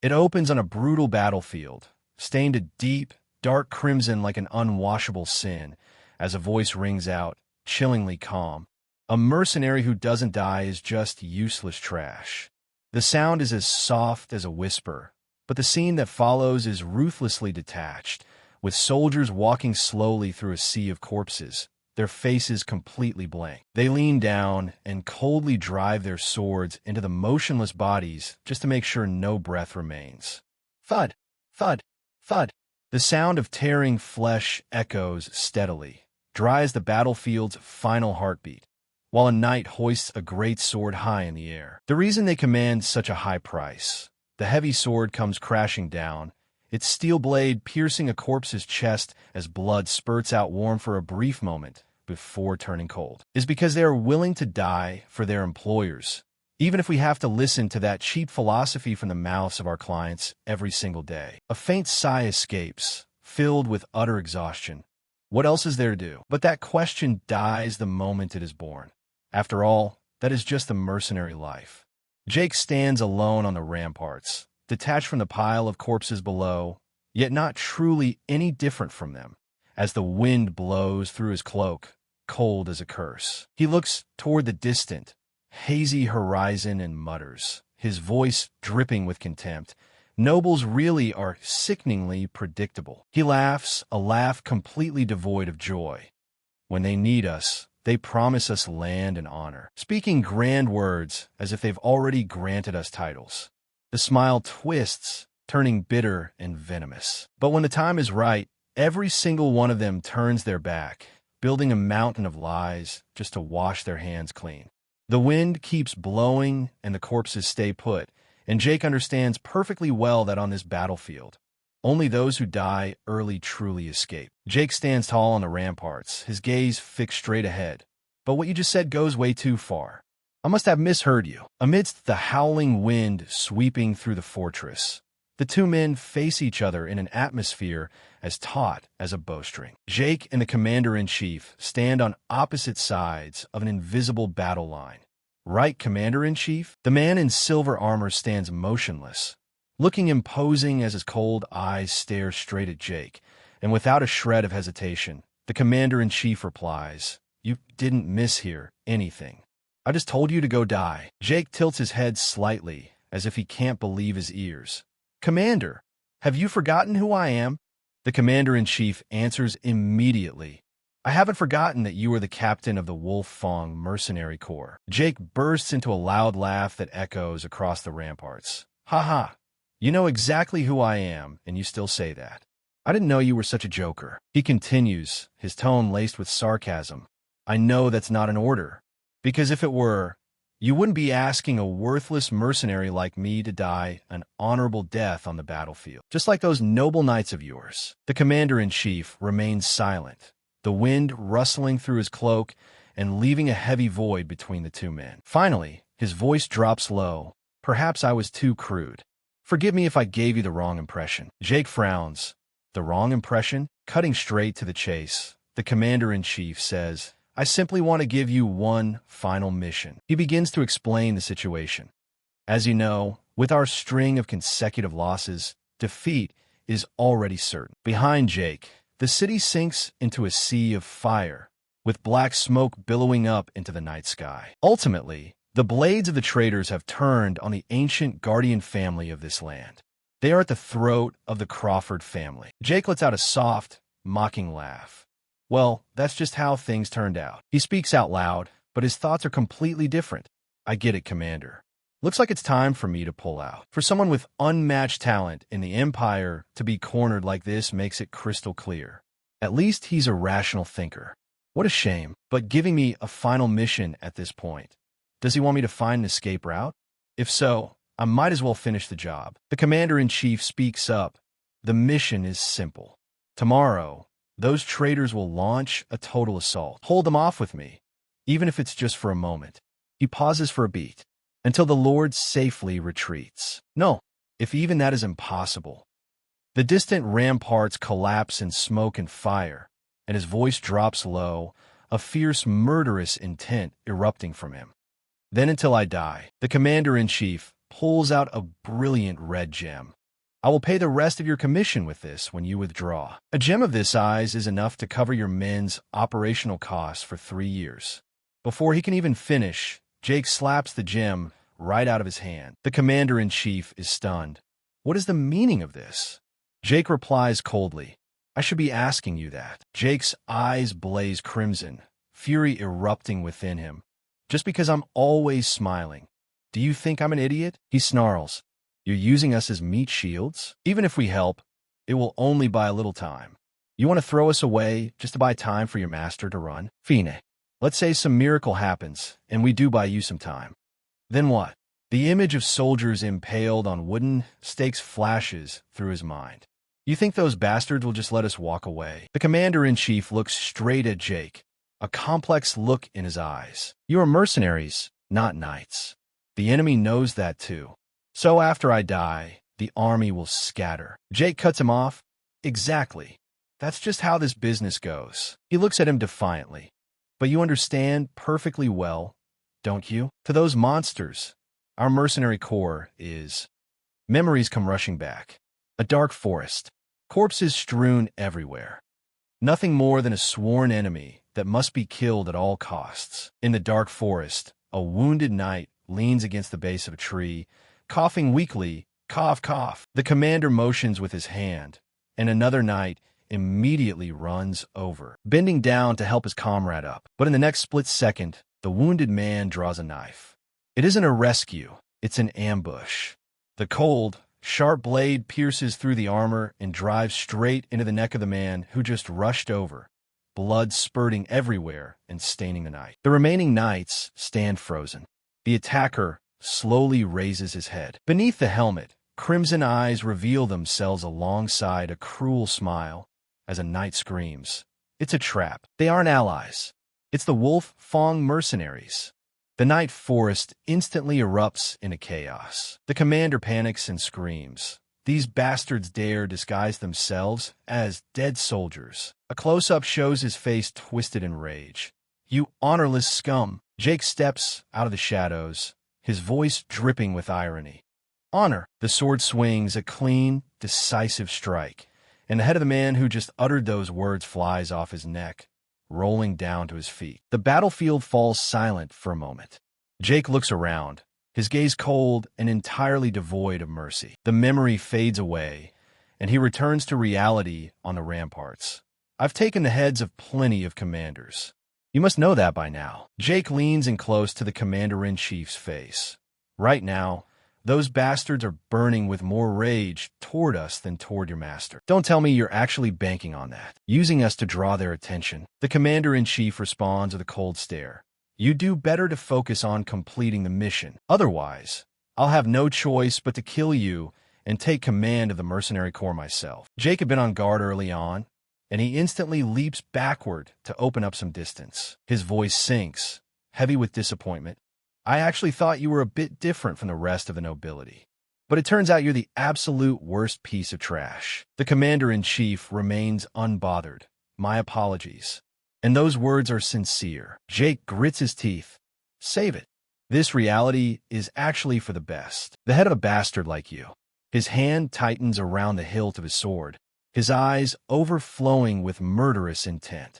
It opens on a brutal battlefield, stained a deep, dark crimson like an unwashable sin, as a voice rings out, chillingly calm. A mercenary who doesn't die is just useless trash. The sound is as soft as a whisper, but the scene that follows is ruthlessly detached, with soldiers walking slowly through a sea of corpses, their faces completely blank. They lean down and coldly drive their swords into the motionless bodies just to make sure no breath remains. Thud, thud, thud. The sound of tearing flesh echoes steadily, dry as the battlefield's final heartbeat, while a knight hoists a great sword high in the air. The reason they command such a high price: the heavy sword comes crashing down, its steel blade piercing a corpse's chest as blood spurts out warm for a brief moment before turning cold, is because they are willing to die for their employers, even if we have to listen to that cheap philosophy from the mouths of our clients every single day. A faint sigh escapes, filled with utter exhaustion. What else is there to do? But that question dies the moment it is born. After all, that is just the mercenary life. Jake stands alone on the ramparts, detached from the pile of corpses below, yet not truly any different from them, as the wind blows through his cloak, cold as a curse. He looks toward the distant, hazy horizon and mutters, his voice dripping with contempt. Nobles really are sickeningly predictable. He laughs, a laugh completely devoid of joy. When they need us, they promise us land and honor, speaking grand words as if they've already granted us titles. The smile twists, turning bitter and venomous. But when the time is right, every single one of them turns their back, building a mountain of lies just to wash their hands clean. The wind keeps blowing and the corpses stay put, and Jake understands perfectly well that on this battlefield, only those who die early truly escape. Jake stands tall on the ramparts, his gaze fixed straight ahead. But what you just said goes way too far. I must have misheard you. Amidst the howling wind sweeping through the fortress, the two men face each other in an atmosphere as taut as a bowstring. Jake and the commander-in-chief stand on opposite sides of an invisible battle line. Right, Commander-in-Chief? The man in silver armor stands motionless, looking imposing as his cold eyes stare straight at Jake, and without a shred of hesitation, the Commander-in-Chief replies, "You didn't mishear anything. I just told you to go die." Jake tilts his head slightly, as if he can't believe his ears. "Commander, have you forgotten who I am?" The Commander-in-Chief answers immediately, "I haven't forgotten that you are the captain of the Wolf Fong Mercenary Corps." Jake bursts into a loud laugh that echoes across the ramparts. "Ha ha! You know exactly who I am, and you still say that. I didn't know you were such a joker." He continues, his tone laced with sarcasm. "I know that's not an order, because if it were, you wouldn't be asking a worthless mercenary like me to die an honorable death on the battlefield, just like those noble knights of yours." The Commander-in-Chief remains silent, the wind rustling through his cloak and leaving a heavy void between the two men. Finally, his voice drops low. "Perhaps I was too crude. Forgive me if I gave you the wrong impression." Jake frowns. "The wrong impression?" Cutting straight to the chase, the Commander-in-Chief says, "I simply want to give you one final mission." He begins to explain the situation. "As you know, with our string of consecutive losses, defeat is already certain." Behind Jake, the city sinks into a sea of fire, with black smoke billowing up into the night sky. Ultimately, the blades of the traitors have turned on the ancient guardian family of this land. They are at the throat of the Crawford family. Jake lets out a soft, mocking laugh. "Well, that's just how things turned out." He speaks out loud, but his thoughts are completely different. "I get it, Commander. Looks like it's time for me to pull out." For someone with unmatched talent in the Empire to be cornered like this makes it crystal clear. At least he's a rational thinker. What a shame, but giving me a final mission at this point. Does he want me to find an escape route? If so, I might as well finish the job. The Commander-in-Chief speaks up. "The mission is simple. Tomorrow, those traitors will launch a total assault. Hold them off with me, even if it's just for a moment." He pauses for a beat, "until the Lord safely retreats." "No, if even that is impossible." The distant ramparts collapse in smoke and fire, and his voice drops low, a fierce, murderous intent erupting from him. "Then until I die." The Commander-in-Chief pulls out a brilliant red gem. I will pay the rest of your commission with this when you withdraw. A gem of this size is enough to cover your men's operational costs for 3 years. Before he can even finish, Jake slaps the gem right out of his hand. The commander-in-chief is stunned. What is the meaning of this? Jake replies coldly, I should be asking you that. Jake's eyes blaze crimson, fury erupting within him. Just because I'm always smiling. Do you think I'm an idiot? He snarls. You're using us as meat shields? Even if we help, it will only buy a little time. You want to throw us away just to buy time for your master to run? Fine. Let's say some miracle happens, and we do buy you some time. Then what? The image of soldiers impaled on wooden stakes flashes through his mind. You think those bastards will just let us walk away? The commander-in-chief looks straight at Jake, a complex look in his eyes. You are mercenaries, not knights. The enemy knows that too. So after I die, the army will scatter. Jake cuts him off. Exactly. That's just how this business goes. He looks at him defiantly. But you understand perfectly well, don't you? To those monsters, our mercenary corps is... Memories come rushing back. A dark forest. Corpses strewn everywhere. Nothing more than a sworn enemy that must be killed at all costs. In the dark forest, a wounded knight leans against the base of a tree, coughing weakly, cough, cough. The commander motions with his hand, and another knight immediately runs over, bending down to help his comrade up. But in the next split second, the wounded man draws a knife. It isn't a rescue, it's an ambush. The cold, sharp blade pierces through the armor and drives straight into the neck of the man who just rushed over, blood spurting everywhere and staining the night. The remaining knights stand frozen. The attacker slowly raises his head. Beneath the helmet, crimson eyes reveal themselves alongside a cruel smile as a knight screams. It's a trap. They aren't allies. It's the Wolf Fong mercenaries. The night forest instantly erupts into chaos. The commander panics and screams. These bastards dare disguise themselves as dead soldiers. A close-up shows his face twisted in rage. You honorless scum! Jake steps out of the shadows, his voice dripping with irony. Honor! The sword swings a clean, decisive strike, and the head of the man who just uttered those words flies off his neck, rolling down to his feet. The battlefield falls silent for a moment. Jake looks around, his gaze cold and entirely devoid of mercy. The memory fades away, and he returns to reality on the ramparts. I've taken the heads of plenty of commanders. You must know that by now. Jake leans in close to the commander-in-chief's face. Right now, those bastards are burning with more rage toward us than toward your master. Don't tell me you're actually banking on that, using us to draw their attention. The commander-in-chief responds with a cold stare. You do better to focus on completing the mission. Otherwise, I'll have no choice but to kill you and take command of the mercenary corps myself. Jake had been on guard early on, and he instantly leaps backward to open up some distance. His voice sinks, heavy with disappointment. I actually thought you were a bit different from the rest of the nobility. But it turns out you're the absolute worst piece of trash. The commander-in-chief remains unbothered. My apologies. And those words are sincere. Jake grits his teeth. Save it. This reality is actually for the best. The head of a bastard like you. His hand tightens around the hilt of his sword, his eyes overflowing with murderous intent.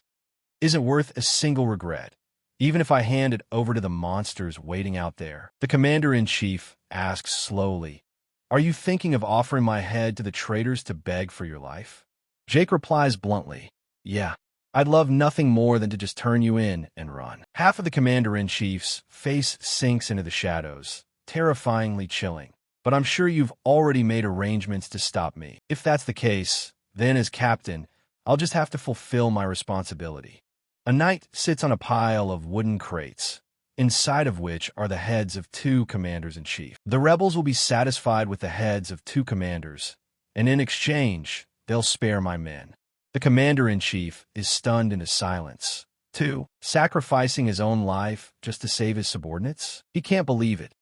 Isn't worth a single regret, even if I hand it over to the monsters waiting out there. The commander-in-chief asks slowly, Are you thinking of offering my head to the traitors to beg for your life? Jake replies bluntly, Yeah, I'd love nothing more than to just turn you in and run. Half of the commander-in-chief's face sinks into the shadows, terrifyingly chilling. But I'm sure you've already made arrangements to stop me. If that's the case, then as captain, I'll just have to fulfill my responsibility. A knight sits on a pile of wooden crates, inside of which are the heads of 2 commanders-in-chief. The rebels will be satisfied with the heads of 2 commanders, and in exchange, they'll spare my men. The commander-in-chief is stunned into silence. 2. Sacrificing his own life just to save his subordinates? He can't believe it.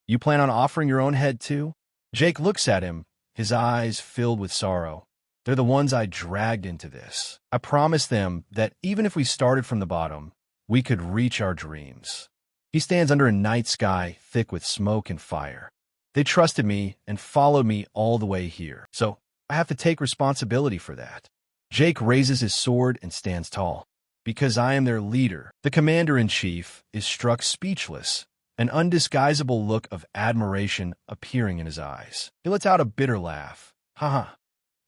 You plan on offering your own head too? Jake looks at him, his eyes filled with sorrow. They're the ones I dragged into this. I promised them that even if we started from the bottom, we could reach our dreams. He stands under a night sky thick with smoke and fire. They trusted me and followed me all the way here. So I have to take responsibility for that. Jake raises his sword and stands tall. Because I am their leader, the commander-in-chief is struck speechless, an undisguisable look of admiration appearing in his eyes. He lets out a bitter laugh. Haha.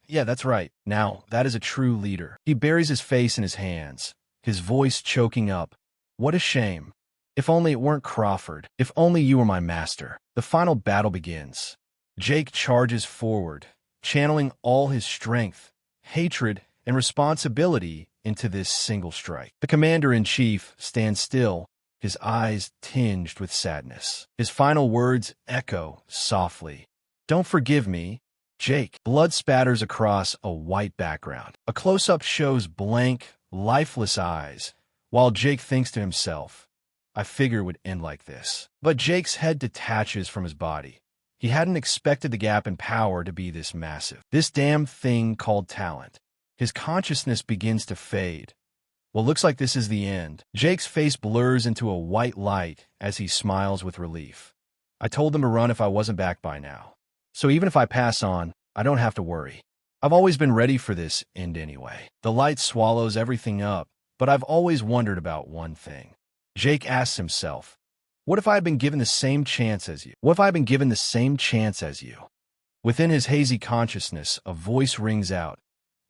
Yeah, that's right. Now, that is a true leader. He buries his face in his hands, his voice choking up. What a shame. If only it weren't Crawford. If only you were my master. The final battle begins. Jake charges forward, channeling all his strength, hatred, and responsibility into this single strike. The commander-in-chief stands still, his eyes tinged with sadness. His final words echo softly. Don't forgive me, Jake. Blood spatters across a white background. A close-up shows blank, lifeless eyes, while Jake thinks to himself, I figure it would end like this. But Jake's head detaches from his body. He hadn't expected the gap in power to be this massive. This damn thing called talent. His consciousness begins to fade. Well, looks like this is the end. Jake's face blurs into a white light as he smiles with relief. I told them to run if I wasn't back by now. So even if I pass on, I don't have to worry. I've always been ready for this end anyway. The light swallows everything up, but I've always wondered about one thing. Jake asks himself, what if I had been given the same chance as you? What if I had been given the same chance as you? Within his hazy consciousness, a voice rings out.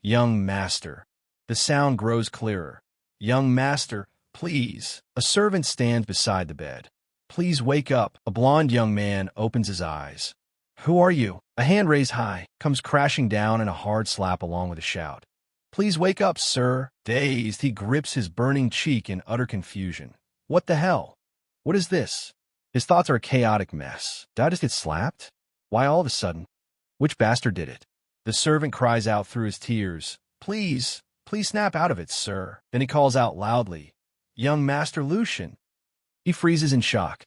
Young master. The sound grows clearer. Young master, please. A servant stands beside the bed. Please wake up. A blond young man opens his eyes. Who are you? A hand raised high comes crashing down and a hard slap along with a shout. Please wake up, sir. Dazed, he grips his burning cheek in utter confusion. What the hell? What is this? His thoughts are a chaotic mess. Did I just get slapped? Why all of a sudden? Which bastard did it? The servant cries out through his tears, please snap out of it, sir. Then he calls out loudly, Young Master Lucian. He freezes in shock.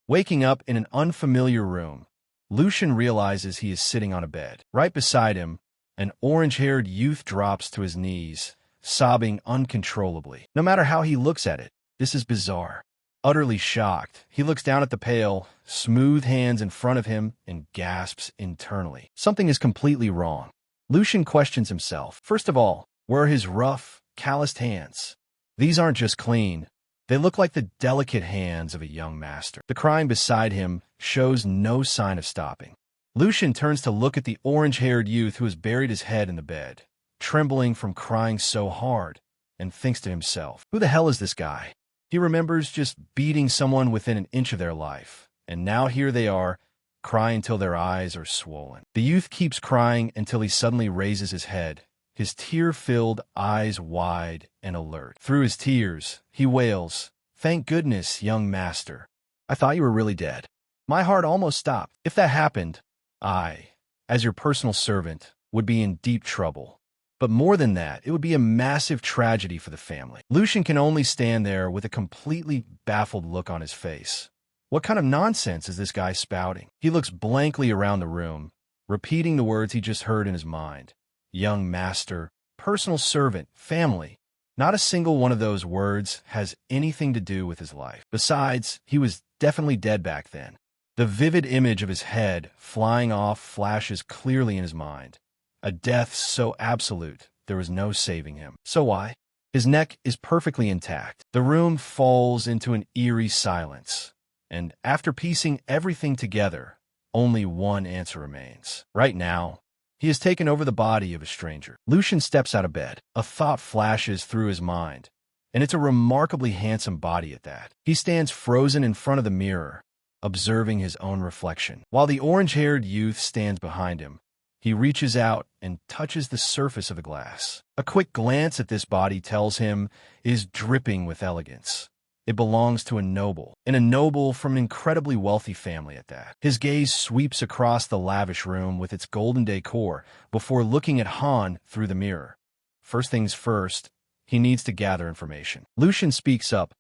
Waking up in an unfamiliar room, Lucian realizes he is sitting on a bed. Right beside him, an orange-haired youth drops to his knees, sobbing uncontrollably. No matter how he looks at it, this is bizarre. Utterly shocked, he looks down at the pale, smooth hands in front of him and gasps internally. Something is completely wrong. Lucian questions himself. First of all, where are his rough, calloused hands? These aren't just clean. They look like the delicate hands of a young master. The crying beside him shows no sign of stopping. Lucian turns to look at the orange-haired youth who has buried his head in the bed, trembling from crying so hard, and thinks to himself, who the hell is this guy? He remembers just beating someone within an inch of their life, and now here they are, crying till their eyes are swollen. The youth keeps crying until he suddenly raises his head, his tear-filled eyes wide and alert. Through his tears, he wails, Thank goodness, young master. I thought you were really dead. My heart almost stopped. If that happened, I, as your personal servant, would be in deep trouble. But more than that, it would be a massive tragedy for the family. Lucian can only stand there with a completely baffled look on his face. What kind of nonsense is this guy spouting? He looks blankly around the room, repeating the words he just heard in his mind. Young master, personal servant, family. Not a single one of those words has anything to do with his life. Besides, he was definitely dead back then. The vivid image of his head flying off flashes clearly in his mind. A death so absolute, there was no saving him. So why? His neck is perfectly intact. The room falls into an eerie silence. And after piecing everything together, only one answer remains. Right now, he has taken over the body of a stranger. Lucian steps out of bed. A thought flashes through his mind, and it's a remarkably handsome body at that. He stands frozen in front of the mirror, observing his own reflection. While the orange-haired youth stands behind him, he reaches out and touches the surface of the glass. A quick glance at this body tells him it is dripping with elegance. It belongs to a noble, and a noble from an incredibly wealthy family at that. His gaze sweeps across the lavish room with its golden decor before looking at Han through the mirror. First things first, he needs to gather information. Lucian speaks up.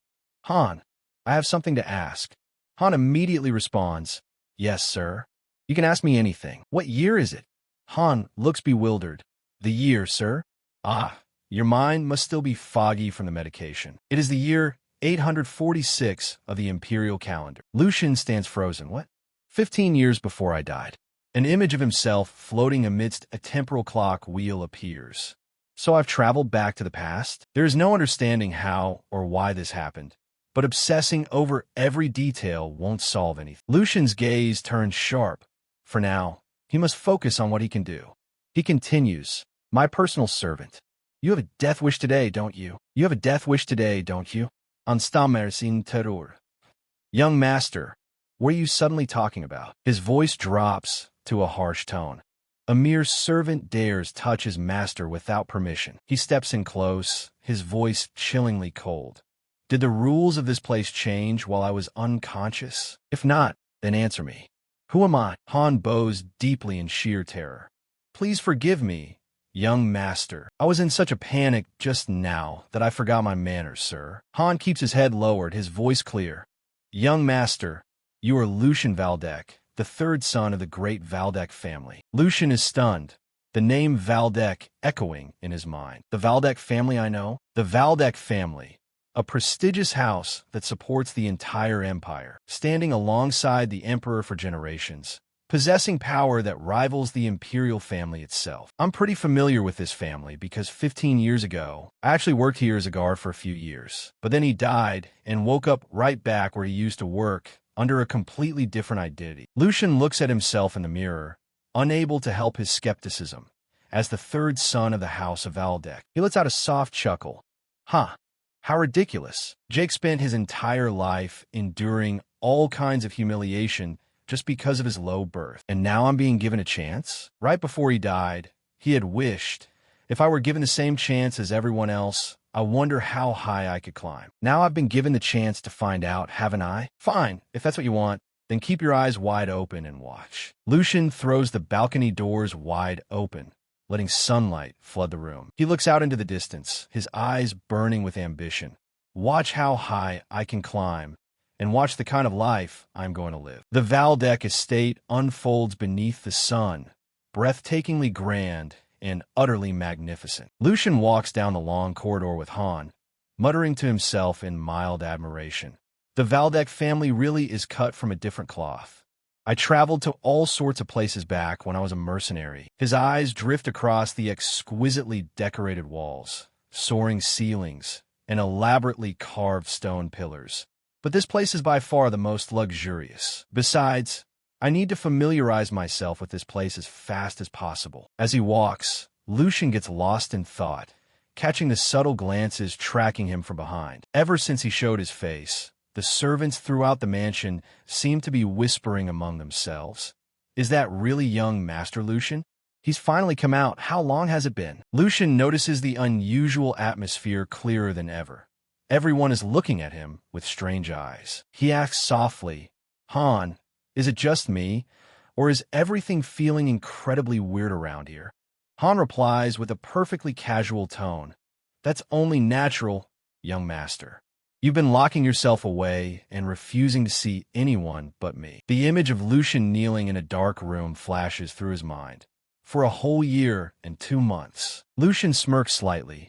Han, I have something to ask. Han immediately responds, Yes, sir. You can ask me anything. What year is it? Han looks bewildered. The year, sir? Your mind must still be foggy from the medication. It is the year 846 of the imperial calendar. Lucian stands frozen. What? 15 years before I died. An image of himself floating amidst a temporal clock wheel appears. So I've traveled back to the past? There is no understanding how or why this happened, but obsessing over every detail won't solve anything. Lucian's gaze turns sharp. For now, he must focus on what he can do. He continues, "My personal servant. You have a death wish today, don't you? You have a death wish today, don't you? Anstammer sin terror." Young master, what are you suddenly talking about? His voice drops to a harsh tone. A mere servant dares touch his master without permission. He steps in close, his voice chillingly cold. Did the rules of this place change while I was unconscious? If not, then answer me. Who am I? Han bows deeply in sheer terror. Please forgive me, young master. I was in such a panic just now that I forgot my manners, sir. Han keeps his head lowered, his voice clear. Young master, you are Lucian Valdec, the third son of the great Valdec family. Lucian is stunned, the name Valdec echoing in his mind. The Valdec family I know? The Valdec family, a prestigious house that supports the entire empire, standing alongside the emperor for generations, possessing power that rivals the imperial family itself. I'm pretty familiar with this family because 15 years ago, I actually worked here as a guard for a few years. But then he died and woke up right back where he used to work, under a completely different identity. Lucian looks at himself in the mirror, unable to help his skepticism. As the third son of the House of Valdec, he lets out a soft chuckle. Huh, how ridiculous. Jake spent his entire life enduring all kinds of humiliation just because of his low birth. And now I'm being given a chance? Right before he died, he had wished, if I were given the same chance as everyone else, I wonder how high I could climb. Now I've been given the chance to find out, haven't I? Fine, if that's what you want, then keep your eyes wide open and watch. Lucian throws the balcony doors wide open, letting sunlight flood the room. He looks out into the distance, his eyes burning with ambition. Watch how high I can climb, and watch the kind of life I'm going to live. The Valdec estate unfolds beneath the sun, breathtakingly grand and utterly magnificent. Lucian walks down the long corridor with Han, muttering to himself in mild admiration. The Valdec family really is cut from a different cloth. I traveled to all sorts of places back when I was a mercenary. His eyes drift across the exquisitely decorated walls, soaring ceilings, and elaborately carved stone pillars. But this place is by far the most luxurious. Besides, I need to familiarize myself with this place as fast as possible. As he walks, Lucian gets lost in thought, catching the subtle glances tracking him from behind. Ever since he showed his face, the servants throughout the mansion seem to be whispering among themselves. Is that really young Master Lucian? He's finally come out. How long has it been? Lucian notices the unusual atmosphere clearer than ever. Everyone is looking at him with strange eyes. He asks softly, Han, is it just me, or is everything feeling incredibly weird around here? Han replies with a perfectly casual tone, That's only natural, young master. You've been locking yourself away and refusing to see anyone but me. The image of Lucian kneeling in a dark room flashes through his mind. For a whole year and 2 months. Lucian smirks slightly.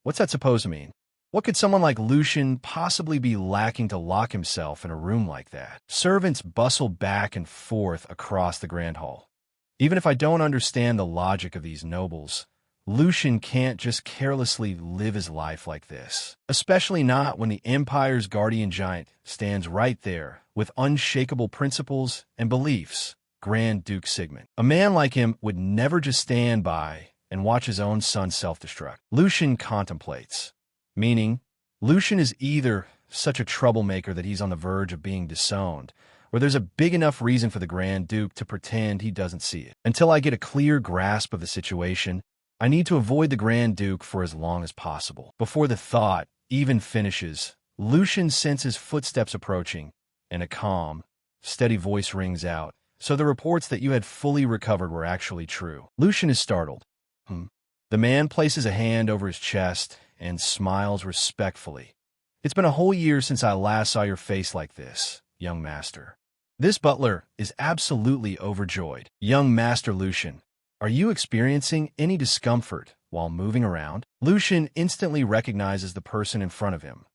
What's that supposed to mean? What could someone like Lucian possibly be lacking to lock himself in a room like that? Servants bustle back and forth across the grand hall. Even if I don't understand the logic of these nobles, Lucian can't just carelessly live his life like this. Especially not when the Empire's guardian giant stands right there with unshakable principles and beliefs, Grand Duke Sigmund. A man like him would never just stand by and watch his own son self-destruct. Lucian contemplates. Meaning, Lucian is either such a troublemaker that he's on the verge of being disowned, or there's a big enough reason for the Grand Duke to pretend he doesn't see it. Until I get a clear grasp of the situation, I need to avoid the Grand Duke for as long as possible. Before the thought even finishes, Lucian senses footsteps approaching, and a calm, steady voice rings out. So the reports that you had fully recovered were actually true. Lucian is startled. The man places a hand over his chest and smiles respectfully. It's been a whole year since I last saw your face like this, young master. This butler is absolutely overjoyed. Young Master Lucian, are you experiencing any discomfort while moving around? Lucian instantly recognizes the person in front of him.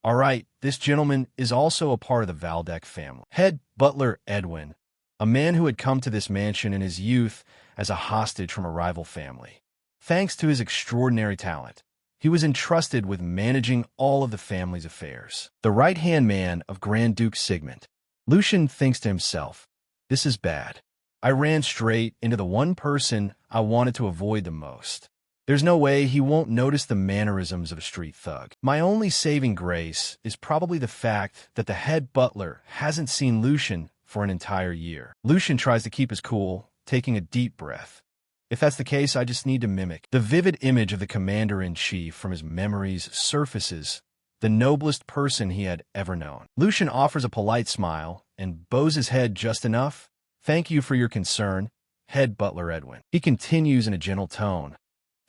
All right, this gentleman is also a part of the Valdec family. Head butler Edwin, a man who had come to this mansion in his youth as a hostage from a rival family. Thanks to his extraordinary talent, he was entrusted with managing all of the family's affairs. The right-hand man of Grand Duke Sigmund. Lucian thinks to himself, this is bad. I ran straight into the one person I wanted to avoid the most. There's no way he won't notice the mannerisms of a street thug. My only saving grace is probably the fact that the head butler hasn't seen Lucian for an entire year. Lucian tries to keep his cool, taking a deep breath. If that's the case, I just need to mimic. The vivid image of the commander-in-chief from his memories surfaces, the noblest person he had ever known. Lucian offers a polite smile and bows his head just enough. Thank you for your concern, head butler Edwin. He continues in a gentle tone.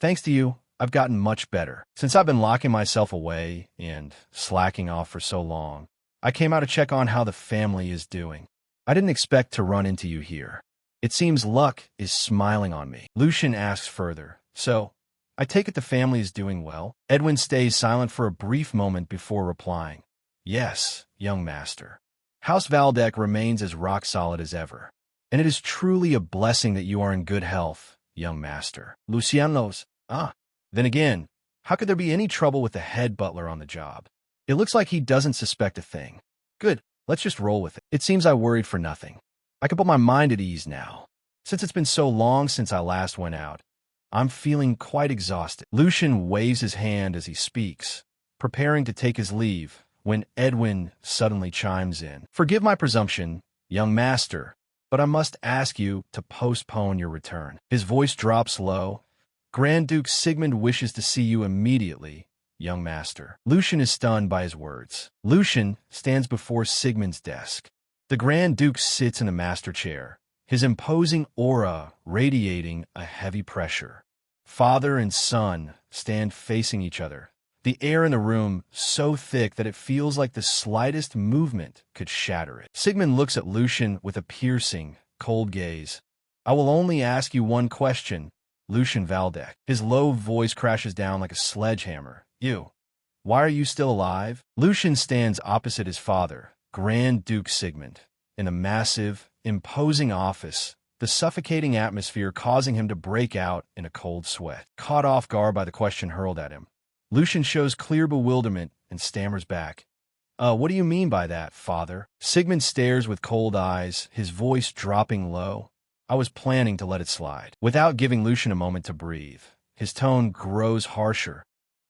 Thanks to you, I've gotten much better. Since I've been locking myself away and slacking off for so long, I came out to check on how the family is doing. I didn't expect to run into you here. It seems luck is smiling on me. Lucian asks further. So, I take it the family is doing well? Edwin stays silent for a brief moment before replying. Yes, young master. House Valdec remains as rock solid as ever. And it is truly a blessing that you are in good health, young master. Luciano's. Then again, how could there be any trouble with the head butler on the job? It looks like he doesn't suspect a thing. Good, let's just roll with it. It seems I worried for nothing. I can put my mind at ease now. Since it's been so long since I last went out, I'm feeling quite exhausted. Lucian waves his hand as he speaks, preparing to take his leave, when Edwin suddenly chimes in. Forgive my presumption, young master, but I must ask you to postpone your return. His voice drops low. Grand Duke Sigmund wishes to see you immediately, young master. Lucian is stunned by his words. Lucian stands before Sigmund's desk. The Grand Duke sits in the master chair, his imposing aura radiating a heavy pressure. Father and son stand facing each other, the air in the room so thick that it feels like the slightest movement could shatter it. Sigmund looks at Lucian with a piercing, cold gaze. I will only ask you one question, Lucian Valdec. His low voice crashes down like a sledgehammer. You. Why are you still alive? Lucian stands opposite his father, Grand Duke Sigmund, in a massive, imposing office, the suffocating atmosphere causing him to break out in a cold sweat. Caught off guard by the question hurled at him, Lucian shows clear bewilderment and stammers back. What do you mean by that, father? Sigmund stares with cold eyes, his voice dropping low. I was planning to let it slide. Without giving Lucian a moment to breathe, his tone grows harsher.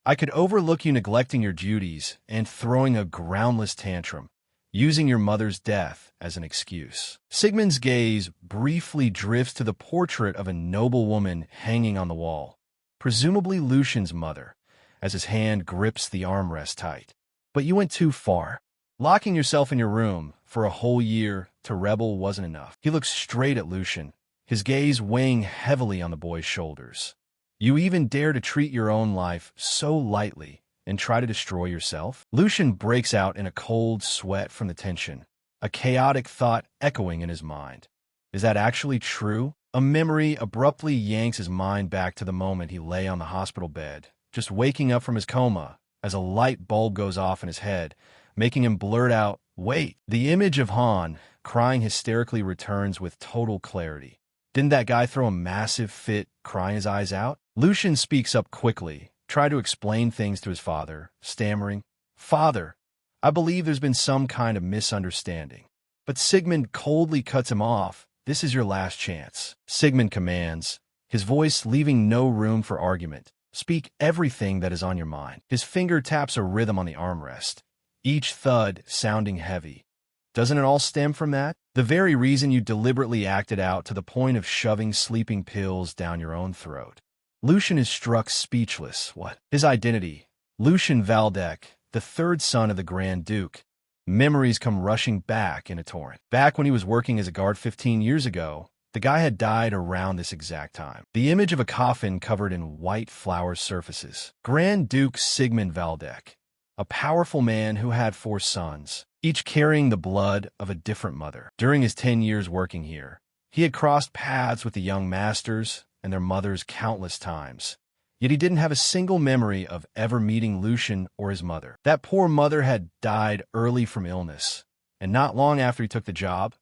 I could overlook you neglecting your duties and throwing a groundless tantrum, using your mother's death as an excuse. Sigmund's gaze briefly drifts to the portrait of a noble woman hanging on the wall, presumably Lucian's mother, as his hand grips the armrest tight. But you went too far. Locking yourself in your room for a whole year to rebel wasn't enough. He looks straight at Lucian, his gaze weighing heavily on the boy's shoulders. You even dare to treat your own life so lightly and try to destroy yourself? Lucian breaks out in a cold sweat from the tension, a chaotic thought echoing in his mind. Is that actually true? A memory abruptly yanks his mind back to the moment he lay on the hospital bed, just waking up from his coma, as a light bulb goes off in his head, making him blurt out, wait. The image of Han, crying hysterically, returns with total clarity. Didn't that guy throw a massive fit, crying his eyes out? Lucian speaks up quickly, try to explain things to his father, stammering, Father, I believe there's been some kind of misunderstanding. But Sigmund coldly cuts him off. This is your last chance. Sigmund commands, his voice leaving no room for argument. Speak everything that is on your mind. His finger taps a rhythm on the armrest, each thud sounding heavy. Doesn't it all stem from that? The very reason you deliberately acted out to the point of shoving sleeping pills down your own throat. Lucian is struck speechless. What? His identity. Lucian Valdec, the third son of the Grand Duke. Memories come rushing back in a torrent. Back when he was working as a guard 15 years ago, the guy had died around this exact time. The image of a coffin covered in white flower surfaces. Grand Duke Sigmund Valdec, a powerful man who had 4 sons, each carrying the blood of a different mother. During his 10 years working here, he had crossed paths with the young masters and their mothers countless times, Yet he didn't have a single memory of ever meeting Lucian or his mother. That poor mother had died early from illness, and not long after he took the job,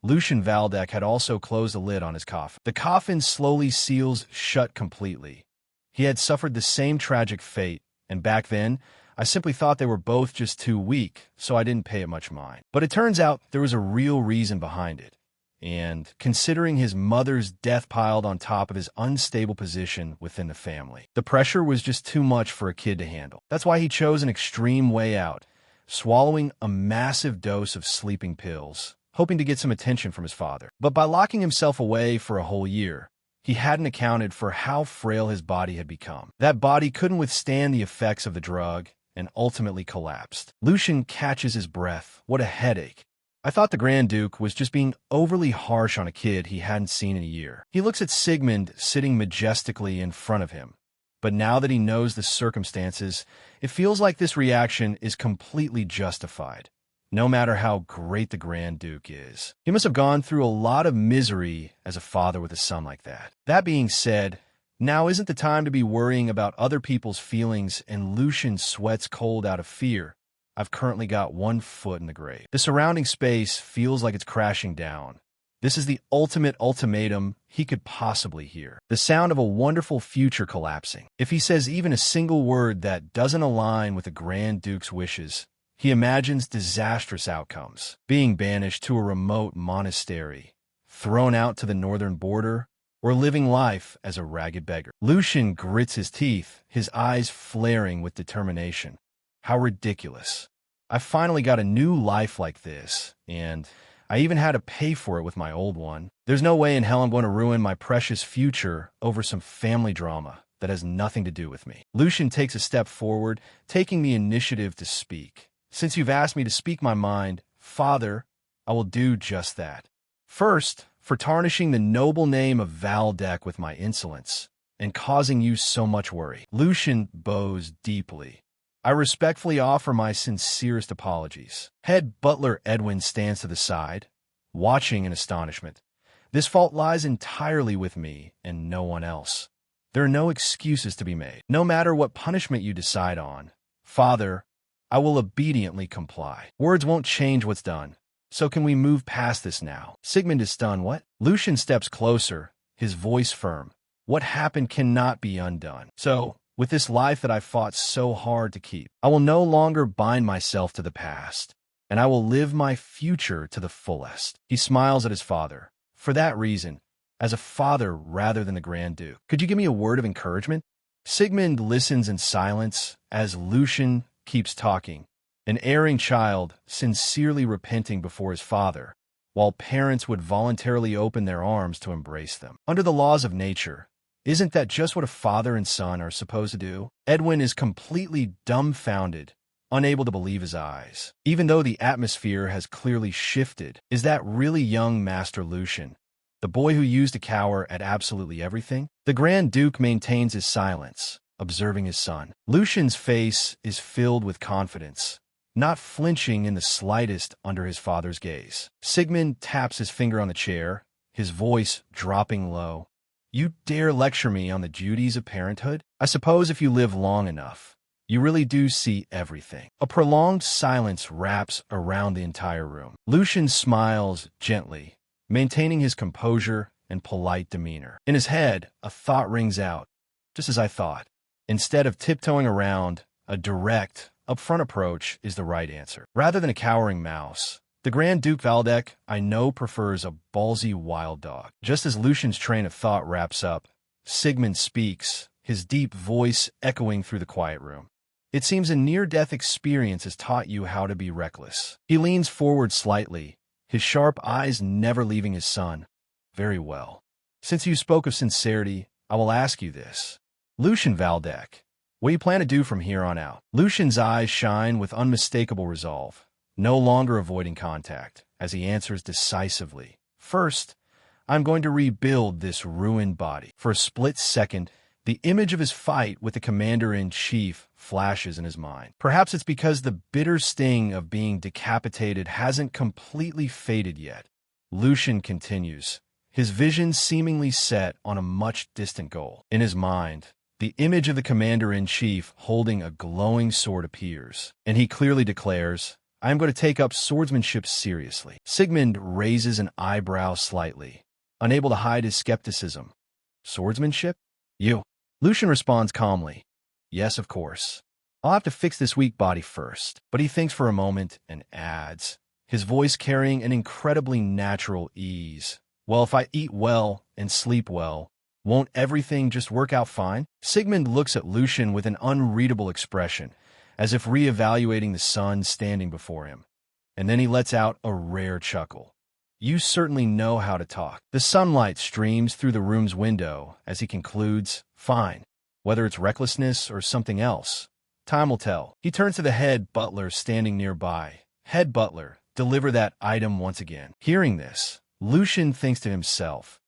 Lucian Valdek had also closed the lid on his coffin. The coffin slowly seals shut completely. He had suffered the same tragic fate, and back then, I simply thought they were both just too weak, so I didn't pay it much mind. But it turns out there was a real reason behind it. And considering his mother's death piled on top of his unstable position within the family, the pressure was just too much for a kid to handle. That's why he chose an extreme way out, swallowing a massive dose of sleeping pills, hoping to get some attention from his father. But by locking himself away for a whole year, he hadn't accounted for how frail his body had become. That body couldn't withstand the effects of the drug and ultimately collapsed. Lucian catches his breath. What a headache. I thought the Grand Duke was just being overly harsh on a kid he hadn't seen in a year. He looks at Sigmund sitting majestically in front of him. But now that he knows the circumstances, it feels like this reaction is completely justified, no matter how great the Grand Duke is. He must have gone through a lot of misery as a father with a son like that. That being said, now isn't the time to be worrying about other people's feelings, and Lucian sweats cold out of fear. I've currently got one foot in the grave. The surrounding space feels like it's crashing down. This is the ultimate ultimatum he could possibly hear. The sound of a wonderful future collapsing. If he says even a single word that doesn't align with the Grand Duke's wishes, he imagines disastrous outcomes. Being banished to a remote monastery, thrown out to the northern border, or living life as a ragged beggar. Lucian grits his teeth, his eyes flaring with determination. How ridiculous. I finally got a new life like this, and I even had to pay for it with my old one. There's no way in hell I'm going to ruin my precious future over some family drama that has nothing to do with me. Lucian takes a step forward, taking the initiative to speak. Since you've asked me to speak my mind, Father, I will do just that. First, for tarnishing the noble name of Valdek with my insolence and causing you so much worry. Lucian bows deeply. I respectfully offer my sincerest apologies. Head butler Edwin stands to the side, watching in astonishment. This fault lies entirely with me and no one else. There are no excuses to be made. No matter what punishment you decide on, Father, I will obediently comply. Words won't change what's done. So can we move past this now? Sigmund is stunned. What? Lucian steps closer, his voice firm. What happened cannot be undone. So, with this life that I fought so hard to keep, I will no longer bind myself to the past, and I will live my future to the fullest. He smiles at his father. For that reason, as a father rather than the Grand Duke, could you give me a word of encouragement? Sigmund listens in silence as Lucian keeps talking, an erring child sincerely repenting before his father, while parents would voluntarily open their arms to embrace them. Under the laws of nature, isn't that just what a father and son are supposed to do? Edwin is completely dumbfounded, unable to believe his eyes. Even though the atmosphere has clearly shifted, is that really young Master Lucian, the boy who used to cower at absolutely everything? The Grand Duke maintains his silence, observing his son. Lucian's face is filled with confidence, not flinching in the slightest under his father's gaze. Sigmund taps his finger on the chair, his voice dropping low. You dare lecture me on the duties of parenthood? I suppose if you live long enough, you really do see everything. A prolonged silence wraps around the entire room. Lucian smiles gently, maintaining his composure and polite demeanor. In his head, a thought rings out, just as I thought. Instead of tiptoeing around, a direct, upfront approach is the right answer. Rather than a cowering mouse, the Grand Duke Valdek, I know, prefers a ballsy wild dog. Just as Lucian's train of thought wraps up, Sigmund speaks, his deep voice echoing through the quiet room. It seems a near-death experience has taught you how to be reckless. He leans forward slightly, his sharp eyes never leaving his son. Very well. Since you spoke of sincerity, I will ask you this. Lucian Valdek, what do you plan to do from here on out? Lucian's eyes shine with unmistakable resolve, no longer avoiding contact, as he answers decisively. First, I'm going to rebuild this ruined body. For a split second, the image of his fight with the commander-in-chief flashes in his mind. Perhaps it's because the bitter sting of being decapitated hasn't completely faded yet. Lucian continues, his vision seemingly set on a much distant goal. In his mind, The image of the commander-in-chief holding a glowing sword appears, and he clearly declares, "I am going to take up swordsmanship seriously." Sigmund raises an eyebrow slightly, unable to hide his skepticism. "Swordsmanship? You?" Lucian responds calmly, "Yes, of course. I'll have to fix this weak body first." But he thinks for a moment and adds, his voice carrying an incredibly natural ease, "Well, if I eat well and sleep well, won't everything just work out fine?" Sigmund looks at Lucian with an unreadable expression, as if reevaluating the sun standing before him. And then he lets out a rare chuckle. "You certainly know how to talk." The sunlight streams through the room's window as he concludes, "Fine. Whether it's recklessness or something else, time will tell." He turns to the head butler standing nearby. "Head butler, deliver that item once again." Hearing this, Lucian thinks to himself,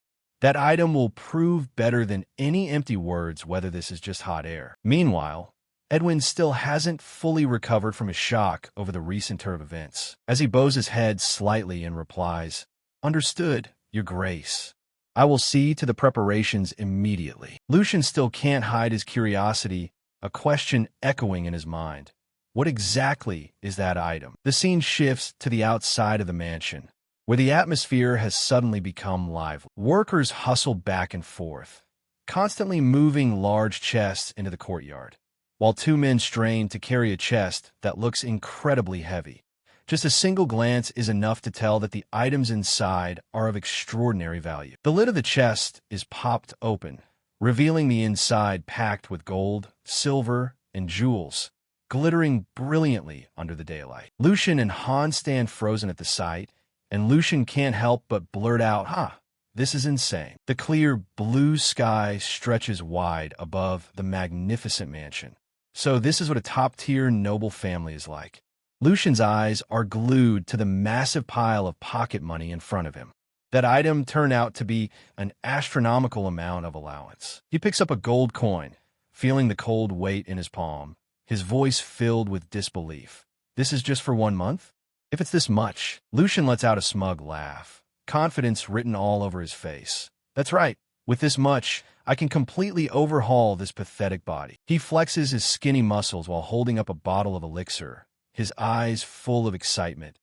that item will prove better than any empty words whether this is just hot air. Meanwhile, Edwin still hasn't fully recovered from his shock over the recent turn of events, as he bows his head slightly and replies, "Understood, Your Grace. I will see to the preparations immediately." Lucian still can't hide his curiosity, a question echoing in his mind. What exactly is that item? The scene shifts to the outside of the mansion, where the atmosphere has suddenly become lively. Workers hustle back and forth, constantly moving large chests into the courtyard, while two men strain to carry a chest that looks incredibly heavy. Just a single glance is enough to tell that the items inside are of extraordinary value. The lid of the chest is popped open, revealing the inside packed with gold, silver, and jewels, glittering brilliantly under the daylight. Lucian and Han stand frozen at the sight, and Lucian can't help but blurt out, this is insane." The clear blue sky stretches wide above the magnificent mansion. So this is what a top-tier noble family is like. Lucian's eyes are glued to the massive pile of pocket money in front of him. That item turned out to be an astronomical amount of allowance. He picks up a gold coin, feeling the cold weight in his palm, his voice filled with disbelief. "This is just for 1 month? If it's this much." Lucian lets out a smug laugh, confidence written all over his face. "That's right. With this much, I can completely overhaul this pathetic body." He flexes his skinny muscles while holding up a bottle of elixir, his eyes full of excitement.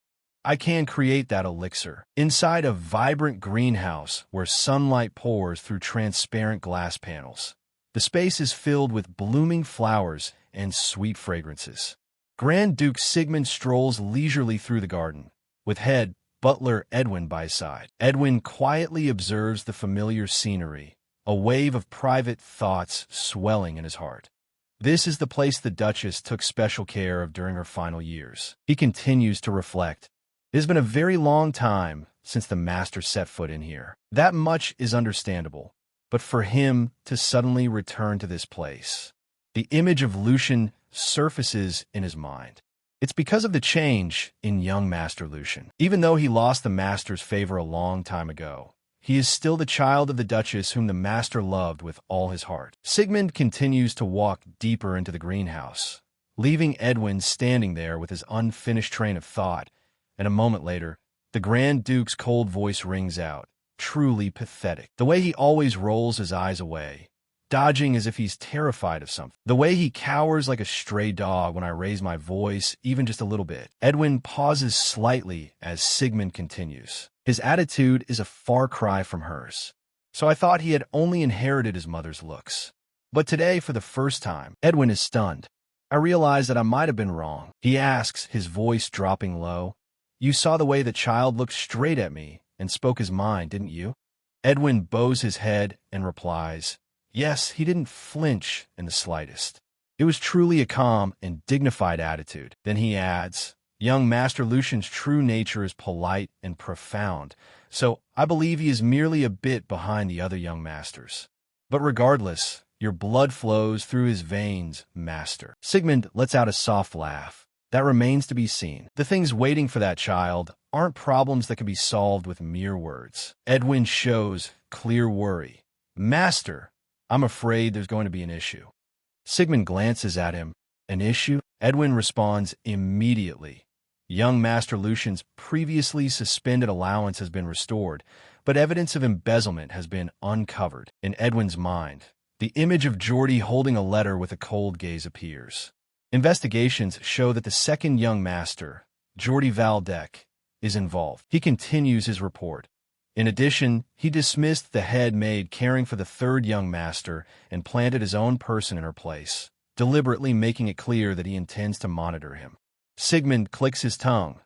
"I can create that elixir inside a vibrant greenhouse where sunlight pours through transparent glass panels. The space is filled with blooming flowers and sweet fragrances." Grand Duke Sigmund strolls leisurely through the garden, with head butler Edwin by his side. Edwin quietly observes the familiar scenery, a wave of private thoughts swelling in his heart. This is the place the Duchess took special care of during her final years. He continues to reflect. It has been a very long time since the Master set foot in here. That much is understandable, but for him to suddenly return to this place, the image of Lucian surfaces in his mind. It's because of the change in young Master Lucian. Even though he lost the Master's favor a long time ago, he is still the child of the Duchess whom the Master loved with all his heart. Sigmund continues to walk deeper into the greenhouse, leaving Edwin standing there with his unfinished train of thought, and a moment later, the Grand Duke's cold voice rings out, truly pathetic. The way he always rolls his eyes away, dodging as if he's terrified of something. The way he cowers like a stray dog when I raise my voice even just a little bit. Edwin pauses slightly as Sigmund continues. His attitude is a far cry from hers. So I thought he had only inherited his mother's looks. But today, for the first time, Edwin is stunned. I realize that I might have been wrong. He asks, his voice dropping low. "You saw the way the child looked straight at me and spoke his mind, didn't you?" Edwin bows his head and replies, "Yes, he didn't flinch in the slightest. It was truly a calm and dignified attitude." Then he adds, "Young Master Lucian's true nature is polite and profound, so I believe he is merely a bit behind the other young masters. But regardless, your blood flows through his veins, Master." Sigmund lets out a soft laugh. That remains to be seen. The things waiting for that child aren't problems that can be solved with mere words. Edwin shows clear worry. "Master, I'm afraid there's going to be an issue." Sigmund glances at him. "An issue?" Edwin responds immediately. Young Master Lucian's previously suspended allowance has been restored, but evidence of embezzlement has been uncovered. In Edwin's mind, The image of Geordie holding a letter with a cold gaze appears. Investigations show that the second young master, Geordie Valdeck, is involved. He continues his report. In addition, he dismissed the head maid caring for the third young master and planted his own person in her place, deliberately making it clear that he intends to monitor him. Sigmund clicks his tongue.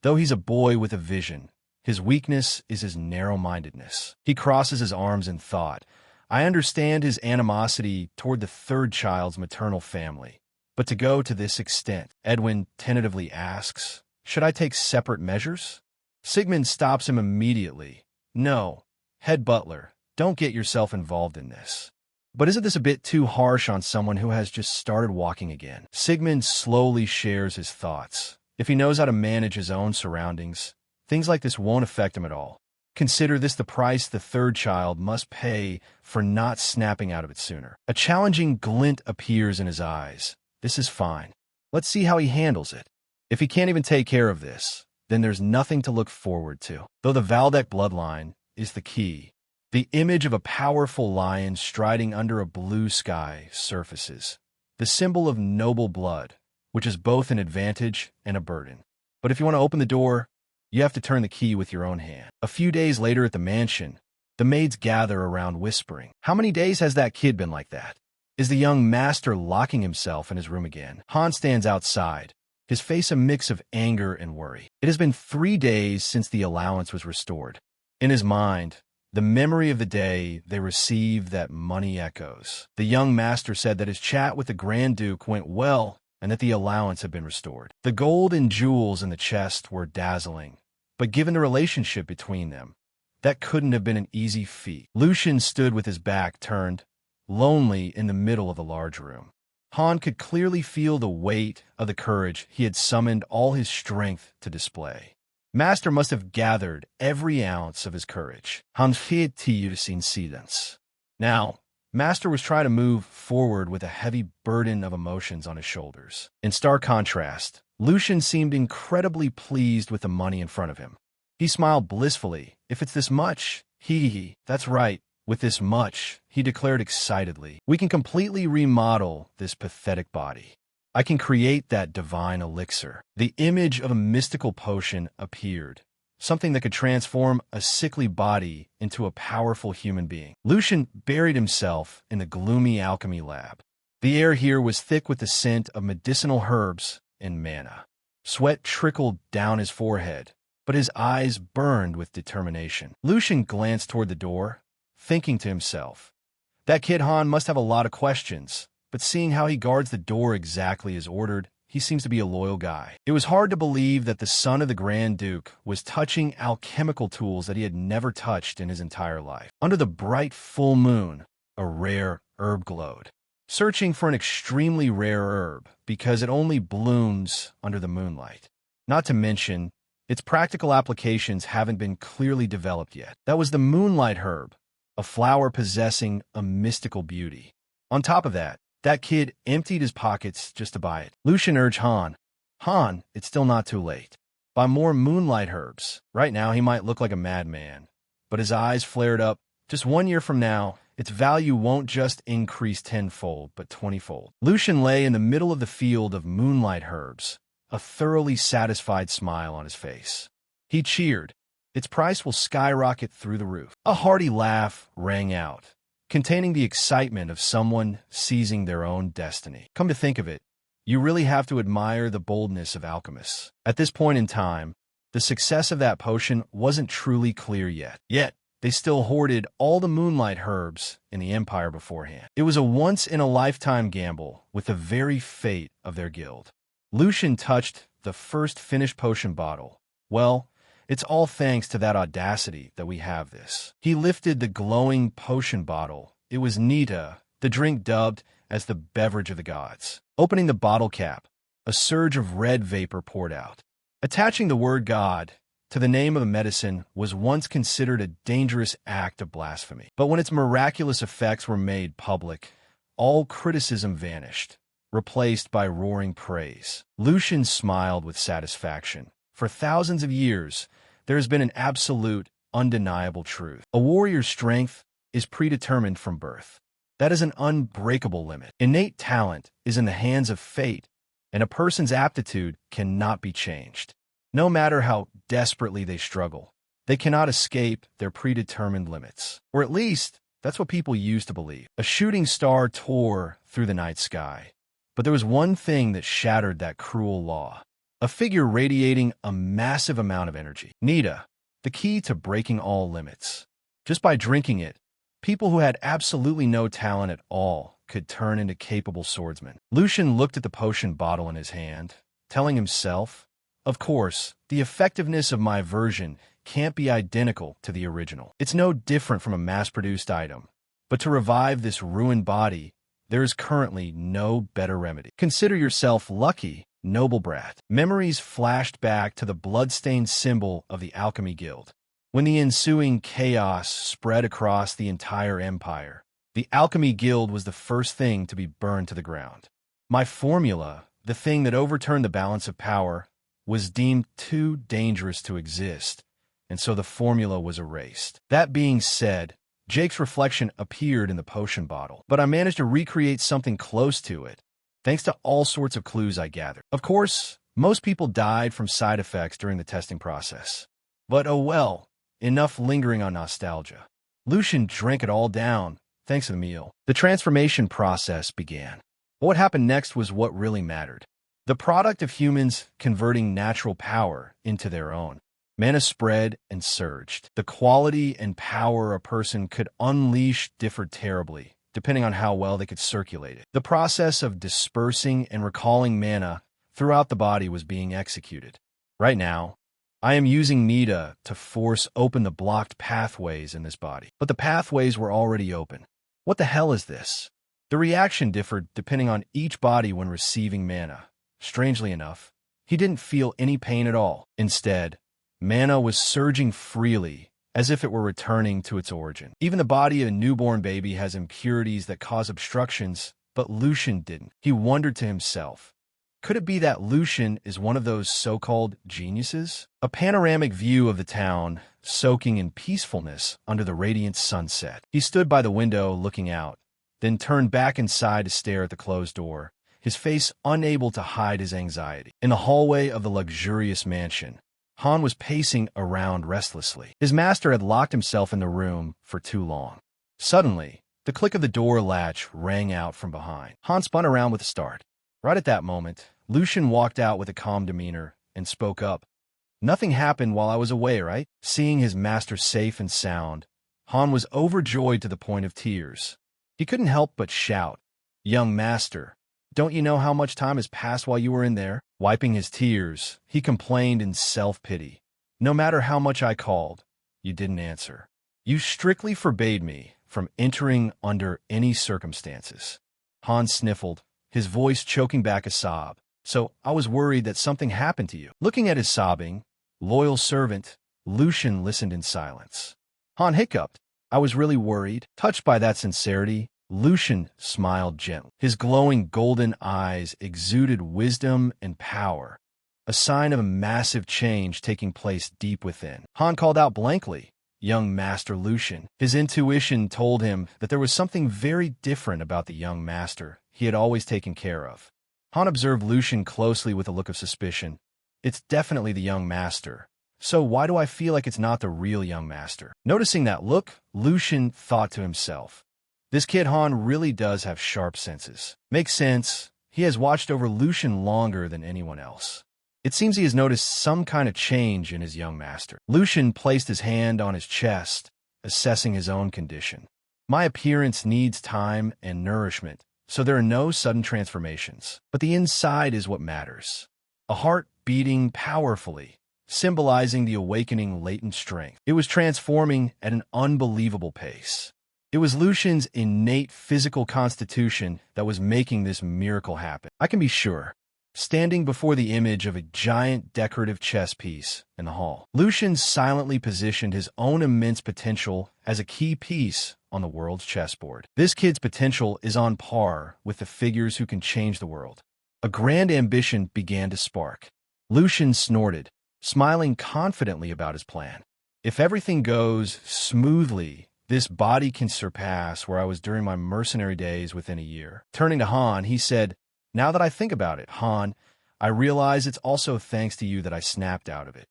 Though he's a boy with a vision, his weakness is his narrow-mindedness. He crosses his arms in thought. I understand his animosity toward the third child's maternal family, but to go to this extent, Edwin tentatively asks, should I take separate measures? Sigmund stops him immediately. No, head butler, don't get yourself involved in this. But isn't this a bit too harsh on someone who has just started walking again? Sigmund slowly shares his thoughts. If he knows how to manage his own surroundings, things like this won't affect him at all. Consider this the price the third child must pay for not snapping out of it sooner. A challenging glint appears in his eyes. This is fine. Let's see how he handles it. If he can't even take care of this, then there's nothing to look forward to. Though the Valdeck bloodline is the key, the image of a powerful lion striding under a blue sky surfaces, the symbol of noble blood, which is both an advantage and a burden. But if you want to open the door, you have to turn the key with your own hand. A few days later at the mansion, the maids gather around whispering. How many days has that kid been like that? Is the young master locking himself in his room again? Han stands outside, his face a mix of anger and worry. It has been 3 days since the allowance was restored. In his mind, the memory of the day they received that money echoes. The young master said that his chat with the Grand Duke went well and that the allowance had been restored. The gold and jewels in the chest were dazzling, but given the relationship between them, that couldn't have been an easy feat. Lucian stood with his back turned, lonely in the middle of the large room. Han could clearly feel the weight of the courage he had summoned all his strength to display. Master must have gathered every ounce of his courage. Han fiet till sin silence. Now, Master was trying to move forward with a heavy burden of emotions on his shoulders. In stark contrast, Lucian seemed incredibly pleased with the money in front of him. He smiled blissfully. If it's this much, that's right. With this much, he declared excitedly, we can completely remodel this pathetic body. I can create that divine elixir. The image of a mystical potion appeared, something that could transform a sickly body into a powerful human being. Lucian buried himself in the gloomy alchemy lab. The air here was thick with the scent of medicinal herbs and manna. Sweat trickled down his forehead, but his eyes burned with determination. Lucian glanced toward the door, thinking to himself, that kid Han must have a lot of questions, but seeing how he guards the door exactly as ordered, he seems to be a loyal guy. It was hard to believe that the son of the Grand Duke was touching alchemical tools that he had never touched in his entire life. Under the bright full moon, a rare herb glowed. Searching for an extremely rare herb because it only blooms under the moonlight. Not to mention, its practical applications haven't been clearly developed yet. That was the moonlight herb, a flower possessing a mystical beauty. On top of that kid emptied his pockets just to buy it. Lucian urged Han, it's still not too late. Buy more moonlight herbs. Right now, he might look like a madman, but his eyes flared up. Just 1 year from now, its value won't just increase 10-fold, but 20-fold. Lucian lay in the middle of the field of moonlight herbs, a thoroughly satisfied smile on his face. He cheered. Its price will skyrocket through the roof. A hearty laugh rang out, containing the excitement of someone seizing their own destiny. Come to think of it, you really have to admire the boldness of alchemists. At this point in time, the success of that potion wasn't truly clear yet. Yet, they still hoarded all the moonlight herbs in the Empire beforehand. It was a once-in-a-lifetime gamble with the very fate of their guild. Lucian touched the first finished potion bottle. Well, it's all thanks to that audacity that we have this. He lifted the glowing potion bottle. It was Nita, the drink dubbed as the beverage of the gods. Opening the bottle cap, a surge of red vapor poured out. Attaching the word God to the name of a medicine was once considered a dangerous act of blasphemy. But when its miraculous effects were made public, all criticism vanished, replaced by roaring praise. Lucian smiled with satisfaction. For thousands of years, there has been an absolute, undeniable truth. A warrior's strength is predetermined from birth. That is an unbreakable limit. Innate talent is in the hands of fate, and a person's aptitude cannot be changed. No matter how desperately they struggle, they cannot escape their predetermined limits. Or at least, that's what people used to believe. A shooting star tore through the night sky. But there was one thing that shattered that cruel law. A figure radiating a massive amount of energy. Nita, the key to breaking all limits. Just by drinking it, people who had absolutely no talent at all could turn into capable swordsmen. Lucian looked at the potion bottle in his hand, telling himself, of course, the effectiveness of my version can't be identical to the original. It's no different from a mass-produced item. But to revive this ruined body, there is currently no better remedy. Consider yourself lucky, noble brat. Memories flashed back to the blood-stained symbol of the Alchemy Guild. When the ensuing chaos spread across the entire empire, the Alchemy Guild was the first thing to be burned to the ground. My formula, the thing that overturned the balance of power, was deemed too dangerous to exist, and so the formula was erased. That being said, Jake's reflection appeared in the potion bottle, but I managed to recreate something close to it, thanks to all sorts of clues I gathered. Of course, most people died from side effects during the testing process. But oh well, enough lingering on nostalgia. Lucian drank it all down, thanks to the meal. The transformation process began. What happened next was what really mattered. The product of humans converting natural power into their own. Mana spread and surged. The quality and power a person could unleash differed terribly, depending on how well they could circulate it. The process of dispersing and recalling mana throughout the body was being executed. Right now, I am using Nita to force open the blocked pathways in this body. But the pathways were already open. What the hell is this? The reaction differed depending on each body when receiving mana. Strangely enough, he didn't feel any pain at all. Instead, mana was surging freely, as if it were returning to its origin. Even the body of a newborn baby has impurities that cause obstructions, but Lucian didn't. He wondered to himself, could it be that Lucian is one of those so-called geniuses? A panoramic view of the town, soaking in peacefulness under the radiant sunset. He stood by the window looking out, then turned back inside to stare at the closed door, his face unable to hide his anxiety. In the hallway of the luxurious mansion, Han was pacing around restlessly. His master had locked himself in the room for too long. Suddenly, the click of the door latch rang out from behind. Han spun around with a start. Right at that moment, Lucian walked out with a calm demeanor and spoke up. Nothing happened while I was away, right? Seeing his master safe and sound, Han was overjoyed to the point of tears. He couldn't help but shout, "Young master, don't you know how much time has passed while you were in there?" Wiping his tears, he complained in self-pity. "No matter how much I called, you didn't answer. You strictly forbade me from entering under any circumstances." Han sniffled, his voice choking back a sob. "So I was worried that something happened to you." Looking at his sobbing, loyal servant, Lucian listened in silence. Han hiccuped. "I was really worried." Touched by that sincerity, Lucian smiled gently. His glowing golden eyes exuded wisdom and power, a sign of a massive change taking place deep within. Han called out blankly, "Young Master Lucian." His intuition told him that there was something very different about the young master he had always taken care of. Han observed Lucian closely with a look of suspicion. "It's definitely the young master. So why do I feel like it's not the real young master?" Noticing that look, Lucian thought to himself, "This kid Han really does have sharp senses." Makes sense. He has watched over Lucian longer than anyone else. It seems he has noticed some kind of change in his young master. Lucian placed his hand on his chest, assessing his own condition. "My appearance needs time and nourishment, so there are no sudden transformations. But the inside is what matters. A heart beating powerfully, symbolizing the awakening latent strength. It was transforming at an unbelievable pace. It was Lucian's innate physical constitution that was making this miracle happen. I can be sure. Standing before the image of a giant decorative chess piece in the hall, Lucian silently positioned his own immense potential as a key piece on the world's chessboard. This kid's potential is on par with the figures who can change the world. A grand ambition began to spark. Lucian snorted, smiling confidently about his plan. If everything goes smoothly, This body can surpass where I was during my mercenary days within a year. Turning to Han, he said, "Now that I think about it, Han, I realize it's also thanks to you that I snapped out of it."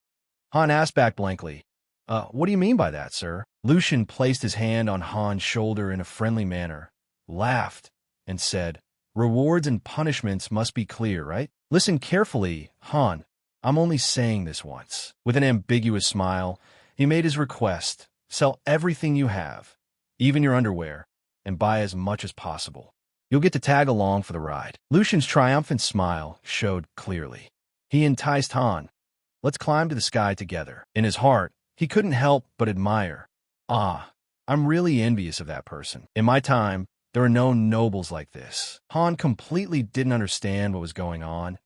Han asked back blankly, "What do you mean by that, sir?" Lucian placed his hand on Han's shoulder in a friendly manner, laughed, and said, "Rewards and punishments must be clear, right? Listen carefully, Han. I'm only saying this once." With an ambiguous smile, he made his request: "Sell everything you have, even your underwear, and buy as much as possible. You'll get to tag along for the ride." Lucian's triumphant smile showed clearly. He enticed Han. "Let's climb to the sky together." In his heart, he couldn't help but admire. I'm really envious of that person. In my time, there are no nobles like this." Han completely didn't understand what was going on,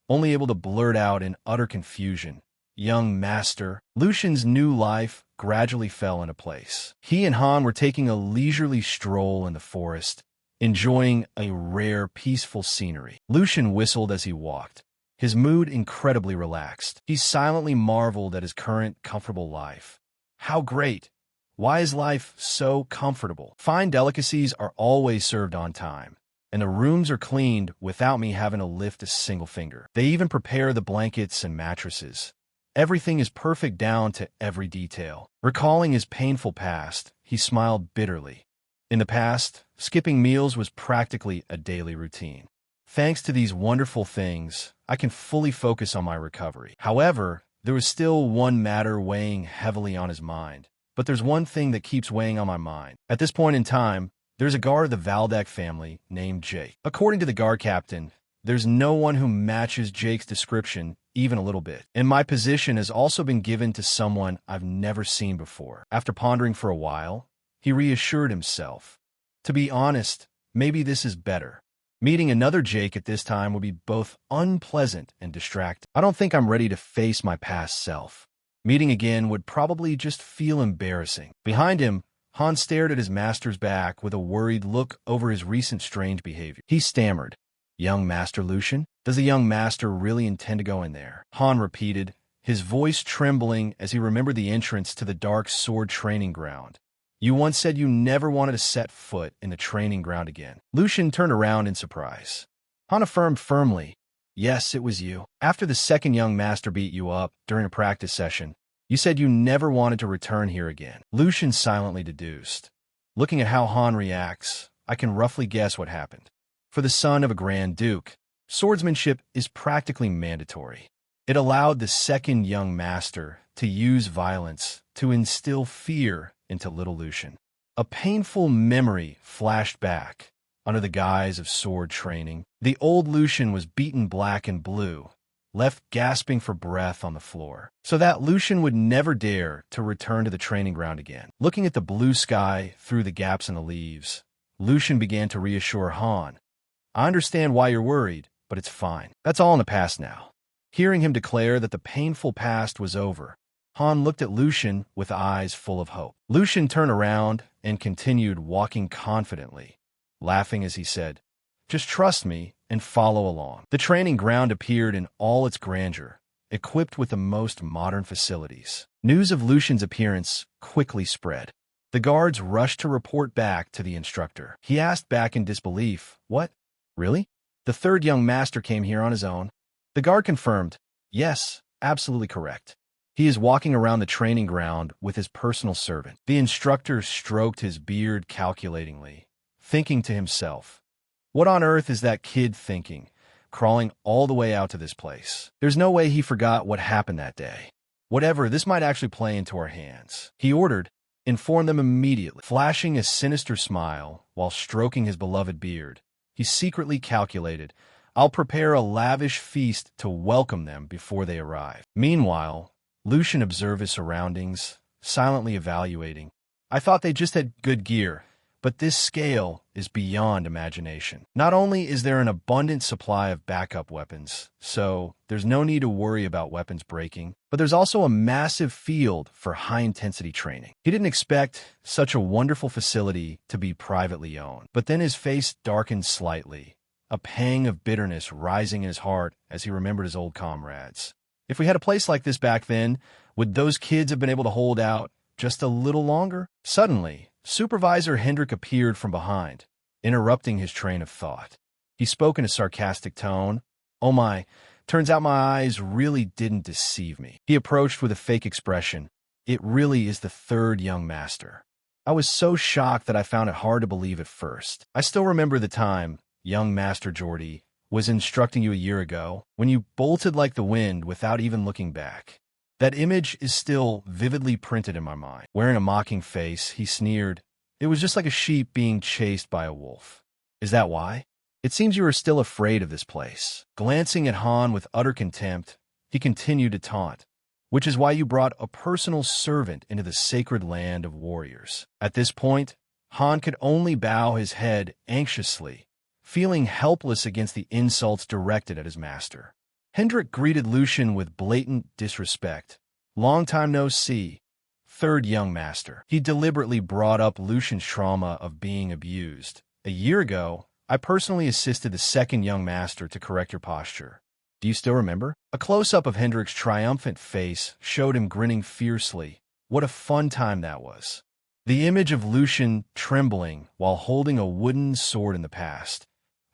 only able to blurt out in utter confusion, "Young master." Lucian's new life gradually fell into place. He and Han were taking a leisurely stroll in the forest, enjoying a rare, peaceful scenery. Lucian whistled as he walked, his mood incredibly relaxed. He silently marveled at his current, comfortable life. How great! Why is life so comfortable? Fine delicacies are always served on time, and the rooms are cleaned without me having to lift a single finger. They even prepare the blankets and mattresses. Everything is perfect down to every detail. Recalling his painful past, he smiled bitterly. In the past, skipping meals was practically a daily routine. Thanks to these wonderful things, I can fully focus on my recovery. However, there was still one matter weighing heavily on his mind. But there's one thing that keeps weighing on my mind. At this point in time, there's a guard of the Valdek family named Jake. According to the guard captain, there's no one who matches Jake's description even a little bit. And my position has also been given to someone I've never seen before. After pondering for a while, he reassured himself. To be honest, maybe this is better. Meeting another Jake at this time would be both unpleasant and distracting. I don't think I'm ready to face my past self. Meeting again would probably just feel embarrassing. Behind him, Han stared at his master's back with a worried look over his recent strange behavior. He stammered, "Young Master Lucian? Does the young master really intend to go in there?" Han repeated, his voice trembling as he remembered the entrance to the dark sword training ground. "You once said you never wanted to set foot in the training ground again." Lucian turned around in surprise. Han affirmed firmly, "Yes, it was you. After the second young master beat you up during a practice session, you said you never wanted to return here again." Lucian silently deduced. Looking at how Han reacts, I can roughly guess what happened. For the son of a Grand Duke, swordsmanship is practically mandatory. It allowed the second young master to use violence to instill fear into little Lucian. A painful memory flashed back. Under the guise of sword training, the old Lucian was beaten black and blue, left gasping for breath on the floor, so that Lucian would never dare to return to the training ground again. Looking at the blue sky through the gaps in the leaves, Lucian began to reassure Han. "I understand why you're worried, but it's fine. That's all in the past now." Hearing him declare that the painful past was over, Han looked at Lucian with eyes full of hope. Lucian turned around and continued walking confidently, laughing as he said, "Just trust me and follow along." The training ground appeared in all its grandeur, equipped with the most modern facilities. News of Lucian's appearance quickly spread. The guards rushed to report back to the instructor. He asked back in disbelief, "What? Really? The third young master came here on his own?" The guard confirmed, "Yes, absolutely correct. He is walking around the training ground with his personal servant." The instructor stroked his beard calculatingly, thinking to himself, "What on earth is that kid thinking, crawling all the way out to this place? There's no way he forgot what happened that day. Whatever, this might actually play into our hands." He ordered, "Inform them immediately." Flashing a sinister smile while stroking his beloved beard, he secretly calculated, "I'll prepare a lavish feast to welcome them before they arrive." Meanwhile, Lucian observed his surroundings, silently evaluating. "I thought they just had good gear, but this scale is beyond imagination. Not only is there an abundant supply of backup weapons, so there's no need to worry about weapons breaking, but there's also a massive field for high-intensity training." He didn't expect such a wonderful facility to be privately owned, but then his face darkened slightly, a pang of bitterness rising in his heart as he remembered his old comrades. If we had a place like this back then, would those kids have been able to hold out just a little longer? Suddenly, Supervisor Hendrik appeared from behind, interrupting his train of thought. He spoke in a sarcastic tone. "Oh my, turns out my eyes really didn't deceive me." He approached with a fake expression. "It really is the third young master." I was so shocked that I found it hard to believe at first. "I still remember the time, young Master Geordie was instructing you a year ago, when you bolted like the wind without even looking back. That image is still vividly printed in my mind." Wearing a mocking face, he sneered. "It was just like a sheep being chased by a wolf. Is that why? It seems you are still afraid of this place." Glancing at Han with utter contempt, he continued to taunt. "Which is why you brought a personal servant into the sacred land of warriors." At this point, Han could only bow his head anxiously, feeling helpless against the insults directed at his master. Hendrik greeted Lucian with blatant disrespect. "Long time no see, third young master." He deliberately brought up Lucian's trauma of being abused. "A year ago, I personally assisted the second young master to correct your posture. Do you still remember?" A close-up of Hendrik's triumphant face showed him grinning fiercely. What a fun time that was. The image of Lucian trembling while holding a wooden sword in the past,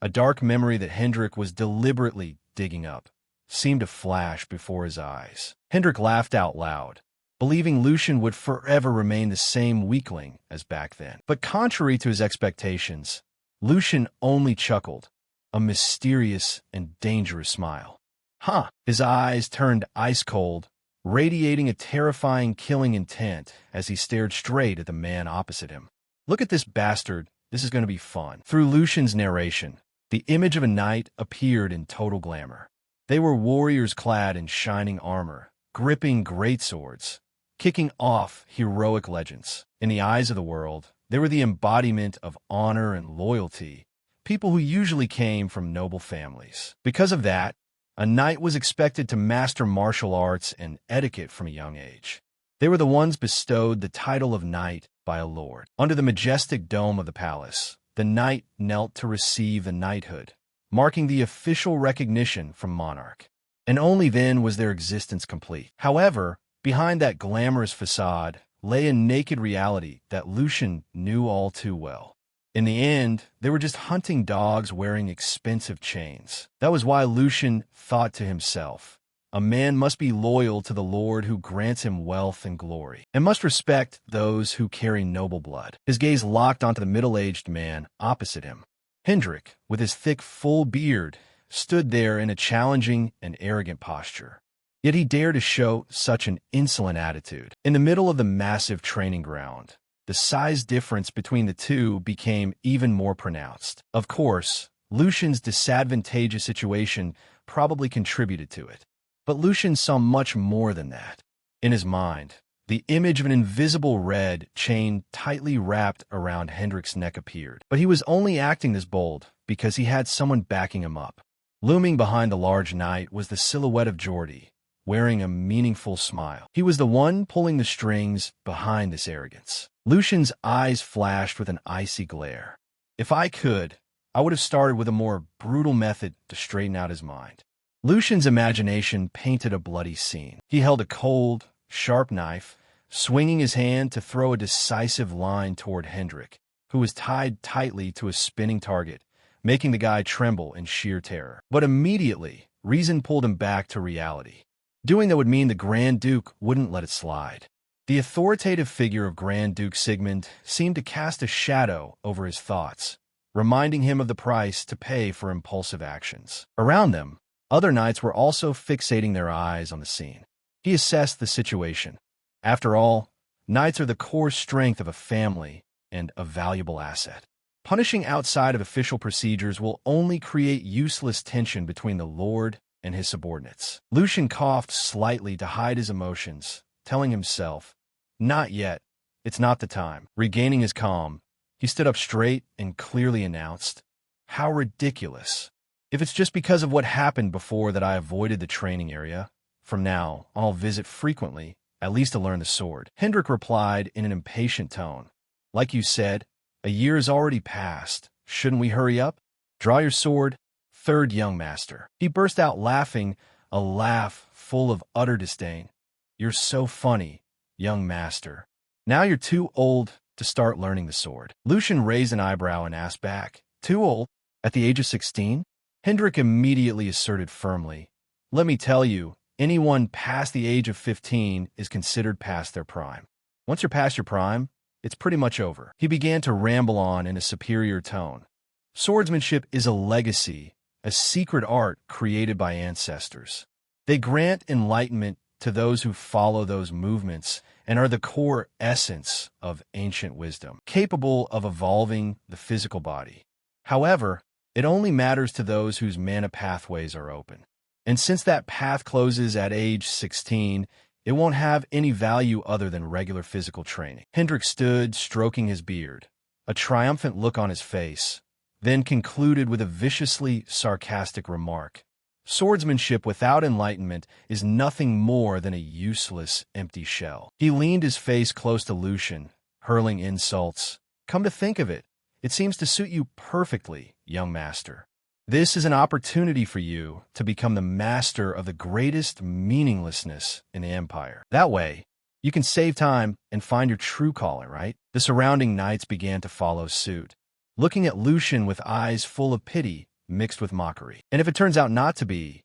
a dark memory that Hendrik was deliberately digging up, seemed to flash before his eyes. Hendrik laughed out loud, believing Lucian would forever remain the same weakling as back then. But contrary to his expectations, Lucian only chuckled, a mysterious and dangerous smile. "Huh!" His eyes turned ice-cold, radiating a terrifying killing intent as he stared straight at the man opposite him. "Look at this bastard, this is going to be fun." Through Lucian's narration, the image of a knight appeared in total glamour. They were warriors clad in shining armor, gripping greatswords, kicking off heroic legends. In the eyes of the world, they were the embodiment of honor and loyalty, people who usually came from noble families. Because of that, a knight was expected to master martial arts and etiquette from a young age. They were the ones bestowed the title of knight by a lord. Under the majestic dome of the palace, the knight knelt to receive the knighthood, marking the official recognition from monarch. And only then was their existence complete. However, behind that glamorous facade lay a naked reality that Lucian knew all too well. In the end, they were just hunting dogs wearing expensive chains. That was why Lucian thought to himself, a man must be loyal to the Lord who grants him wealth and glory, and must respect those who carry noble blood. His gaze locked onto the middle-aged man opposite him. Hendrik, with his thick, full beard, stood there in a challenging and arrogant posture. Yet he dared to show such an insolent attitude. In the middle of the massive training ground, the size difference between the two became even more pronounced. Of course, Lucian's disadvantageous situation probably contributed to it. But Lucian saw much more than that. In his mind, the image of an invisible red chain tightly wrapped around Hendrik's neck appeared. But he was only acting this bold because he had someone backing him up. Looming behind the large knight was the silhouette of Geordie, wearing a meaningful smile. He was the one pulling the strings behind this arrogance. Lucian's eyes flashed with an icy glare. If I could, I would have started with a more brutal method to straighten out his mind. Lucian's imagination painted a bloody scene. He held a cold, sharp knife, swinging his hand to throw a decisive line toward Hendrik, who was tied tightly to a spinning target, making the guy tremble in sheer terror. But immediately, reason pulled him back to reality. Doing that would mean the Grand Duke wouldn't let it slide. The authoritative figure of Grand Duke Sigmund seemed to cast a shadow over his thoughts, reminding him of the price to pay for impulsive actions. Around them, other knights were also fixating their eyes on the scene. He assessed the situation. After all, knights are the core strength of a family and a valuable asset. Punishing outside of official procedures will only create useless tension between the Lord and his subordinates. Lucian coughed slightly to hide his emotions, telling himself, "Not yet. It's not the time." Regaining his calm, he stood up straight and clearly announced, "How ridiculous. If it's just because of what happened before that I avoided the training area, from now I'll visit frequently, at least to learn the sword." Hendrik replied in an impatient tone, "Like you said, a year has already passed. Shouldn't we hurry up? Draw your sword, third young master." He burst out laughing, a laugh full of utter disdain. "You're so funny, young master. Now you're too old to start learning the sword. Lucian raised an eyebrow and asked back, "Too old? At the age of 16? Hendrik immediately asserted firmly, "Let me tell you, anyone past the age of 15 is considered past their prime. Once you're past your prime, it's pretty much over." He began to ramble on in a superior tone. Swordsmanship is a legacy, a secret art created by ancestors. They grant enlightenment to those who follow those movements and are the core essence of ancient wisdom, capable of evolving the physical body. However, it only matters to those whose mana pathways are open. And since that path closes at age 16, it won't have any value other than regular physical training. Hendrik stood, stroking his beard, a triumphant look on his face, then concluded with a viciously sarcastic remark. Swordsmanship without enlightenment is nothing more than a useless, empty shell. He leaned his face close to Lucian, hurling insults. "Come to think of it, it seems to suit you perfectly, young master. This is an opportunity for you to become the master of the greatest meaninglessness in the Empire. That way, you can save time and find your true calling, right?" The surrounding knights began to follow suit, looking at Lucian with eyes full of pity mixed with mockery. And if it turns out not to be,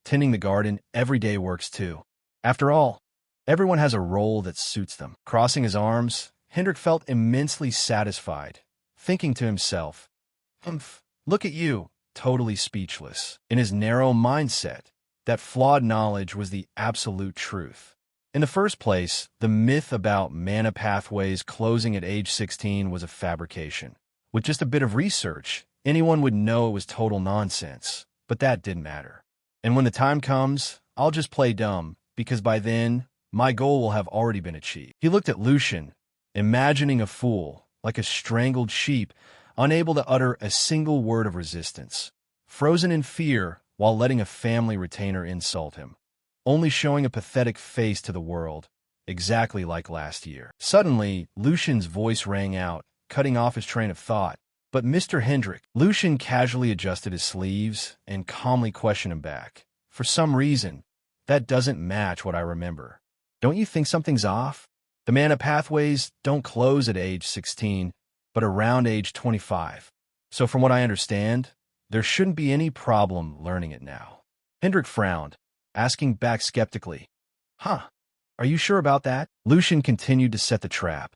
tending the garden every day works too. After all, everyone has a role that suits them. Crossing his arms, Hendrik felt immensely satisfied, thinking to himself, look at you, totally speechless." In his narrow mindset, that flawed knowledge was the absolute truth. In the first place, the myth about mana pathways closing at age 16 was a fabrication. With just a bit of research, anyone would know it was total nonsense, but that didn't matter. And when the time comes, I'll just play dumb, because by then, my goal will have already been achieved. He looked at Lucian, imagining a fool, like a strangled sheep, unable to utter a single word of resistance, frozen in fear while letting a family retainer insult him, only showing a pathetic face to the world, exactly like last year. Suddenly, Lucian's voice rang out, cutting off his train of thought. "But Mr. Hendrik," Lucian casually adjusted his sleeves and calmly questioned him back. "For some reason, that doesn't match what I remember. Don't you think something's off? The mana pathways don't close at age 16, but around age 25. So from what I understand, there shouldn't be any problem learning it now." Hendrik frowned, asking back skeptically, "Huh, are you sure about that?" Lucian continued to set the trap.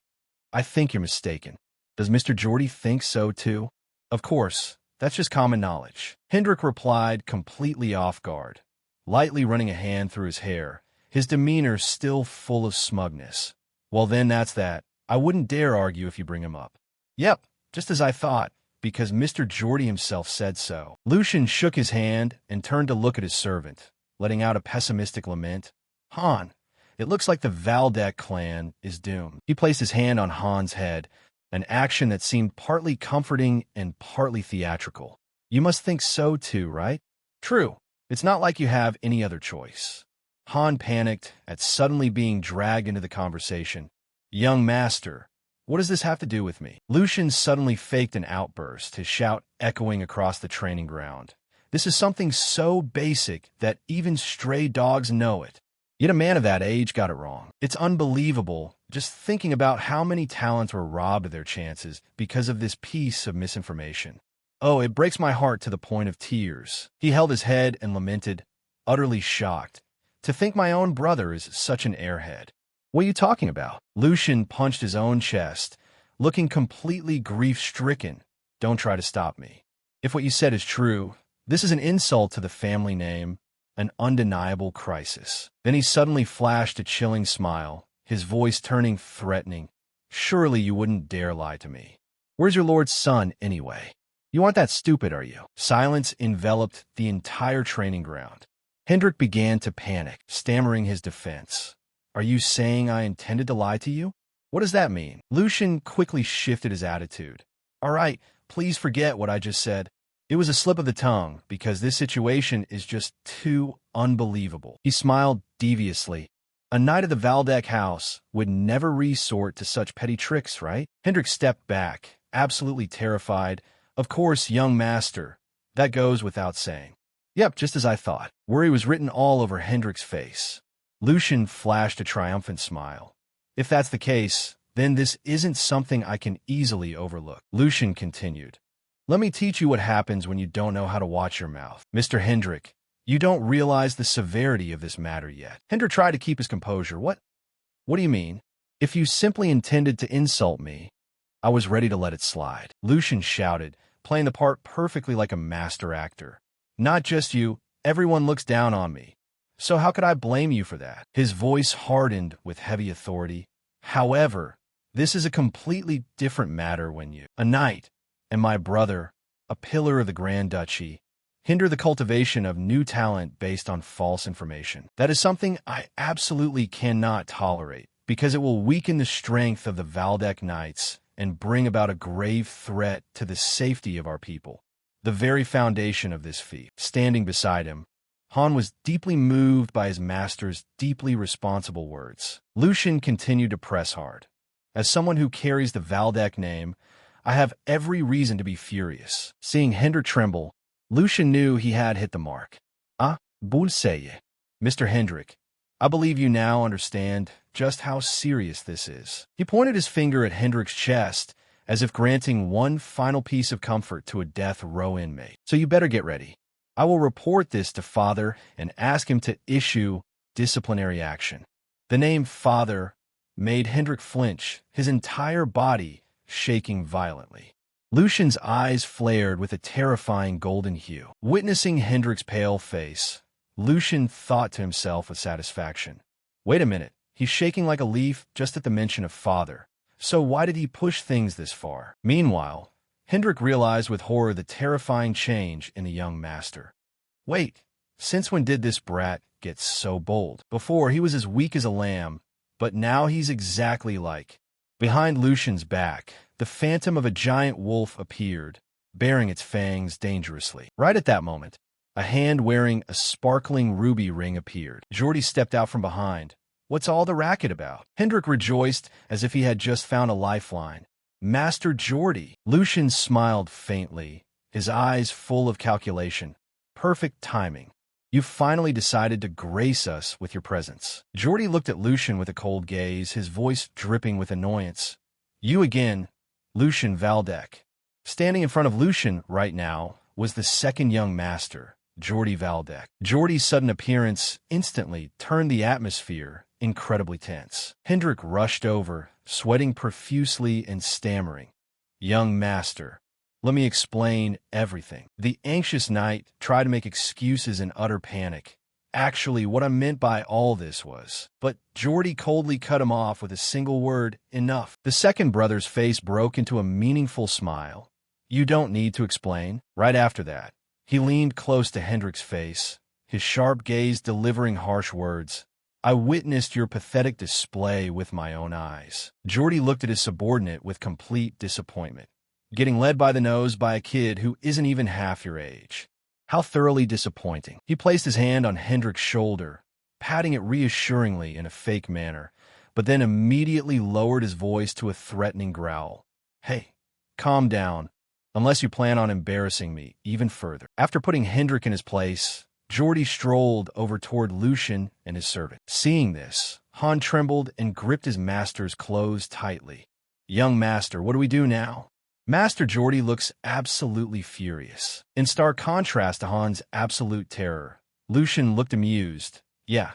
"I think you're mistaken. Does Mr. Geordie think so too?" "Of course, that's just common knowledge," Hendrik replied, completely off guard, lightly running a hand through his hair, his demeanor still full of smugness. "Well then, that's that. I wouldn't dare argue if you bring him up." "Yep, just as I thought, because Mr. Geordie himself said so." Lucian shook his hand and turned to look at his servant, letting out a pessimistic lament. "Han, it looks like the Valdek clan is doomed." He placed his hand on Han's head, an action that seemed partly comforting and partly theatrical. "You must think so too, right?" "True. It's not like you have any other choice." Han panicked at suddenly being dragged into the conversation. "Young master, what does this have to do with me?" Lucian suddenly faked an outburst, his shout echoing across the training ground. "This is something so basic that even stray dogs know it. Yet a man of that age got it wrong. It's unbelievable just thinking about how many talents were robbed of their chances because of this piece of misinformation. Oh, it breaks my heart to the point of tears." He held his head and lamented, utterly shocked. "To think my own brother is such an airhead." "What are you talking about?" Lucian punched his own chest, looking completely grief-stricken. "Don't try to stop me. If what you said is true, this is an insult to the family name, an undeniable crisis." Then he suddenly flashed a chilling smile, his voice turning threatening. "Surely you wouldn't dare lie to me. Where's your lord's son, anyway? You aren't that stupid, are you?" Silence enveloped the entire training ground. Hendrik began to panic, stammering his defense. "Are you saying I intended to lie to you? What does that mean?" Lucian quickly shifted his attitude. "All right, please forget what I just said. It was a slip of the tongue, because this situation is just too unbelievable." He smiled deviously. "A knight of the Valdek house would never resort to such petty tricks, right?" Hendrik stepped back, absolutely terrified. "Of course, young master. That goes without saying." "Yep, just as I thought." Worry was written all over Hendrik's face. Lucian flashed a triumphant smile. "If that's the case, then this isn't something I can easily overlook. Lucian continued. Let me teach you what happens when you don't know how to watch your mouth. Mr. Hendrik, you don't realize the severity of this matter yet. Hendrik tried to keep his composure. What do you mean? If you simply intended to insult me, I was ready to let it slide. Lucian shouted, playing the part perfectly like a master actor. Not just you, everyone looks down on me. So how could I blame you for that? His voice hardened with heavy authority. However, this is a completely different matter when you, a knight, and my brother, a pillar of the Grand Duchy, hinder the cultivation of new talent based on false information. That is something I absolutely cannot tolerate, because it will weaken the strength of the Valdec Knights and bring about a grave threat to the safety of our people, the very foundation of this fief. Standing beside him, Han was deeply moved by his master's deeply responsible words. Lucian continued to press hard. As someone who carries the Valdec name, I have every reason to be furious. Seeing Hendrik tremble, Lucian knew he had hit the mark. Bulseye. Mr. Hendrik, I believe you now understand just how serious this is. He pointed his finger at Hendrik's chest, as if granting one final piece of comfort to a death row inmate. So you better get ready. I will report this to Father and ask him to issue disciplinary action. The name Father made Hendrik flinch, his entire body shaking violently. Lucian's eyes flared with a terrifying golden hue. Witnessing Hendrik's pale face, Lucian thought to himself with satisfaction. Wait a minute, he's shaking like a leaf just at the mention of Father. So why did he push things this far? Meanwhile, Hendrik realized with horror the terrifying change in the young master. Wait, since when did this brat get so bold? Before, he was as weak as a lamb, but now he's exactly like. Behind Lucian's back, the phantom of a giant wolf appeared, baring its fangs dangerously. Right at that moment, a hand wearing a sparkling ruby ring appeared. Geordie stepped out from behind. What's all the racket about? Hendrik rejoiced as if he had just found a lifeline. Master Geordie! Lucian smiled faintly, his eyes full of calculation. Perfect timing. You've finally decided to grace us with your presence. Geordie looked at Lucian with a cold gaze, his voice dripping with annoyance. You again, Lucian Valdec. Standing in front of Lucian right now was the second young master, Geordie Valdec. Geordie's sudden appearance instantly turned the atmosphere incredibly tense. Hendrik rushed over, sweating profusely and stammering. Young master, let me explain everything. The anxious knight tried to make excuses in utter panic. Actually, what I meant by all this was... But Geordie coldly cut him off with a single word, enough. The second brother's face broke into a meaningful smile. You don't need to explain. Right after that, he leaned close to Hendrik's face, his sharp gaze delivering harsh words. I witnessed your pathetic display with my own eyes. Geordie looked at his subordinate with complete disappointment. Getting led by the nose by a kid who isn't even half your age. How thoroughly disappointing. He placed his hand on Hendrik's shoulder, patting it reassuringly in a fake manner, but then immediately lowered his voice to a threatening growl. Hey, calm down, unless you plan on embarrassing me even further. After putting Hendrik in his place, Geordie strolled over toward Lucian and his servant. Seeing this, Han trembled and gripped his master's clothes tightly. Young master, what do we do now? Master Geordie looks absolutely furious. In stark contrast to Han's absolute terror, Lucian looked amused. Yeah,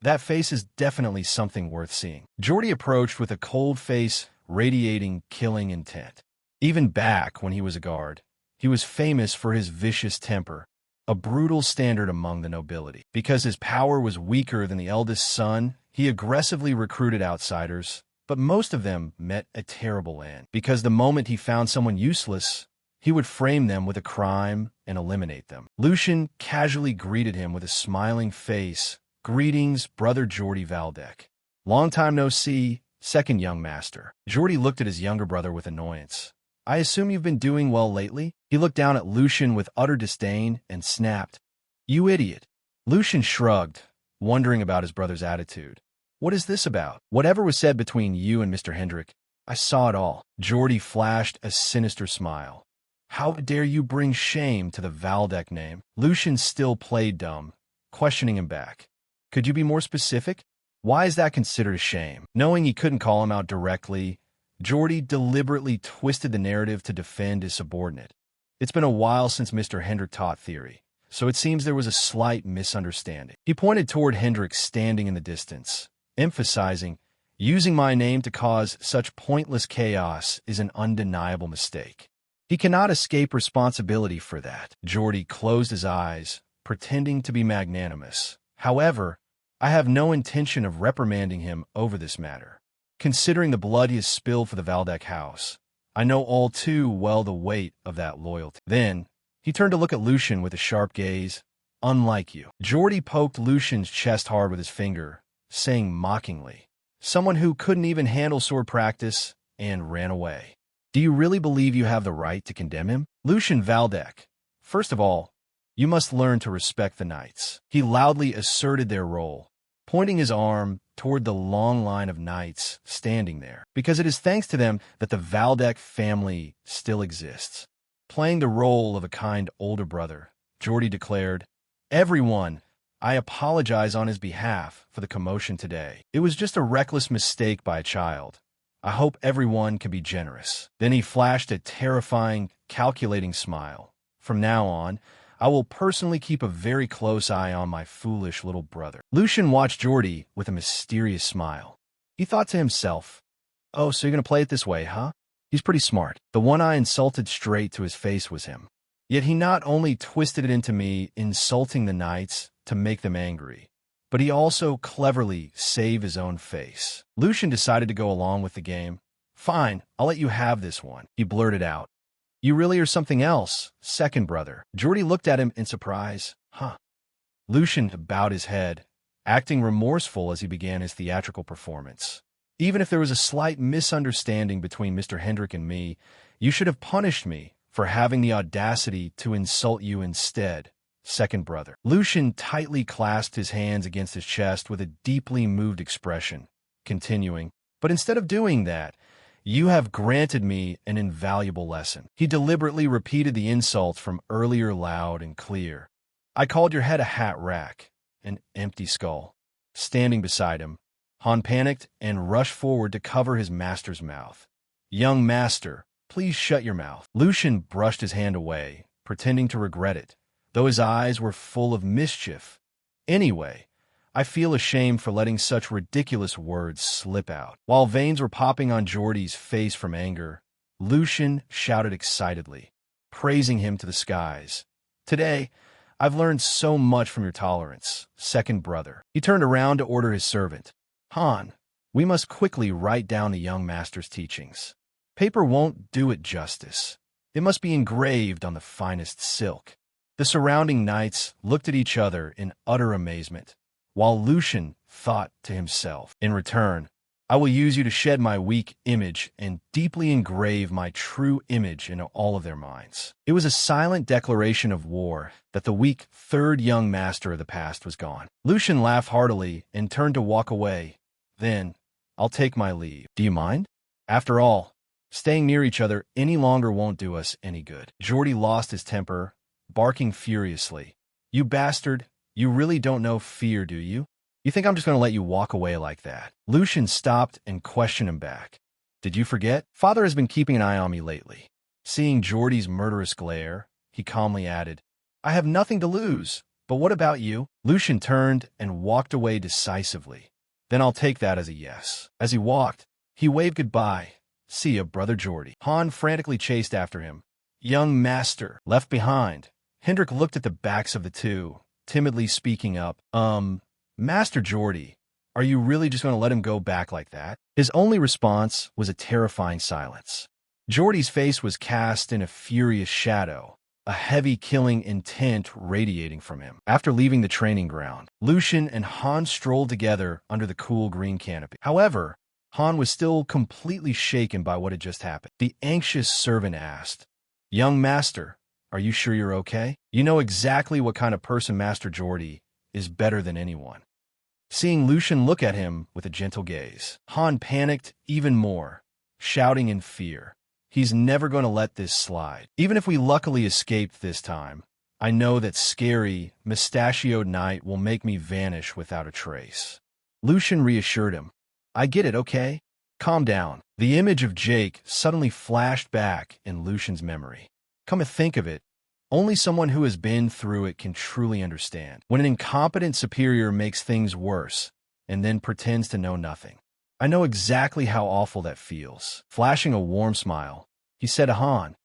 that face is definitely something worth seeing. Geordie approached with a cold face radiating killing intent. Even back when he was a guard, he was famous for his vicious temper, a brutal standard among the nobility. Because his power was weaker than the eldest son, he aggressively recruited outsiders, but most of them met a terrible end, because the moment he found someone useless, he would frame them with a crime and eliminate them. Lucian casually greeted him with a smiling face. Greetings, brother Geordie Valdec. Long time no see, second young master. Geordie looked at his younger brother with annoyance. I assume you've been doing well lately? He looked down at Lucian with utter disdain and snapped. You idiot. Lucian shrugged, wondering about his brother's attitude. What is this about? Whatever was said between you and Mr. Hendrik, I saw it all. Geordie flashed a sinister smile. How dare you bring shame to the Valdec name? Lucian still played dumb, questioning him back. Could you be more specific? Why is that considered a shame? Knowing he couldn't call him out directly, Geordie deliberately twisted the narrative to defend his subordinate. It's been a while since Mr. Hendrik taught theory, so it seems there was a slight misunderstanding. He pointed toward Hendrik standing in the distance, emphasizing, using my name to cause such pointless chaos is an undeniable mistake. He cannot escape responsibility for that. Geordie closed his eyes, pretending to be magnanimous. However, I have no intention of reprimanding him over this matter. Considering the blood he has spilled for the Valdec house, I know all too well the weight of that loyalty. Then, he turned to look at Lucian with a sharp gaze. Unlike you. Geordie poked Lucian's chest hard with his finger, saying mockingly, someone who couldn't even handle sword practice and ran away. Do you really believe you have the right to condemn him? Lucian Valdec, first of all, you must learn to respect the knights. He loudly asserted their role, pointing his arm toward the long line of knights standing there, because it is thanks to them that the Valdec family still exists. Playing the role of a kind older brother, Geordie declared, everyone, I apologize on his behalf for the commotion today. It was just a reckless mistake by a child. I hope everyone can be generous. Then he flashed a terrifying, calculating smile. From now on, I will personally keep a very close eye on my foolish little brother. Lucian watched Geordie with a mysterious smile. He thought to himself, oh, so you're going to play it this way, huh? He's pretty smart. The one I insulted straight to his face was him. Yet he not only twisted it into me insulting the knights to make them angry, but he also cleverly saved his own face. Lucian decided to go along with the game. Fine, I'll let you have this one, he blurted out. You really are something else, second brother. Geordie looked at him in surprise. Huh. Lucian bowed his head, acting remorseful as he began his theatrical performance. Even if there was a slight misunderstanding between Mr. Hendrik and me, you should have punished me for having the audacity to insult you instead, second brother. Lucian tightly clasped his hands against his chest with a deeply moved expression, continuing, but instead of doing that, you have granted me an invaluable lesson. He deliberately repeated the insult from earlier loud and clear. I called your head a hat rack, an empty skull. Standing beside him, Han panicked and rushed forward to cover his master's mouth. Young master, please shut your mouth. Lucian brushed his hand away, pretending to regret it, though his eyes were full of mischief. Anyway, I feel ashamed for letting such ridiculous words slip out. While veins were popping on Geordie's face from anger, Lucian shouted excitedly, praising him to the skies. Today, I've learned so much from your tolerance, second brother. He turned around to order his servant. Han, we must quickly write down the young master's teachings. Paper won't do it justice. It must be engraved on the finest silk. The surrounding knights looked at each other in utter amazement, while Lucian thought to himself, in return, I will use you to shed my weak image and deeply engrave my true image into all of their minds. It was a silent declaration of war that the weak third young master of the past was gone. Lucian laughed heartily and turned to walk away. Then, I'll take my leave. Do you mind? After all, staying near each other any longer won't do us any good. Geordie lost his temper, barking furiously. You bastard, you really don't know fear, do you? You think I'm just going to let you walk away like that? Lucian stopped and questioned him back. Did you forget? Father has been keeping an eye on me lately. Seeing Geordie's murderous glare, he calmly added, I have nothing to lose, but what about you? Lucian turned and walked away decisively. Then I'll take that as a yes. As he walked, he waved goodbye. See ya, brother Geordie. Han frantically chased after him. Young master, left behind. Hendrik looked at the backs of the two, timidly speaking up. Master Geordie, are you really just going to let him go back like that? His only response was a terrifying silence. Geordie's face was cast in a furious shadow, a heavy killing intent radiating from him. After leaving the training ground, Lucian and Han strolled together under the cool green canopy. However, Han was still completely shaken by what had just happened. The anxious servant asked, Young master, are you sure you're okay? You know exactly what kind of person Master Geordie is better than anyone. Seeing Lucian look at him with a gentle gaze, Han panicked even more, shouting in fear. He's never going to let this slide. Even if we luckily escaped this time, I know that scary, mustachioed knight will make me vanish without a trace. Lucian reassured him. I get it, okay? Calm down. The image of Jake suddenly flashed back in Lucian's memory. Come to think of it, only someone who has been through it can truly understand. When an incompetent superior makes things worse and then pretends to know nothing. I know exactly how awful that feels. Flashing a warm smile, he said to Han,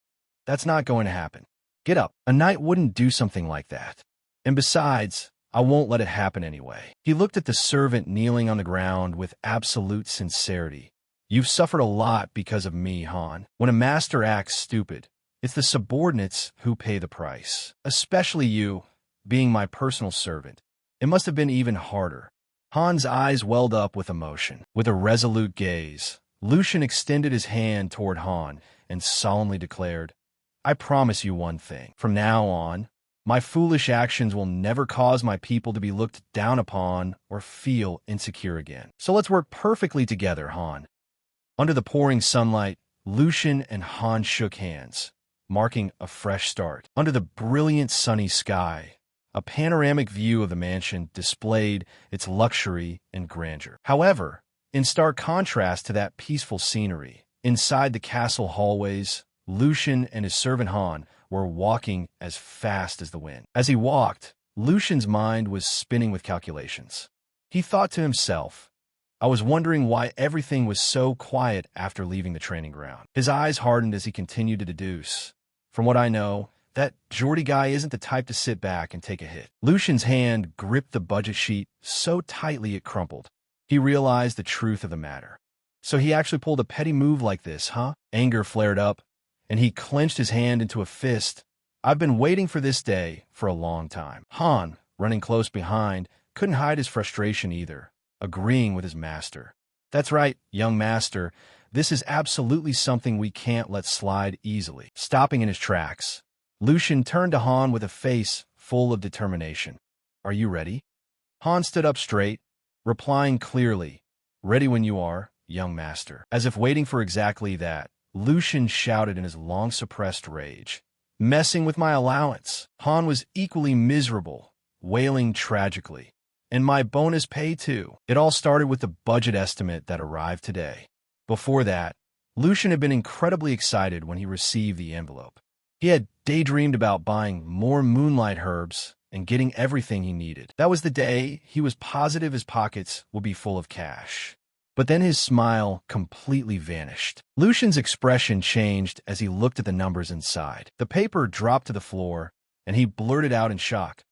that's not going to happen. Get up. A knight wouldn't do something like that. And besides, I won't let it happen anyway. He looked at the servant kneeling on the ground with absolute sincerity. You've suffered a lot because of me, Han. When a master acts stupid, it's the subordinates who pay the price. Especially you, being my personal servant. It must have been even harder. Han's eyes welled up with emotion. With a resolute gaze, Lucian extended his hand toward Han and solemnly declared, I promise you one thing. From now on, my foolish actions will never cause my people to be looked down upon or feel insecure again. So let's work perfectly together, Han. Under the pouring sunlight, Lucian and Han shook hands, marking a fresh start. Under the brilliant sunny sky, a panoramic view of the mansion displayed its luxury and grandeur. However, in stark contrast to that peaceful scenery, inside the castle hallways, Lucian and his servant Han were walking as fast as the wind. As he walked, Lucian's mind was spinning with calculations. He thought to himself, I was wondering why everything was so quiet after leaving the training ground. His eyes hardened as he continued to deduce. From what I know, that Geordie guy isn't the type to sit back and take a hit. Lucian's hand gripped the budget sheet so tightly it crumpled. He realized the truth of the matter. So he actually pulled a petty move like this, huh? Anger flared up, and he clenched his hand into a fist. I've been waiting for this day for a long time. Han, running close behind, couldn't hide his frustration either, agreeing with his master. That's right, young master. This is absolutely something we can't let slide easily. Stopping in his tracks, Lucian turned to Han with a face full of determination. Are you ready? Han stood up straight, replying clearly, ready when you are, young master. As if waiting for exactly that, Lucian shouted in his long-suppressed rage. Messing with my allowance. Han was equally miserable, wailing tragically. And my bonus pay too. It all started with the budget estimate that arrived today. Before that, Lucian had been incredibly excited when he received the envelope. He had daydreamed about buying more moonlight herbs and getting everything he needed. That was the day he was positive his pockets would be full of cash. But then his smile completely vanished. Lucian's expression changed as he looked at the numbers inside. The paper dropped to the floor, and he blurted out in shock,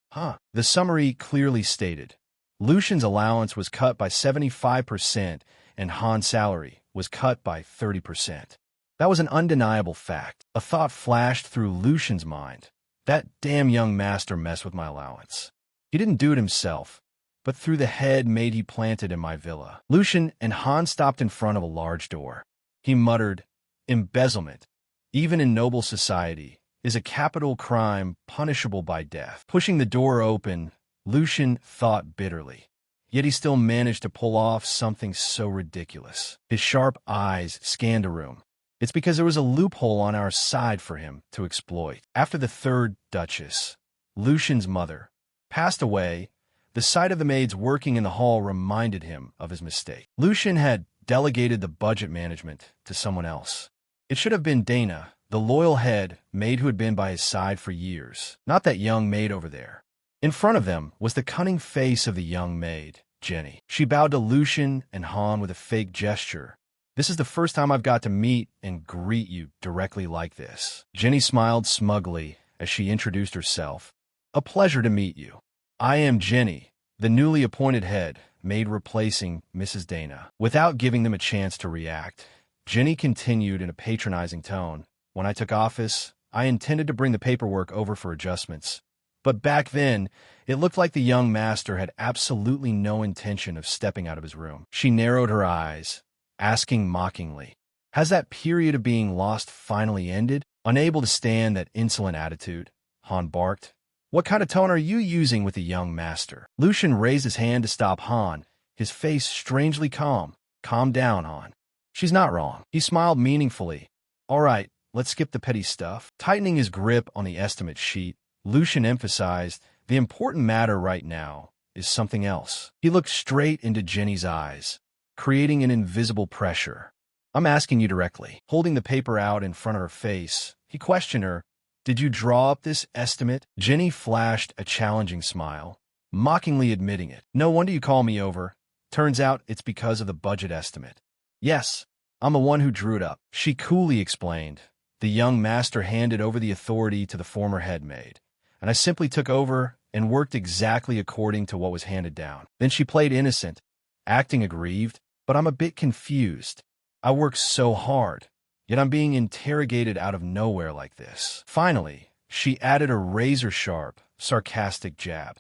The summary clearly stated, Lucian's allowance was cut by 75% and Han's salary was cut by 30%. That was an undeniable fact. A thought flashed through Lucian's mind. That damn young master messed with my allowance. He didn't do it himself, but through the head maid he planted in my villa. Lucian and Han stopped in front of a large door. He muttered, Embezzlement, even in noble society, is a capital crime punishable by death. Pushing the door open, Lucian thought bitterly. Yet he still managed to pull off something so ridiculous. His sharp eyes scanned the room. It's because there was a loophole on our side for him to exploit. After the third Duchess, Lucian's mother, passed away, the sight of the maids working in the hall reminded him of his mistake. Lucian had delegated the budget management to someone else. It should have been Dana, the loyal head maid who had been by his side for years, not that young maid over there. In front of them was the cunning face of the young maid, Jenny. She bowed to Lucian and Han with a fake gesture. This is the first time I've got to meet and greet you directly like this. Jenny smiled smugly as she introduced herself. A pleasure to meet you. I am Jenny, the newly appointed head, maid replacing Mrs. Dana. Without giving them a chance to react, Jenny continued in a patronizing tone. When I took office, I intended to bring the paperwork over for adjustments. But back then, it looked like the young master had absolutely no intention of stepping out of his room. She narrowed her eyes, asking mockingly, Has that period of being lost finally ended? Unable to stand that insolent attitude, Han barked. What kind of tone are you using with the young master? Lucian raised his hand to stop Han, his face strangely calm. Calm down, Han. She's not wrong. He smiled meaningfully. All right, let's skip the petty stuff. Tightening his grip on the estimate sheet, Lucian emphasized, the important matter right now is something else. He looked straight into Jenny's eyes, creating an invisible pressure. I'm asking you directly. Holding the paper out in front of her face, he questioned her, "Did you draw up this estimate?" Jenny flashed a challenging smile, mockingly admitting it. "No wonder you call me over. Turns out it's because of the budget estimate." "Yes, I'm the one who drew it up," she coolly explained. The young master handed over the authority to the former headmaid, and I simply took over and worked exactly according to what was handed down. Then she played innocent, acting aggrieved, "But I'm a bit confused. I worked so hard, yet I'm being interrogated out of nowhere like this." Finally, she added a razor-sharp, sarcastic jab.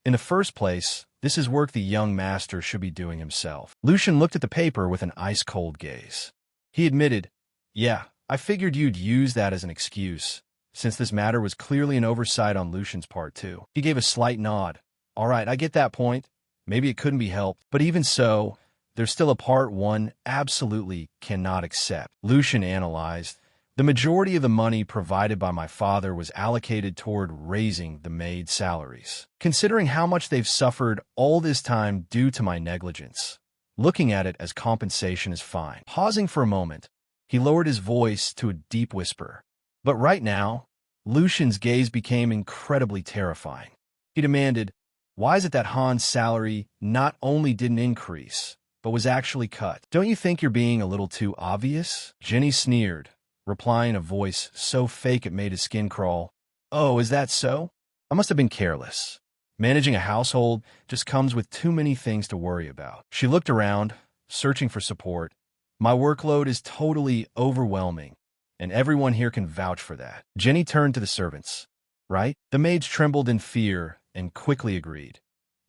"In the first place, this is work the young master should be doing himself." Lucian looked at the paper with an ice-cold gaze. He admitted, "Yeah, I figured you'd use that as an excuse, since this matter was clearly an oversight on Lucian's part too." He gave a slight nod. "All right, I get that point. Maybe it couldn't be helped. But even so, there's still a part one absolutely cannot accept." Lucian analyzed. "The majority of the money provided by my father was allocated toward raising the maids' salaries. Considering how much they've suffered all this time due to my negligence, looking at it as compensation is fine." Pausing for a moment, he lowered his voice to a deep whisper. But right now, Lucian's gaze became incredibly terrifying. He demanded, "Why is it that Han's salary not only didn't increase, but was actually cut? Don't you think you're being a little too obvious?" Jenny sneered, replying in a voice so fake it made his skin crawl. "Oh, is that so? I must have been careless. Managing a household just comes with too many things to worry about." She looked around, searching for support. "My workload is totally overwhelming, and everyone here can vouch for that." Jenny turned to the servants. "Right?" The maids trembled in fear and quickly agreed.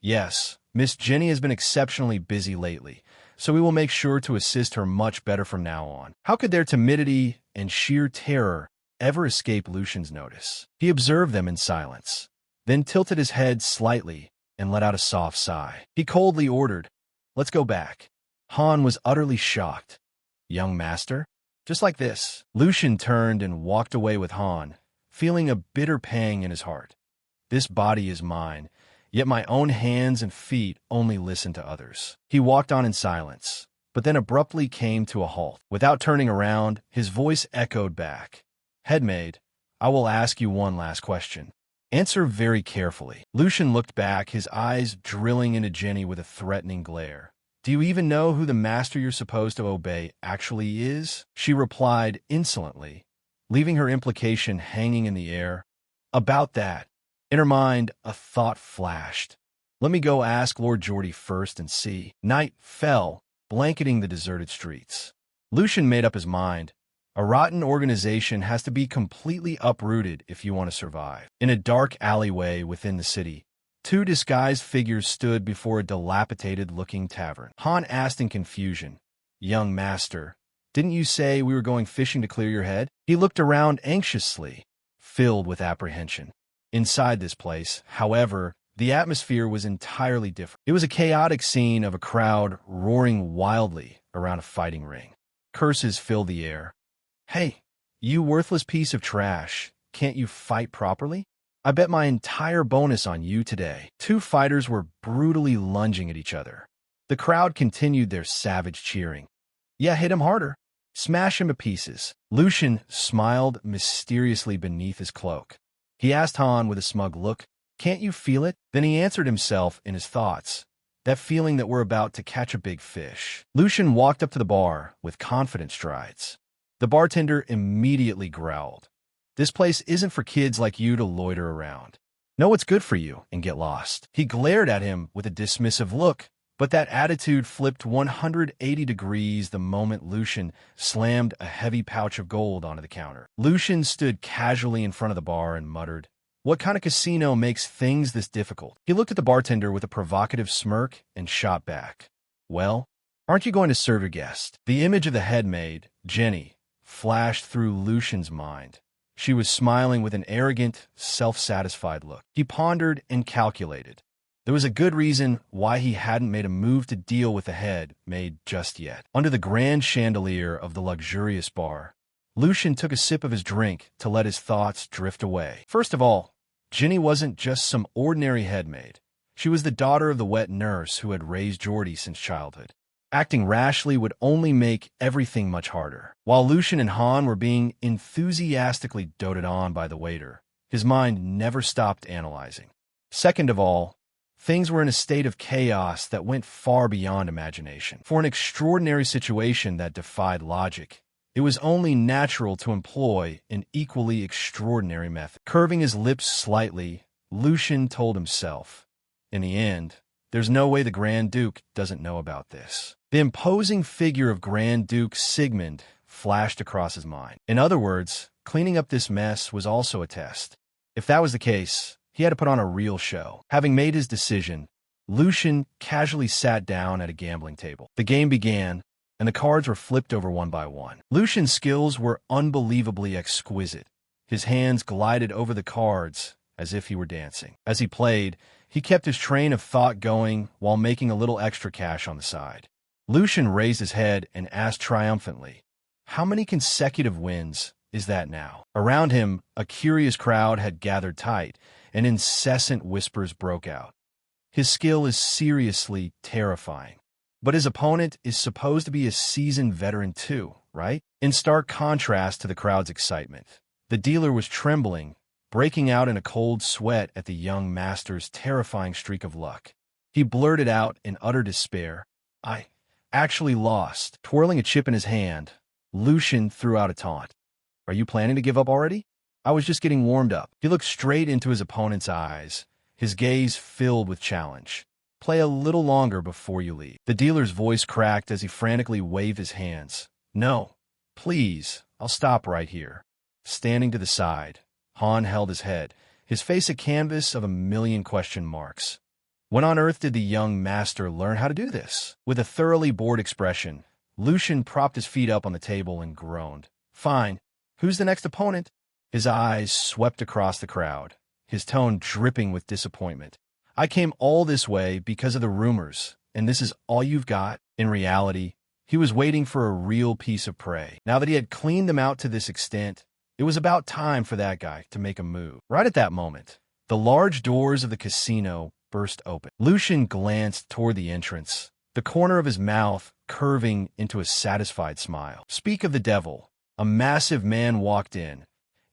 "Yes, Miss Jenny has been exceptionally busy lately, so we will make sure to assist her much better from now on." How could their timidity and sheer terror ever escape Lucian's notice? He observed them in silence, then tilted his head slightly and let out a soft sigh. He coldly ordered, "Let's go back." Han was utterly shocked. "Young master?" Just like this. Lucian turned and walked away with Han, feeling a bitter pang in his heart. This body is mine, yet my own hands and feet only listen to others. He walked on in silence, but then abruptly came to a halt. Without turning around, his voice echoed back. "Headmaid, I will ask you one last question. Answer very carefully." Lucian looked back, his eyes drilling into Jenny with a threatening glare. "Do you even know who the master you're supposed to obey actually is?" She replied insolently, leaving her implication hanging in the air. "About that." In her mind, a thought flashed. "Let me go ask Lord Geordie first and see." Night fell, blanketing the deserted streets. Lucian made up his mind. A rotten organization has to be completely uprooted if you want to survive. In a dark alleyway within the city, two disguised figures stood before a dilapidated-looking tavern. Han asked in confusion, "Young master, didn't you say we were going fishing to clear your head?" He looked around anxiously, filled with apprehension. Inside this place, however, the atmosphere was entirely different. It was a chaotic scene of a crowd roaring wildly around a fighting ring. Curses filled the air. "Hey, you worthless piece of trash, can't you fight properly? I bet my entire bonus on you today." Two fighters were brutally lunging at each other. The crowd continued their savage cheering. "Yeah, hit him harder. Smash him to pieces." Lucian smiled mysteriously beneath his cloak. He asked Han with a smug look, "Can't you feel it?" Then he answered himself in his thoughts, "That feeling that we're about to catch a big fish." Lucian walked up to the bar with confident strides. The bartender immediately growled, "This place isn't for kids like you to loiter around. Know what's good for you and get lost." He glared at him with a dismissive look, but that attitude flipped 180 degrees the moment Lucian slammed a heavy pouch of gold onto the counter. Lucian stood casually in front of the bar and muttered, "What kind of casino makes things this difficult?" He looked at the bartender with a provocative smirk and shot back, "Well, aren't you going to serve your guest?" The image of the headmaid, Jenny, flashed through Lucian's mind. She was smiling with an arrogant, self-satisfied look. He pondered and calculated. There was a good reason why he hadn't made a move to deal with the headmaid just yet. Under the grand chandelier of the luxurious bar, Lucian took a sip of his drink to let his thoughts drift away. First of all, Jenny wasn't just some ordinary headmaid. She was the daughter of the wet nurse who had raised Geordie since childhood. Acting rashly would only make everything much harder. While Lucian and Han were being enthusiastically doted on by the waiter, his mind never stopped analyzing. Second of all, things were in a state of chaos that went far beyond imagination. For an extraordinary situation that defied logic, it was only natural to employ an equally extraordinary method. Curving his lips slightly, Lucian told himself, in the end, there's no way the Grand Duke doesn't know about this. The imposing figure of Grand Duke Sigmund flashed across his mind. In other words, cleaning up this mess was also a test. If that was the case, he had to put on a real show. Having made his decision, Lucian casually sat down at a gambling table. The game began, and the cards were flipped over one by one. Lucian's skills were unbelievably exquisite. His hands glided over the cards as if he were dancing. As he played, he kept his train of thought going while making a little extra cash on the side. Lucian raised his head and asked triumphantly, "How many consecutive wins is that now?" Around him, a curious crowd had gathered tight, and incessant whispers broke out. His skill is seriously terrifying. But his opponent is supposed to be a seasoned veteran too, right? In stark contrast to the crowd's excitement, the dealer was trembling, breaking out in a cold sweat at the young master's terrifying streak of luck. He blurted out in utter despair, "I actually lost." Twirling a chip in his hand, Lucian threw out a taunt. "Are you planning to give up already? I was just getting warmed up." He looked straight into his opponent's eyes, his gaze filled with challenge. "Play a little longer before you leave." The dealer's voice cracked as he frantically waved his hands. "No, please, I'll stop right here." Standing to the side, Han held his head, his face a canvas of a million question marks. When on earth did the young master learn how to do this? With a thoroughly bored expression, Lucian propped his feet up on the table and groaned. "Fine. Who's the next opponent?" His eyes swept across the crowd, his tone dripping with disappointment. "I came all this way because of the rumors, and this is all you've got?" In reality, he was waiting for a real piece of prey. Now that he had cleaned them out to this extent, it was about time for that guy to make a move. Right at that moment, the large doors of the casino burst open. Lucian glanced toward the entrance, the corner of his mouth curving into a satisfied smile. Speak of the devil, a massive man walked in,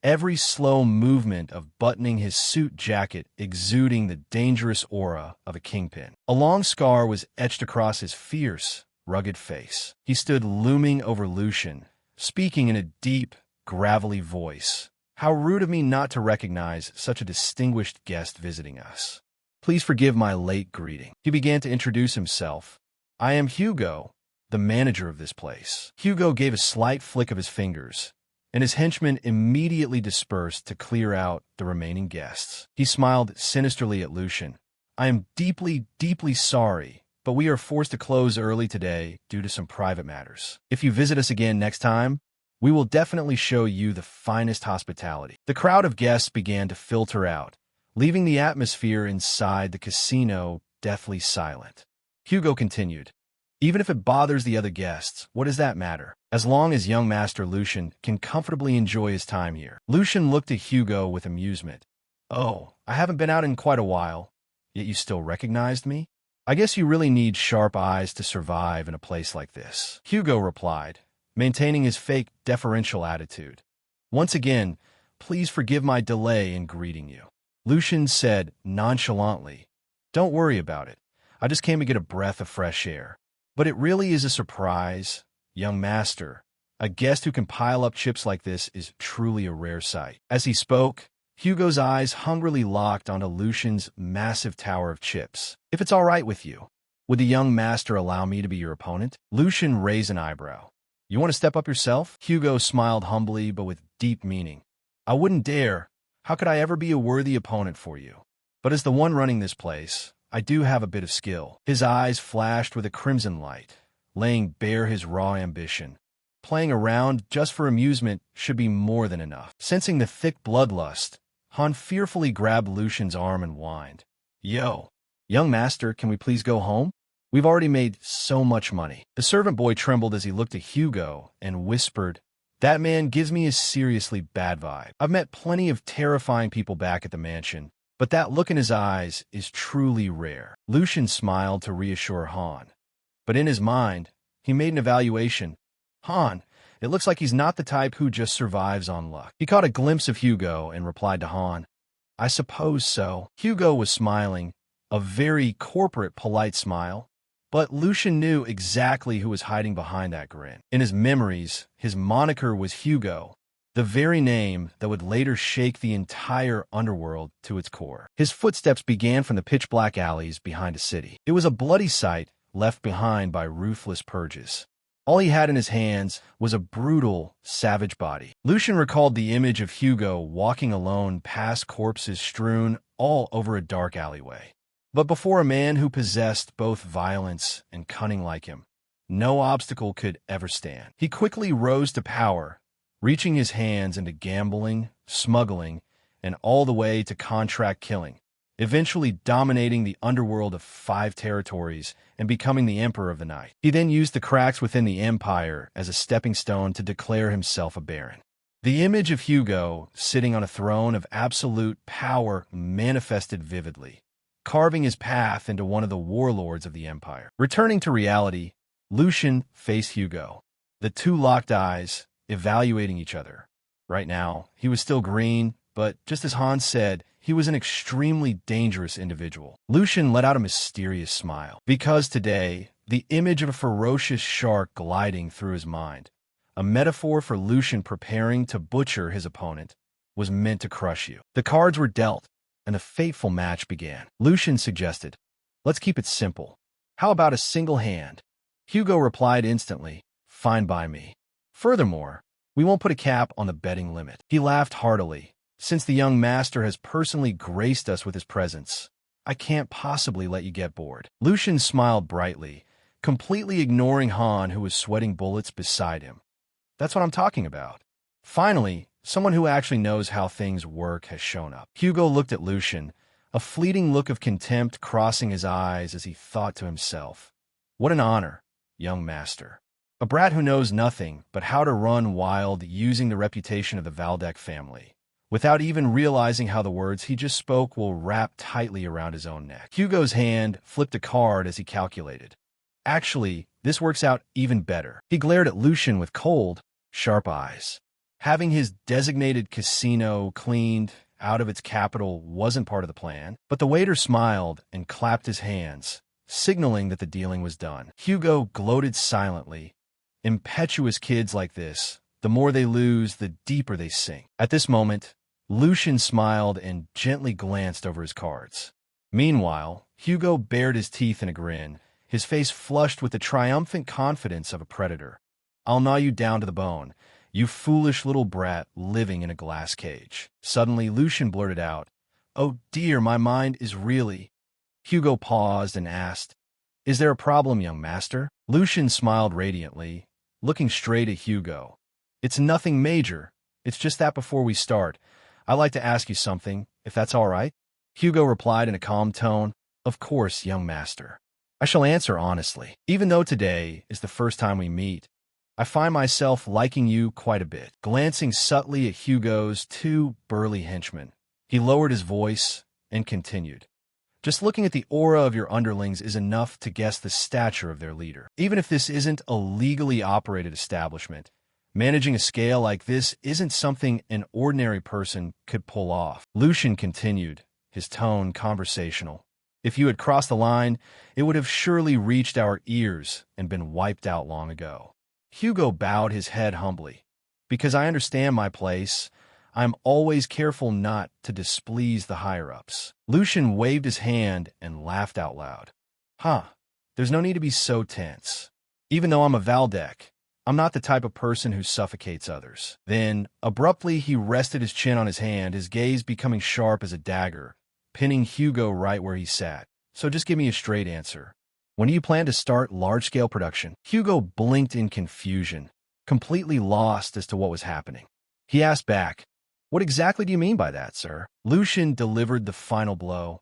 every slow movement of buttoning his suit jacket exuding the dangerous aura of a kingpin. A long scar was etched across his fierce, rugged face. He stood looming over Lucian, speaking in a deep, gravelly voice. "How rude of me not to recognize such a distinguished guest visiting us. Please forgive my late greeting." He began to introduce himself. "I am Hugo, the manager of this place." Hugo gave a slight flick of his fingers, and his henchmen immediately dispersed to clear out the remaining guests. He smiled sinisterly at Lucian. "I am deeply, deeply sorry, but we are forced to close early today due to some private matters. If you visit us again next time, we will definitely show you the finest hospitality." The crowd of guests began to filter out, leaving the atmosphere inside the casino deathly silent. Hugo continued, "Even if it bothers the other guests, what does that matter? As long as young Master Lucian can comfortably enjoy his time here." Lucian looked at Hugo with amusement. "Oh, I haven't been out in quite a while, yet you still recognized me? I guess you really need sharp eyes to survive in a place like this." Hugo replied, maintaining his fake deferential attitude. "Once again, please forgive my delay in greeting you." Lucian said nonchalantly, "Don't worry about it. I just came to get a breath of fresh air. But it really is a surprise, young master. A guest who can pile up chips like this is truly a rare sight." As he spoke, Hugo's eyes hungrily locked onto Lucian's massive tower of chips. "If it's all right with you, would the young master allow me to be your opponent?" Lucian raised an eyebrow. "You want to step up yourself?" Hugo smiled humbly but with deep meaning. "I wouldn't dare. How could I ever be a worthy opponent for you? But as the one running this place, I do have a bit of skill." His eyes flashed with a crimson light, laying bare his raw ambition. Playing around just for amusement should be more than enough. Sensing the thick bloodlust, Han fearfully grabbed Lucian's arm and whined. "Yo, young master, can we please go home? We've already made so much money." The servant boy trembled as he looked at Hugo and whispered, "That man gives me a seriously bad vibe. I've met plenty of terrifying people back at the mansion, But that look in his eyes is truly rare. Lucian smiled to reassure Han. But in his mind, he made an evaluation. Han, it looks like he's not the type who just survives on luck. He caught a glimpse of Hugo and replied to Han, I suppose so. Hugo was smiling, a very corporate, polite smile. But Lucian knew exactly who was hiding behind that grin. In his memories, his moniker was Hugo, the very name that would later shake the entire underworld to its core. His footsteps began from the pitch-black alleys behind a city. It was a bloody sight left behind by ruthless purges. All he had in his hands was a brutal, savage body. Lucian recalled the image of Hugo walking alone past corpses strewn all over a dark alleyway. But before a man who possessed both violence and cunning like him, no obstacle could ever stand. He quickly rose to power, reaching his hands into gambling, smuggling, and all the way to contract killing, eventually dominating the underworld of 5 territories and becoming the Emperor of the Night. He then used the cracks within the Empire as a stepping stone to declare himself a Baron. The image of Hugo sitting on a throne of absolute power manifested vividly, carving his path into one of the warlords of the Empire. Returning to reality, Lucian faced Hugo, the two locked eyes evaluating each other. Right now, he was still green, but just as Han said, he was an extremely dangerous individual. Lucian let out a mysterious smile, because today, the image of a ferocious shark gliding through his mind, a metaphor for Lucian preparing to butcher his opponent, was meant to crush you. The cards were dealt, and the fateful match began. Lucian suggested, let's keep it simple. How about a single hand? Hugo replied instantly, fine by me. Furthermore, we won't put a cap on the betting limit. He laughed heartily. Since the young master has personally graced us with his presence, I can't possibly let you get bored. Lucian smiled brightly, completely ignoring Han, who was sweating bullets beside him. That's what I'm talking about. Finally, someone who actually knows how things work has shown up. Hugo looked at Lucian, a fleeting look of contempt crossing his eyes as he thought to himself, what an honor, young master. A brat who knows nothing but how to run wild using the reputation of the Valdec family, without even realizing how the words he just spoke will wrap tightly around his own neck. Hugo's hand flipped a card as he calculated. Actually, this works out even better. He glared at Lucian with cold, sharp eyes. Having his designated casino cleaned out of its capital wasn't part of the plan, but the waiter smiled and clapped his hands, signaling that the dealing was done. Hugo gloated silently. Impetuous kids like this, the more they lose, the deeper they sink. At this moment, Lucian smiled and gently glanced over his cards. Meanwhile, Hugo bared his teeth in a grin, his face flushed with the triumphant confidence of a predator. I'll gnaw you down to the bone, you foolish little brat living in a glass cage. Suddenly, Lucian blurted out, oh dear, my mind is really... Hugo paused and asked, is there a problem, young master? Lucian smiled radiantly, looking straight at Hugo. It's nothing major. It's just that before we start, I'd like to ask you something, if that's all right. Hugo replied in a calm tone, of course, young master. I shall answer honestly. Even though today is the first time we meet, I find myself liking you quite a bit. Glancing subtly at Hugo's 2 burly henchmen, he lowered his voice and continued. Just looking at the aura of your underlings is enough to guess the stature of their leader. Even if this isn't a legally operated establishment, managing a scale like this isn't something an ordinary person could pull off. Lucian continued, his tone conversational. If you had crossed the line, it would have surely reached our ears and been wiped out long ago. Hugo bowed his head humbly. Because I understand my place, I'm always careful not to displease the higher-ups. Lucian waved his hand and laughed out loud. There's no need to be so tense. Even though I'm a Valdec, I'm not the type of person who suffocates others. Then, abruptly, he rested his chin on his hand, his gaze becoming sharp as a dagger, pinning Hugo right where he sat. So just give me a straight answer. When do you plan to start large-scale production? Hugo blinked in confusion, completely lost as to what was happening. He asked back, what exactly do you mean by that, sir? Lucian delivered the final blow.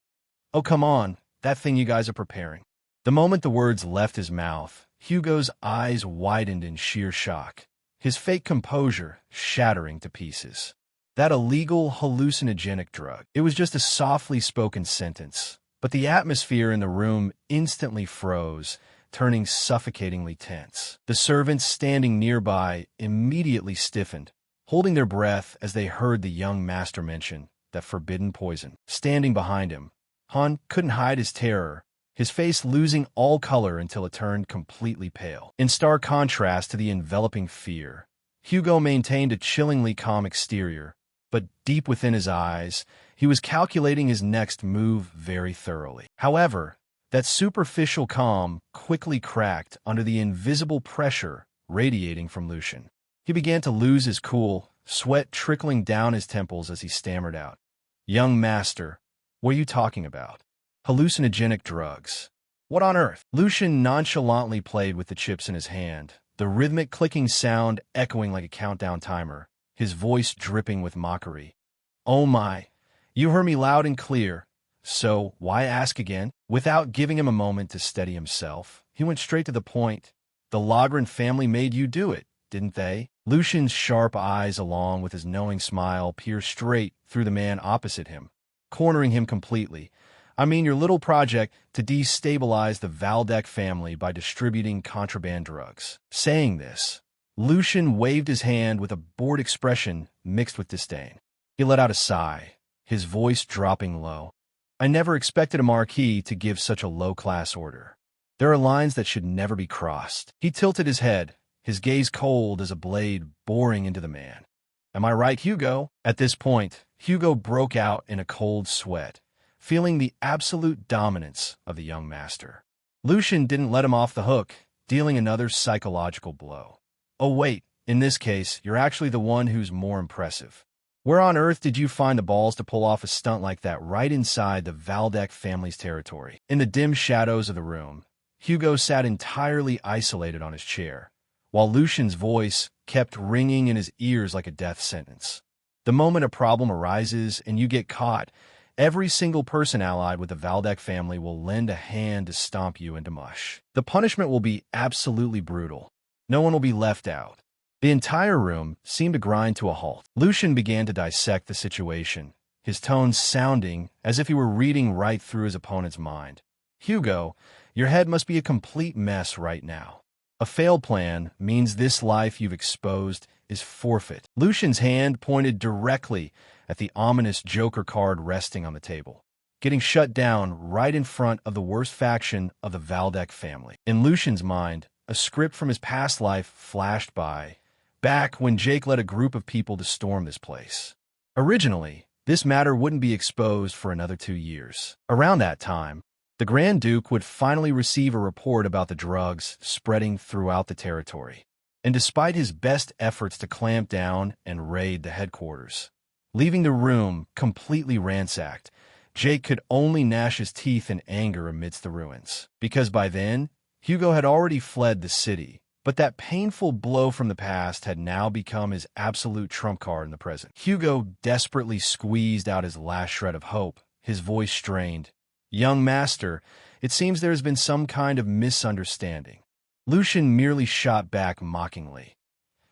Oh, come on, that thing you guys are preparing. The moment the words left his mouth, Hugo's eyes widened in sheer shock, his fake composure shattering to pieces. That illegal hallucinogenic drug. It was just a softly spoken sentence, but the atmosphere in the room instantly froze, turning suffocatingly tense. The servants standing nearby immediately stiffened, holding their breath as they heard the young master mention that forbidden poison. Standing behind him, Han couldn't hide his terror, his face losing all color until it turned completely pale. In stark contrast to the enveloping fear, Hugo maintained a chillingly calm exterior, but deep within his eyes, he was calculating his next move very thoroughly. However, that superficial calm quickly cracked under the invisible pressure radiating from Lucian. He began to lose his cool, sweat trickling down his temples as he stammered out, "Young master, what are you talking about? Hallucinogenic drugs. What on earth?" Lucian nonchalantly played with the chips in his hand, the rhythmic clicking sound echoing like a countdown timer, his voice dripping with mockery. "Oh my, you heard me loud and clear. So why ask again?" Without giving him a moment to steady himself, he went straight to the point. "The Logren family made you do it, didn't they?" Lucian's sharp eyes, along with his knowing smile, pierced straight through the man opposite him, cornering him completely. "I mean your little project to destabilize the Valdek family by distributing contraband drugs." Saying this, Lucian waved his hand with a bored expression mixed with disdain. He let out a sigh, his voice dropping low. "I never expected a Marquis to give such a low-class order. There are lines that should never be crossed." He tilted his head, his gaze cold as a blade boring into the man. "Am I right, Hugo?" At this point, Hugo broke out in a cold sweat, feeling the absolute dominance of the young master. Lucian didn't let him off the hook, dealing another psychological blow. "Oh wait, in this case, you're actually the one who's more impressive. Where on earth did you find the balls to pull off a stunt like that right inside the Valdek family's territory?" In the dim shadows of the room, Hugo sat entirely isolated on his chair, while Lucian's voice kept ringing in his ears like a death sentence. "The moment a problem arises and you get caught, every single person allied with the Valdek family will lend a hand to stomp you into mush. The punishment will be absolutely brutal. No one will be left out." The entire room seemed to grind to a halt. Lucian began to dissect the situation, his tones sounding as if he were reading right through his opponent's mind. "Hugo, your head must be a complete mess right now. A failed plan means this life you've exposed is forfeit." Lucian's hand pointed directly at the ominous Joker card resting on the table, getting shut down right in front of the worst faction of the Valdek family. In Lucian's mind, a script from his past life flashed by, back when Jake led a group of people to storm this place. Originally, this matter wouldn't be exposed for another 2 years. Around that time, the Grand Duke would finally receive a report about the drugs spreading throughout the territory. And despite his best efforts to clamp down and raid the headquarters, leaving the room completely ransacked, Jake could only gnash his teeth in anger amidst the ruins. Because by then, Hugo had already fled the city, but that painful blow from the past had now become his absolute trump card in the present. Hugo desperately squeezed out his last shred of hope, his voice strained. "Young master, it seems there has been some kind of misunderstanding." Lucian merely shot back mockingly.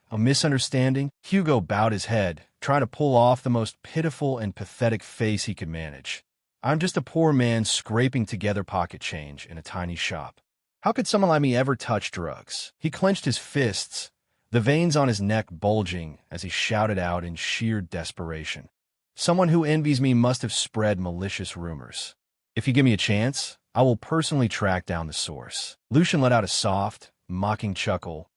"A misunderstanding?" Hugo bowed his head, trying to pull off the most pitiful and pathetic face he could manage. "I'm just a poor man scraping together pocket change in a tiny shop. How could someone like me ever touch drugs?" He clenched his fists, the veins on his neck bulging as he shouted out in sheer desperation. "Someone who envies me must have spread malicious rumors. If you give me a chance, I will personally track down the source." Lucian let out a soft, mocking chuckle.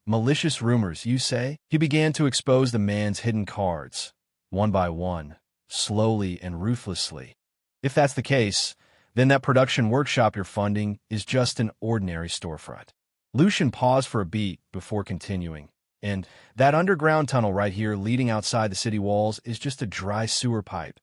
Malicious rumors, you say?" He began to expose the man's hidden cards, one by one, slowly and ruthlessly. "If that's the case, then that production workshop you're funding is just an ordinary storefront." Lucian paused for a beat before continuing. "And that underground tunnel right here leading outside the city walls is just a dry sewer pipe.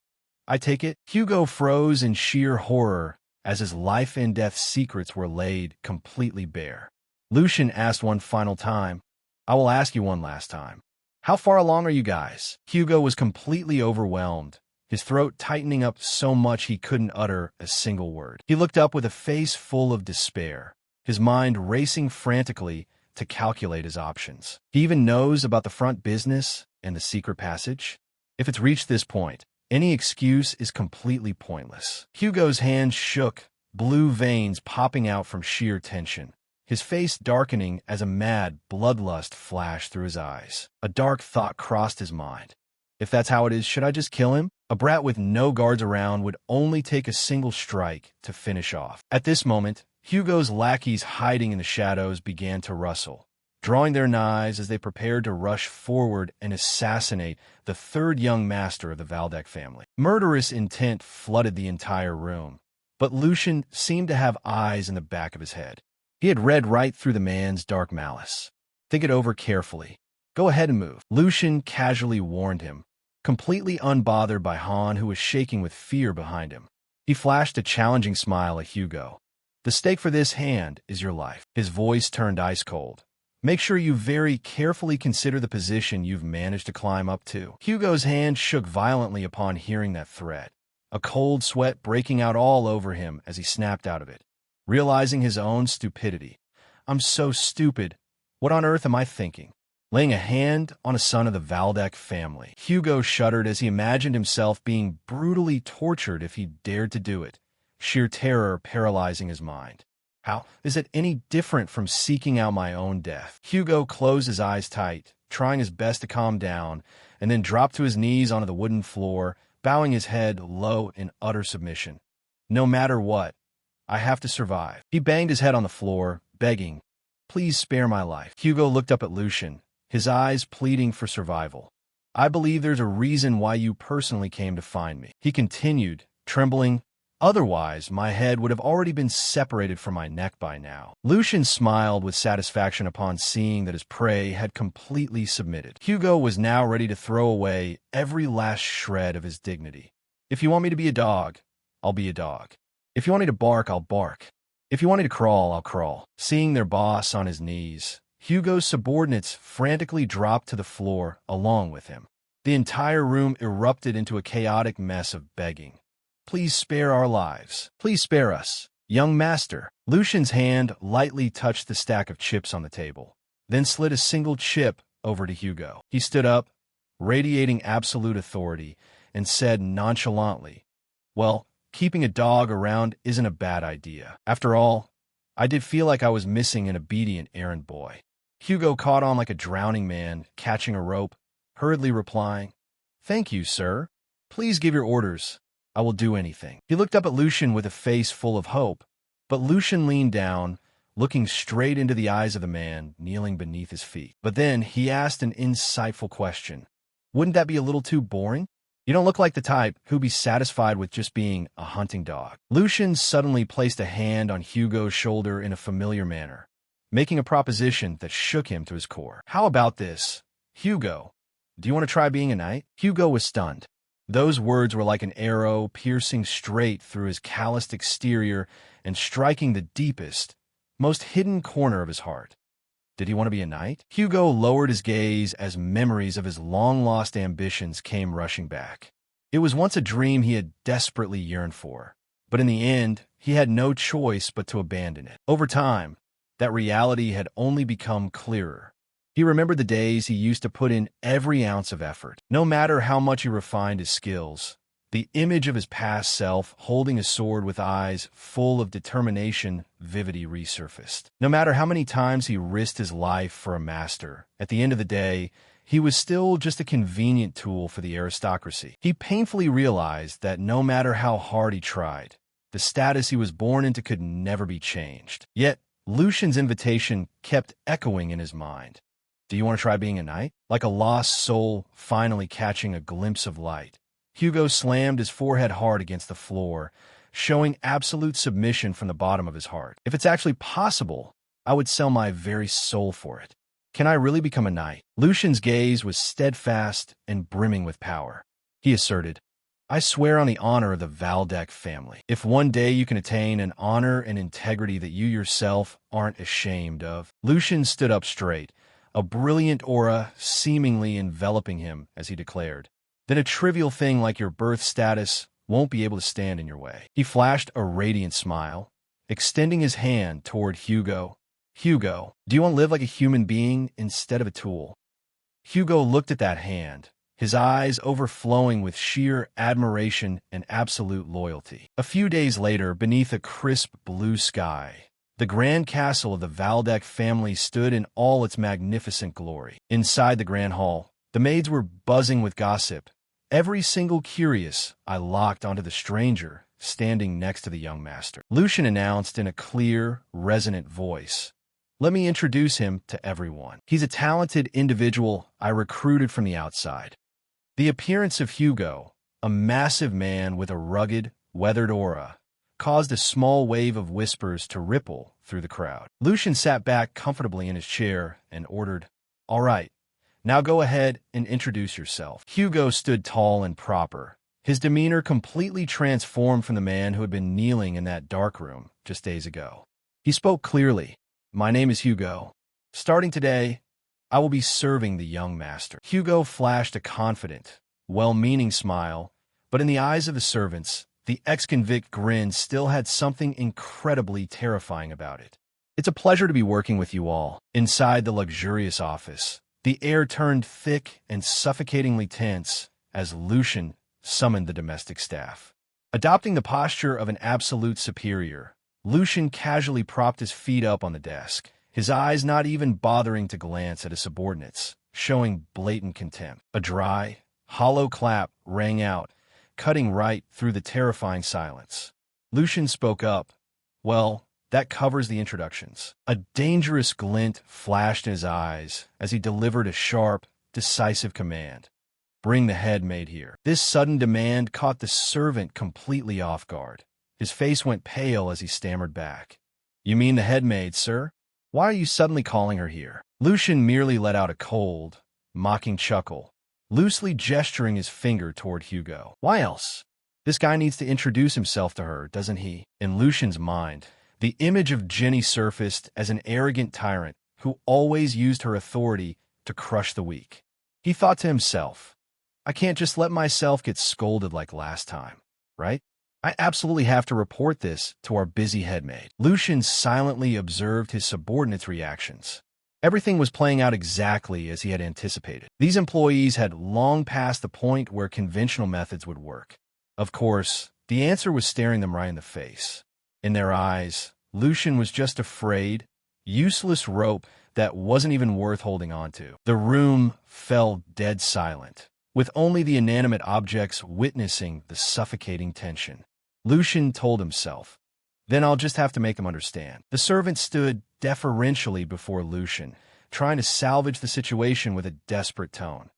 I take it?" Hugo froze in sheer horror as his life and death secrets were laid completely bare. Lucian asked one final time. "I will ask you one last time. How far along are you guys?" Hugo was completely overwhelmed, his throat tightening up so much he couldn't utter a single word. He looked up with a face full of despair, his mind racing frantically to calculate his options. "He even knows about the front business and the secret passage?" If it's reached this point, any excuse is completely pointless. Hugo's hand shook, blue veins popping out from sheer tension, his face darkening as a mad bloodlust flashed through his eyes. A dark thought crossed his mind. If that's how it is, should I just kill him? A brat with no guards around would only take a single strike to finish off. At this moment, Hugo's lackeys hiding in the shadows began to rustle, drawing their knives as they prepared to rush forward and assassinate the third young master of the Valdec family. Murderous intent flooded the entire room, but Lucian seemed to have eyes in the back of his head. He had read right through the man's dark malice. Think it over carefully. Go ahead and move, Lucian casually warned him, completely unbothered by Han, who was shaking with fear behind him. He flashed a challenging smile at Hugo. The stake for this hand is your life. His voice turned ice cold. Make sure you very carefully consider the position you've managed to climb up to. Hugo's hand shook violently upon hearing that threat, a cold sweat breaking out all over him as he snapped out of it, realizing his own stupidity. I'm so stupid. What on earth am I thinking? Laying a hand on a son of the Valdec family. Hugo shuddered as he imagined himself being brutally tortured if he dared to do it, sheer terror paralyzing his mind. How is it any different from seeking out my own death? Hugo closed his eyes tight, trying his best to calm down, and then dropped to his knees onto the wooden floor, bowing his head low in utter submission. No matter what, I have to survive. He banged his head on the floor, begging, please spare my life. Hugo looked up at Lucian, his eyes pleading for survival. I believe there's a reason why you personally came to find me. He continued, trembling. Otherwise, my head would have already been separated from my neck by now. Lucian smiled with satisfaction upon seeing that his prey had completely submitted. Hugo was now ready to throw away every last shred of his dignity. If you want me to be a dog, I'll be a dog. If you want me to bark, I'll bark. If you want me to crawl, I'll crawl. Seeing their boss on his knees, Hugo's subordinates frantically dropped to the floor along with him. The entire room erupted into a chaotic mess of begging. Please spare our lives. Please spare us. Young master. Lucian's hand lightly touched the stack of chips on the table, then slid a single chip over to Hugo. He stood up, radiating absolute authority, and said nonchalantly, well, keeping a dog around isn't a bad idea. After all, I did feel like I was missing an obedient errand boy. Hugo caught on like a drowning man catching a rope, hurriedly replying, thank you, sir. Please give your orders. I will do anything. He looked up at Lucian with a face full of hope, but Lucian leaned down, looking straight into the eyes of the man kneeling beneath his feet. But then he asked an insightful question. Wouldn't that be a little too boring? You don't look like the type who'd be satisfied with just being a hunting dog. Lucian suddenly placed a hand on Hugo's shoulder in a familiar manner, making a proposition that shook him to his core. How about this, Hugo? Do you want to try being a knight? Hugo was stunned. Those words were like an arrow piercing straight through his calloused exterior and striking the deepest, most hidden corner of his heart. Did he want to be a knight? Hugo lowered his gaze as memories of his long-lost ambitions came rushing back. It was once a dream he had desperately yearned for, but in the end, he had no choice but to abandon it. Over time, that reality had only become clearer. He remembered the days he used to put in every ounce of effort. No matter how much he refined his skills, the image of his past self holding a sword with eyes full of determination vividly resurfaced. No matter how many times he risked his life for a master, at the end of the day, he was still just a convenient tool for the aristocracy. He painfully realized that no matter how hard he tried, the status he was born into could never be changed. Yet, Lucian's invitation kept echoing in his mind. Do you want to try being a knight? Like a lost soul finally catching a glimpse of light, Hugo slammed his forehead hard against the floor, showing absolute submission from the bottom of his heart. If it's actually possible, I would sell my very soul for it. Can I really become a knight? Lucian's gaze was steadfast and brimming with power. He asserted, I swear on the honor of the Valdec family. If one day you can attain an honor and integrity that you yourself aren't ashamed of. Lucian stood up straight, a brilliant aura seemingly enveloping him as he declared, then a trivial thing like your birth status won't be able to stand in your way. He flashed a radiant smile, extending his hand toward Hugo. Hugo, do you want to live like a human being instead of a tool? Hugo looked at that hand, his eyes overflowing with sheer admiration and absolute loyalty. A few days later, beneath a crisp blue sky, the grand castle of the Valdek family stood in all its magnificent glory. Inside the grand hall, the maids were buzzing with gossip. Every single curious eye locked onto the stranger standing next to the young master. Lucian announced in a clear, resonant voice, "Let me introduce him to everyone. He's a talented individual I recruited from the outside." The appearance of Hugo, a massive man with a rugged, weathered aura, caused a small wave of whispers to ripple through the crowd. Lucian sat back comfortably in his chair and ordered, "All right, now go ahead and introduce yourself." Hugo stood tall and proper, his demeanor completely transformed from the man who had been kneeling in that dark room just days ago. He spoke clearly. "My name is Hugo. Starting today, I will be serving the young master." Hugo flashed a confident, well-meaning smile, but in the eyes of the servants, the ex-convict grin still had something incredibly terrifying about it. "It's a pleasure to be working with you all." Inside the luxurious office, the air turned thick and suffocatingly tense as Lucian summoned the domestic staff. Adopting the posture of an absolute superior, Lucian casually propped his feet up on the desk, his eyes not even bothering to glance at his subordinates, showing blatant contempt. A dry, hollow clap rang out, cutting right through the terrifying silence. Lucian spoke up, "Well, that covers the introductions." A dangerous glint flashed in his eyes as he delivered a sharp, decisive command. "Bring the head maid here." This sudden demand caught the servant completely off guard. His face went pale as he stammered back, "You mean the head maid, sir? Why are you suddenly calling her here?" Lucian merely let out a cold, mocking chuckle, loosely gesturing his finger toward Hugo. "Why else? This guy needs to introduce himself to her, doesn't he?" In Lucian's mind, the image of Jenny surfaced as an arrogant tyrant who always used her authority to crush the weak. He thought to himself, "I can't just let myself get scolded like last time, right? I absolutely have to report this to our busy headmaid." Lucian silently observed his subordinates' reactions. Everything was playing out exactly as he had anticipated. These employees had long passed the point where conventional methods would work. Of course, the answer was staring them right in the face. In their eyes, Lucian was just a frayed, useless rope that wasn't even worth holding on to. The room fell dead silent, with only the inanimate objects witnessing the suffocating tension. Lucian told himself, "Then I'll just have to make them understand." The servant stood deferentially before Lucian, trying to salvage the situation with a desperate tone.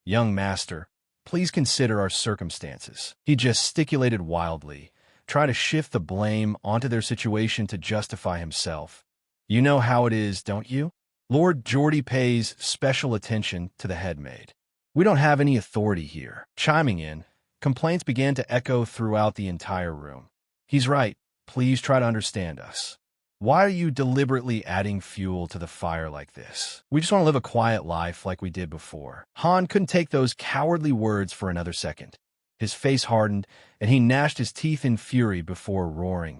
"Young master, please consider our circumstances." He gesticulated wildly, trying to shift the blame onto their situation to justify himself. "You know how it is, don't you? Lord Geordie pays special attention to the headmaid. We don't have any authority here." Chiming in, complaints began to echo throughout the entire room. "He's right. Please try to understand us. Why are you deliberately adding fuel to the fire like this? We just want to live a quiet life like we did before." Han couldn't take those cowardly words for another second. His face hardened, and he gnashed his teeth in fury before roaring,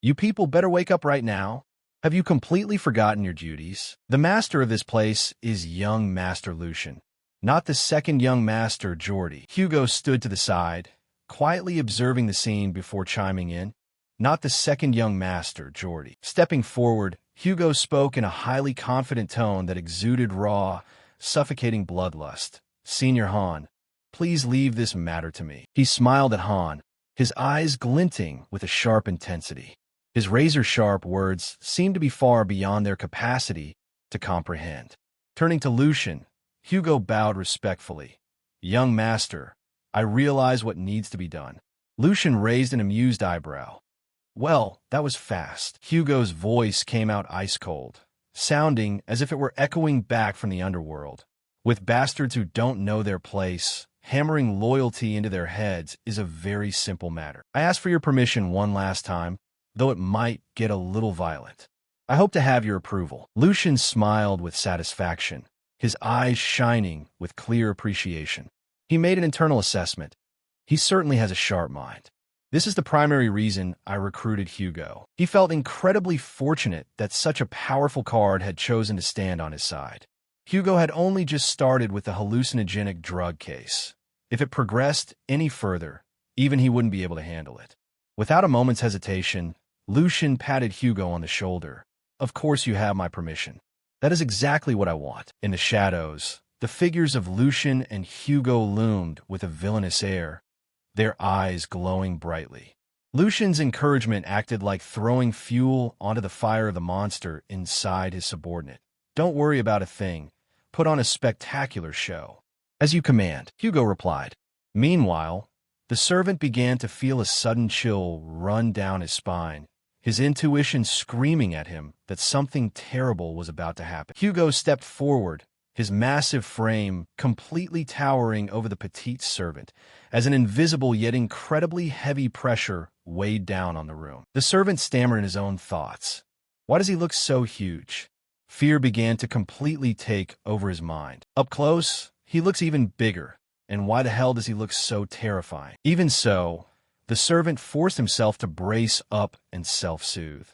"You people better wake up right now. Have you completely forgotten your duties? The master of this place is young Master Lucian, not the second young master, Geordie." Hugo stood to the side, quietly observing the scene before chiming in, "Not the second young master, Geordie." Stepping forward, Hugo spoke in a highly confident tone that exuded raw, suffocating bloodlust. "Senior Han, please leave this matter to me." He smiled at Han, his eyes glinting with a sharp intensity. His razor-sharp words seemed to be far beyond their capacity to comprehend. Turning to Lucian, Hugo bowed respectfully. "Young master, I realize what needs to be done." Lucian raised an amused eyebrow. "Well, that was fast." Hugo's voice came out ice-cold, sounding as if it were echoing back from the underworld. "With bastards who don't know their place, hammering loyalty into their heads is a very simple matter. I ask for your permission one last time, though it might get a little violent. I hope to have your approval." Lucian smiled with satisfaction, his eyes shining with clear appreciation. He made an internal assessment. He certainly has a sharp mind. This is the primary reason I recruited Hugo. He felt incredibly fortunate that such a powerful card had chosen to stand on his side. Hugo had only just started with the hallucinogenic drug case. If it progressed any further, even he wouldn't be able to handle it. Without a moment's hesitation, Lucian patted Hugo on the shoulder. Of course you have my permission. That is exactly what I want. In the shadows, the figures of Lucian and Hugo loomed with a villainous air, their eyes glowing brightly. Lucian's encouragement acted like throwing fuel onto the fire of the monster inside his subordinate. Don't worry about a thing. Put on a spectacular show. As you command, Hugo replied. Meanwhile, the servant began to feel a sudden chill run down his spine, his intuition screaming at him that something terrible was about to happen. Hugo stepped forward, his massive frame completely towering over the petite servant, as an invisible yet incredibly heavy pressure weighed down on the room. The servant stammered in his own thoughts. Why does he look so huge? Fear began to completely take over his mind. Up close, he looks even bigger. And why the hell does he look so terrifying? Even so, the servant forced himself to brace up and self-soothe.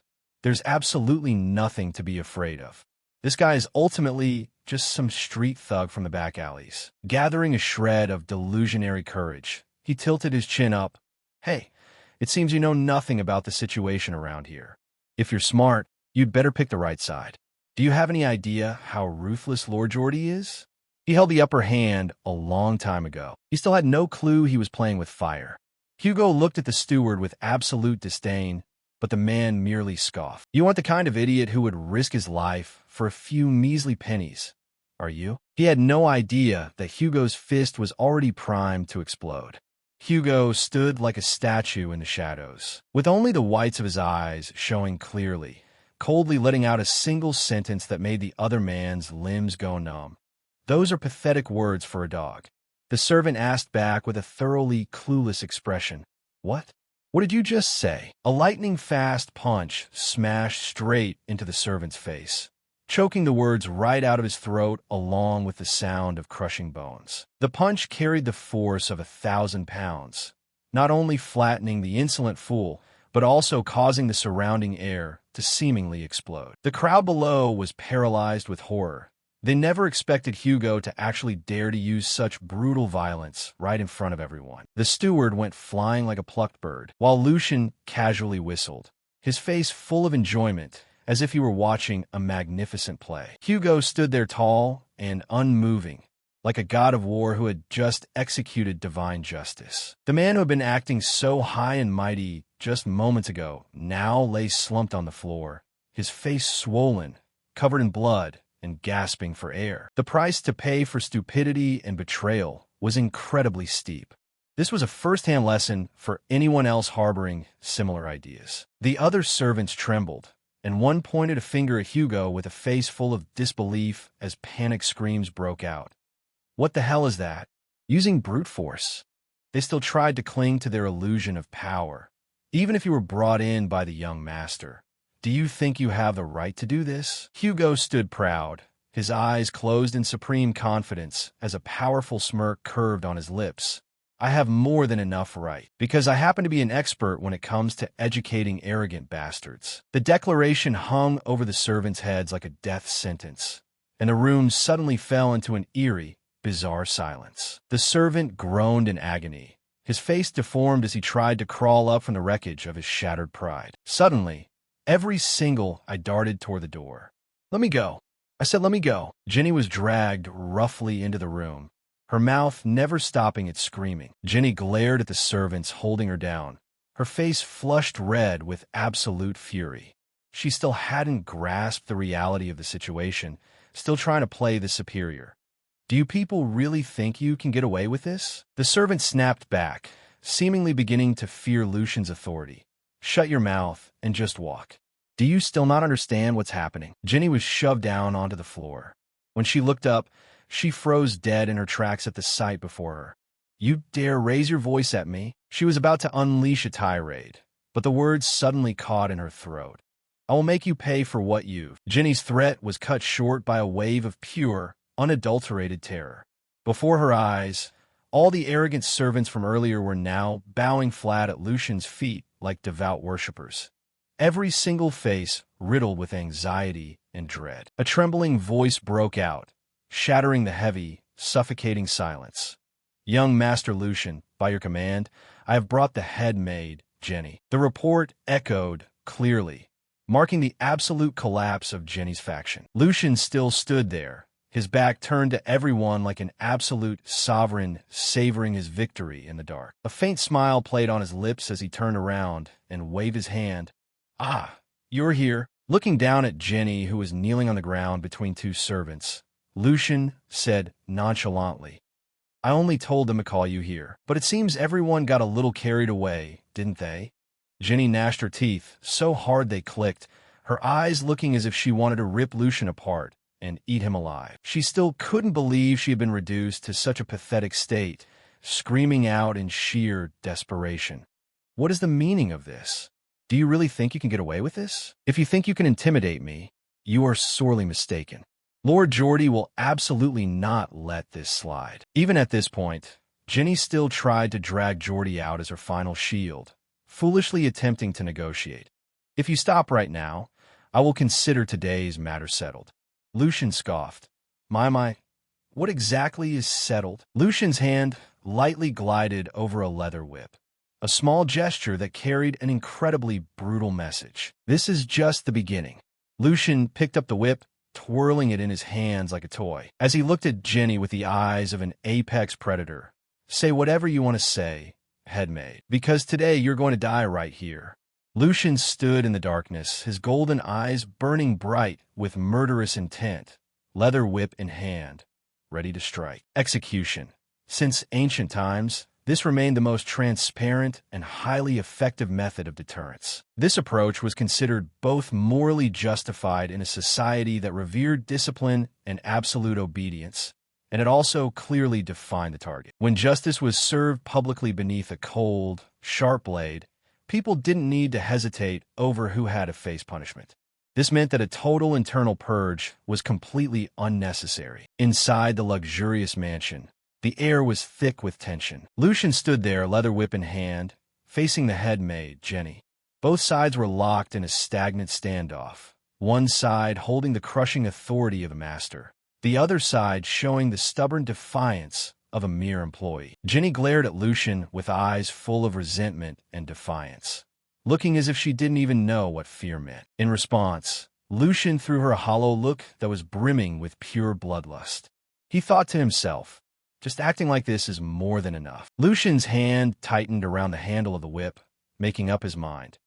There's absolutely nothing to be afraid of. This guy is ultimately just some street thug from the back alleys. Gathering a shred of delusionary courage, he tilted his chin up. Hey, it seems you know nothing about the situation around here. If you're smart, you'd better pick the right side. Do you have any idea how ruthless Lord Geordie is? He held the upper hand a long time ago. He still had no clue he was playing with fire. Hugo looked at the steward with absolute disdain, but the man merely scoffed. You want the kind of idiot who would risk his life for a few measly pennies, are you? He had no idea that Hugo's fist was already primed to explode. Hugo stood like a statue in the shadows, with only the whites of his eyes showing clearly, coldly letting out a single sentence that made the other man's limbs go numb. Those are pathetic words for a dog. The servant asked back with a thoroughly clueless expression. What? What did you just say? A lightning-fast punch smashed straight into the servant's face, choking the words right out of his throat along with the sound of crushing bones. The punch carried the force of 1,000 pounds, not only flattening the insolent fool, but also causing the surrounding air to seemingly explode. The crowd below was paralyzed with horror. They never expected Hugo to actually dare to use such brutal violence right in front of everyone. The steward went flying like a plucked bird, while Lucian casually whistled, his face full of enjoyment, as if he were watching a magnificent play. Hugo stood there tall and unmoving, like a god of war who had just executed divine justice. The man who had been acting so high and mighty just moments ago now lay slumped on the floor, his face swollen, covered in blood, and gasping for air. The price to pay for stupidity and betrayal was incredibly steep. This was a first-hand lesson for anyone else harboring similar ideas. The other servants trembled, and one pointed a finger at Hugo with a face full of disbelief as panic screams broke out. What the hell is that? Using brute force. They still tried to cling to their illusion of power, even if you were brought in by the young master. Do you think you have the right to do this? Hugo stood proud, his eyes closed in supreme confidence as a powerful smirk curved on his lips. I have more than enough right, because I happen to be an expert when it comes to educating arrogant bastards. The declaration hung over the servants' heads like a death sentence, and the room suddenly fell into an eerie, bizarre silence. The servant groaned in agony, his face deformed as he tried to crawl up from the wreckage of his shattered pride. Suddenly, I darted toward the door. Let me go. I said let me go. Jenny was dragged roughly into the room, her mouth never stopping its screaming. Jenny glared at the servants holding her down, her face flushed red with absolute fury. She still hadn't grasped the reality of the situation, still trying to play the superior. Do you people really think you can get away with this? The servant snapped back, seemingly beginning to fear Lucian's authority. Shut your mouth and just walk. Do you still not understand what's happening? Jenny was shoved down onto the floor. When she looked up, she froze dead in her tracks at the sight before her. You dare raise your voice at me? She was about to unleash a tirade, but the words suddenly caught in her throat. I will make you pay for what you've. Jenny's threat was cut short by a wave of pure, unadulterated terror. Before her eyes, all the arrogant servants from earlier were now bowing flat at Lucian's feet like devout worshippers, every single face riddled with anxiety and dread. A trembling voice broke out, shattering the heavy, suffocating silence. "Young Master Lucian, by your command, I have brought the head maid, Jenny." The report echoed clearly, marking the absolute collapse of Jenny's faction. Lucian still stood there, his back turned to everyone like an absolute sovereign savoring his victory in the dark. A faint smile played on his lips as he turned around and waved his hand. "Ah, you're here." Looking down at Jenny, who was kneeling on the ground between two servants, Lucian said nonchalantly, "I only told them to call you here, but it seems everyone got a little carried away, didn't they?" Jenny gnashed her teeth so hard they clicked, her eyes looking as if she wanted to rip Lucian apart and eat him alive. She still couldn't believe she had been reduced to such a pathetic state, screaming out in sheer desperation. "What is the meaning of this? Do you really think you can get away with this? If you think you can intimidate me, you are sorely mistaken. Lord Geordie will absolutely not let this slide." Even at this point, Jenny still tried to drag Geordie out as her final shield, foolishly attempting to negotiate. "If you stop right now, I will consider today's matter settled." Lucian scoffed. My, what exactly is settled?" Lucian's hand lightly glided over a leather whip, a small gesture that carried an incredibly brutal message. "This is just the beginning." Lucian picked up the whip, twirling it in his hands like a toy. As he looked at Jenny with the eyes of an apex predator, "Say whatever you want to say, headmaid, because today you're going to die right here." Lucian stood in the darkness, his golden eyes burning bright with murderous intent, leather whip in hand, ready to strike. Execution. Since ancient times, this remained the most transparent and highly effective method of deterrence. This approach was considered both morally justified in a society that revered discipline and absolute obedience, and it also clearly defined the target. When justice was served publicly beneath a cold, sharp blade, people didn't need to hesitate over who had to face punishment. This meant that a total internal purge was completely unnecessary. Inside the luxurious mansion, the air was thick with tension. Lucian stood there, leather whip in hand, facing the head maid, Jenny. Both sides were locked in a stagnant standoff, one side holding the crushing authority of the master, the other side showing the stubborn defiance of a mere employee. Jenny glared at Lucian with eyes full of resentment and defiance, looking as if she didn't even know what fear meant. In response, Lucian threw her a hollow look that was brimming with pure bloodlust. He thought to himself, just acting like this is more than enough. Lucian's hand tightened around the handle of the whip, making up his mind.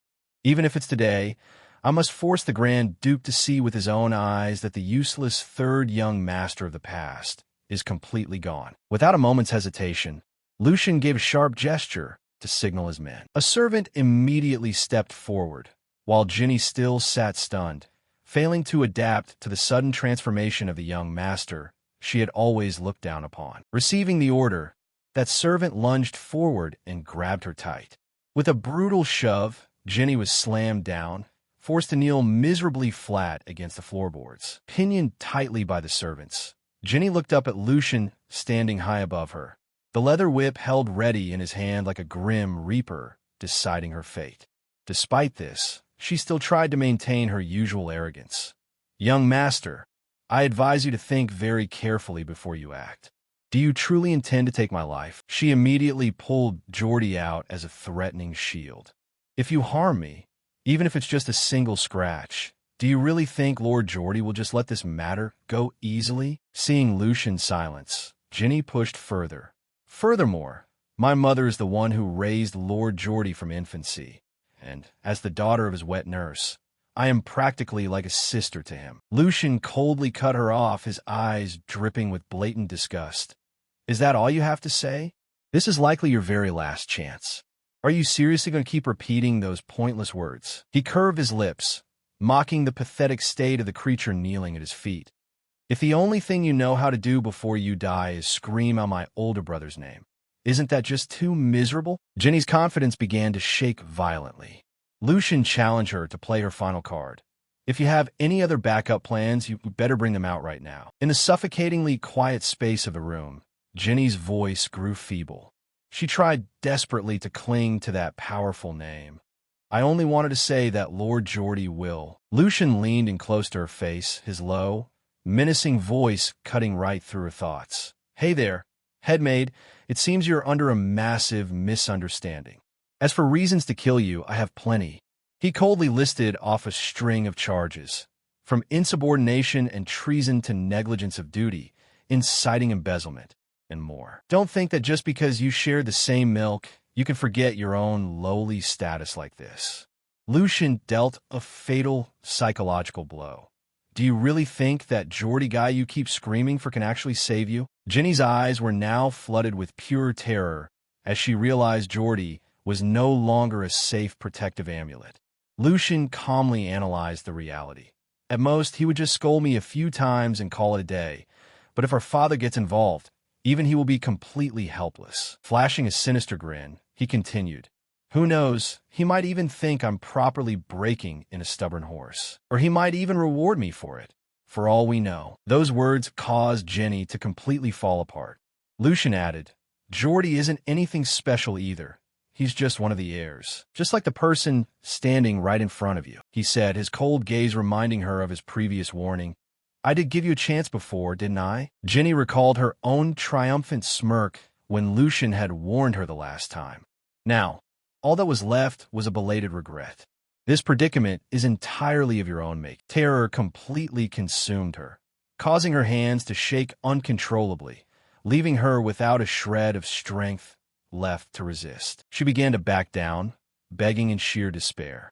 Even if it's today, I must force the Grand Duke to see with his own eyes that the useless third young master of the past is completely gone. Without a moment's hesitation, Lucian gave a sharp gesture to signal his men. A servant immediately stepped forward, while Jenny still sat stunned, failing to adapt to the sudden transformation of the young master she had always looked down upon. Receiving the order, that servant lunged forward and grabbed her tight. With a brutal shove, Jenny was slammed down, forced to kneel miserably flat against the floorboards. Pinioned tightly by the servants, Jenny looked up at Lucian standing high above her, the leather whip held ready in his hand like a grim reaper deciding her fate. Despite this, she still tried to maintain her usual arrogance. "Young master, I advise you to think very carefully before you act. Do you truly intend to take my life?" She immediately pulled Geordie out as a threatening shield. "If you harm me, even if it's just a single scratch, do you really think Lord Geordie will just let this matter go easily?" Seeing Lucian's silence, Jenny pushed further. "Furthermore, my mother is the one who raised Lord Geordie from infancy, and as the daughter of his wet nurse, I am practically like a sister to him." Lucian coldly cut her off, his eyes dripping with blatant disgust. "Is that all you have to say? This is likely your very last chance. Are you seriously going to keep repeating those pointless words?" He curved his lips, mocking the pathetic state of the creature kneeling at his feet. "If the only thing you know how to do before you die is scream out my older brother's name, isn't that just too miserable?" Jenny's confidence began to shake violently. Lucian challenged her to play her final card. "If you have any other backup plans, you better bring them out right now." In the suffocatingly quiet space of the room, Jenny's voice grew feeble. She tried desperately to cling to that powerful name. "I only wanted to say that Lord Geordie will." Lucian leaned in close to her face, his low, menacing voice cutting right through her thoughts. "Hey there, headmaid, it seems you're under a massive misunderstanding. As for reasons to kill you, I have plenty." He coldly listed off a string of charges, from insubordination and treason to negligence of duty, inciting embezzlement, and more. Don't think that just because you share the same milk, you can forget your own lowly status like this. Lucian dealt a fatal psychological blow. "Do you really think that Geordie guy you keep screaming for can actually save you?" Jenny's eyes were now flooded with pure terror as she realized Geordie was no longer a safe protective amulet. Lucian calmly analyzed the reality. At most, he would just scold me a few times and call it a day. But if our father gets involved, even he will be completely helpless. Flashing a sinister grin, he continued, "Who knows, he might even think I'm properly breaking in a stubborn horse. Or he might even reward me for it. For all we know." Those words caused Jenny to completely fall apart. Lucian added, "Geordie isn't anything special either. He's just one of the heirs. Just like the person standing right in front of you," he said, his cold gaze reminding her of his previous warning. "I did give you a chance before, didn't I?" Jenny recalled her own triumphant smirk when Lucian had warned her the last time. Now, all that was left was a belated regret. This predicament is entirely of your own make. Terror completely consumed her, causing her hands to shake uncontrollably, leaving her without a shred of strength left to resist. She began to back down, begging in sheer despair.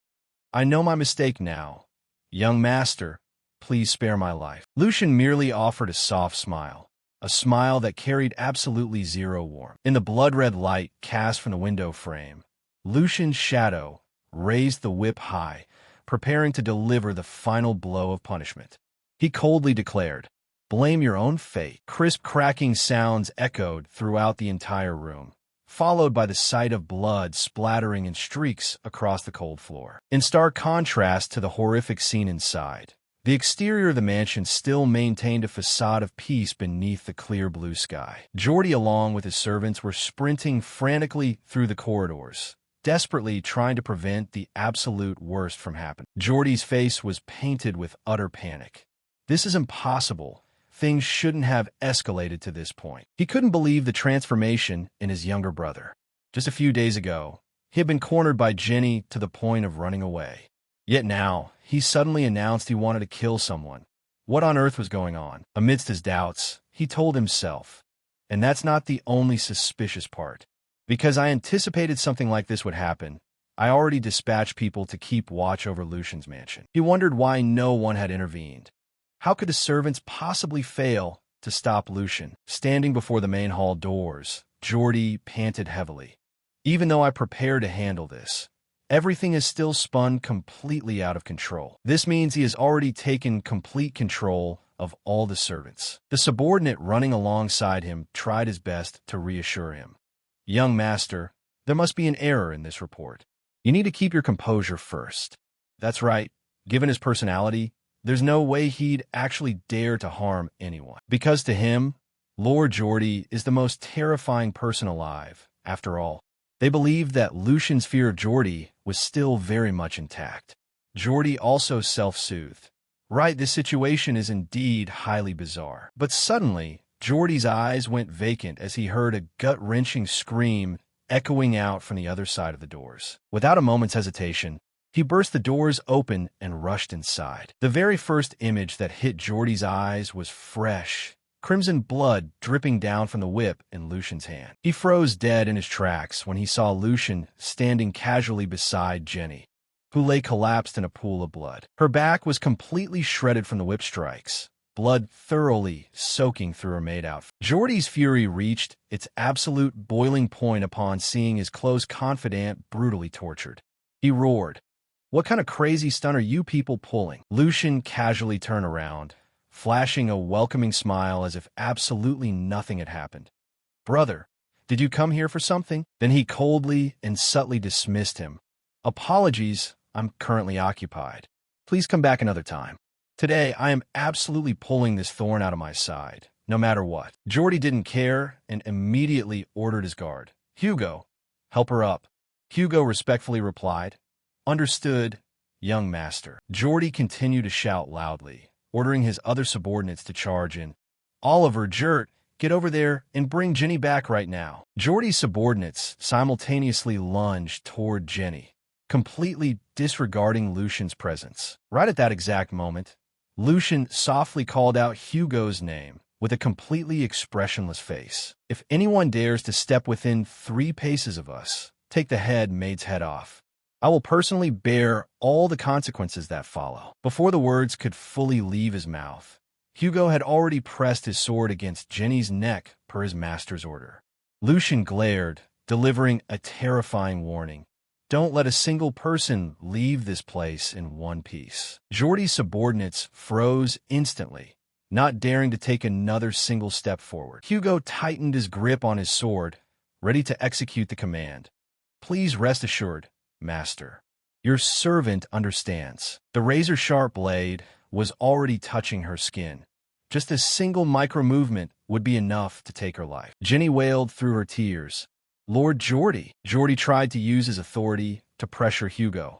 "I know my mistake now. Young master, please spare my life." Lucian merely offered a soft smile, a smile that carried absolutely zero warmth. In the blood-red light cast from the window frame, Lucian's shadow raised the whip high, preparing to deliver the final blow of punishment. He coldly declared, "Blame your own fate." Crisp cracking sounds echoed throughout the entire room, followed by the sight of blood splattering in streaks across the cold floor. In stark contrast to the horrific scene inside, the exterior of the mansion still maintained a facade of peace beneath the clear blue sky. Geordie, along with his servants, were sprinting frantically through the corridors, desperately trying to prevent the absolute worst from happening. Geordie's face was painted with utter panic. "This is impossible. Things shouldn't have escalated to this point." He couldn't believe the transformation in his younger brother. Just a few days ago, he had been cornered by Jenny to the point of running away. Yet now, he suddenly announced he wanted to kill someone. What on earth was going on? Amidst his doubts, he told himself, "And that's not the only suspicious part. Because I anticipated something like this would happen, I already dispatched people to keep watch over Lucian's mansion." He wondered why no one had intervened. How could the servants possibly fail to stop Lucian? Standing before the main hall doors, Geordie panted heavily. "Even though I prepared to handle this, everything is still spun completely out of control. This means he has already taken complete control of all the servants." The subordinate running alongside him tried his best to reassure him. "Young master, there must be an error in this report. You need to keep your composure first." That's right. Given his personality, there's no way he'd actually dare to harm anyone. Because to him, Lord Geordie is the most terrifying person alive. After all, they believed that Lucian's fear of Geordie was still very much intact. Geordie also self-soothed. "Right, this situation is indeed highly bizarre." But suddenly, Geordie's eyes went vacant as he heard a gut-wrenching scream echoing out from the other side of the doors. Without a moment's hesitation, he burst the doors open and rushed inside. The very first image that hit Geordie's eyes was fresh, crimson blood dripping down from the whip in Lucian's hand. He froze dead in his tracks when he saw Lucian standing casually beside Jenny, who lay collapsed in a pool of blood. Her back was completely shredded from the whip strikes, blood thoroughly soaking through her maid outfit. Geordie's fury reached its absolute boiling point upon seeing his close confidant brutally tortured. He roared, "What kind of crazy stunt are you people pulling?" Lucian casually turned around, flashing a welcoming smile as if absolutely nothing had happened. "Brother, did you come here for something?" Then he coldly and subtly dismissed him. "Apologies, I'm currently occupied. Please come back another time. Today, I am absolutely pulling this thorn out of my side, no matter what." Geordie didn't care and immediately ordered his guard. "Hugo, help her up." Hugo respectfully replied, "Understood, young master." Geordie continued to shout loudly, ordering his other subordinates to charge in. Oliver, Jurt, get over there and bring Jenny back right now. Geordie's subordinates simultaneously lunged toward Jenny, completely disregarding Lucian's presence. Right at that exact moment, Lucian softly called out Hugo's name with a completely expressionless face. If anyone dares to step within 3 paces of us, take the maid's head off. I will personally bear all the consequences that follow. Before the words could fully leave his mouth, Hugo had already pressed his sword against Jenny's neck per his master's order. Lucian glared, delivering a terrifying warning. Don't let a single person leave this place in one piece. Geordie's subordinates froze instantly, not daring to take another single step forward. Hugo tightened his grip on his sword, ready to execute the command. Please rest assured, Master. Your servant understands. The razor-sharp blade was already touching her skin. Just a single micro-movement would be enough to take her life. Jenny wailed through her tears. Lord Geordie. Geordie tried to use his authority to pressure Hugo.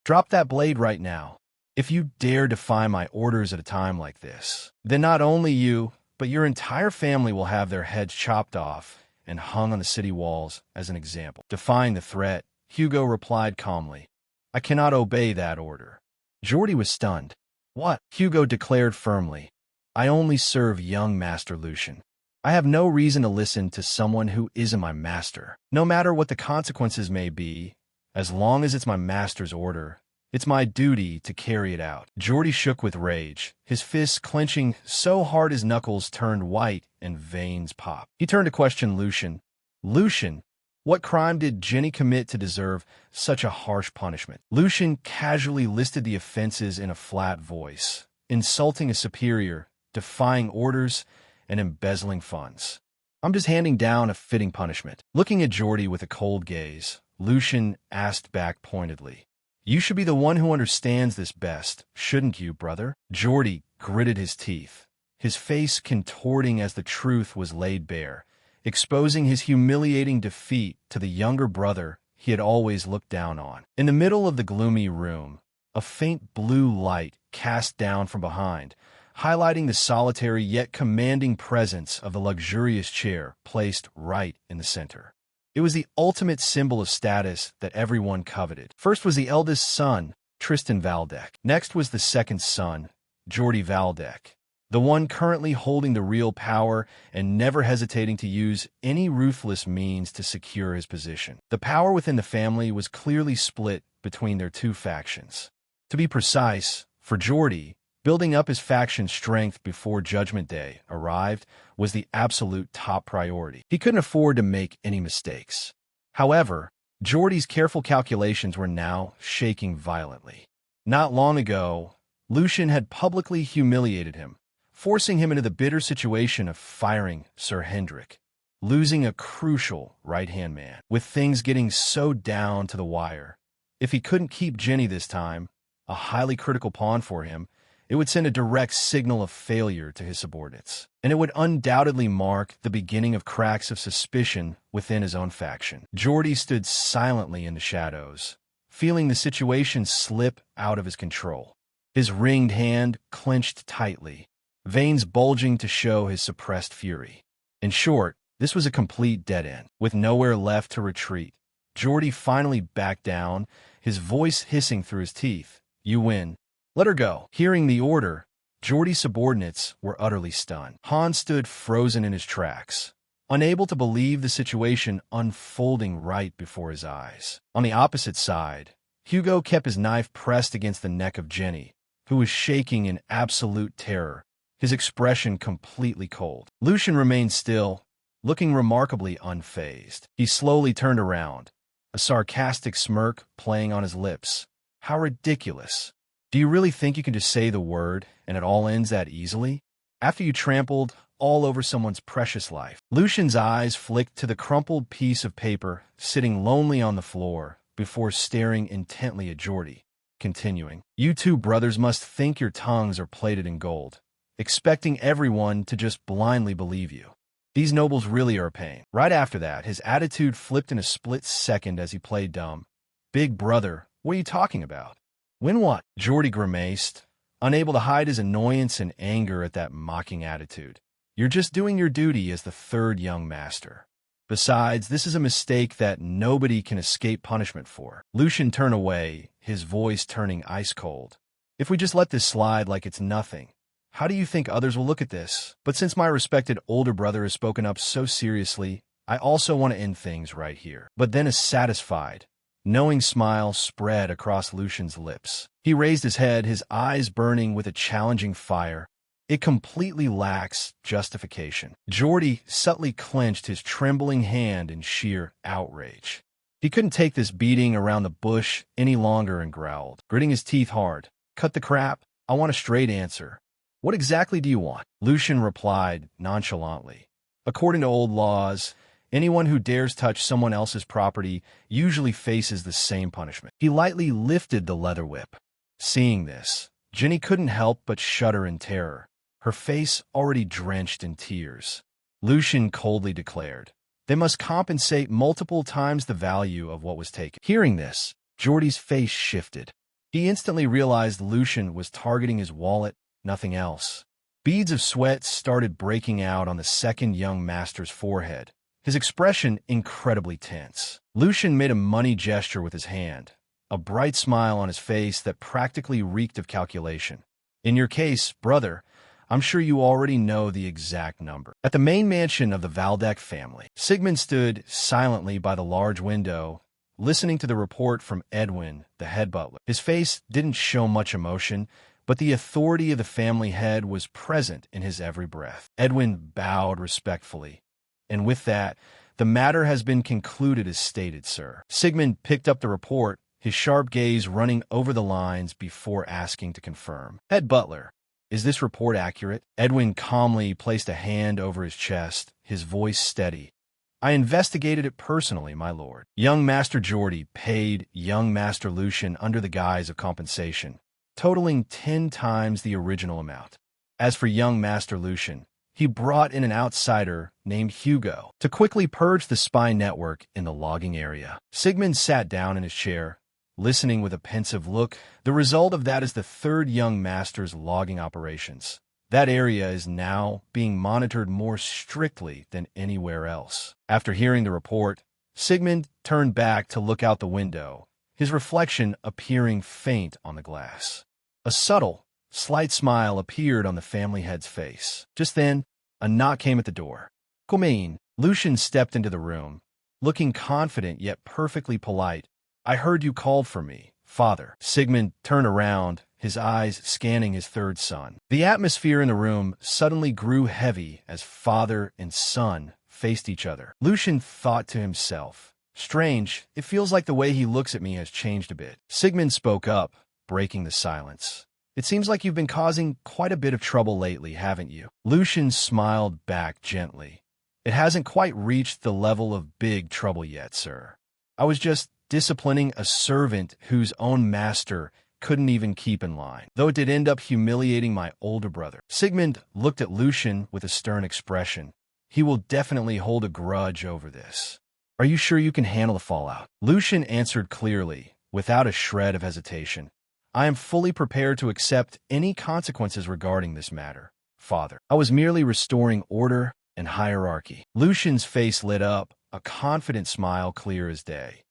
Drop that blade right now. If you dare defy my orders at a time like this, then not only you, but your entire family will have their heads chopped off and hung on the city walls as an example. Defying the threat, Hugo replied calmly, I cannot obey that order. Geordie was stunned. What? Hugo declared firmly. I only serve young Master Lucian. I have no reason to listen to someone who isn't my master. No matter what the consequences may be, as long as it's my master's order, it's my duty to carry it out. Geordie shook with rage, his fists clenching so hard his knuckles turned white and veins popped. He turned to question Lucian. Lucian, what crime did Jenny commit to deserve such a harsh punishment? Lucian casually listed the offenses in a flat voice, insulting a superior, defying orders, and embezzling funds. I'm just handing down a fitting punishment. Looking at Geordie with a cold gaze, Lucian asked back pointedly, You should be the one who understands this best, shouldn't you, brother? Geordie gritted his teeth, his face contorting as the truth was laid bare, exposing his humiliating defeat to the younger brother he had always looked down on. In the middle of the gloomy room, a faint blue light cast down from behind, highlighting the solitary yet commanding presence of the luxurious chair placed right in the center. It was the ultimate symbol of status that everyone coveted. First was the eldest son, Tristan Valdec. Next was the second son, Geordie Valdec, the one currently holding the real power and never hesitating to use any ruthless means to secure his position. The power within the family was clearly split between their 2 factions. To be precise, for Geordie, building up his faction's strength before Judgment Day arrived was the absolute top priority. He couldn't afford to make any mistakes. However, Geordie's careful calculations were now shaking violently. Not long ago, Lucian had publicly humiliated him, forcing him into the bitter situation of firing Sir Hendrik, losing a crucial right-hand man. With things getting so down to the wire, if he couldn't keep Jenny this time, a highly critical pawn for him, it would send a direct signal of failure to his subordinates, and it would undoubtedly mark the beginning of cracks of suspicion within his own faction. Geordie stood silently in the shadows, feeling the situation slip out of his control. His ringed hand clenched tightly, veins bulging to show his suppressed fury. In short, this was a complete dead end. With nowhere left to retreat, Geordie finally backed down, his voice hissing through his teeth. You win. Let her go. Hearing the order, Geordie's subordinates were utterly stunned. Hans stood frozen in his tracks, unable to believe the situation unfolding right before his eyes. On the opposite side, Hugo kept his knife pressed against the neck of Jenny, who was shaking in absolute terror, his expression completely cold. Lucian remained still, looking remarkably unfazed. He slowly turned around, a sarcastic smirk playing on his lips. How ridiculous. Do you really think you can just say the word and it all ends that easily? After you trampled all over someone's precious life. Lucian's eyes flicked to the crumpled piece of paper sitting lonely on the floor before staring intently at Geordie, continuing, You 2 brothers must think your tongues are plated in gold, expecting everyone to just blindly believe you. These nobles really are a pain. Right after that, his attitude flipped in a split second as he played dumb. Big brother, what are you talking about? When what? Geordie grimaced, unable to hide his annoyance and anger at that mocking attitude. You're just doing your duty as the third young master. Besides, this is a mistake that nobody can escape punishment for. Lucian turned away, his voice turning ice cold. If we just let this slide like it's nothing, how do you think others will look at this? But since my respected older brother has spoken up so seriously, I also want to end things right here. But then a satisfied, knowing smile spread across Lucian's lips. He raised his head, his eyes burning with a challenging fire. It completely lacks justification. Geordie subtly clenched his trembling hand in sheer outrage. He couldn't take this beating around the bush any longer and growled, gritting his teeth hard. Cut the crap. I want a straight answer. What exactly do you want? Lucian replied nonchalantly. According to old laws, anyone who dares touch someone else's property usually faces the same punishment. He lightly lifted the leather whip. Seeing this, Jenny couldn't help but shudder in terror, her face already drenched in tears. Lucian coldly declared, "They must compensate multiple times the value of what was taken." Hearing this, Geordie's face shifted. He instantly realized Lucian was targeting his wallet, nothing else. Beads of sweat started breaking out on the second young master's forehead, his expression incredibly tense. Lucian made a money gesture with his hand, a bright smile on his face that practically reeked of calculation. "In your case, brother, I'm sure you already know the exact number." At the main mansion of the Valdek family, Sigmund stood silently by the large window, listening to the report from Edwin, the head butler. His face didn't show much emotion, but the authority of the family head was present in his every breath. Edwin bowed respectfully. "And with that, the matter has been concluded as stated, sir." Sigmund picked up the report, his sharp gaze running over the lines before asking to confirm. "Head butler, is this report accurate?" Edwin calmly placed a hand over his chest, his voice steady. "I investigated it personally, my lord." Young Master Geordie paid young Master Lucian under the guise of compensation, totaling 10 times the original amount. As for young Master Lucian, he brought in an outsider named Hugo to quickly purge the spy network in the logging area. Sigmund sat down in his chair, listening with a pensive look. The result of that is the third young master's logging operations. That area is now being monitored more strictly than anywhere else. After hearing the report, Sigmund turned back to look out the window, his reflection appearing faint on the glass. A subtle, slight smile appeared on the family head's face. Just then, a knock came at the door. "Come in." Lucian stepped into the room, looking confident yet perfectly polite. "I heard you called for me, father." Sigmund turned around, his eyes scanning his third son. The atmosphere in the room suddenly grew heavy as father and son faced each other. Lucian thought to himself, "Strange, it feels like the way he looks at me has changed a bit." Sigmund spoke up, breaking the silence. "It seems like you've been causing quite a bit of trouble lately, haven't you?" Lucian smiled back gently. "It hasn't quite reached the level of big trouble yet, sir. I was just disciplining a servant whose own master couldn't even keep in line, though it did end up humiliating my older brother." Sigmund looked at Lucian with a stern expression. "He will definitely hold a grudge over this. Are you sure you can handle the fallout?" Lucian answered clearly, without a shred of hesitation. "I am fully prepared to accept any consequences regarding this matter, father. I was merely restoring order and hierarchy." Lucian's face lit up, a confident smile clear as day.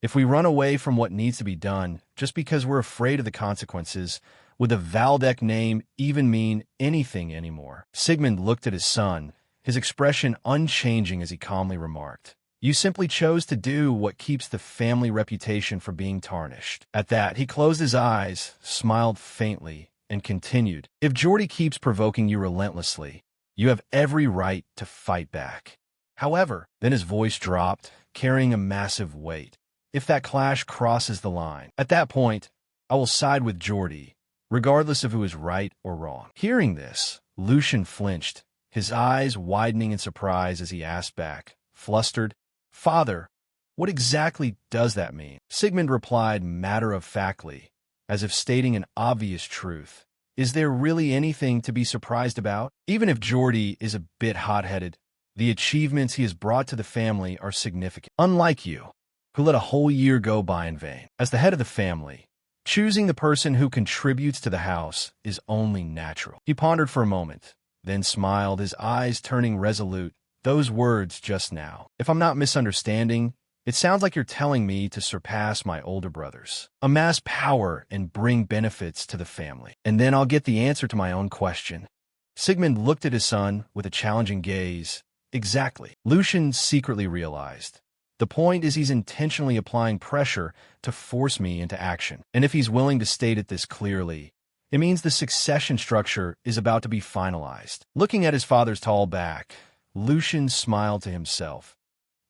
"If we run away from what needs to be done just because we're afraid of the consequences, would the Valdek name even mean anything anymore?" Sigmund looked at his son, his expression unchanging as he calmly remarked, "You simply chose to do what keeps the family reputation from being tarnished." At that, he closed his eyes, smiled faintly, and continued, "If Geordie keeps provoking you relentlessly, you have every right to fight back. However," then his voice dropped, carrying a massive weight, "if that clash crosses the line, at that point, I will side with Geordie, regardless of who is right or wrong." Hearing this, Lucian flinched, his eyes widening in surprise as he asked back, flustered, "Father, what exactly does that mean?" Sigmund replied matter-of-factly, as if stating an obvious truth. "Is there really anything to be surprised about? Even if Geordie is a bit hot-headed, the achievements he has brought to the family are significant. Unlike you, who let a whole year go by in vain." As the head of the family, Choosing the person who contributes to the house is only natural. He pondered for a moment, then smiled, his eyes turning resolute. Those words just now. If I'm not misunderstanding, it sounds like you're telling me to surpass my older brothers, amass power, and bring benefits to the family. And then I'll get the answer to my own question. Sigmund looked at his son with a challenging gaze. Exactly. Lucian secretly realized. The point is he's intentionally applying pressure to force me into action. And if he's willing to state it this clearly, it means the succession structure is about to be finalized. Looking at his father's tall back, Lucian smiled to himself.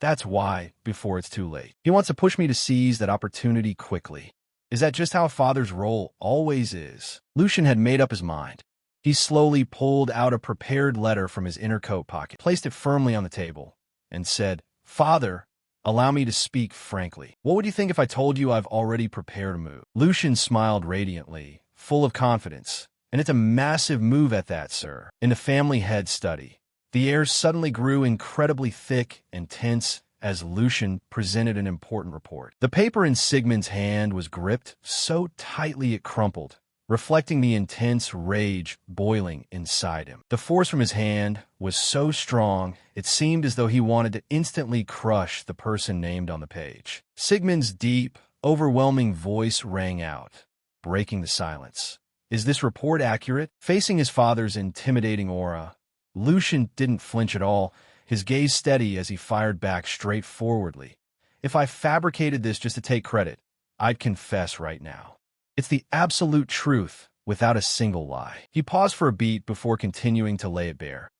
That's why, before it's too late. He wants to push me to seize that opportunity quickly. Is that just how a father's role always is? Lucian had made up his mind. He slowly pulled out a prepared letter from his inner coat pocket, placed it firmly on the table, and said, "Father, allow me to speak frankly. What would you think if I told you I've already prepared a move?" Lucian smiled radiantly, full of confidence. "And it's a massive move at that, sir." In the family head study, the air suddenly grew incredibly thick and tense as Lucian presented an important report. The paper in Sigmund's hand was gripped so tightly it crumpled, reflecting the intense rage boiling inside him. The force from his hand was so strong, it seemed as though he wanted to instantly crush the person named on the page. Sigmund's deep, overwhelming voice rang out, breaking the silence. "Is this report accurate?" Facing his father's intimidating aura, Lucian didn't flinch at all, his gaze steady as he fired back straightforwardly. "If I fabricated this just to take credit, I'd confess right now. It's the absolute truth, without a single lie." He paused for a beat before continuing to lay it bare.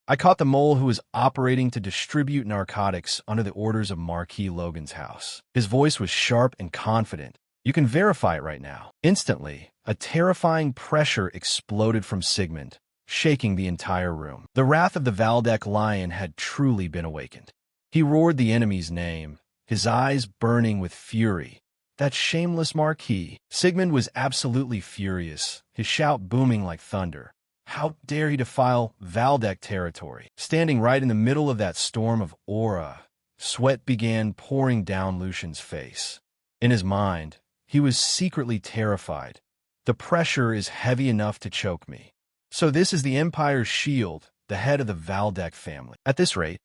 "I caught the mole who was operating to distribute narcotics under the orders of Marquis Logan's house." His voice was sharp and confident. "You can verify it right now." Instantly, a terrifying pressure exploded from Sigmund, shaking the entire room. The wrath of the Valdec lion had truly been awakened. He roared the enemy's name, his eyes burning with fury. That shameless Marquis. Sigmund was absolutely furious, his shout booming like thunder. How dare he defile Valdec territory? Standing right in the middle of that storm of aura, sweat began pouring down Lucian's face. In his mind, he was secretly terrified. The pressure is heavy enough to choke me. So this is the Empire's shield, the head of the Valdec family. At this rate,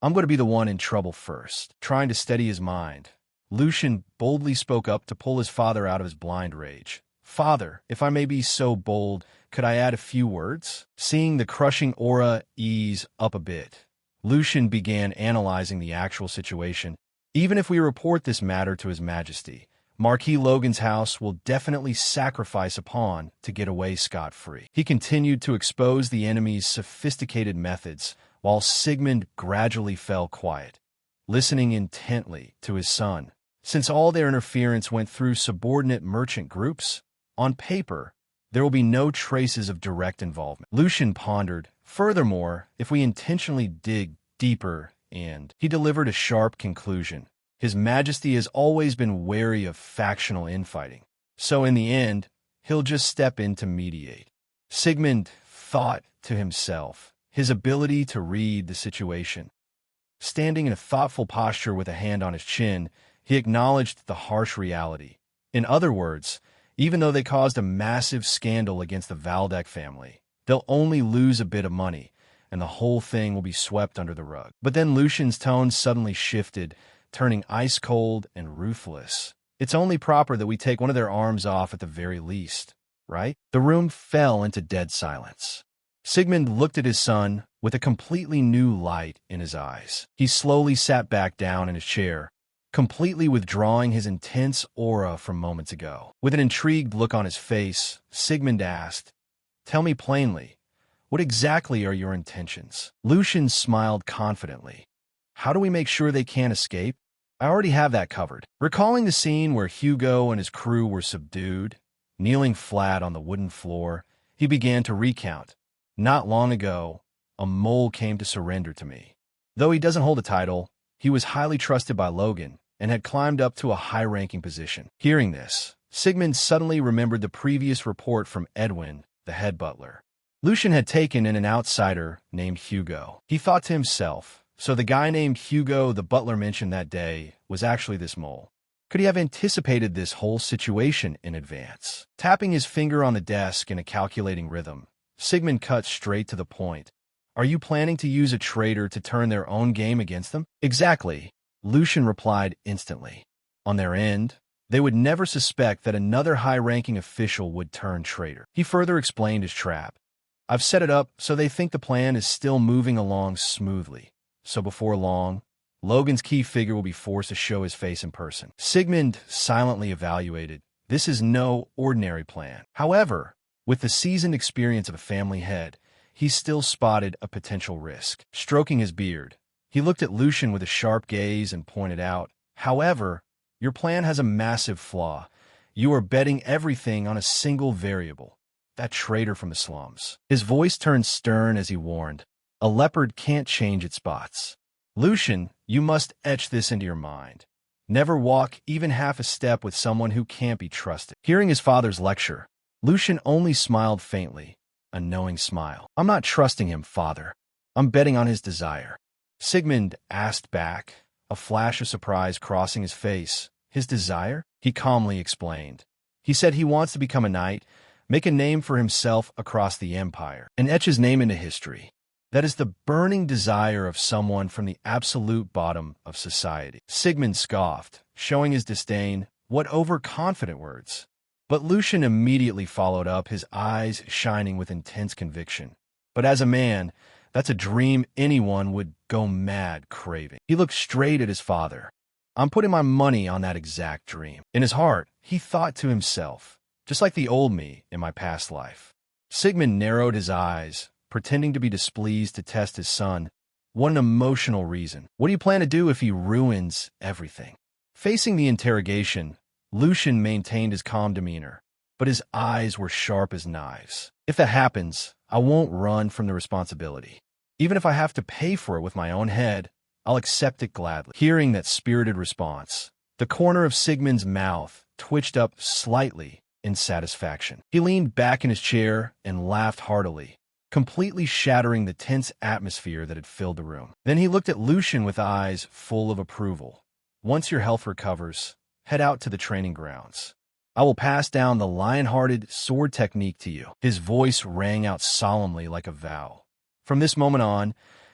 I'm going to be the one in trouble first. Trying to steady his mind, Lucian boldly spoke up to pull his father out of his blind rage. "Father, if I may be so bold, could I add a few words?" Seeing the crushing aura ease up a bit, Lucian began analyzing the actual situation. "Even if we report this matter to His Majesty, Marquis Logan's house will definitely sacrifice a pawn to get away scot-free." He continued to expose the enemy's sophisticated methods, while Sigmund gradually fell quiet, listening intently to his son. Since all their interference went through subordinate merchant groups, on paper, there will be no traces of direct involvement. Lucian pondered, "Furthermore, if we intentionally dig deeper," and he delivered a sharp conclusion. "His Majesty has always been wary of factional infighting, so in the end, he'll just step in to mediate." Sigmund thought to himself, his ability to read the situation. Standing in a thoughtful posture with a hand on his chin, he acknowledged the harsh reality. In other words, even though they caused a massive scandal against the Valdec family, they'll only lose a bit of money, and the whole thing will be swept under the rug. But then Lucian's tone suddenly shifted, turning ice-cold and ruthless. "It's only proper that we take one of their arms off at the very least, right?" The room fell into dead silence. Sigmund looked at his son with a completely new light in his eyes. He slowly sat back down in his chair, completely withdrawing his intense aura from moments ago. With an intrigued look on his face, Sigmund asked, "Tell me plainly, what exactly are your intentions?" Lucian smiled confidently. "How do we make sure they can't escape? I already have that covered." Recalling the scene where Hugo and his crew were subdued, kneeling flat on the wooden floor, he began to recount. "Not long ago, a mole came to surrender to me. Though he doesn't hold a title, he was highly trusted by Logan and had climbed up to a high-ranking position." Hearing this, Sigmund suddenly remembered the previous report from Edwin, the head butler. Lucian had taken in an outsider named Hugo. He thought to himself, so the guy named Hugo the butler mentioned that day was actually this mole. Could he have anticipated this whole situation in advance? Tapping his finger on the desk in a calculating rhythm, Sigmund cut straight to the point. Are you planning to use a traitor to turn their own game against them? Exactly, Lucian replied instantly. On their end, they would never suspect that another high-ranking official would turn traitor. He further explained his trap. I've set it up so they think the plan is still moving along smoothly. So before long, Logan's key figure will be forced to show his face in person. Sigmund silently evaluated. This is no ordinary plan. However, with the seasoned experience of a family head, he still spotted a potential risk. Stroking his beard, he looked at Lucian with a sharp gaze and pointed out, however, your plan has a massive flaw. You are betting everything on a single variable. That traitor from the slums. His voice turned stern as he warned, a leopard can't change its spots. Lucian, you must etch this into your mind. Never walk even half a step with someone who can't be trusted. Hearing his father's lecture, Lucian only smiled faintly, a knowing smile. I'm not trusting him, father. I'm betting on his desire. Sigmund asked back, a flash of surprise crossing his face. His desire? He calmly explained. He said he wants to become a knight, make a name for himself across the empire, and etch his name into history. That is the burning desire of someone from the absolute bottom of society. Sigmund scoffed, showing his disdain. What overconfident words. But Lucian immediately followed up, his eyes shining with intense conviction. But as a man, that's a dream anyone would go mad craving. He looked straight at his father. I'm putting my money on that exact dream. In his heart, he thought to himself, just like the old me in my past life. Sigmund narrowed his eyes, pretending to be displeased to test his son. What an emotional reason. What do you plan to do if he ruins everything? Facing the interrogation, Lucian maintained his calm demeanor, but his eyes were sharp as knives. If that happens, I won't run from the responsibility. Even if I have to pay for it with my own head, I'll accept it gladly. Hearing that spirited response, the corner of Sigmund's mouth twitched up slightly in satisfaction. He leaned back in his chair and laughed heartily, completely shattering the tense atmosphere that had filled the room. Then he looked at Lucian with eyes full of approval. Once your health recovers, head out to the training grounds. I will pass down the lion-hearted sword technique to you. His voice rang out solemnly like a vow. From this moment on,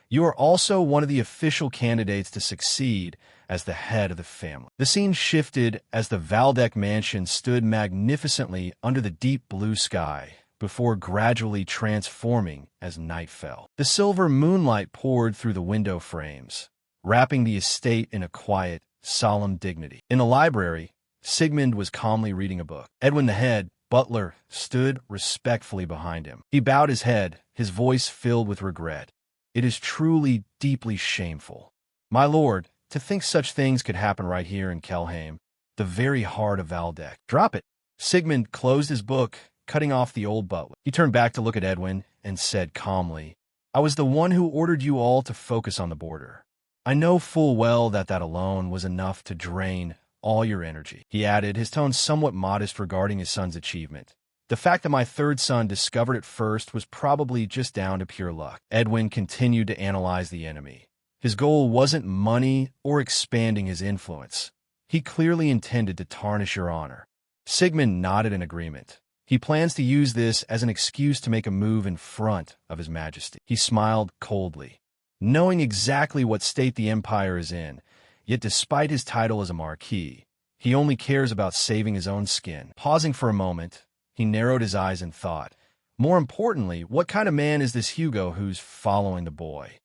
you are also one of the official candidates to succeed as the head of the family. The scene shifted as the Valdec mansion stood magnificently under the deep blue sky, before gradually transforming as night fell. The silver moonlight poured through the window frames, wrapping the estate in a quiet, solemn dignity. In the library, Sigmund was calmly reading a book. Edwin the head butler stood respectfully behind him. He bowed his head, his voice filled with regret. It is truly deeply shameful. My lord, to think such things could happen right here in Kelheim, the very heart of Valdec. Drop it. Sigmund closed his book, cutting off the old butler. He turned back to look at Edwin and said calmly, I was the one who ordered you all to focus on the border. I know full well that alone was enough to drain all your energy. He added, his tone somewhat modest regarding his son's achievement. The fact that my third son discovered it first was probably just down to pure luck. Edwin continued to analyze the enemy. His goal wasn't money or expanding his influence. He clearly intended to tarnish your honor. Sigmund nodded in agreement. He plans to use this as an excuse to make a move in front of His Majesty. He smiled coldly, knowing exactly what state the Empire is in, yet despite his title as a Marquis, he only cares about saving his own skin. Pausing for a moment, he narrowed his eyes and thought, more importantly, what kind of man is this Hugo who's following the boy?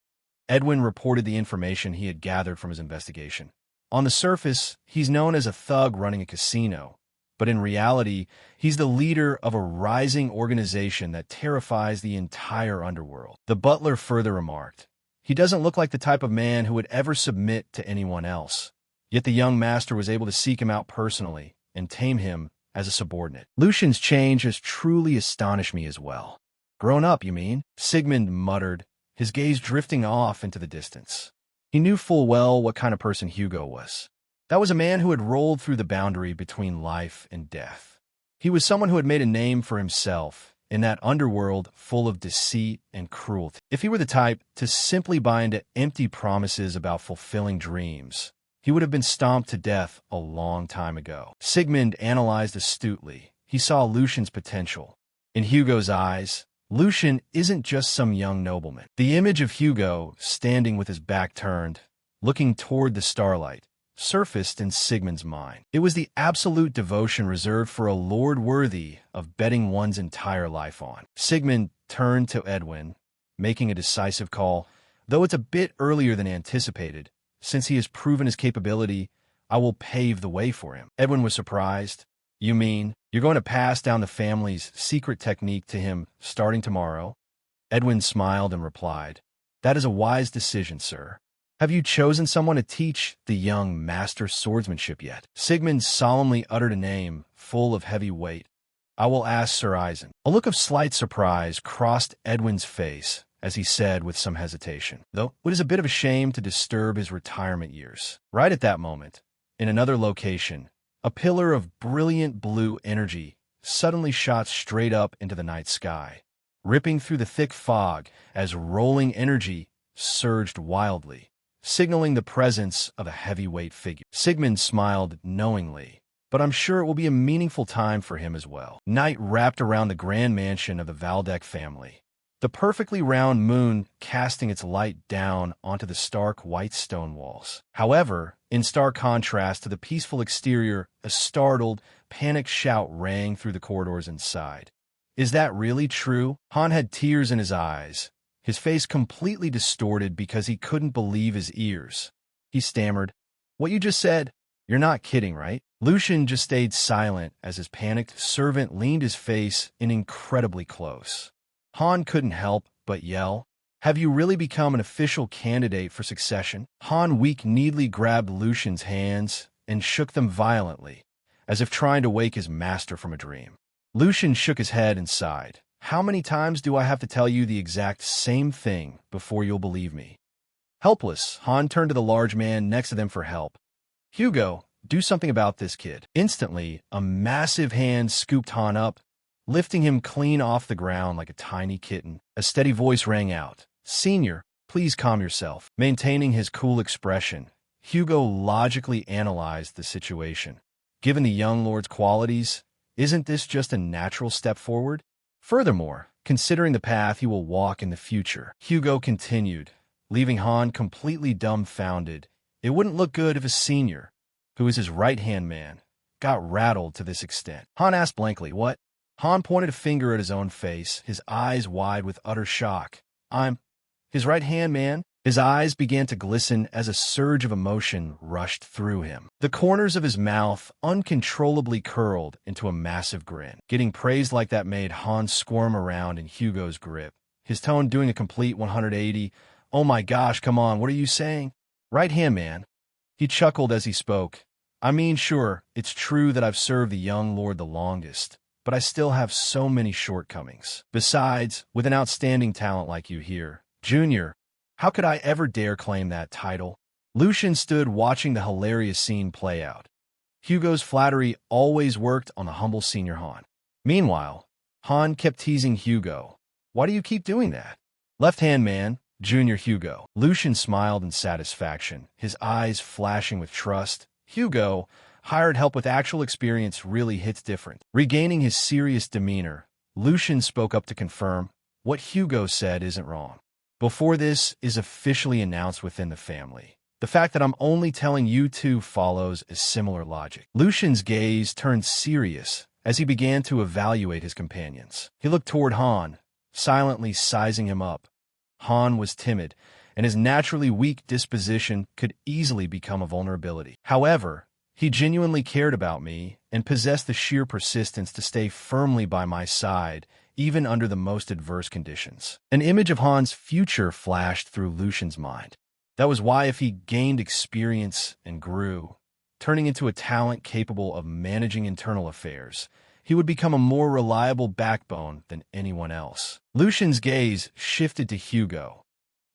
Edwin reported the information he had gathered from his investigation. On the surface, he's known as a thug running a casino, but in reality, he's the leader of a rising organization that terrifies the entire underworld. The butler further remarked, he doesn't look like the type of man who would ever submit to anyone else. Yet the young master was able to seek him out personally and tame him as a subordinate. Lucian's change has truly astonished me as well. Grown up, you mean? Sigmund muttered, his gaze drifting off into the distance. He knew full well what kind of person Hugo was. That was a man who had rolled through the boundary between life and death. He was someone who had made a name for himself in that underworld full of deceit and cruelty. If he were the type to simply buy into empty promises about fulfilling dreams, he would have been stomped to death a long time ago. Sigmund analyzed astutely. He saw Lucian's potential. In Hugo's eyes, Lucian isn't just some young nobleman. The image of Hugo, standing with his back turned, looking toward the starlight, surfaced in Sigmund's mind. It was the absolute devotion reserved for a lord worthy of betting one's entire life on. Sigmund turned to Edwin, making a decisive call. Though it's a bit earlier than anticipated, since he has proven his capability, I will pave the way for him. Edwin was surprised. You mean, you're going to pass down the family's secret technique to him starting tomorrow? Edwin smiled and replied, That is a wise decision, sir. Have you chosen someone to teach the young master swordsmanship yet? Sigmund solemnly uttered a name, full of heavy weight. I will ask Sir Eisen. A look of slight surprise crossed Edwin's face as he said with some hesitation, though it is a bit of a shame to disturb his retirement years. Right at that moment, in another location, a pillar of brilliant blue energy suddenly shot straight up into the night sky, ripping through the thick fog as rolling energy surged wildly, signaling the presence of a heavyweight figure. Sigmund smiled knowingly, but I'm sure it will be a meaningful time for him as well. Night wrapped around the grand mansion of the Valdek family, the perfectly round moon casting its light down onto the stark white stone walls. However, in stark contrast to the peaceful exterior, a startled, panicked shout rang through the corridors inside. Is that really true? Han had tears in his eyes, his face completely distorted because he couldn't believe his ears. He stammered, What you just said? You're not kidding, right? Lucian just stayed silent as his panicked servant leaned his face in incredibly close. Han couldn't help but yell, Have you really become an official candidate for succession? Han weak-kneedly grabbed Lucian's hands and shook them violently, as if trying to wake his master from a dream. Lucian shook his head and sighed. How many times do I have to tell you the exact same thing before you'll believe me? Helpless, Han turned to the large man next to them for help. Hugo, do something about this kid. Instantly, a massive hand scooped Han up, lifting him clean off the ground like a tiny kitten. A steady voice rang out. Senior, please calm yourself. Maintaining his cool expression, Hugo logically analyzed the situation. Given the young lord's qualities, isn't this just a natural step forward? Furthermore, considering the path he will walk in the future, Hugo continued, leaving Han completely dumbfounded. It wouldn't look good if a senior, who is his right-hand man, got rattled to this extent. Han asked blankly, What? Han pointed a finger at his own face, his eyes wide with utter shock. I'm his right-hand man? His eyes began to glisten as a surge of emotion rushed through him. The corners of his mouth uncontrollably curled into a massive grin. Getting praised like that made Han squirm around in Hugo's grip, his tone doing a complete 180. Oh my gosh, come on, what are you saying? Right-hand man. He chuckled as he spoke. I mean, sure, it's true that I've served the young lord the longest, but I still have so many shortcomings. Besides, with an outstanding talent like you here, Junior, how could I ever dare claim that title? Lucian stood watching the hilarious scene play out. Hugo's flattery always worked on the humble senior Han. Meanwhile, Han kept teasing Hugo. Why do you keep doing that? Left-hand man, Junior Hugo. Lucian smiled in satisfaction, his eyes flashing with trust. Hugo, hired help with actual experience really hits different. Regaining his serious demeanor, Lucian spoke up to confirm what Hugo said isn't wrong. Before this is officially announced within the family, the fact that I'm only telling you two follows a similar logic. Lucian's gaze turned serious as he began to evaluate his companions. He looked toward Han, silently sizing him up. Han was timid, and his naturally weak disposition could easily become a vulnerability. However, he genuinely cared about me and possessed the sheer persistence to stay firmly by my side, even under the most adverse conditions. An image of Han's future flashed through Lucian's mind. That was why if he gained experience and grew, turning into a talent capable of managing internal affairs, he would become a more reliable backbone than anyone else. Lucian's gaze shifted to Hugo.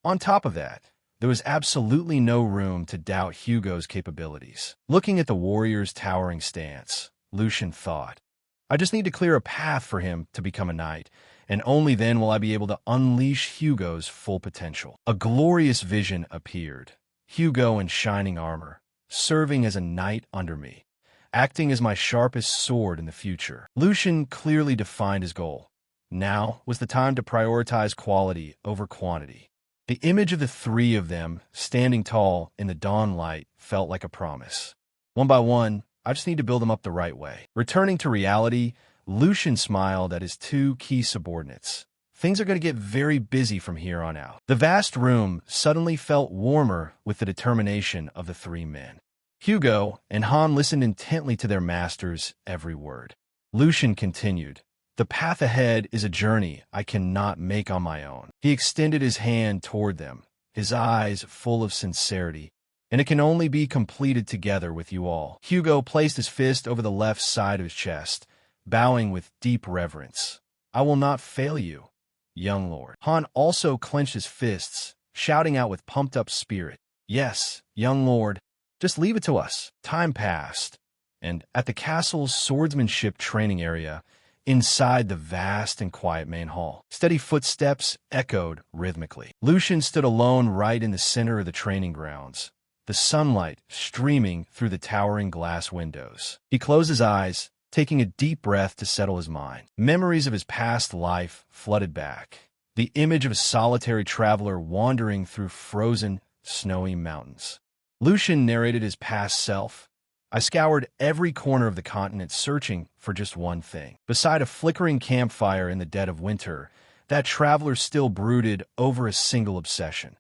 On top of that, there was absolutely no room to doubt Hugo's capabilities. Looking at the warrior's towering stance, Lucian thought, I just need to clear a path for him to become a knight, and only then will I be able to unleash Hugo's full potential. A glorious vision appeared. Hugo in shining armor, serving as a knight under me, acting as my sharpest sword in the future. Lucian clearly defined his goal. Now was the time to prioritize quality over quantity. The image of the three of them, standing tall in the dawn light, felt like a promise. One by one, I just need to build them up the right way. Returning to reality, Lucian smiled at his two key subordinates. Things are going to get very busy from here on out. The vast room suddenly felt warmer with the determination of the three men. Hugo and Han listened intently to their master's every word. Lucian continued, "The path ahead is a journey I cannot make on my own." He extended his hand toward them, his eyes full of sincerity, "and it can only be completed together with you all." Hugo placed his fist over the left side of his chest, bowing with deep reverence. "I will not fail you, young lord." Han also clenched his fists, shouting out with pumped-up spirit, "Yes, young lord, just leave it to us." Time passed, and at the castle's swordsmanship training area, inside the vast and quiet main hall, steady footsteps echoed rhythmically. Lucian stood alone right in the center of the training grounds, the sunlight streaming through the towering glass windows. He closed his eyes, taking a deep breath to settle his mind. Memories of his past life flooded back. The image of a solitary traveler wandering through frozen, snowy mountains. Lucian narrated his past self. "I scoured every corner of the continent searching for just one thing." Beside a flickering campfire in the dead of winter, that traveler still brooded over a single obsession.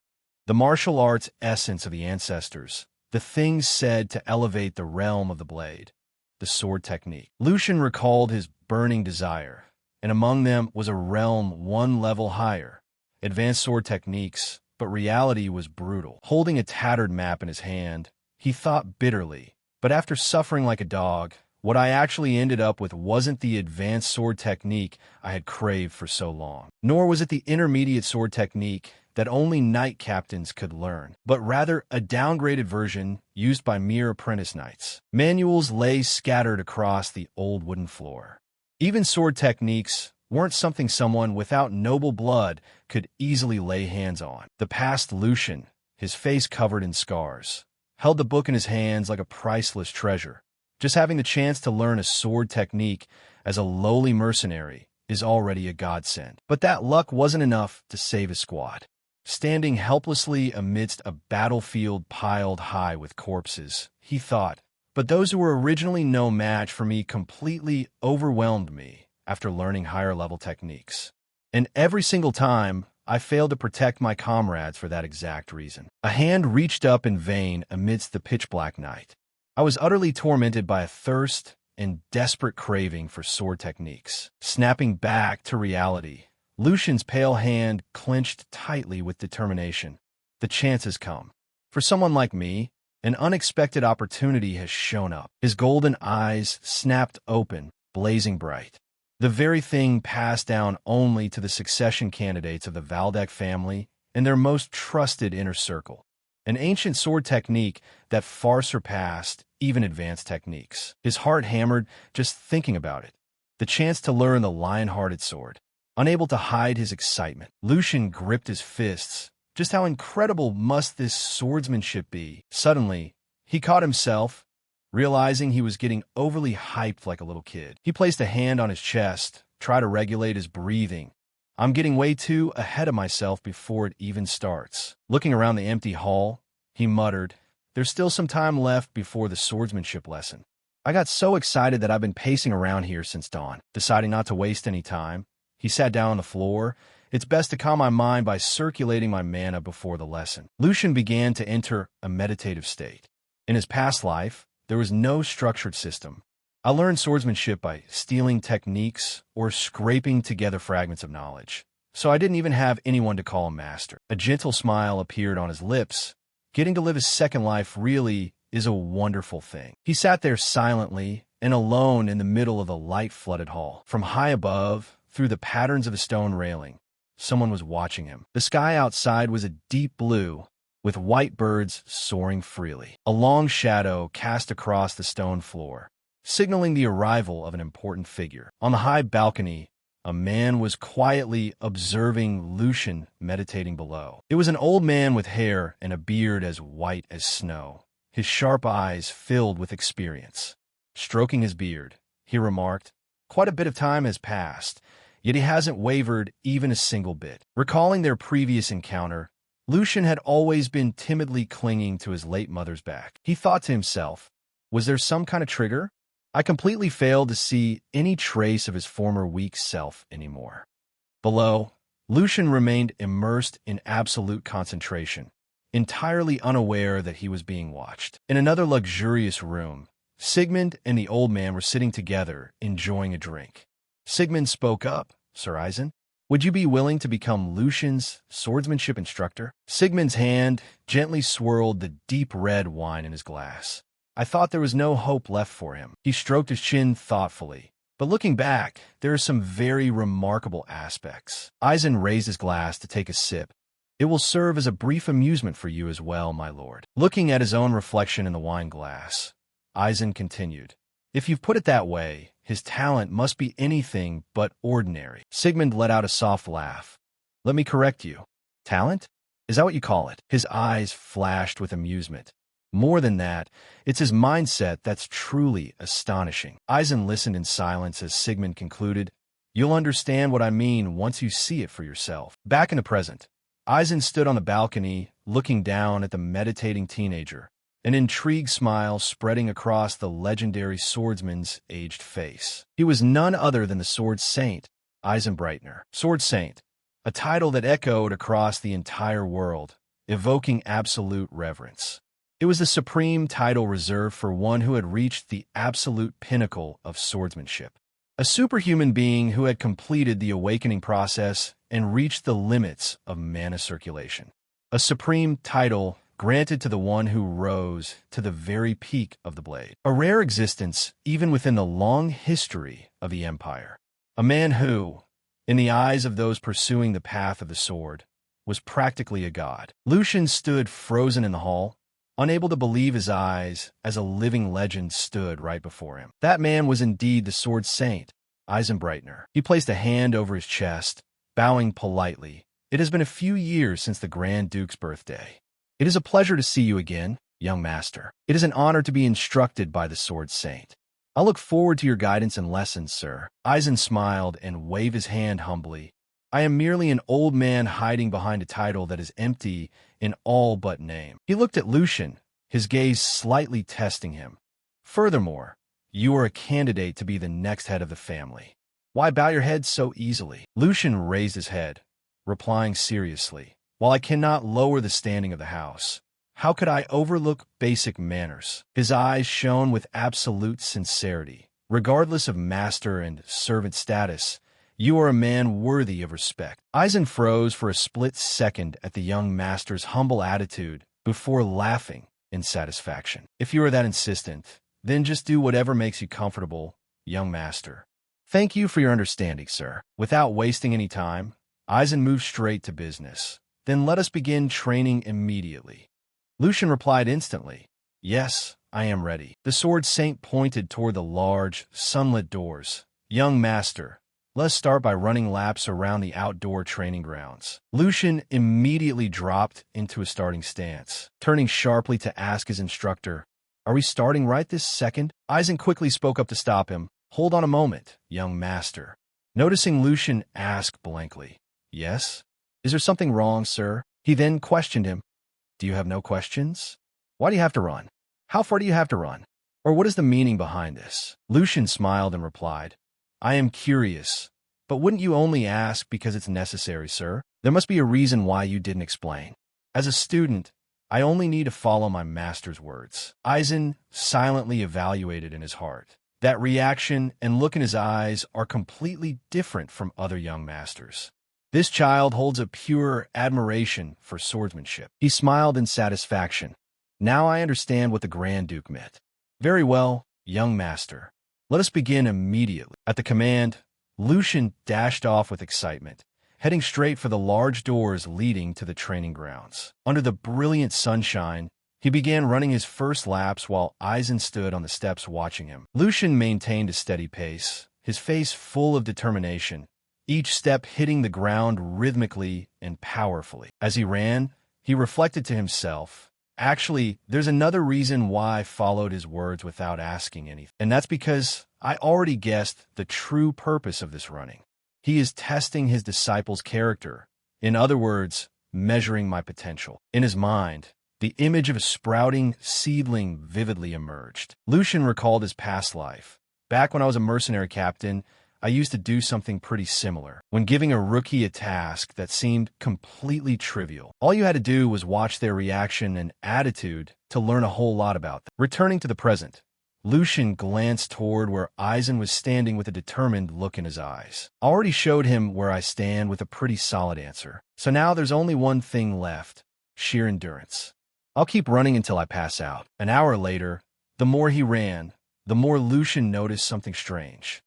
The martial arts essence of the ancestors, the things said to elevate the realm of the blade, the sword technique. Lucian recalled his burning desire, and among them was a realm one level higher, advanced sword techniques, but reality was brutal. Holding a tattered map in his hand, he thought bitterly, "But after suffering like a dog, what I actually ended up with wasn't the advanced sword technique I had craved for so long. Nor was it the intermediate sword technique that only knight captains could learn, but rather a downgraded version used by mere apprentice knights." Manuals lay scattered across the old wooden floor. Even sword techniques weren't something someone without noble blood could easily lay hands on. The past Lucian, his face covered in scars, held the book in his hands like a priceless treasure. Just having the chance to learn a sword technique as a lowly mercenary is already a godsend. But that luck wasn't enough to save his squad. Standing helplessly amidst a battlefield piled high with corpses, he thought, "But those who were originally no match for me completely overwhelmed me after learning higher-level techniques. And every single time, I failed to protect my comrades for that exact reason." A hand reached up in vain amidst the pitch-black night. I was utterly tormented by a thirst and desperate craving for sword techniques. Snapping back to reality, Lucian's pale hand clenched tightly with determination. The chance has come. For someone like me, an unexpected opportunity has shown up. His golden eyes snapped open, blazing bright. The very thing passed down only to the succession candidates of the Valdek family and their most trusted inner circle. An ancient sword technique that far surpassed even advanced techniques. His heart hammered just thinking about it. The chance to learn the lion-hearted sword. Unable to hide his excitement, Lucian gripped his fists. Just how incredible must this swordsmanship be? Suddenly, he caught himself, realizing he was getting overly hyped like a little kid. He placed a hand on his chest, tried to regulate his breathing. "I'm getting way too ahead of myself before it even starts." Looking around the empty hall, he muttered, "There's still some time left before the swordsmanship lesson. I got so excited that I've been pacing around here since dawn." Deciding not to waste any time, he sat down on the floor. It's best to calm my mind by circulating my mana before the lesson. Lucian began to enter a meditative state. In his past life, there was no structured system. I learned swordsmanship by stealing techniques or scraping together fragments of knowledge, so I didn't even have anyone to call a master. A gentle smile appeared on his lips. Getting to live his second life really is a wonderful thing. He sat there silently and alone in the middle of the light-flooded hall. From high above, through the patterns of a stone railing, someone was watching him. The sky outside was a deep blue, with white birds soaring freely. A long shadow cast across the stone floor, signaling the arrival of an important figure. On the high balcony, a man was quietly observing Lucian meditating below. It was an old man with hair and a beard as white as snow, his sharp eyes filled with experience. Stroking his beard, he remarked, "Quite a bit of time has passed, yet he hasn't wavered even a single bit." Recalling their previous encounter, Lucian had always been timidly clinging to his late mother's back. He thought to himself, was there some kind of trigger? I completely failed to see any trace of his former weak self anymore. Below, Lucian remained immersed in absolute concentration, entirely unaware that he was being watched. In another luxurious room, Sigmund and the old man were sitting together, enjoying a drink. Sigmund spoke up, "Sir Eisen, would you be willing to become Lucian's swordsmanship instructor?" Sigmund's hand gently swirled the deep red wine in his glass. I thought there was no hope left for him. He stroked his chin thoughtfully. But looking back, there are some very remarkable aspects. Eisen raised his glass to take a sip. "It will serve as a brief amusement for you as well, my lord." Looking at his own reflection in the wine glass, Eisen continued, "If you've put it that way, his talent must be anything but ordinary." Sigmund let out a soft laugh. "Let me correct you. Talent? Is that what you call it?" His eyes flashed with amusement. "More than that, it's his mindset that's truly astonishing." Eisen listened in silence as Sigmund concluded, "You'll understand what I mean once you see it for yourself." Back in the present, Eisen stood on the balcony, looking down at the meditating teenager, an intrigued smile spreading across the legendary swordsman's aged face. He was none other than the Sword Saint, Eisenbreitner. Sword Saint, a title that echoed across the entire world, evoking absolute reverence. It was the supreme title reserved for one who had reached the absolute pinnacle of swordsmanship. A superhuman being who had completed the awakening process and reached the limits of mana circulation. A supreme title granted to the one who rose to the very peak of the blade. A rare existence even within the long history of the Empire. A man who, in the eyes of those pursuing the path of the sword, was practically a god. Lucian stood frozen in the hall, unable to believe his eyes as a living legend stood right before him. That man was indeed the Sword Saint, Eisenbreitner. He placed a hand over his chest, bowing politely. "It has been a few years since the Grand Duke's birthday. It is a pleasure to see you again, young master. It is an honor to be instructed by the Sword Saint. I look forward to your guidance and lessons, sir." Eisen smiled and waved his hand humbly. "I am merely an old man hiding behind a title that is empty in all but name." He looked at Lucian, his gaze slightly testing him. "Furthermore, you are a candidate to be the next head of the family. Why bow your head so easily?" Lucian raised his head, replying seriously, "While I cannot lower the standing of the house, how could I overlook basic manners?" His eyes shone with absolute sincerity. "Regardless of master and servant status, you are a man worthy of respect." Eisen froze for a split second at the young master's humble attitude before laughing in satisfaction. "If you are that insistent, then just do whatever makes you comfortable, young master." "Thank you for your understanding, sir." Without wasting any time, Eisen moved straight to business. "Then let us begin training immediately." Lucian replied instantly, "Yes, I am ready." The Sword Saint pointed toward the large, sunlit doors. "Young master, let's start by running laps around the outdoor training grounds." Lucian immediately dropped into a starting stance, turning sharply to ask his instructor, "Are we starting right this second?" Eisen quickly spoke up to stop him. "Hold on a moment, young master." Noticing Lucian ask blankly, "Yes? Is there something wrong, sir?" He then questioned him, "Do you have no questions? Why do you have to run? How far do you have to run? Or what is the meaning behind this?" Lucian smiled and replied, "I am curious, but wouldn't you only ask because it's necessary, sir? There must be a reason why you didn't explain. As a student, I only need to follow my master's words." Eisen silently evaluated in his heart. That reaction and look in his eyes are completely different from other young masters. This child holds a pure admiration for swordsmanship. He smiled in satisfaction. "Now I understand what the Grand Duke meant." "Very well, young master. Let us begin immediately." At the command, Lucian dashed off with excitement, heading straight for the large doors leading to the training grounds. Under the brilliant sunshine, he began running his first laps while Eisen stood on the steps watching him. Lucian maintained a steady pace, his face full of determination, each step hitting the ground rhythmically and powerfully. As he ran, he reflected to himself, Actually, there's another reason why I followed his words without asking anything. And that's because I already guessed the true purpose of this running. He is testing his disciple's character. In other words, measuring my potential. In his mind, the image of a sprouting seedling vividly emerged. Lucian recalled his past life. Back when I was a mercenary captain, I used to do something pretty similar. When giving a rookie a task that seemed completely trivial, all you had to do was watch their reaction and attitude to learn a whole lot about them. Returning to the present, Lucian glanced toward where Eisen was standing with a determined look in his eyes. I already showed him where I stand with a pretty solid answer. So now there's only one thing left: sheer endurance. I'll keep running until I pass out. An hour later, the more he ran, the more Lucian noticed something strange.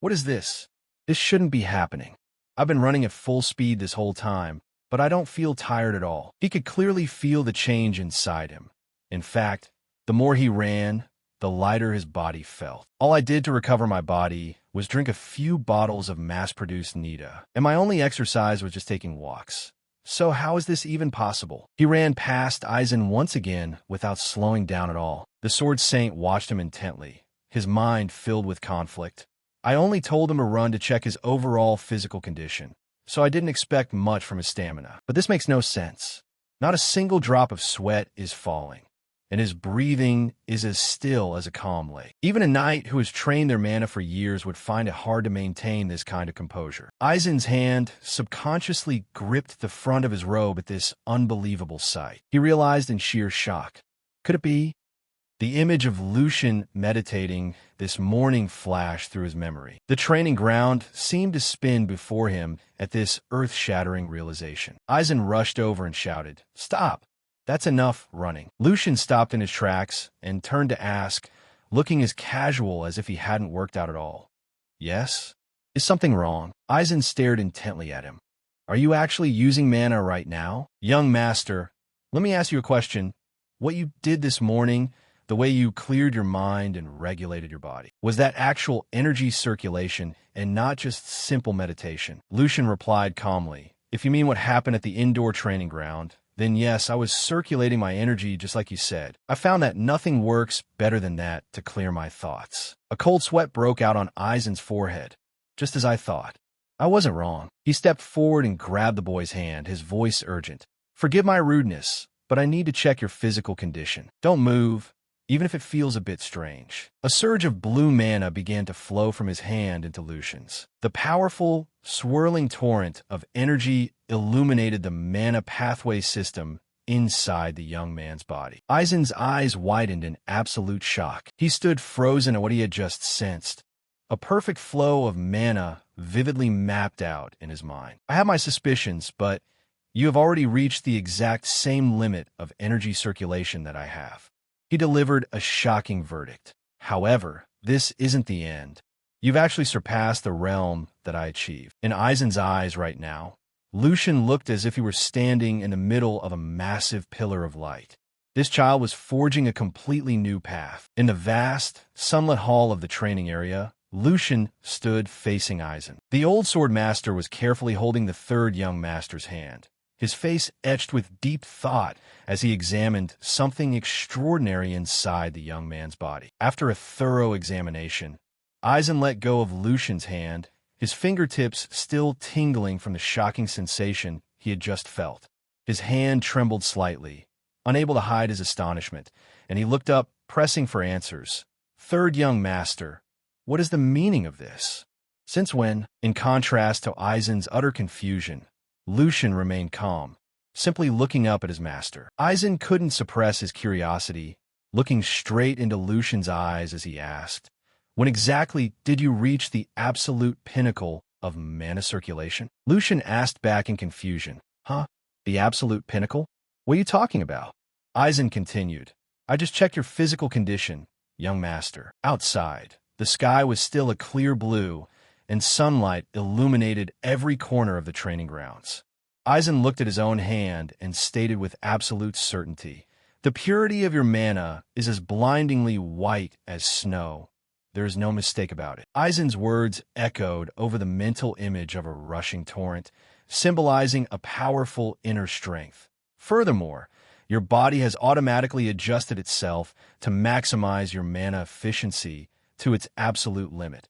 What is this? This shouldn't be happening. I've been running at full speed this whole time, but I don't feel tired at all. He could clearly feel the change inside him. In fact, the more he ran, the lighter his body felt. All I did to recover my body was drink a few bottles of mass-produced Nita, and my only exercise was just taking walks. So how is this even possible? He ran past Eisen once again without slowing down at all. The Sword Saint watched him intently, his mind filled with conflict. I only told him to run to check his overall physical condition, so I didn't expect much from his stamina. But this makes no sense. Not a single drop of sweat is falling, and his breathing is as still as a calm lake. Even a knight who has trained their mana for years would find it hard to maintain this kind of composure. Eisen's hand subconsciously gripped the front of his robe at this unbelievable sight. He realized in sheer shock. Could it be? The image of Lucian meditating this morning flashed through his memory. The training ground seemed to spin before him at this earth-shattering realization. Eisen rushed over and shouted, "Stop! That's enough running." Lucian stopped in his tracks and turned to ask, looking as casual as if he hadn't worked out at all. "Yes? Is something wrong?" Eisen stared intently at him. "Are you actually using mana right now?" "Young master, let me ask you a question. What you did this morning, the way you cleared your mind and regulated your body, was that actual energy circulation and not just simple meditation?" Lucian replied calmly, "If you mean what happened at the indoor training ground, then yes, I was circulating my energy just like you said. I found that nothing works better than that to clear my thoughts." A cold sweat broke out on Eisen's forehead, just as I thought. I wasn't wrong. He stepped forward and grabbed the boy's hand, his voice urgent. "Forgive my rudeness, but I need to check your physical condition. Don't move, even if it feels a bit strange." A surge of blue mana began to flow from his hand into Lucian's. The powerful, swirling torrent of energy illuminated the mana pathway system inside the young man's body. Eisen's eyes widened in absolute shock. He stood frozen at what he had just sensed. A perfect flow of mana vividly mapped out in his mind. "I have my suspicions, but you have already reached the exact same limit of energy circulation that I have." He delivered a shocking verdict. "However, this isn't the end. You've actually surpassed the realm that I achieved." In Eisen's eyes right now, Lucian looked as if he were standing in the middle of a massive pillar of light. This child was forging a completely new path. In the vast, sunlit hall of the training area, Lucian stood facing Eisen. The old sword master was carefully holding the third young master's hand, his face etched with deep thought as he examined something extraordinary inside the young man's body. After a thorough examination, Eisen let go of Lucian's hand, his fingertips still tingling from the shocking sensation he had just felt. His hand trembled slightly, unable to hide his astonishment, and he looked up, pressing for answers. "Third young master, what is the meaning of this? Since when?" In contrast to Eisen's utter confusion, Lucian remained calm, simply looking up at his master. Eisen couldn't suppress his curiosity, looking straight into Lucian's eyes as he asked, "When exactly did you reach the absolute pinnacle of mana circulation?" Lucian asked back in confusion, The absolute pinnacle? What are you talking about?" Eisen continued, "I just checked your physical condition, young master." Outside, the sky was still a clear blue, and sunlight illuminated every corner of the training grounds. Eisen looked at his own hand and stated with absolute certainty, "The purity of your mana is as blindingly white as snow. There is no mistake about it." Eisen's words echoed over the mental image of a rushing torrent, symbolizing a powerful inner strength. "Furthermore, Your body has automatically adjusted itself to maximize your mana efficiency to its absolute limit.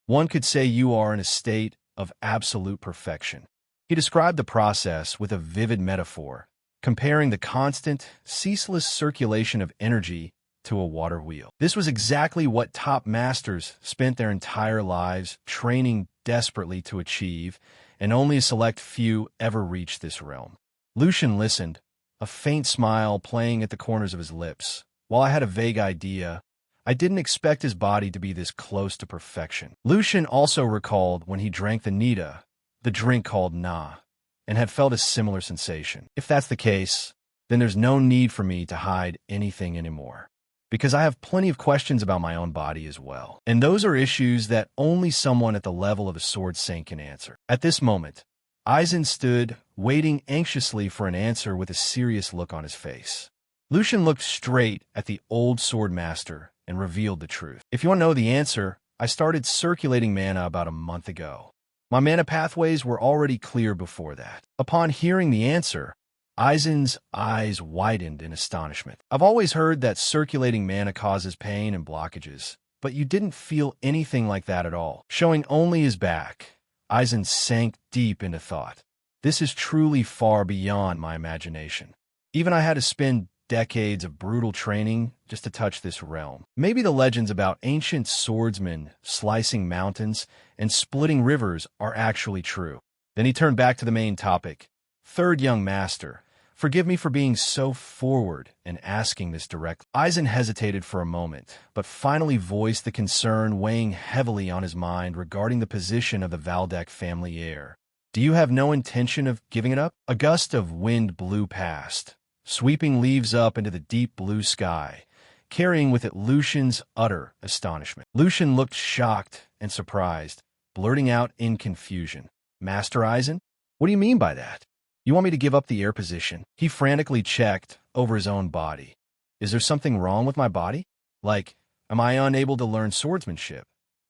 One could say you are in a state of absolute perfection. He described the process with a vivid metaphor, comparing the constant, ceaseless circulation of energy to a water wheel. This was exactly what top masters spent their entire lives training desperately to achieve, and only a select few ever reached this realm. Lucian listened, a faint smile playing at the corners of his lips. While I had a vague idea, I didn't expect his body to be this close to perfection. Lucian also recalled when he drank the Nita, the drink called Na, and had felt a similar sensation. If that's the case, then there's no need for me to hide anything anymore, because I have plenty of questions about my own body as well. And those are issues that only someone at the level of a Sword Saint can answer. At this moment, Aizen stood, waiting anxiously for an answer with a serious look on his face. Lucian looked straight at the old sword master and revealed the truth. If you want to know the answer, I started circulating mana about a month ago. My mana pathways were already clear before that. Upon hearing the answer, Aizen's eyes widened in astonishment. I've always heard that circulating mana causes pain and blockages, but you didn't feel anything like that at all. Showing only his back, Aizen sank deep into thought. This is truly far beyond my imagination. Even I had to spend decades of brutal training just to touch this realm. Maybe the legends about ancient swordsmen slicing mountains and splitting rivers are actually true. Then he turned back to the main topic. Third young master, forgive me for being so forward and asking this directly. Aizen hesitated for a moment, but finally voiced the concern weighing heavily on his mind regarding the position of the Valdek family heir. Do you have no intention of giving it up? A gust of wind blew past, sweeping leaves up into the deep blue sky, carrying with it Lucian's utter astonishment. Lucian looked shocked and surprised, blurting out in confusion. Master Aizen? What do you mean by that? You want me to give up the heir position? He frantically checked over his own body. Is there something wrong with my body? Like, am I unable to learn swordsmanship?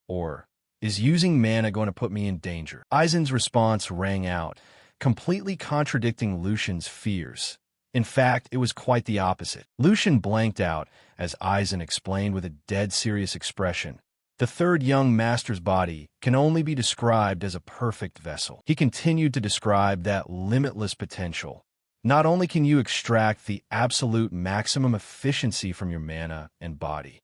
Or is using mana going to put me in danger? Aizen's response rang out, completely contradicting Lucian's fears. In fact, it was quite the opposite. Lucian blanked out as Aizen explained with a dead serious expression. The third young master's body can only be described as a perfect vessel. He continued to describe that limitless potential. Not only can you extract the absolute maximum efficiency from your mana and body,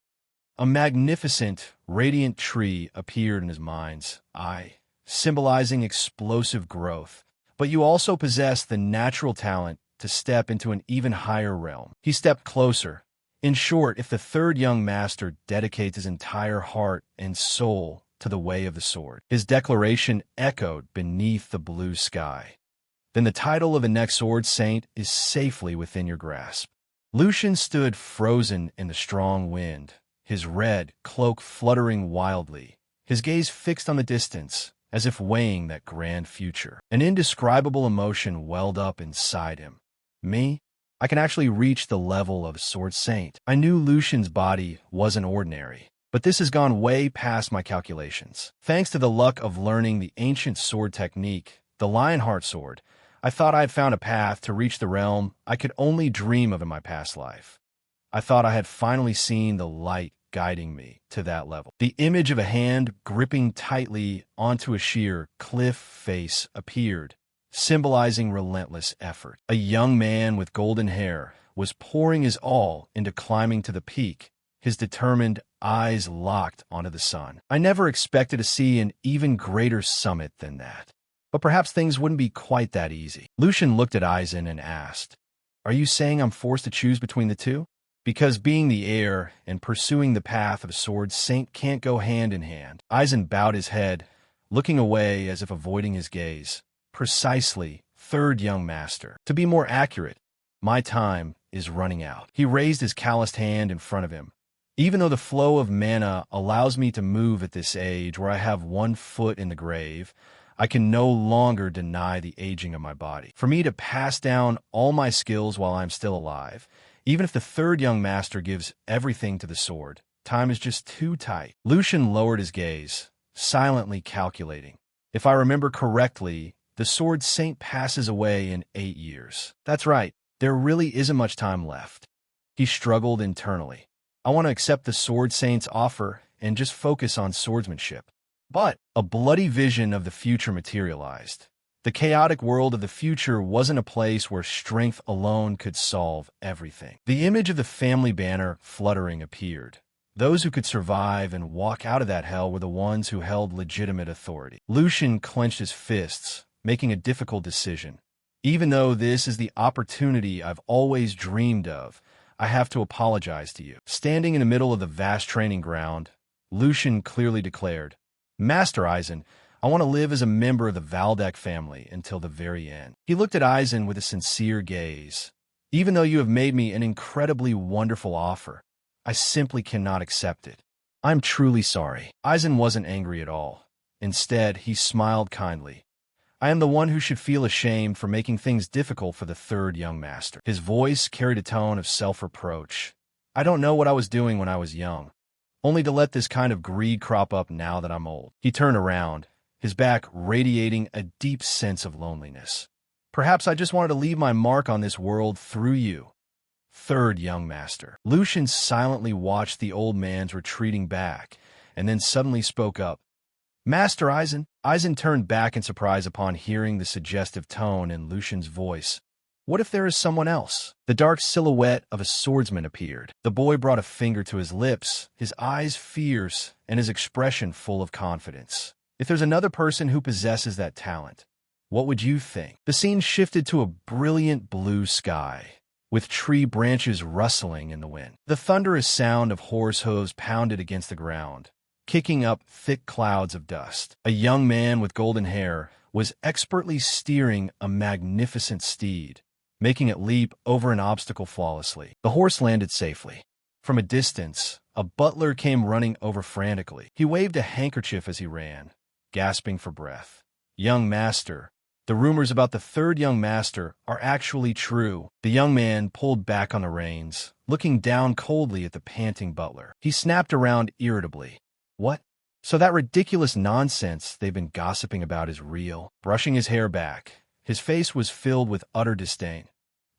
a magnificent, radiant tree appeared in his mind's eye, symbolizing explosive growth, but you also possess the natural talent to step into an even higher realm. He stepped closer. In short, if the third young master dedicates his entire heart and soul to the way of the sword, his declaration echoed beneath the blue sky, then the title of the next sword saint is safely within your grasp. Lucian stood frozen in the strong wind, his red cloak fluttering wildly, his gaze fixed on the distance, as if weighing that grand future. An indescribable emotion welled up inside him. Me? I can actually reach the level of a sword saint. I knew Lucian's body wasn't ordinary, but this has gone way past my calculations. Thanks to the luck of learning the ancient sword technique, the Lionheart sword, I thought I had found a path to reach the realm I could only dream of in my past life. I thought I had finally seen the light guiding me to that level. The image of a hand gripping tightly onto a sheer cliff face appeared, symbolizing relentless effort. A young man with golden hair was pouring his all into climbing to the peak, his determined eyes locked onto the sun. I never expected to see an even greater summit than that. But perhaps things wouldn't be quite that easy. Lucian looked at Aizen and asked, "Are you saying I'm forced to choose between the two?" Because being the heir and pursuing the path of a sword saint can't go hand in hand. Aizen bowed his head, looking away as if avoiding his gaze. Precisely, third young master. To be more accurate, my time is running out. He raised his calloused hand in front of him. Even though the flow of mana allows me to move at this age where I have one foot in the grave, I can no longer deny the aging of my body. For me to pass down all my skills while I'm still alive, even if the third young master gives everything to the sword, time is just too tight. Lucian lowered his gaze, silently calculating. If I remember correctly, the sword saint passes away in 8 years. That's right. There really isn't much time left. He struggled internally. I want to accept the Sword Saint's offer and just focus on swordsmanship. But a bloody vision of the future materialized. The chaotic world of the future wasn't a place where strength alone could solve everything. The image of the family banner fluttering appeared. Those who could survive and walk out of that hell were the ones who held legitimate authority. Lucian clenched his fists, making a difficult decision. Even though this is the opportunity I've always dreamed of, I have to apologize to you. Standing in the middle of the vast training ground, Lucian clearly declared, Master Aizen, I want to live as a member of the Valdek family until the very end. He looked at Aizen with a sincere gaze. Even though you have made me an incredibly wonderful offer, I simply cannot accept it. I'm truly sorry. Aizen wasn't angry at all. Instead, he smiled kindly. I am the one who should feel ashamed for making things difficult for the third young master. His voice carried a tone of self-reproach. I don't know what I was doing when I was young, only to let this kind of greed crop up now that I'm old. He turned around, his back radiating a deep sense of loneliness. Perhaps I just wanted to leave my mark on this world through you. Third young master. Lucian silently watched the old man's retreating back, and then suddenly spoke up. Master Aizen. Aizen turned back in surprise upon hearing the suggestive tone in Lucian's voice. What if there is someone else? The dark silhouette of a swordsman appeared. The boy brought a finger to his lips, his eyes fierce and his expression full of confidence. If there's another person who possesses that talent, what would you think? The scene shifted to a brilliant blue sky, with tree branches rustling in the wind. The thunderous sound of horse hooves pounded against the ground, kicking up thick clouds of dust. A young man with golden hair was expertly steering a magnificent steed, making it leap over an obstacle flawlessly. The horse landed safely. From a distance, a butler came running over frantically. He waved a handkerchief as he ran, gasping for breath. Young master, the rumors about the third young master are actually true. The young man pulled back on the reins, looking down coldly at the panting butler. He snapped around irritably. What? So that ridiculous nonsense they've been gossiping about is real? Brushing his hair back, his face was filled with utter disdain.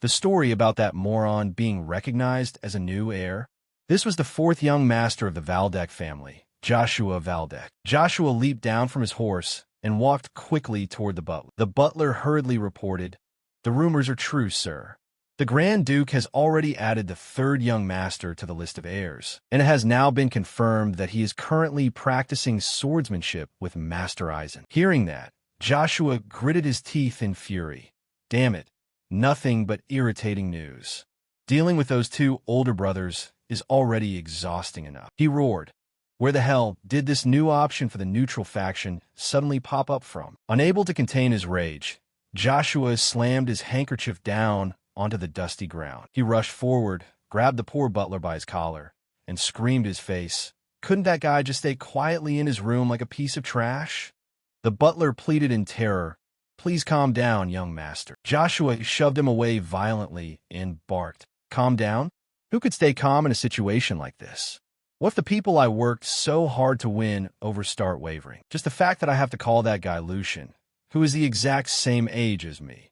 The story about that moron being recognized as a new heir? This was the fourth young master of the Valdek family, Joshua Valdek. Joshua leaped down from his horse and walked quickly toward the butler. The butler hurriedly reported, The rumors are true, sir. The Grand Duke has already added the third young master to the list of heirs, and it has now been confirmed that he is currently practicing swordsmanship with Master Aizen. Hearing that, Joshua gritted his teeth in fury. Damn it, nothing but irritating news. Dealing with those two older brothers is already exhausting enough. He roared. Where the hell did this new option for the neutral faction suddenly pop up from? Unable to contain his rage, Joshua slammed his handkerchief down onto the dusty ground. He rushed forward, grabbed the poor butler by his collar, and screamed his face. Couldn't that guy just stay quietly in his room like a piece of trash? The butler pleaded in terror. Please calm down, young master. Joshua shoved him away violently and barked. Calm down? Who could stay calm in a situation like this? What if the people I worked so hard to win over start wavering? Just the fact that I have to call that guy Lucian, who is the exact same age as me,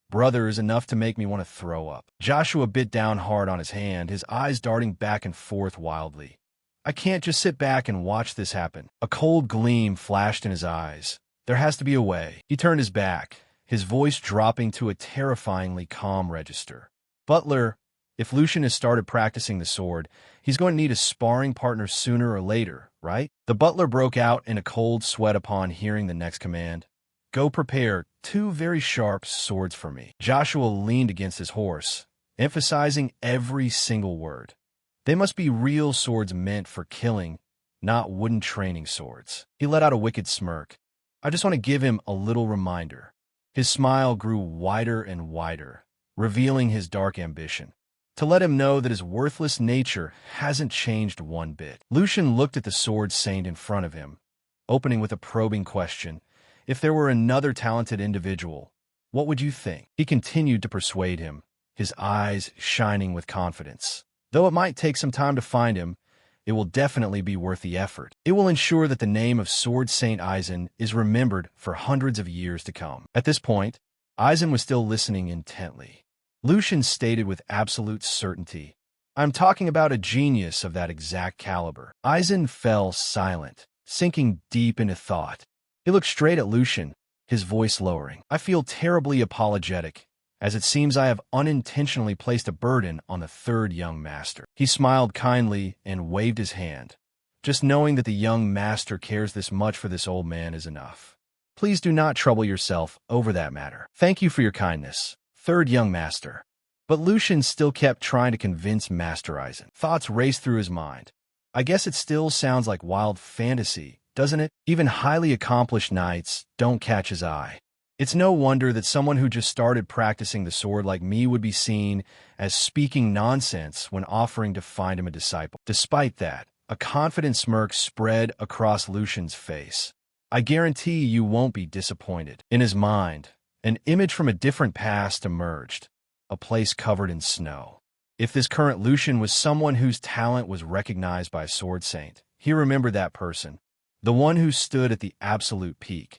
brother, is enough to make me want to throw up. Joshua bit down hard on his hand, his eyes darting back and forth wildly. I can't just sit back and watch this happen. A cold gleam flashed in his eyes. There has to be a way. He turned his back, his voice dropping to a terrifyingly calm register. Butler, if Lucian has started practicing the sword, he's going to need a sparring partner sooner or later, right? The butler broke out in a cold sweat upon hearing the next command. Go prepare 2 very sharp swords for me. Joshua leaned against his horse, emphasizing every single word. They must be real swords meant for killing, not wooden training swords. He let out a wicked smirk. I just want to give him a little reminder. His smile grew wider and wider, revealing his dark ambition. To let him know that his worthless nature hasn't changed one bit. Lucian looked at the sword saint in front of him, opening with a probing question. If there were another talented individual, what would you think? He continued to persuade him, his eyes shining with confidence. Though it might take some time to find him, it will definitely be worth the effort. It will ensure that the name of Sword Saint Aizen is remembered for hundreds of years to come. At this point, Aizen was still listening intently. Lucian stated with absolute certainty. I'm talking about a genius of that exact caliber. Aizen fell silent, sinking deep into thought. He looked straight at Lucian, his voice lowering. I feel terribly apologetic, as it seems I have unintentionally placed a burden on the third young master. He smiled kindly and waved his hand. Just knowing that the young master cares this much for this old man is enough. Please do not trouble yourself over that matter. Thank you for your kindness, third young master. But Lucian still kept trying to convince Master Aizen. Thoughts raced through his mind. I guess it still sounds like wild fantasy, doesn't it? Even highly accomplished knights don't catch his eye. It's no wonder that someone who just started practicing the sword like me would be seen as speaking nonsense when offering to find him a disciple. Despite that, a confident smirk spread across Lucian's face. I guarantee you won't be disappointed. In his mind, an image from a different past emerged, a place covered in snow. If this current Lucian was someone whose talent was recognized by a sword saint, he remembered that person, the one who stood at the absolute peak,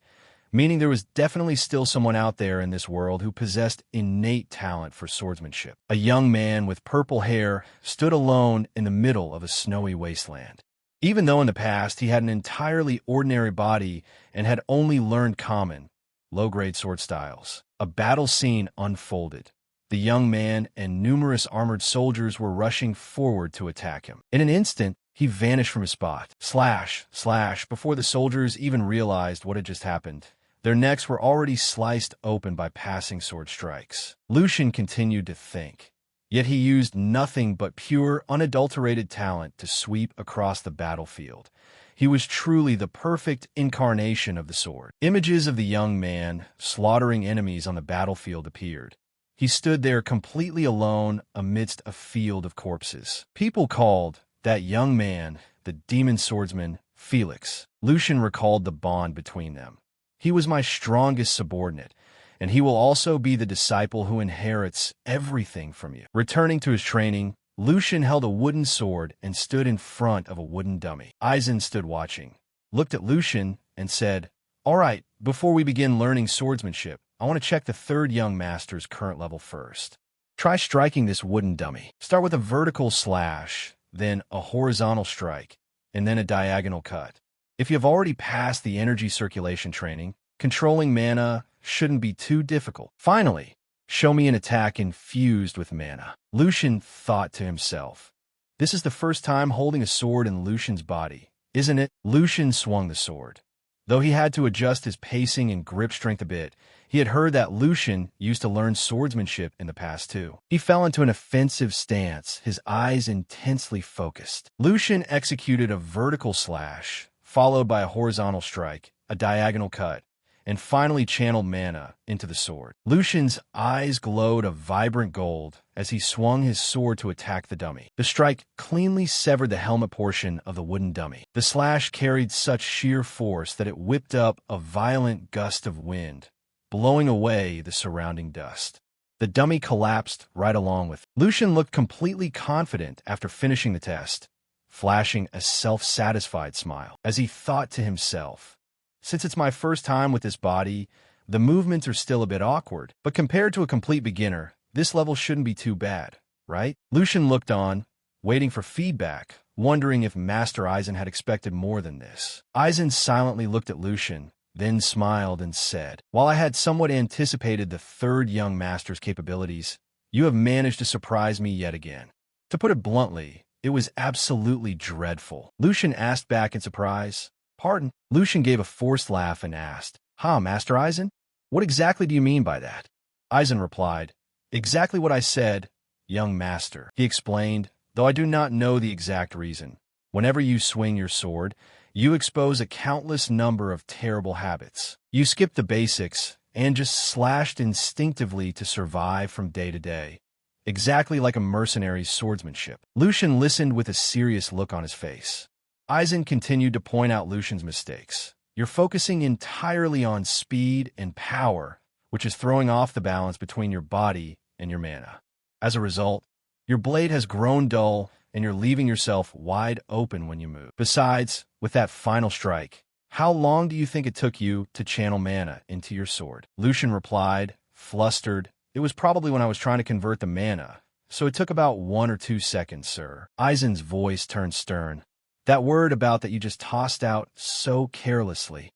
meaning there was definitely still someone out there in this world who possessed innate talent for swordsmanship. A young man with purple hair stood alone in the middle of a snowy wasteland. Even though in the past he had an entirely ordinary body and had only learned common, low-grade sword styles, a battle scene unfolded. The young man and numerous armored soldiers were rushing forward to attack him. In an instant, he vanished from his spot. Slash, slash, before the soldiers even realized what had just happened. Their necks were already sliced open by passing sword strikes. Lucian continued to think. Yet he used nothing but pure, unadulterated talent to sweep across the battlefield. He was truly the perfect incarnation of the sword. Images of the young man slaughtering enemies on the battlefield appeared. He stood there completely alone amidst a field of corpses. People called that young man, the demon swordsman, Felix. Lucian recalled the bond between them. He was my strongest subordinate, and he will also be the disciple who inherits everything from you. Returning to his training, Lucian held a wooden sword and stood in front of a wooden dummy. Aizen stood watching, looked at Lucian, and said, "All right, before we begin learning swordsmanship, I want to check the third young master's current level first. Try striking this wooden dummy. Start with a vertical slash, then a horizontal strike, and then a diagonal cut. If you have already passed the energy circulation training, controlling mana shouldn't be too difficult. Finally, show me an attack infused with mana." Lucian thought to himself. This is the first time holding a sword in Lucian's body, isn't it? Lucian swung the sword. Though he had to adjust his pacing and grip strength a bit, he had heard that Lucian used to learn swordsmanship in the past too. He fell into an offensive stance, his eyes intensely focused. Lucian executed a vertical slash, followed by a horizontal strike, a diagonal cut, and finally channeled mana into the sword. Lucian's eyes glowed a vibrant gold as he swung his sword to attack the dummy. The strike cleanly severed the helmet portion of the wooden dummy. The slash carried such sheer force that it whipped up a violent gust of wind, blowing away the surrounding dust. The dummy collapsed right along with it. Lucian looked completely confident after finishing the test, flashing a self-satisfied smile as he thought to himself, "Since it's my first time with this body, the movements are still a bit awkward, but compared to a complete beginner, this level shouldn't be too bad, right?" Lucian looked on, waiting for feedback, wondering if Master Aizen had expected more than this. Aizen silently looked at Lucian, then smiled and said, "While I had somewhat anticipated the third young master's capabilities, you have managed to surprise me yet again. To put it bluntly, it was absolutely dreadful." Lucian asked back in surprise, "Pardon?" Lucian gave a forced laugh and asked, "Ha, Master Aizen? What exactly do you mean by that?" Aizen replied, "Exactly what I said, young master." He explained, "Though I do not know the exact reason. Whenever you swing your sword, you expose a countless number of terrible habits. You skipped the basics and just slashed instinctively to survive from day to day. Exactly like a mercenary's swordsmanship." Lucian listened with a serious look on his face. Aizen continued to point out Lucian's mistakes. "You're focusing entirely on speed and power, which is throwing off the balance between your body and your mana. As a result, your blade has grown dull and you're leaving yourself wide open when you move. Besides, with that final strike, how long do you think it took you to channel mana into your sword?" Lucian replied, flustered, It was probably when I was trying to convert the mana, so it took about 1 or 2 seconds, sir. Aizen's voice turned stern. That word about that you just tossed out so carelessly.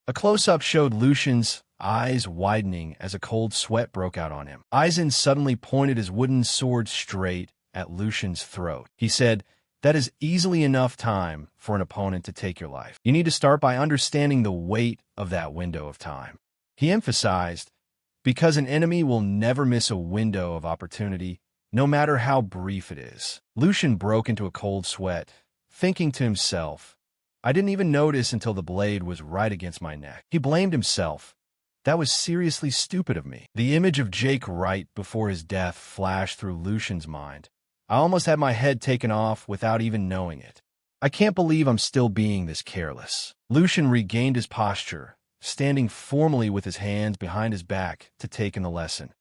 A close-up showed Lucian's eyes widening as a cold sweat broke out on him. Aizen suddenly pointed his wooden sword straight at Lucian's throat. He said, "That is easily enough time for an opponent to take your life. You need to start by understanding the weight of that window of time." He emphasized, because an enemy will never miss a window of opportunity, no matter how brief it is. Lucian broke into a cold sweat, thinking to himself, I didn't even notice until the blade was right against my neck. He blamed himself. That was seriously stupid of me. The image of Jake Wright before his death flashed through Lucian's mind. I almost had my head taken off without even knowing it. I can't believe I'm still being this careless. Lucian regained his posture, standing formally with his hands behind his back to take in the lesson.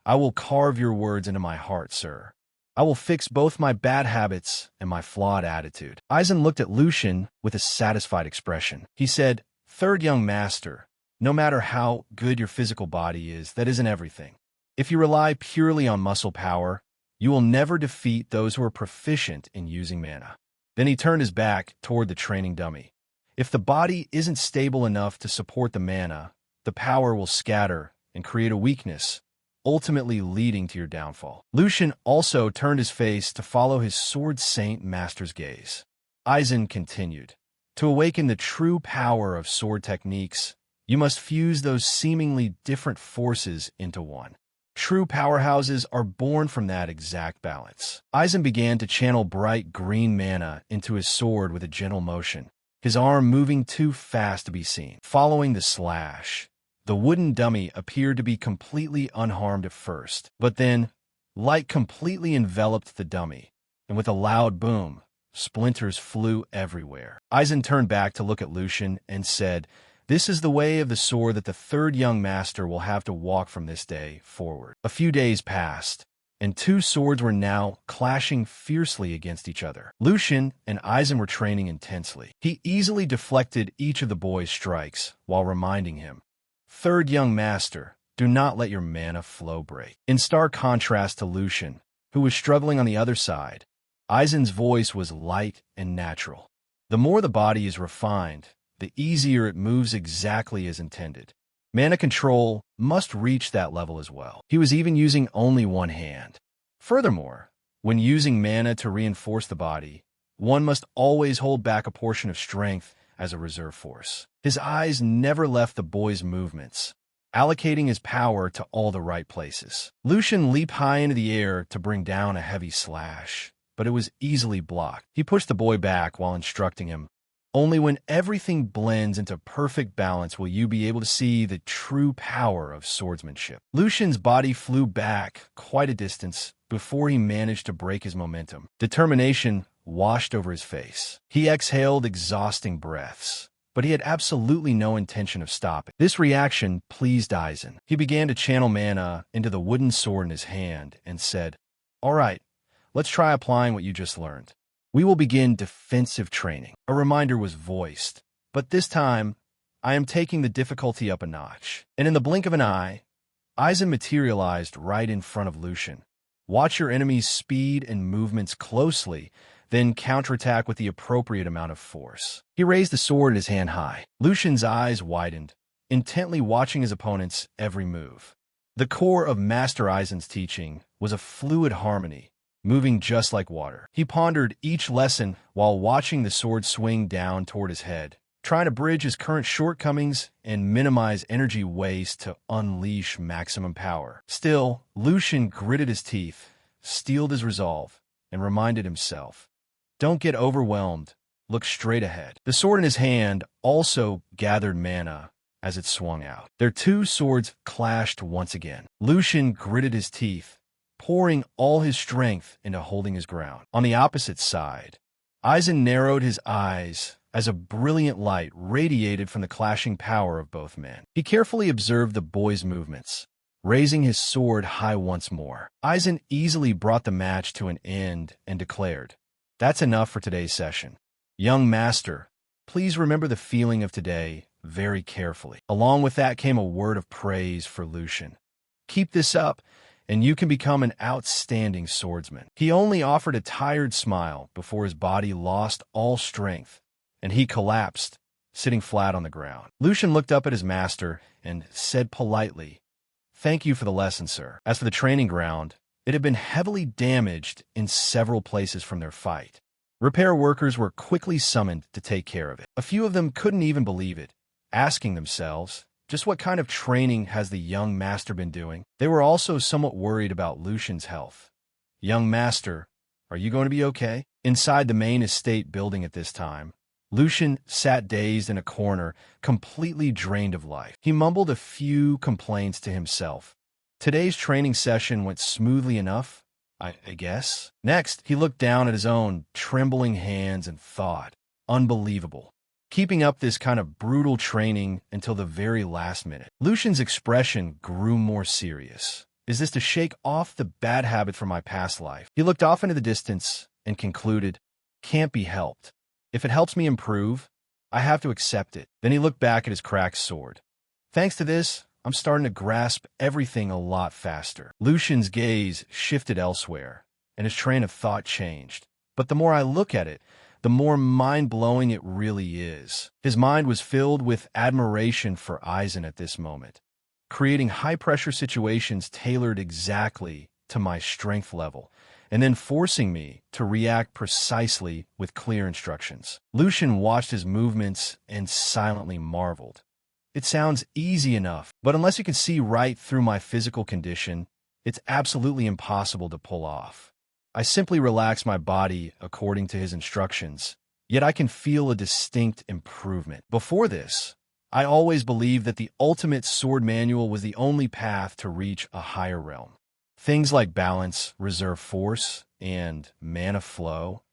I will carve your words into my heart, sir. I will fix both my bad habits and my flawed attitude. Aizen looked at Lucian with a satisfied expression. He said, Third young master, no matter how good your physical body is, that isn't everything. If you rely purely on muscle power, you will never defeat those who are proficient in using mana. Then he turned his back toward the training dummy. If the body isn't stable enough to support the mana, the power will scatter and create a weakness, ultimately leading to your downfall. Lucian also turned his face to follow his Sword Saint master's gaze. Aizen continued, to awaken the true power of sword techniques, you must fuse those seemingly different forces into one. True powerhouses are born from that exact balance. Aizen began to channel bright green mana into his sword with a gentle motion, his arm moving too fast to be seen. Following the slash, the wooden dummy appeared to be completely unharmed at first, but then light completely enveloped the dummy, and with a loud boom, splinters flew everywhere. Aizen turned back to look at Lucian and said, This is the way of the sword that the third young master will have to walk from this day forward. A few days passed, and two swords were now clashing fiercely against each other. Lucian and Aizen were training intensely. He easily deflected each of the boy's strikes while reminding him, Third young master, do not let your mana flow break. In stark contrast to Lucian, who was struggling on the other side, Aizen's voice was light and natural. The more the body is refined, the easier it moves exactly as intended. Mana control must reach that level as well. He was even using only one hand. Furthermore, when using mana to reinforce the body, one must always hold back a portion of strength as a reserve force. His eyes never left the boy's movements, allocating his power to all the right places. Lucian leaped high into the air to bring down a heavy slash, but it was easily blocked. He pushed the boy back while instructing him, Only when everything blends into perfect balance will you be able to see the true power of swordsmanship. Lucian's body flew back quite a distance before he managed to break his momentum. Determination washed over his face. He exhaled exhausting breaths, but he had absolutely no intention of stopping. This reaction pleased Aizen. He began to channel mana into the wooden sword in his hand and said, All right, let's try applying what you just learned. We will begin defensive training. A reminder was voiced, but this time, I am taking the difficulty up a notch. And in the blink of an eye, Aizen materialized right in front of Lucian. Watch your enemy's speed and movements closely, then counterattack with the appropriate amount of force. He raised the sword in his hand high. Lucian's eyes widened, intently watching his opponent's every move. The core of Master Aizen's teaching was a fluid harmony, moving just like water. He pondered each lesson while watching the sword swing down toward his head, trying to bridge his current shortcomings and minimize energy waste to unleash maximum power. Still, Lucian gritted his teeth, steeled his resolve, and reminded himself, Don't get overwhelmed. Look straight ahead. The sword in his hand also gathered mana as it swung out. Their two swords clashed once again. Lucian gritted his teeth, pouring all his strength into holding his ground. On the opposite side, Aizen narrowed his eyes as a brilliant light radiated from the clashing power of both men. He carefully observed the boy's movements, raising his sword high once more. Aizen easily brought the match to an end and declared, That's enough for today's session. Young master, please remember the feeling of today very carefully. Along with that came a word of praise for Lucian. Keep this up, and you can become an outstanding swordsman. He only offered a tired smile before his body lost all strength, and he collapsed, sitting flat on the ground. Lucian looked up at his master and said politely, "Thank you for the lesson, sir." As for the training ground, it had been heavily damaged in several places from their fight. Repair workers were quickly summoned to take care of it. A few of them couldn't even believe it, asking themselves, just what kind of training has the young master been doing? They were also somewhat worried about Lucian's health. "Young master, are you going to be okay?" Inside the main estate building at this time, Lucian sat dazed in a corner, completely drained of life. He mumbled a few complaints to himself. Today's training session went smoothly enough, I guess. Next, he looked down at his own trembling hands and thought, unbelievable. Keeping up this kind of brutal training until the very last minute. Lucian's expression grew more serious. Is this to shake off the bad habit from my past life? He looked off into the distance and concluded, can't be helped. If it helps me improve, I have to accept it. Then he looked back at his cracked sword. Thanks to this, I'm starting to grasp everything a lot faster. Lucian's gaze shifted elsewhere, and his train of thought changed. But the more I look at it, the more mind-blowing it really is. His mind was filled with admiration for Aizen at this moment, creating high-pressure situations tailored exactly to my strength level, and then forcing me to react precisely with clear instructions. Lucian watched his movements and silently marveled. It sounds easy enough, but unless you can see right through my physical condition, it's absolutely impossible to pull off. I simply relax my body according to his instructions, yet I can feel a distinct improvement. Before this, I always believed that the ultimate sword manual was the only path to reach a higher realm. Things like balance, reserve force, and mana flow,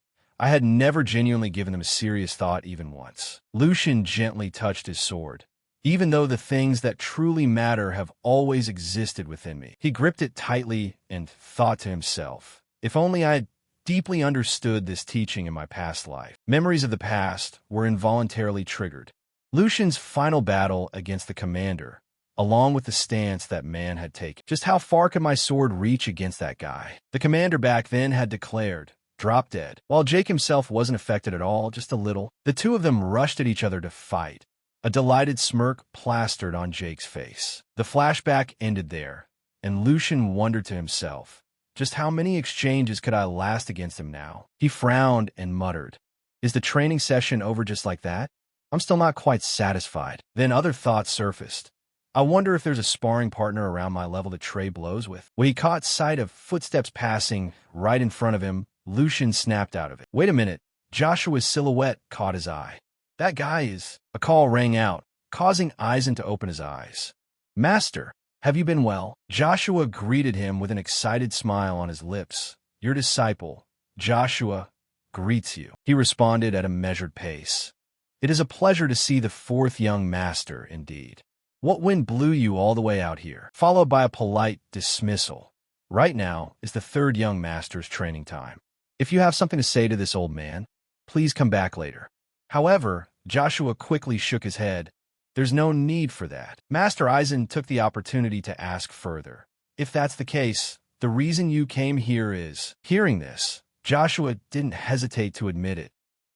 I had never genuinely given them a serious thought even once. Lucian gently touched his sword, even though the things that truly matter have always existed within me. He gripped it tightly and thought to himself, if only I had deeply understood this teaching in my past life. Memories of the past were involuntarily triggered. Lucian's final battle against the commander, along with the stance that man had taken. Just how far could my sword reach against that guy? The commander back then had declared, drop dead. While Jake himself wasn't affected at all, just a little, the two of them rushed at each other to fight. A delighted smirk plastered on Jake's face. The flashback ended there, and Lucian wondered to himself, just how many exchanges could I last against him now? He frowned and muttered, is the training session over just like that? I'm still not quite satisfied. Then other thoughts surfaced. I wonder if there's a sparring partner around my level to trade blows with. When he caught sight of footsteps passing right in front of him, Lucian snapped out of it. Wait a minute. Joshua's silhouette caught his eye. That guy is... A call rang out, causing Aizen to open his eyes. Master, have you been well? Joshua greeted him with an excited smile on his lips. Your disciple, Joshua, greets you. He responded at a measured pace. It is a pleasure to see the fourth young master, indeed. What wind blew you all the way out here? Followed by a polite dismissal. Right now is the third young master's training time. If you have something to say to this old man, please come back later. However, Joshua quickly shook his head. There's no need for that. Master Aizen took the opportunity to ask further. If that's the case, the reason you came here is... Hearing this, Joshua didn't hesitate to admit it.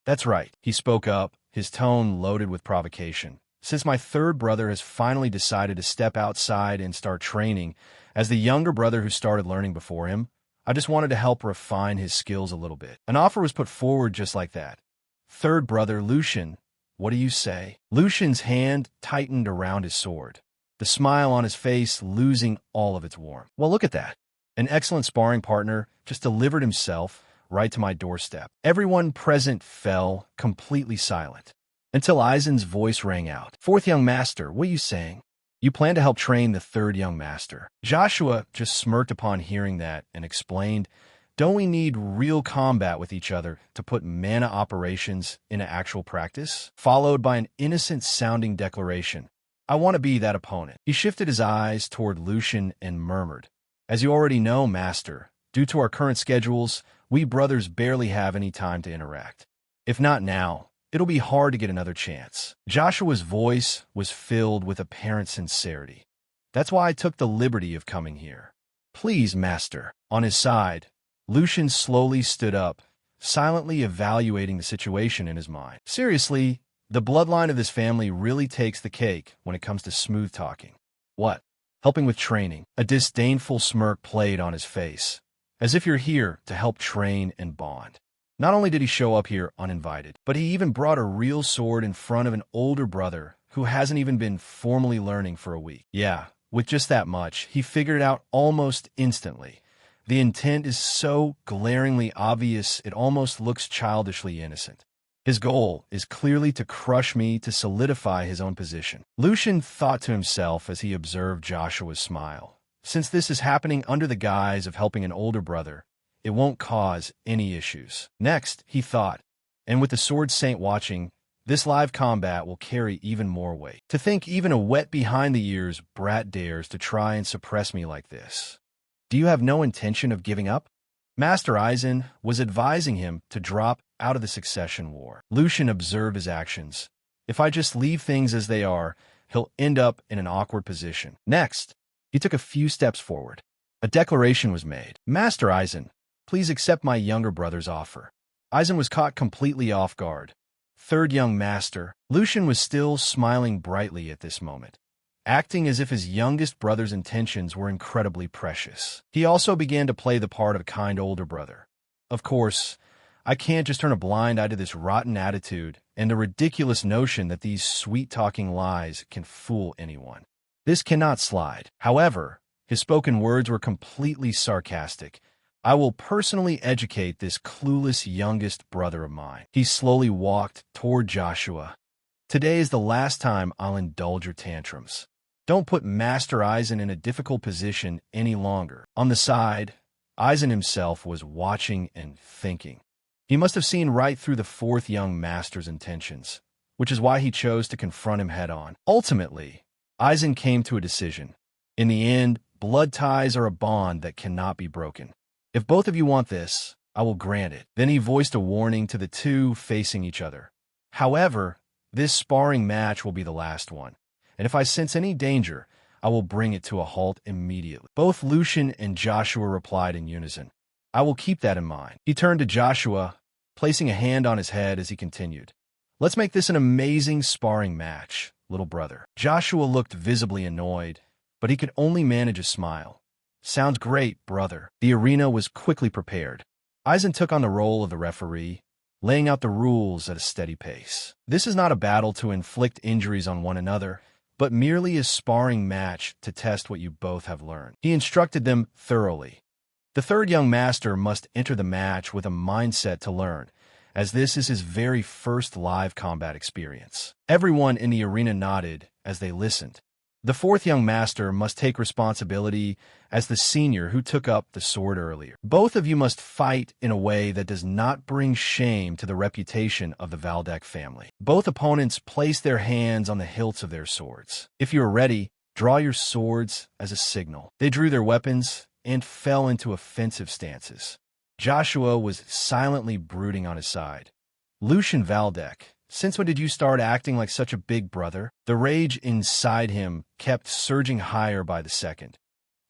That's right, he spoke up, his tone loaded with provocation. Since my third brother has finally decided to step outside and start training, as the younger brother who started learning before him, I just wanted to help refine his skills a little bit. An offer was put forward just like that. Third brother, Lucian, what do you say? Lucian's hand tightened around his sword, the smile on his face losing all of its warmth. Well, look at that. An excellent sparring partner just delivered himself right to my doorstep. Everyone present fell completely silent, until Aizen's voice rang out. Fourth young master, what are you saying? You plan to help train the third young master. Joshua just smirked upon hearing that and explained, don't we need real combat with each other to put mana operations into actual practice? Followed by an innocent-sounding declaration. I want to be that opponent. He shifted his eyes toward Lucian and murmured, as you already know, master, due to our current schedules, we brothers barely have any time to interact. If not now, it'll be hard to get another chance. Joshua's voice was filled with apparent sincerity. That's why I took the liberty of coming here. Please, master. On his side, Lucian slowly stood up, silently evaluating the situation in his mind. Seriously, the bloodline of this family really takes the cake when it comes to smooth talking. What? Helping with training. A disdainful smirk played on his face, as if you're here to help train and bond. Not only did he show up here uninvited, but he even brought a real sword in front of an older brother who hasn't even been formally learning for a week. Yeah, with just that much, he figured it out almost instantly. The intent is so glaringly obvious it almost looks childishly innocent. His goal is clearly to crush me to solidify his own position. Lucian thought to himself as he observed Joshua's smile. Since this is happening under the guise of helping an older brother, it won't cause any issues. Next, he thought, and with the Sword Saint watching, this live combat will carry even more weight. To think even a wet behind-the-ears brat dares to try and suppress me like this. Do you have no intention of giving up? Master Eisen was advising him to drop out of the succession war. Lucian observed his actions. If I just leave things as they are, he'll end up in an awkward position. Next, he took a few steps forward. A declaration was made. Master Eisen, please accept my younger brother's offer. Eisen was caught completely off guard. Third young master, Lucian was still smiling brightly at this moment, acting as if his youngest brother's intentions were incredibly precious. He also began to play the part of a kind older brother. Of course, I can't just turn a blind eye to this rotten attitude and the ridiculous notion that these sweet-talking lies can fool anyone. This cannot slide. However, his spoken words were completely sarcastic. I will personally educate this clueless youngest brother of mine. He slowly walked toward Joshua. Today is the last time I'll indulge your tantrums. Don't put Master Eisen in a difficult position any longer. On the side, Eisen himself was watching and thinking. He must have seen right through the fourth young master's intentions, which is why he chose to confront him head-on. Ultimately, Eisen came to a decision. In the end, blood ties are a bond that cannot be broken. If both of you want this, I will grant it. Then he voiced a warning to the two facing each other. However, this sparring match will be the last one, and if I sense any danger, I will bring it to a halt immediately. Both Lucian and Joshua replied in unison. I will keep that in mind. He turned to Joshua, placing a hand on his head as he continued. Let's make this an amazing sparring match, little brother. Joshua looked visibly annoyed, but he could only manage a smile. Sounds great, brother. The arena was quickly prepared. Eisen took on the role of the referee, laying out the rules at a steady pace. This is not a battle to inflict injuries on one another, but merely a sparring match to test what you both have learned. He instructed them thoroughly. The third young master must enter the match with a mindset to learn, as this is his very first live combat experience. Everyone in the arena nodded as they listened. The fourth young master must take responsibility as the senior who took up the sword earlier. Both of you must fight in a way that does not bring shame to the reputation of the Valdek family. Both opponents place their hands on the hilts of their swords. If you are ready, draw your swords as a signal. They drew their weapons and fell into offensive stances. Joshua was silently brooding on his side. Lucian Valdek, since when did you start acting like such a big brother? The rage inside him kept surging higher by the second.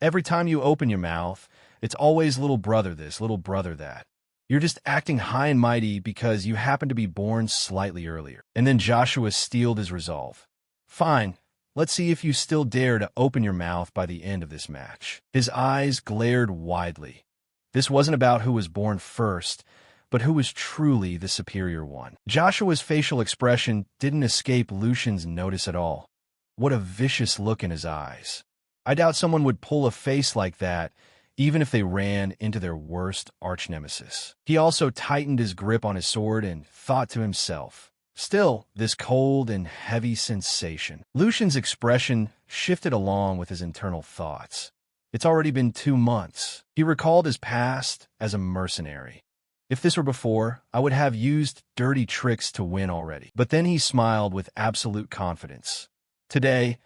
Every time you open your mouth, it's always little brother this, little brother that. You're just acting high and mighty because you happen to be born slightly earlier. And then Joshua steeled his resolve. Fine, let's see if you still dare to open your mouth by the end of this match. His eyes glared widely. This wasn't about who was born first, but who was truly the superior one. Joshua's facial expression didn't escape Lucian's notice at all. What a vicious look in his eyes. I doubt someone would pull a face like that, even if they ran into their worst arch-nemesis. He also tightened his grip on his sword and thought to himself, still, this cold and heavy sensation. Lucian's expression shifted along with his internal thoughts. It's already been 2 months. He recalled his past as a mercenary. If this were before, I would have used dirty tricks to win already. But then he smiled with absolute confidence. Today,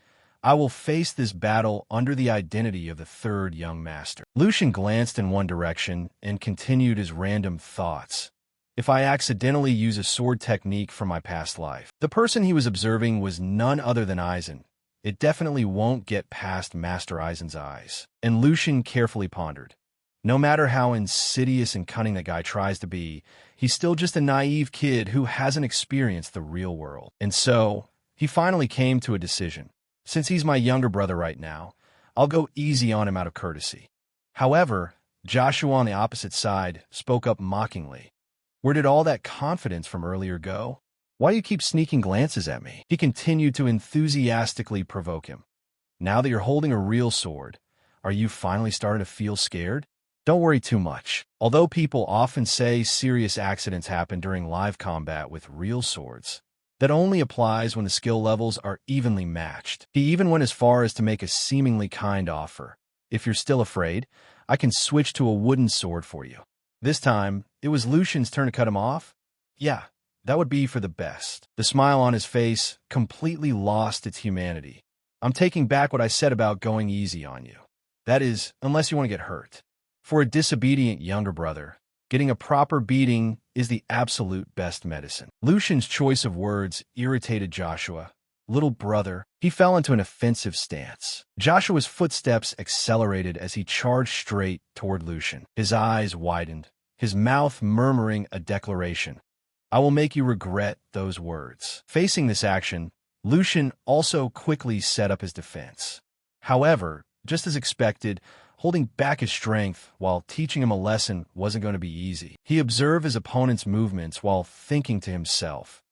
I will face this battle under the identity of the third young master. Lucian glanced in one direction and continued his random thoughts. If I accidentally use a sword technique from my past life. The person he was observing was none other than Eisen, it definitely won't get past Master Aizen's eyes. And Lucian carefully pondered. No matter how insidious and cunning the guy tries to be, he's still just a naive kid who hasn't experienced the real world. And so, he finally came to a decision. Since he's my younger brother right now, I'll go easy on him out of courtesy. However, Joshua on the opposite side spoke up mockingly. Where did all that confidence from earlier go? Why do you keep sneaking glances at me? He continued to enthusiastically provoke him. Now that you're holding a real sword, are you finally starting to feel scared? Don't worry too much. Although people often say serious accidents happen during live combat with real swords, that only applies when the skill levels are evenly matched. He even went as far as to make a seemingly kind offer. If you're still afraid, I can switch to a wooden sword for you. This time, it was Lucian's turn to cut him off. Yeah, that would be for the best. The smile on his face completely lost its humanity. I'm taking back what I said about going easy on you. That is, unless you want to get hurt. For a disobedient younger brother, getting a proper beating is the absolute best medicine. Lucian's choice of words irritated Joshua. Little brother, he fell into an offensive stance. Joshua's footsteps accelerated as he charged straight toward Lucian. His eyes widened, his mouth murmuring a declaration. I will make you regret those words. Facing this action, Lucian also quickly set up his defense. However, just as expected, holding back his strength while teaching him a lesson wasn't going to be easy. He observed his opponent's movements while thinking to himself.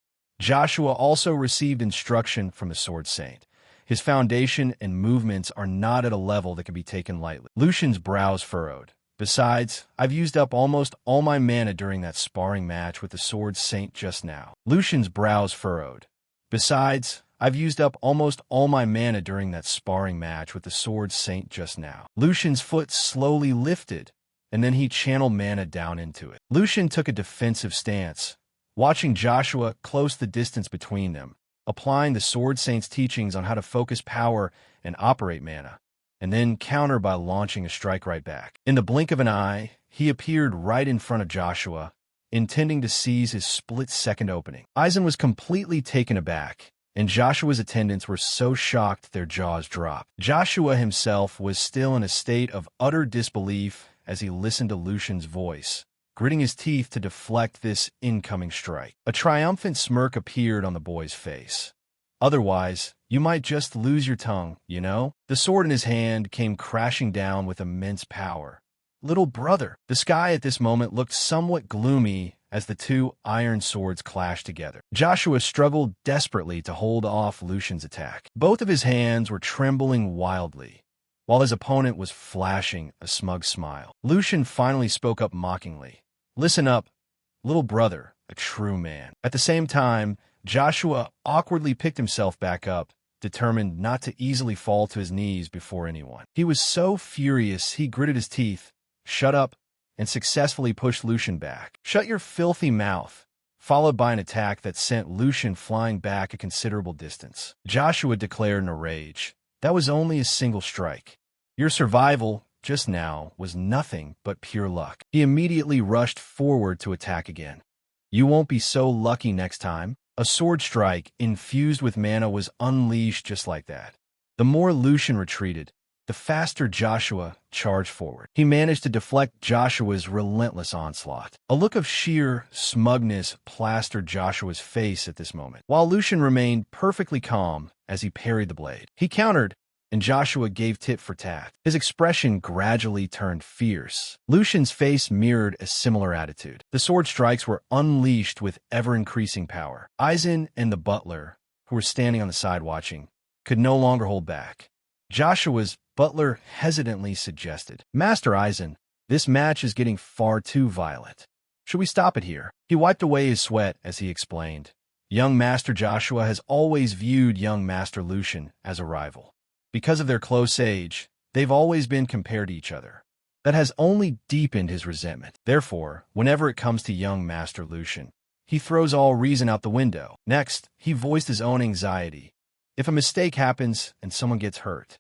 Joshua also received instruction from the Sword Saint. His foundation and movements are not at a level that can be taken lightly. Lucian's brows furrowed. Besides, I've used up almost all my mana during that sparring match with the Sword Saint just now. Lucian's brows furrowed. Besides, I've used up almost all my mana during that sparring match with the Sword Saint just now. Lucian's foot slowly lifted, and then he channeled mana down into it. Lucian took a defensive stance, watching Joshua close the distance between them, applying the Sword Saint's teachings on how to focus power and operate mana, and then counter by launching a strike right back. In the blink of an eye, he appeared right in front of Joshua, intending to seize his split-second opening. Aizen was completely taken aback, and Joshua's attendants were so shocked their jaws dropped. Joshua himself was still in a state of utter disbelief as he listened to Lucian's voice, gritting his teeth to deflect this incoming strike. A triumphant smirk appeared on the boy's face. Otherwise, you might just lose your tongue, you know? The sword in his hand came crashing down with immense power. Little brother. The sky at this moment looked somewhat gloomy as the two iron swords clashed together. Joshua struggled desperately to hold off Lucian's attack. Both of his hands were trembling wildly, while his opponent was flashing a smug smile. Lucian finally spoke up mockingly. Listen up, little brother, a true man. At the same time, Joshua awkwardly picked himself back up, determined not to easily fall to his knees before anyone. He was so furious he gritted his teeth, shut up, and successfully pushed Lucian back. Shut your filthy mouth, followed by an attack that sent Lucian flying back a considerable distance. Joshua declared in a rage. That was only a single strike. Your survival, just now, was nothing but pure luck. He immediately rushed forward to attack again. You won't be so lucky next time. A sword strike infused with mana was unleashed just like that. The more Lucian retreated, the faster Joshua charged forward. He managed to deflect Joshua's relentless onslaught. A look of sheer smugness plastered Joshua's face at this moment, while Lucian remained perfectly calm as he parried the blade. He countered, and Joshua gave tit for tat. His expression gradually turned fierce. Lucian's face mirrored a similar attitude. The sword strikes were unleashed with ever-increasing power. Aizen and the butler, who were standing on the side watching, could no longer hold back. Joshua's butler hesitantly suggested, Master Aizen, this match is getting far too violent. Should we stop it here? He wiped away his sweat as he explained. Young Master Joshua has always viewed young Master Lucian as a rival. Because of their close age, they've always been compared to each other. That has only deepened his resentment. Therefore, whenever it comes to young Master Lucian, he throws all reason out the window. Next, he voiced his own anxiety. If a mistake happens and someone gets hurt.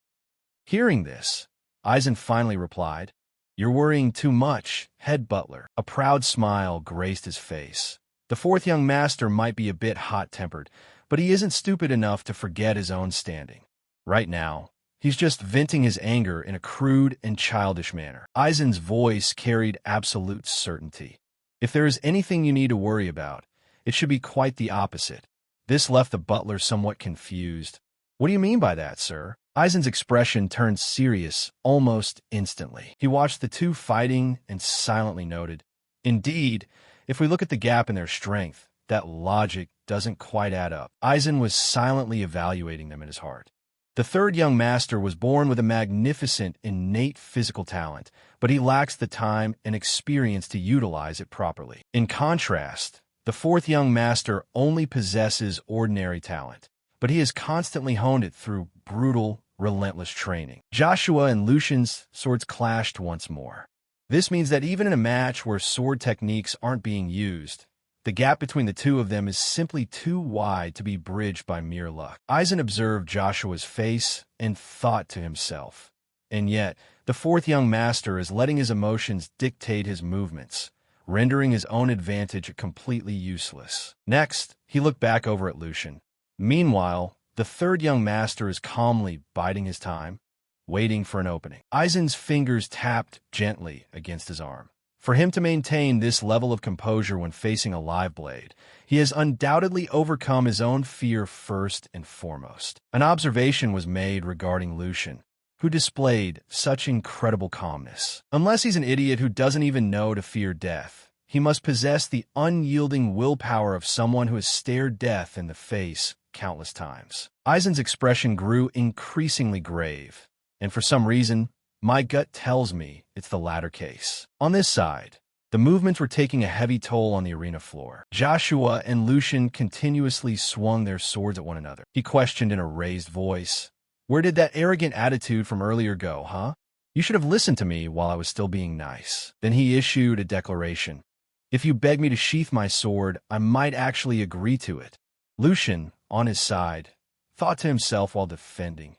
Hearing this, Aizen finally replied, You're worrying too much, head butler. A proud smile graced his face. The fourth young master might be a bit hot-tempered, but he isn't stupid enough to forget his own standing. Right now, he's just venting his anger in a crude and childish manner. Aizen's voice carried absolute certainty. If there is anything you need to worry about, it should be quite the opposite. This left the butler somewhat confused. What do you mean by that, sir? Aizen's expression turned serious almost instantly. He watched the two fighting and silently noted, "Indeed, if we look at the gap in their strength, that logic doesn't quite add up." Aizen was silently evaluating them in his heart. The third young master was born with a magnificent innate physical talent, but he lacks the time and experience to utilize it properly. In contrast, the fourth young master only possesses ordinary talent, but he has constantly honed it through brutal, relentless training. Joshua and Lucian's swords clashed once more. This means that even in a match where sword techniques aren't being used, the gap between the two of them is simply too wide to be bridged by mere luck. Aizen observed Joshua's face and thought to himself, and yet, the fourth young master is letting his emotions dictate his movements, rendering his own advantage completely useless. Next, he looked back over at Lucian. Meanwhile, the third young master is calmly biding his time, waiting for an opening. Aizen's fingers tapped gently against his arm. For him to maintain this level of composure when facing a live blade, he has undoubtedly overcome his own fear first and foremost. An observation was made regarding Lucian, who displayed such incredible calmness. Unless he's an idiot who doesn't even know to fear death, he must possess the unyielding willpower of someone who has stared death in the face countless times. Aizen's expression grew increasingly grave, and for some reason, my gut tells me it's the latter case. On this side, the movements were taking a heavy toll on the arena floor. Joshua and Lucian continuously swung their swords at one another. He questioned in a raised voice, "Where did that arrogant attitude from earlier go, huh? You should have listened to me while I was still being nice." Then he issued a declaration. "If you beg me to sheath my sword, I might actually agree to it." Lucian, on his side, thought to himself while defending,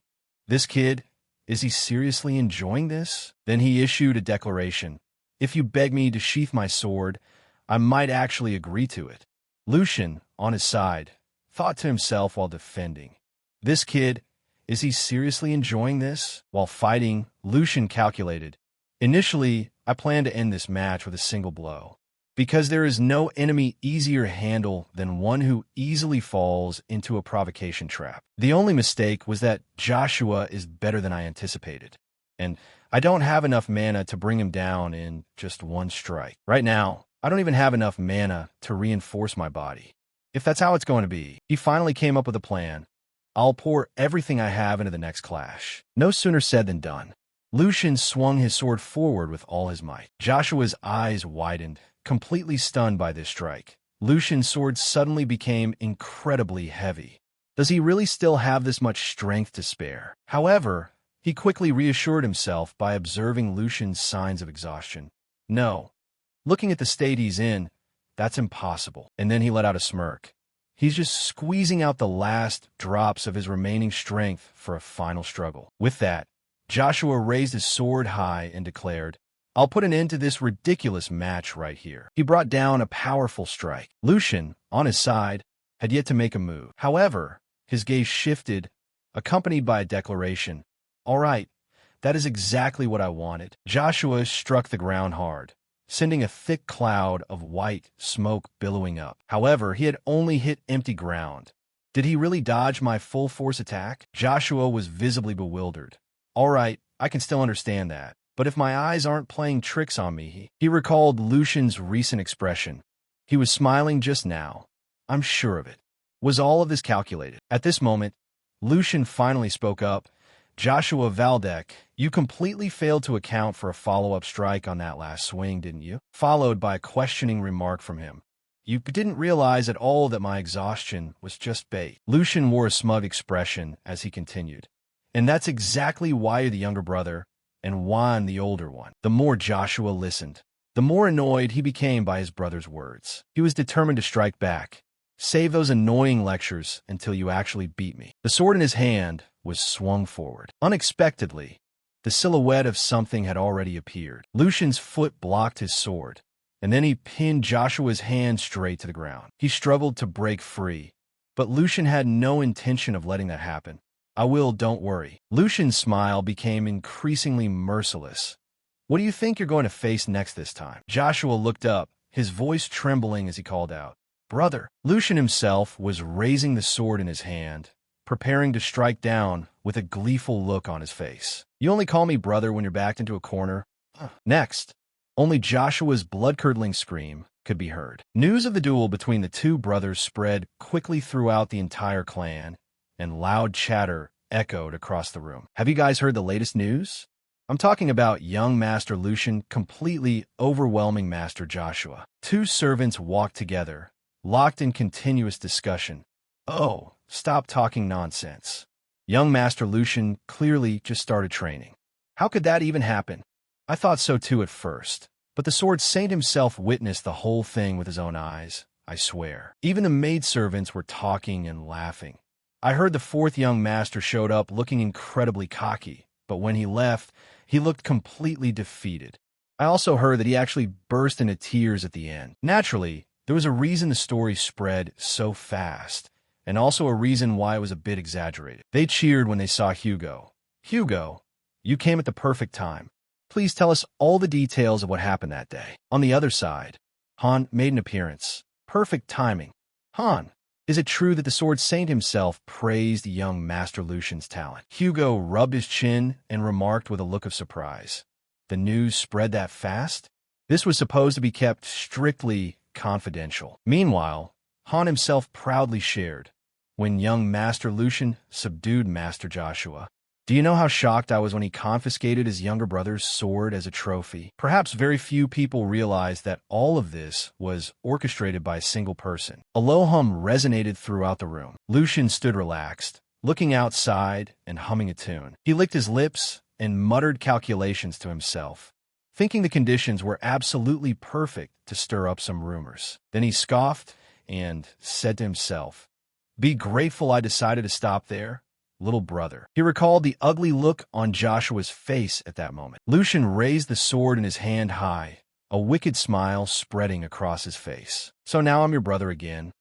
"This kid, is he seriously enjoying this?" Then he issued a declaration. "If you beg me to sheath my sword, I might actually agree to it." Lucian, on his side, thought to himself while defending, "This kid, is he seriously enjoying this?" While fighting, Lucian calculated, "Initially, I plan to end this match with a single blow, because there is no enemy easier to handle than one who easily falls into a provocation trap. The only mistake was that Joshua is better than I anticipated, and I don't have enough mana to bring him down in just one strike. Right now, I don't even have enough mana to reinforce my body. If that's how it's going to be." He finally came up with a plan. "I'll pour everything I have into the next clash." No sooner said than done. Lucian swung his sword forward with all his might. Joshua's eyes widened, completely stunned by this strike. Lucian's sword suddenly became incredibly heavy. Does he really still have this much strength to spare? However, he quickly reassured himself by observing Lucian's signs of exhaustion. No, looking at the state he's in, that's impossible. And then he let out a smirk. He's just squeezing out the last drops of his remaining strength for a final struggle. With that, Joshua raised his sword high and declared, "I'll put an end to this ridiculous match right here." He brought down a powerful strike. Lucian, on his side, had yet to make a move. However, his gaze shifted, accompanied by a declaration. "All right, that is exactly what I wanted." Joshua struck the ground hard, sending a thick cloud of white smoke billowing up. However, he had only hit empty ground. Did he really dodge my full-force attack? Joshua was visibly bewildered. "All right, I can still understand that. But if my eyes aren't playing tricks on me," he recalled Lucian's recent expression. He was smiling just now. "I'm sure of it. Was all of this calculated?" At this moment, Lucian finally spoke up. "Joshua Valdek, you completely failed to account for a follow-up strike on that last swing, didn't you?" Followed by a questioning remark from him. "You didn't realize at all that my exhaustion was just bait." Lucian wore a smug expression as he continued. "And that's exactly why you're the younger brother, and why I'm the older one." The more Joshua listened, the more annoyed he became by his brother's words. He was determined to strike back. "Save those annoying lectures until you actually beat me." The sword in his hand was swung forward. Unexpectedly, the silhouette of something had already appeared. Lucian's foot blocked his sword, and then he pinned Joshua's hand straight to the ground. He struggled to break free, but Lucian had no intention of letting that happen. I will, don't worry. Lucian's smile became increasingly merciless. What do you think you're going to face next this time? Joshua looked up, his voice trembling as he called out, "Brother." Lucian himself was raising the sword in his hand, preparing to strike down with a gleeful look on his face. "You only call me brother when you're backed into a corner." Next, only Joshua's blood-curdling scream could be heard. News of the duel between the two brothers spread quickly throughout the entire clan, and loud chatter echoed across the room. "Have you guys heard the latest news?" I'm talking about young Master Lucian completely overwhelming Master Joshua. Two servants walked together, locked in continuous discussion. "Oh, stop talking nonsense. Young Master Lucian clearly just started training. How could that even happen?" "I thought so too at first, but the Sword Saint himself witnessed the whole thing with his own eyes, I swear." Even the maidservants were talking and laughing. "I heard the fourth young master showed up looking incredibly cocky, but when he left, he looked completely defeated. I also heard that he actually burst into tears at the end." Naturally, there was a reason the story spread so fast, and also a reason why it was a bit exaggerated. They cheered when they saw Hugo. "Hugo, you came at the perfect time. Please tell us all the details of what happened that day." On the other side, Han made an appearance. "Perfect timing. Han, is it true that the Sword Saint himself praised young Master Lucian's talent?" Hugo rubbed his chin and remarked with a look of surprise, "The news spread that fast?" This was supposed to be kept strictly confidential. Meanwhile, Han himself proudly shared, "When young Master Lucian subdued Master Joshua, do you know how shocked I was when he confiscated his younger brother's sword as a trophy?" Perhaps very few people realized that all of this was orchestrated by a single person. A low hum resonated throughout the room. Lucian stood relaxed, looking outside and humming a tune. He licked his lips and muttered calculations to himself, thinking the conditions were absolutely perfect to stir up some rumors. Then he scoffed and said to himself, "Be grateful I decided to stop there, little brother." He recalled the ugly look on Joshua's face at that moment. Lucian raised the sword in his hand high, a wicked smile spreading across his face. "So now I'm your brother again."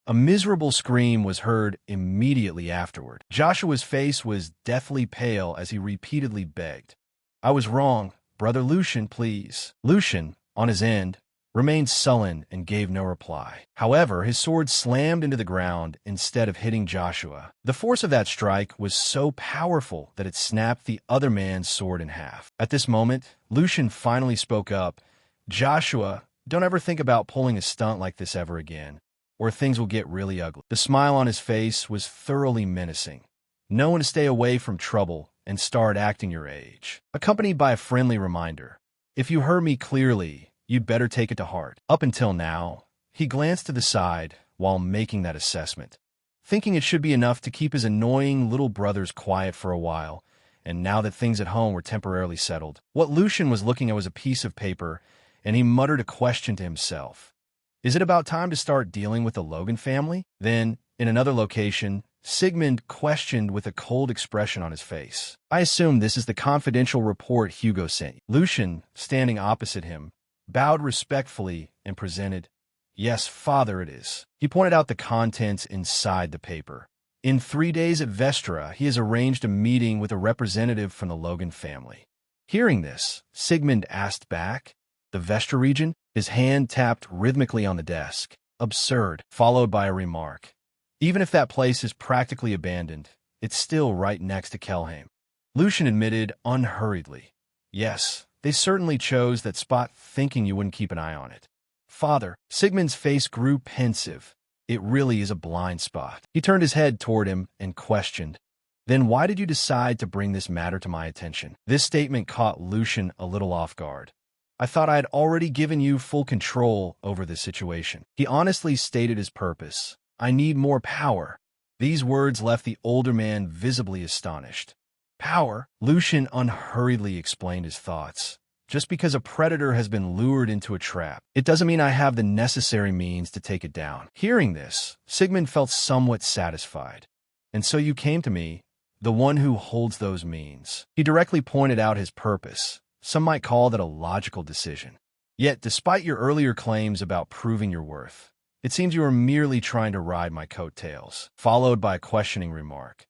A miserable scream was heard immediately afterward. Joshua's face was deathly pale as he repeatedly begged, "I was wrong. Brother Lucian, please." Lucian, on his end, remained sullen and gave no reply. However, his sword slammed into the ground instead of hitting Joshua. The force of that strike was so powerful that it snapped the other man's sword in half. At this moment, Lucian finally spoke up, "Joshua, don't ever think about pulling a stunt like this ever again, or things will get really ugly." The smile on his face was thoroughly menacing. "Know when to stay away from trouble and start acting your age," accompanied by a friendly reminder, "If you heard me clearly, you'd better take it to heart." Up until now, he glanced to the side while making that assessment, thinking it should be enough to keep his annoying little brothers quiet for a while, and now that things at home were temporarily settled. What Lucian was looking at was a piece of paper, and he muttered a question to himself. Is it about time to start dealing with the Logan family? Then, in another location, Sigmund questioned with a cold expression on his face. "I assume this is the confidential report Hugo sent you." Lucian, standing opposite him, bowed respectfully and presented, "Yes, father, it is." He pointed out the contents inside the paper. "In 3 days at Vestra, he has arranged a meeting with a representative from the Logan family." Hearing this, Sigmund asked back, "The Vestra region?" His hand tapped rhythmically on the desk. "Absurd," followed by a remark. "Even if that place is practically abandoned, it's still right next to Kelheim." Lucian admitted unhurriedly, "Yes, they certainly chose that spot thinking you wouldn't keep an eye on it." "Father," Sigmund's face grew pensive. "It really is a blind spot." He turned his head toward him and questioned, "Then why did you decide to bring this matter to my attention?" This statement caught Lucian a little off guard. "I thought I had already given you full control over this situation." He honestly stated his purpose. "I need more power." These words left the older man visibly astonished. "Power?" Lucian unhurriedly explained his thoughts. "Just because a predator has been lured into a trap, it doesn't mean I have the necessary means to take it down." Hearing this, Sigmund felt somewhat satisfied. "And so you came to me, the one who holds those means." He directly pointed out his purpose. Some might call that a logical decision. "Yet, despite your earlier claims about proving your worth, it seems you are merely trying to ride my coattails," followed by a questioning remark.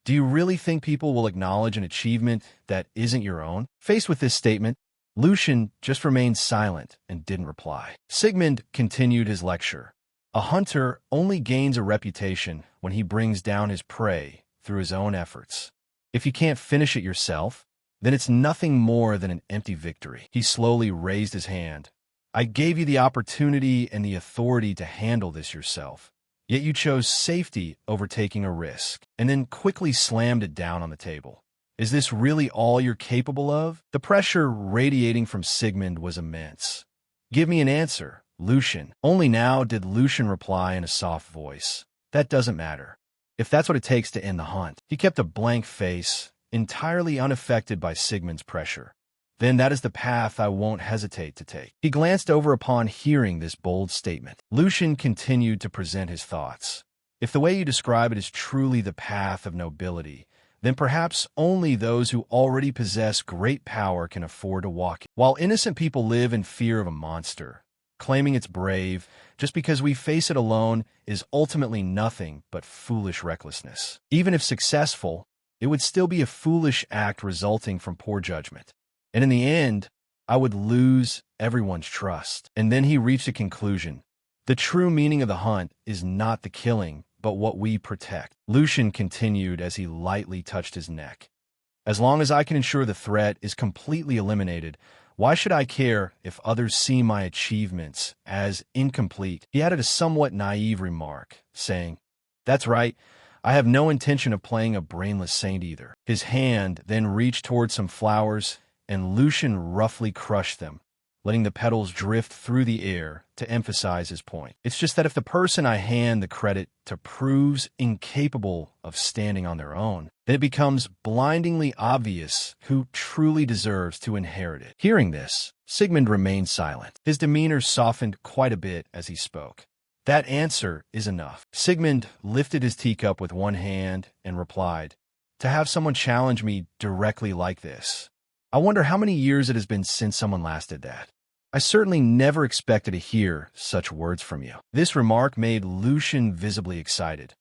Do you really think people will acknowledge an achievement that isn't your own? Faced with this statement, Lucian just remained silent and didn't reply. Sigmund continued his lecture. A hunter only gains a reputation when he brings down his prey through his own efforts. If you can't finish it yourself, then it's nothing more than an empty victory. He slowly raised his hand. I gave you the opportunity and the authority to handle this yourself, yet you chose safety over taking a risk, and then quickly slammed it down on the table. Is this really all you're capable of? The pressure radiating from Sigmund was immense. Give me an answer, Lucian. Only now did Lucian reply in a soft voice. That doesn't matter. If that's what it takes to end the hunt. He kept a blank face, entirely unaffected by Sigmund's pressure. Then that is the path I won't hesitate to take. He glanced over upon hearing this bold statement. Lucian continued to present his thoughts. If the way you describe it is truly the path of nobility, then perhaps only those who already possess great power can afford to walk it. While innocent people live in fear of a monster, claiming it's brave just because we face it alone is ultimately nothing but foolish recklessness. Even if successful, it would still be a foolish act resulting from poor judgment. And in the end, I would lose everyone's trust. And then he reached a conclusion. The true meaning of the hunt is not the killing, but what we protect. Lucian continued as he lightly touched his neck. As long as I can ensure the threat is completely eliminated, why should I care if others see my achievements as incomplete? He added a somewhat naive remark, saying, That's right, I have no intention of playing a brainless saint either. His hand then reached toward some flowers, and Lucian roughly crushed them, letting the petals drift through the air to emphasize his point. It's just that if the person I hand the credit to proves incapable of standing on their own, then it becomes blindingly obvious who truly deserves to inherit it. Hearing this, Sigmund remained silent. His demeanor softened quite a bit as he spoke. That answer is enough. Sigmund lifted his teacup with one hand and replied, To have someone challenge me directly like this. I wonder how many years it has been since someone last did that. I certainly never expected to hear such words from you. This remark made Lucian visibly excited.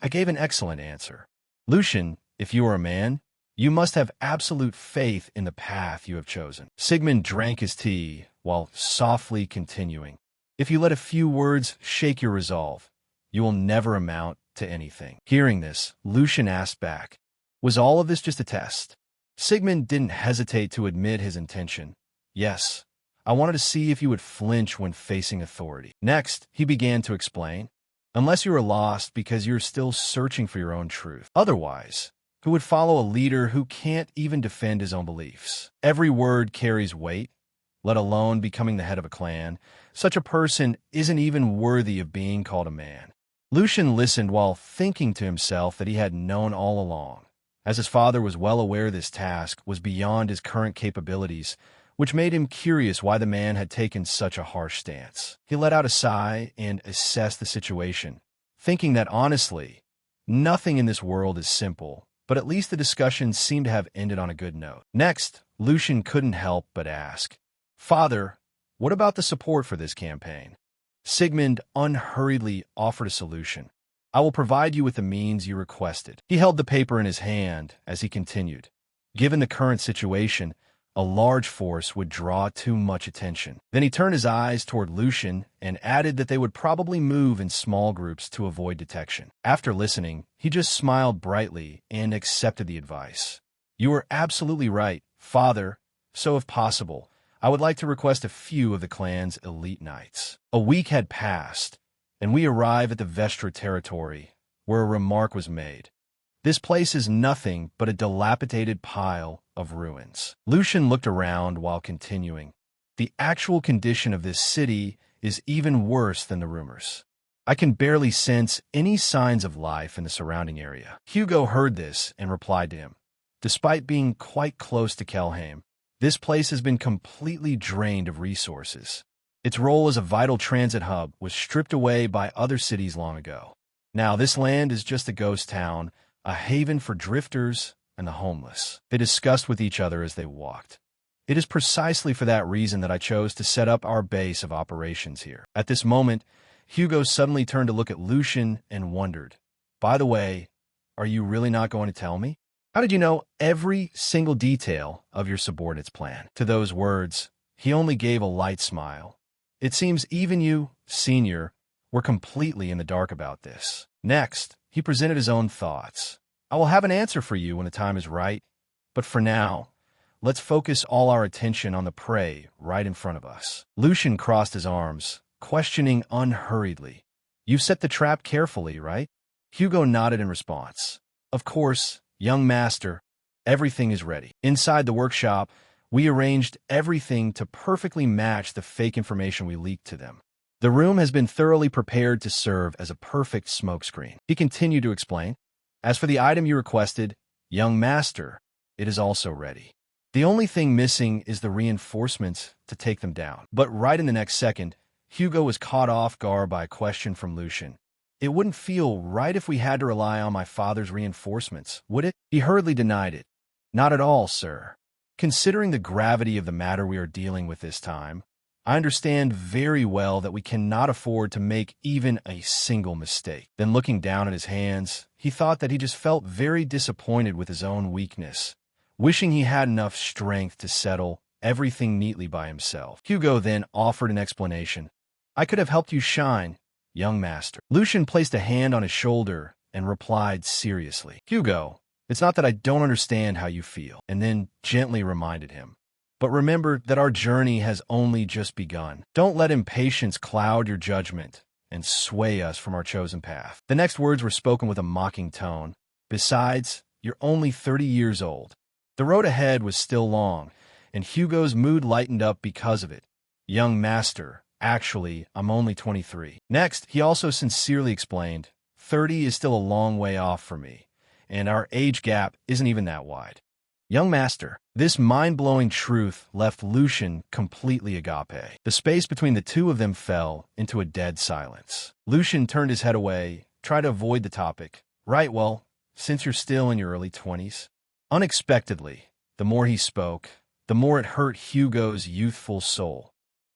I gave an excellent answer. Lucian, if you are a man, you must have absolute faith in the path you have chosen. Sigmund drank his tea while softly continuing. If you let a few words shake your resolve, you will never amount to anything. Hearing this, Lucian asked back, Was all of this just a test? Sigmund didn't hesitate to admit his intention. Yes, I wanted to see if you would flinch when facing authority. Next, he began to explain, Unless you are lost because you're still searching for your own truth. Otherwise, who would follow a leader who can't even defend his own beliefs? Every word carries weight, let alone becoming the head of a clan. Such a person isn't even worthy of being called a man. Lucian listened while thinking to himself that he had known all along, as his father was well aware this task was beyond his current capabilities, which made him curious why the man had taken such a harsh stance. He let out a sigh and assessed the situation, thinking that honestly, nothing in this world is simple, but at least the discussion seemed to have ended on a good note. Next, Lucian couldn't help but ask, Father, what about the support for this campaign? Sigmund unhurriedly offered a solution. I will provide you with the means you requested. He held the paper in his hand as he continued. Given the current situation, a large force would draw too much attention. Then he turned his eyes toward Lucian and added that they would probably move in small groups to avoid detection. After listening, he just smiled brightly and accepted the advice. You are absolutely right, Father, so if possible, I would like to request a few of the clan's elite knights. A week had passed, and we arrive at the Vestra territory, where a remark was made. This place is nothing but a dilapidated pile of ruins. Lucian looked around while continuing. The actual condition of this city is even worse than the rumors. I can barely sense any signs of life in the surrounding area. Hugo heard this and replied to him. Despite being quite close to Kelheim, this place has been completely drained of resources. Its role as a vital transit hub was stripped away by other cities long ago. Now this land is just a ghost town, a haven for drifters and the homeless. They discussed with each other as they walked. It is precisely for that reason that I chose to set up our base of operations here. At this moment, Hugo suddenly turned to look at Lucian and wondered, By the way, Are you really not going to tell me? How did you know every single detail of your subordinate's plan? To those words, he only gave a light smile. It seems even you, senior, were completely in the dark about this. Next, he presented his own thoughts. I will have an answer for you when the time is right, but for now, let's focus all our attention on the prey right in front of us. Lucian crossed his arms, questioning unhurriedly. You set the trap carefully, right? Hugo nodded in response. Of course, young master, everything is ready. Inside the workshop, we arranged everything to perfectly match the fake information we leaked to them. The room has been thoroughly prepared to serve as a perfect smokescreen. He continued to explain. As for the item you requested, young master, it is also ready. The only thing missing is the reinforcements to take them down. But right in the next second, Hugo was caught off guard by a question from Lucian. It wouldn't feel right if we had to rely on my father's reinforcements, would it? He hurriedly denied it. Not at all, sir. Considering the gravity of the matter we are dealing with this time, I understand very well that we cannot afford to make even a single mistake. Then looking down at his hands, he thought that he just felt very disappointed with his own weakness, wishing he had enough strength to settle everything neatly by himself. Hugo then offered an explanation. I could have helped you shine, young master. Lucian placed a hand on his shoulder and replied seriously. Hugo, it's not that I don't understand how you feel, and then gently reminded him. But remember that our journey has only just begun. Don't let impatience cloud your judgment and sway us from our chosen path. The next words were spoken with a mocking tone. Besides, you're only 30 years old. The road ahead was still long, and Hugo's mood lightened up because of it. Young master, actually, I'm only 23. Next, he also sincerely explained, 30 is still a long way off for me, and our age gap isn't even that wide. Young master, this mind-blowing truth left Lucian completely agape. The space between the two of them fell into a dead silence. Lucian turned his head away, tried to avoid the topic. Right, well, since you're still in your early 20s. Unexpectedly, the more he spoke, the more it hurt Hugo's youthful soul.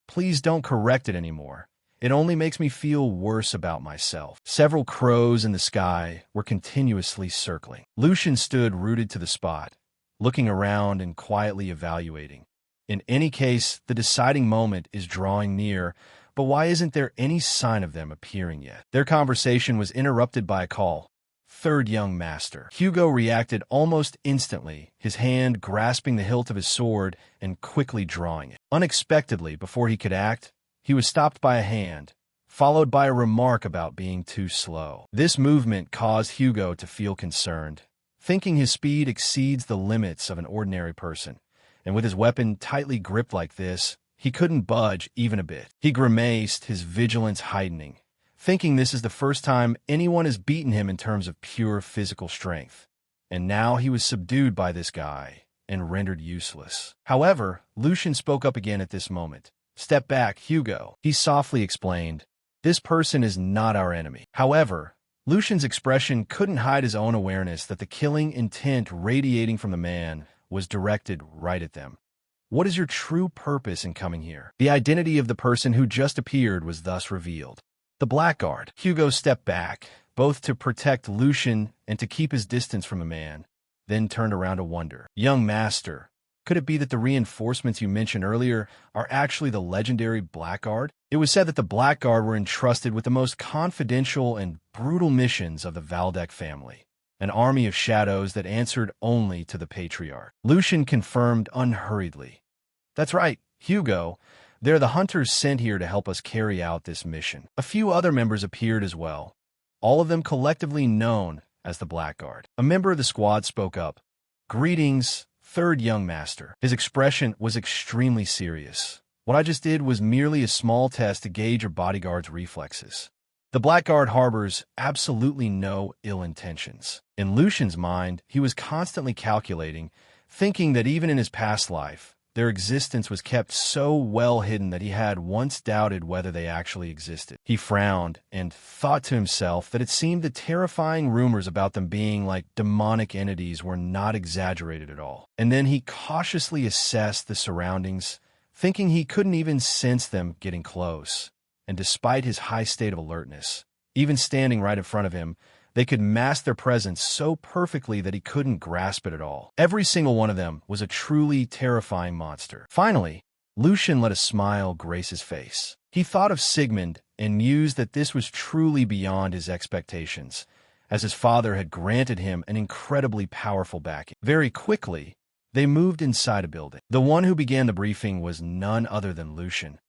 Please don't correct it anymore. It only makes me feel worse about myself. Several crows in the sky were continuously circling. Lucian stood rooted to the spot, looking around and quietly evaluating. In any case, the deciding moment is drawing near, but why isn't there any sign of them appearing yet? Their conversation was interrupted by a call. Third young master. Hugo reacted almost instantly, his hand grasping the hilt of his sword and quickly drawing it. Unexpectedly, before he could act, he was stopped by a hand, followed by a remark about being too slow. This movement caused Hugo to feel concerned, thinking his speed exceeds the limits of an ordinary person, and with his weapon tightly gripped like this, he couldn't budge even a bit. He grimaced, his vigilance heightening, thinking this is the first time anyone has beaten him in terms of pure physical strength. And now he was subdued by this guy and rendered useless. However, Lucian spoke up again at this moment. Step back, Hugo. He softly explained, this person is not our enemy. However, Lucian's expression couldn't hide his own awareness that the killing intent radiating from the man was directed right at them. What is your true purpose in coming here? The identity of the person who just appeared was thus revealed. The Blackguard. Hugo stepped back, both to protect Lucian and to keep his distance from the man, then turned around to wonder. Young master, could it be that the reinforcements you mentioned earlier are actually the legendary Blackguard? It was said that the Blackguard were entrusted with the most confidential and brutal missions of the Valdek family, an army of shadows that answered only to the Patriarch. Lucian confirmed unhurriedly. That's right, Hugo. They're the hunters sent here to help us carry out this mission. A few other members appeared as well, all of them collectively known as the Blackguard. A member of the squad spoke up. Greetings, third young master. His expression was extremely serious. What I just did was merely a small test to gauge your bodyguard's reflexes. The Blackguard harbors absolutely no ill intentions. In Lucian's mind, he was constantly calculating, thinking that even in his past life, their existence was kept so well hidden that he had once doubted whether they actually existed. He frowned and thought to himself that it seemed the terrifying rumors about them being like demonic entities were not exaggerated at all. And then he cautiously assessed the surroundings, thinking he couldn't even sense them getting close. And despite his high state of alertness, even standing right in front of him, They could mask their presence so perfectly that he couldn't grasp it at all. Every single one of them was a truly terrifying monster. Finally, Lucian let a smile grace his face. He thought of Sigmund and mused that this was truly beyond his expectations, as his father had granted him an incredibly powerful backing. Very quickly, they moved inside a building. The one who began the briefing was none other than Lucian.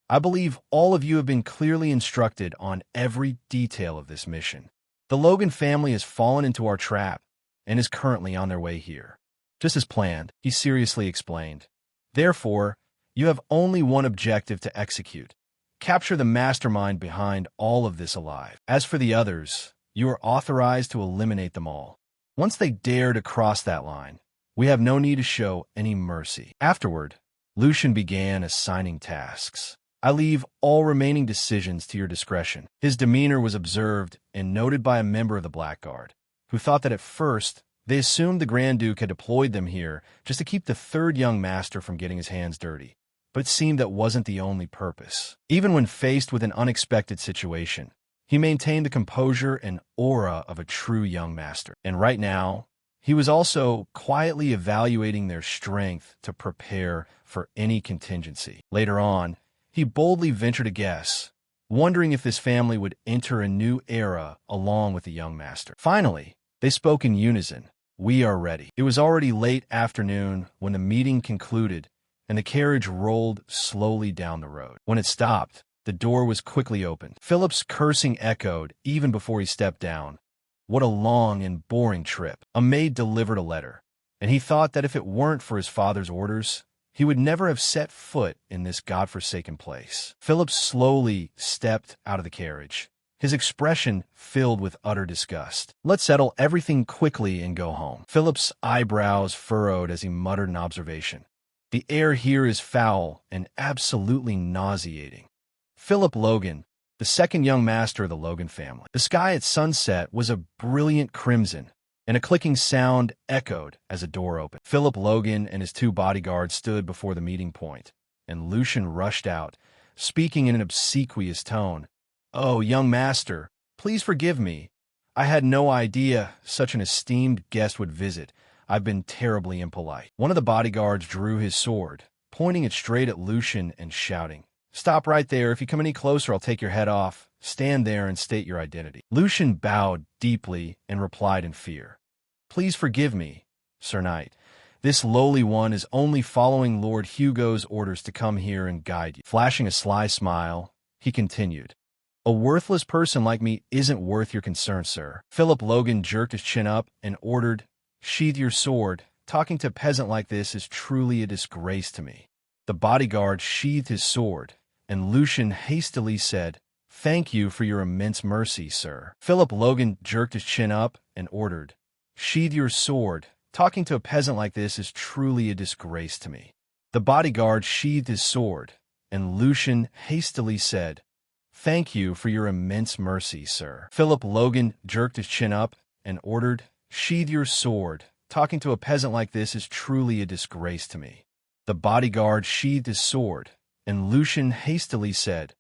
I believe all of you have been clearly instructed on every detail of this mission. The Logan family has fallen into our trap and is currently on their way here. Just as planned, he seriously explained. Therefore, you have only one objective to execute. Capture the mastermind behind all of this alive. As for the others, you are authorized to eliminate them all. Once they dare to cross that line, we have no need to show any mercy. Afterward, Lucian began assigning tasks. I leave all remaining decisions to your discretion. His demeanor was observed and noted by a member of the Blackguard, who thought that at first they assumed the Grand Duke had deployed them here just to keep the third young master from getting his hands dirty. But it seemed that wasn't the only purpose. Even when faced with an unexpected situation, he maintained the composure and aura of a true young master. And right now, he was also quietly evaluating their strength to prepare for any contingency. Later on, he boldly ventured a guess, wondering if this family would enter a new era along with the young master. Finally, they spoke in unison. We are ready. It was already late afternoon when the meeting concluded and the carriage rolled slowly down the road. When it stopped, the door was quickly opened. Philip's cursing echoed even before he stepped down. What a long and boring trip. A maid delivered a letter, and he thought that if it weren't for his father's orders, he would never have set foot in this godforsaken place. Philip slowly stepped out of the carriage, his expression filled with utter disgust. Let's settle everything quickly and go home. Philip's eyebrows furrowed as he muttered an observation. The air here is foul and absolutely nauseating. Philip Logan, the second young master of the Logan family. The sky at sunset was a brilliant crimson, and a clicking sound echoed as a door opened. Philip Logan and his two bodyguards stood before the meeting point, and Lucian rushed out, speaking in an obsequious tone. "Oh, young master, please forgive me. I had no idea such an esteemed guest would visit. I've been terribly impolite." One of the bodyguards drew his sword, pointing it straight at Lucian and shouting, "Stop right there. If you come any closer, I'll take your head off. Stand there and state your identity." Lucian bowed deeply and replied in fear. "Please forgive me, Sir Knight. This lowly one is only following Lord Hugo's orders to come here and guide you." Flashing a sly smile, he continued, "A worthless person like me isn't worth your concern, sir." Philip Logan jerked his chin up and ordered, "Sheathe your sword. Talking to a peasant like this is truly a disgrace to me." The bodyguard sheathed his sword, and Lucian hastily said, "Thank you for your immense mercy, sir." Philip Logan jerked his chin up and ordered, "Sheathe your sword. Talking to a peasant like this is truly a disgrace to me." The bodyguard sheathed his sword, and Lucian hastily said, "Thank you for your immense mercy, sir." Philip Logan jerked his chin up and ordered, "Sheathe your sword. Talking to a peasant like this is truly a disgrace to me." The bodyguard sheathed his sword, and Lucian hastily said,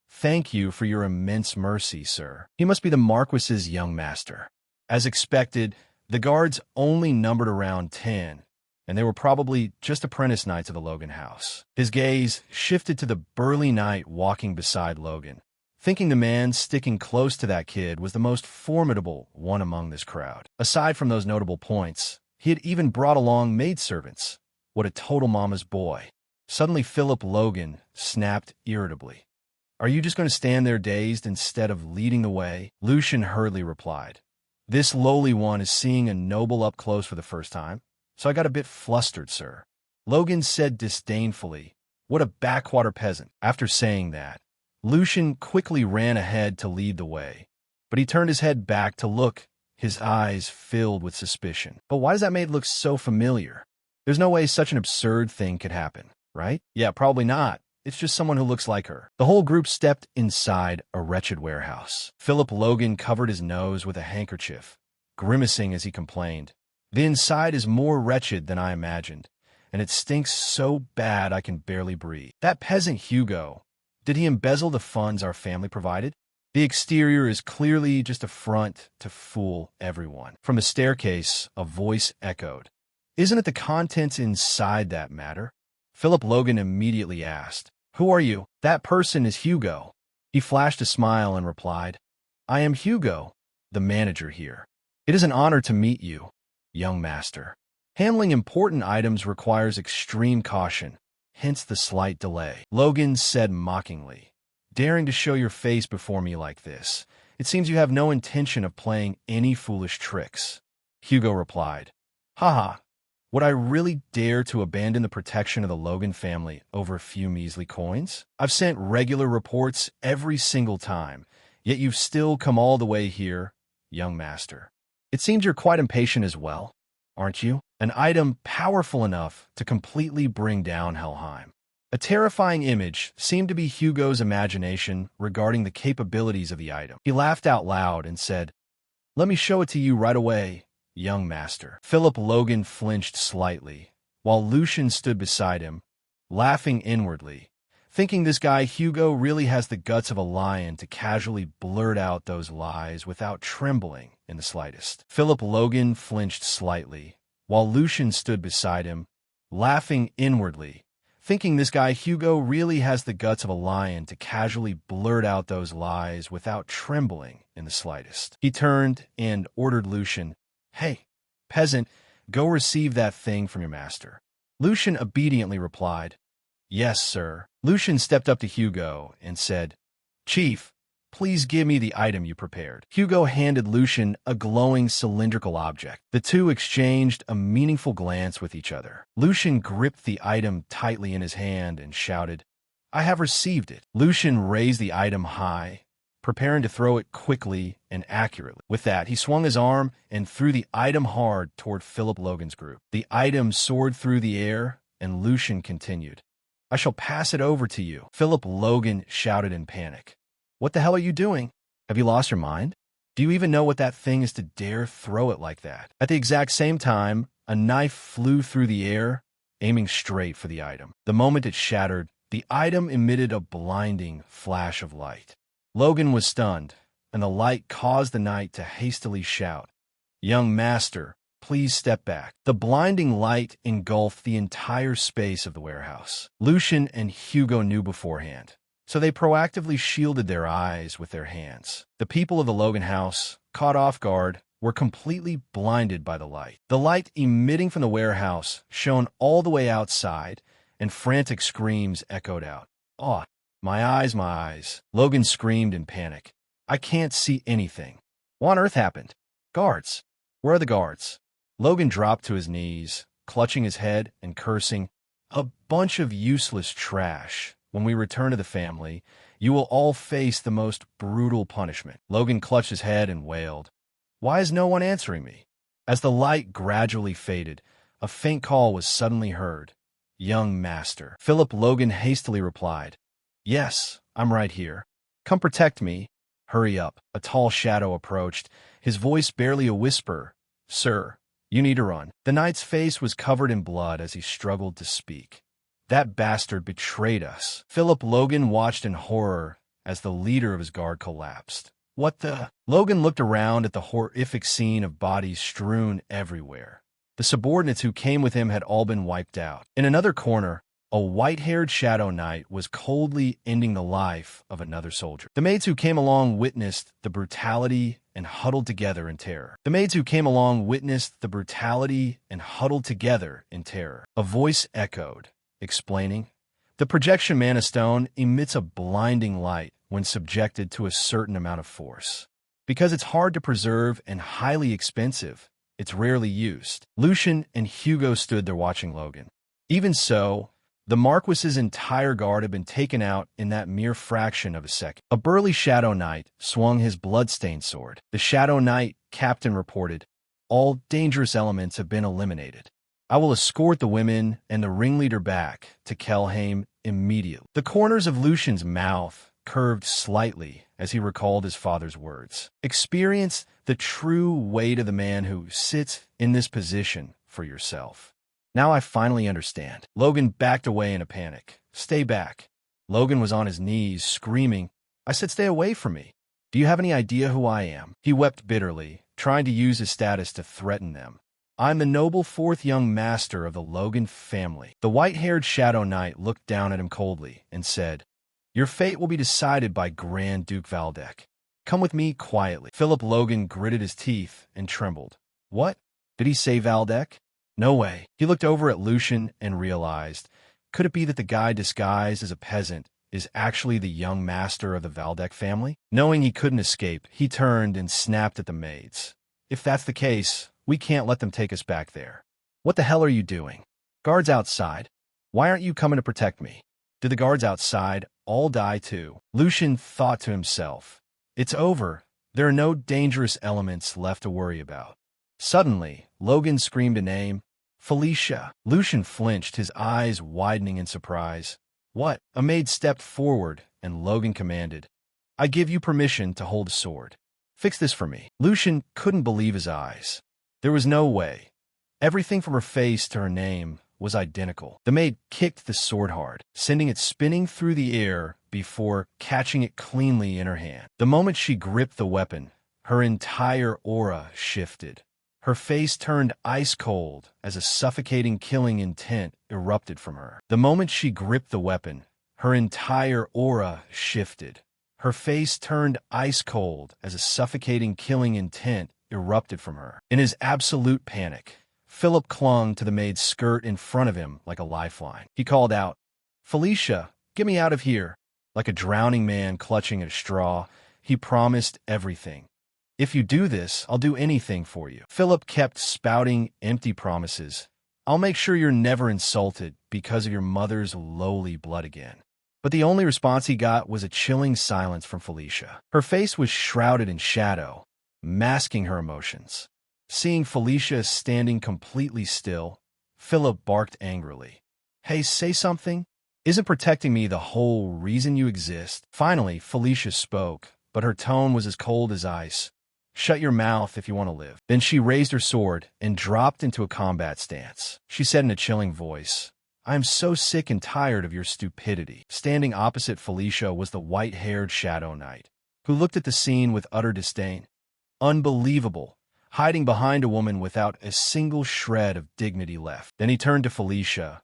"Thank you for your immense mercy, sir." He must be the Marquis's young master. As expected, the guards only numbered around 10, and they were probably just apprentice knights of the Logan house. His gaze shifted to the burly knight walking beside Logan, thinking the man sticking close to that kid was the most formidable one among this crowd. Aside from those notable points, he had even brought along maidservants. What a total mama's boy. Suddenly Philip Logan snapped irritably. "Are you just going to stand there dazed instead of leading the way?" Lucian hurriedly replied, "This lowly one is seeing a noble up close for the first time, so I got a bit flustered, sir." Logan said disdainfully, "What a backwater peasant." After saying that, Lucian quickly ran ahead to lead the way, but he turned his head back to look, his eyes filled with suspicion. But why does that maid look so familiar? There's no way such an absurd thing could happen, right? Yeah, probably not. It's just someone who looks like her. The whole group stepped inside a wretched warehouse. Philip Logan covered his nose with a handkerchief, grimacing as he complained, "The inside is more wretched than I imagined, and it stinks so bad I can barely breathe. That peasant Hugo, did he embezzle the funds our family provided?" The exterior is clearly just a front to fool everyone. From the staircase, a voice echoed. Isn't it the contents inside that matter? Philip Logan immediately asked. Who are you? That person is Hugo. He flashed a smile and replied, I am Hugo, the manager here. It is an honor to meet you, young master. Handling important items requires extreme caution, hence the slight delay. Logan said mockingly, daring to show your face before me like this. It seems you have no intention of playing any foolish tricks. Hugo replied, Haha, would I really dare to abandon the protection of the Logan family over a few measly coins? I've sent regular reports every single time, yet you've still come all the way here, young master. It seems you're quite impatient as well, aren't you? An item powerful enough to completely bring down Helheim. A terrifying image seemed to be Hugo's imagination regarding the capabilities of the item. He laughed out loud and said, Let me show it to you right away, young master. Philip Logan flinched slightly, while Lucian stood beside him, laughing inwardly, thinking this guy Hugo really has the guts of a lion to casually blurt out those lies without trembling in the slightest. Philip Logan flinched slightly, while Lucian stood beside him, laughing inwardly, thinking this guy Hugo really has the guts of a lion to casually blurt out those lies without trembling in the slightest. He turned and ordered Lucian, Hey, peasant, go receive that thing from your master. Lucian obediently replied, Yes, sir. Lucian stepped up to Hugo and said, Chief, please give me the item you prepared. Hugo handed Lucian a glowing cylindrical object. The two exchanged a meaningful glance with each other. Lucian gripped the item tightly in his hand and shouted, I have received it. Lucian raised the item high, preparing to throw it quickly and accurately. With that, he swung his arm and threw the item hard toward Philip Logan's group. The item soared through the air, and Lucian continued, I shall pass it over to you. Philip Logan shouted in panic. What the hell are you doing? Have you lost your mind? Do you even know what that thing is to dare throw it like that? At the exact same time, a knife flew through the air, aiming straight for the item. The moment it shattered, the item emitted a blinding flash of light. Logan was stunned, and the light caused the knight to hastily shout, Young master, please step back. The blinding light engulfed the entire space of the warehouse. Lucian and Hugo knew beforehand, so they proactively shielded their eyes with their hands. The people of the Logan house, caught off guard, were completely blinded by the light. The light emitting from the warehouse shone all the way outside, and frantic screams echoed out. Oh, my eyes, my eyes. Logan screamed in panic. I can't see anything. What on earth happened? Guards. Where are the guards? Logan dropped to his knees, clutching his head and cursing, A bunch of useless trash. When we return to the family, you will all face the most brutal punishment. Logan clutched his head and wailed, Why is no one answering me? As the light gradually faded, a faint call was suddenly heard. Young master. Philip Logan hastily replied, Yes, I'm right here. Come protect me. Hurry up. A tall shadow approached, his voice barely a whisper. Sir, you need to run. The knight's face was covered in blood as he struggled to speak. That bastard betrayed us. Philip Logan watched in horror as the leader of his guard collapsed. What the? Logan looked around at the horrific scene of bodies strewn everywhere. The subordinates who came with him had all been wiped out. In another corner, a white-haired shadow knight was coldly ending the life of another soldier. The maids who came along witnessed the brutality and huddled together in terror. A voice echoed, explaining, The projection mana stone emits a blinding light when subjected to a certain amount of force. Because it's hard to preserve and highly expensive, it's rarely used. Lucian and Hugo stood there watching Logan. Even so, the Marquis's entire guard had been taken out in that mere fraction of a second. A burly Shadow Knight swung his blood-stained sword. The Shadow Knight captain reported, All dangerous elements have been eliminated. I will escort the women and the ringleader back to Kelheim immediately. The corners of Lucian's mouth curved slightly as he recalled his father's words. Experience the true weight of the man who sits in this position for yourself. Now I finally understand. Logan backed away in a panic. Stay back. Logan was on his knees, screaming, I said stay away from me. Do you have any idea who I am? He wept bitterly, trying to use his status to threaten them. I'm the noble fourth young master of the Logan family. The white-haired Shadow Knight looked down at him coldly and said, Your fate will be decided by Grand Duke Valdek. Come with me quietly. Philip Logan gritted his teeth and trembled. What? Did he say Valdek? No way. He looked over at Lucian and realized, could it be that the guy disguised as a peasant is actually the young master of the Valdek family? Knowing he couldn't escape, he turned and snapped at the maids. If that's the case, we can't let them take us back there. What the hell are you doing? Guards outside. Why aren't you coming to protect me? Did the guards outside all die too? Lucian thought to himself. It's over. There are no dangerous elements left to worry about. Suddenly, Logan screamed a name. Felicia. Lucian flinched, his eyes widening in surprise. What? A maid stepped forward, and Logan commanded, I give you permission to hold a sword. Fix this for me. Lucian couldn't believe his eyes. There was no way. Everything from her face to her name was identical. The maid kicked the sword hard, sending it spinning through the air before catching it cleanly in her hand. The moment she gripped the weapon, her entire aura shifted. Her face turned ice cold as a suffocating killing intent erupted from her. The moment she gripped the weapon, her entire aura shifted. Her face turned ice cold as a suffocating killing intent erupted from her. In his absolute panic, Philip clung to the maid's skirt in front of him like a lifeline. He called out, Felicia, get me out of here. Like a drowning man clutching at a straw, he promised everything. If you do this, I'll do anything for you. Philip kept spouting empty promises. I'll make sure you're never insulted because of your mother's lowly blood again. But the only response he got was a chilling silence from Felicia. Her face was shrouded in shadow, masking her emotions. Seeing Felicia standing completely still, Philip barked angrily. Hey, say something? Isn't protecting me the whole reason you exist? Finally, Felicia spoke, but her tone was as cold as ice. Shut your mouth if you want to live. Then she raised her sword and dropped into a combat stance. She said in a chilling voice, I am so sick and tired of your stupidity. Standing opposite Felicia was the white-haired Shadow Knight, who looked at the scene with utter disdain. Unbelievable, hiding behind a woman without a single shred of dignity left. Then he turned to Felicia.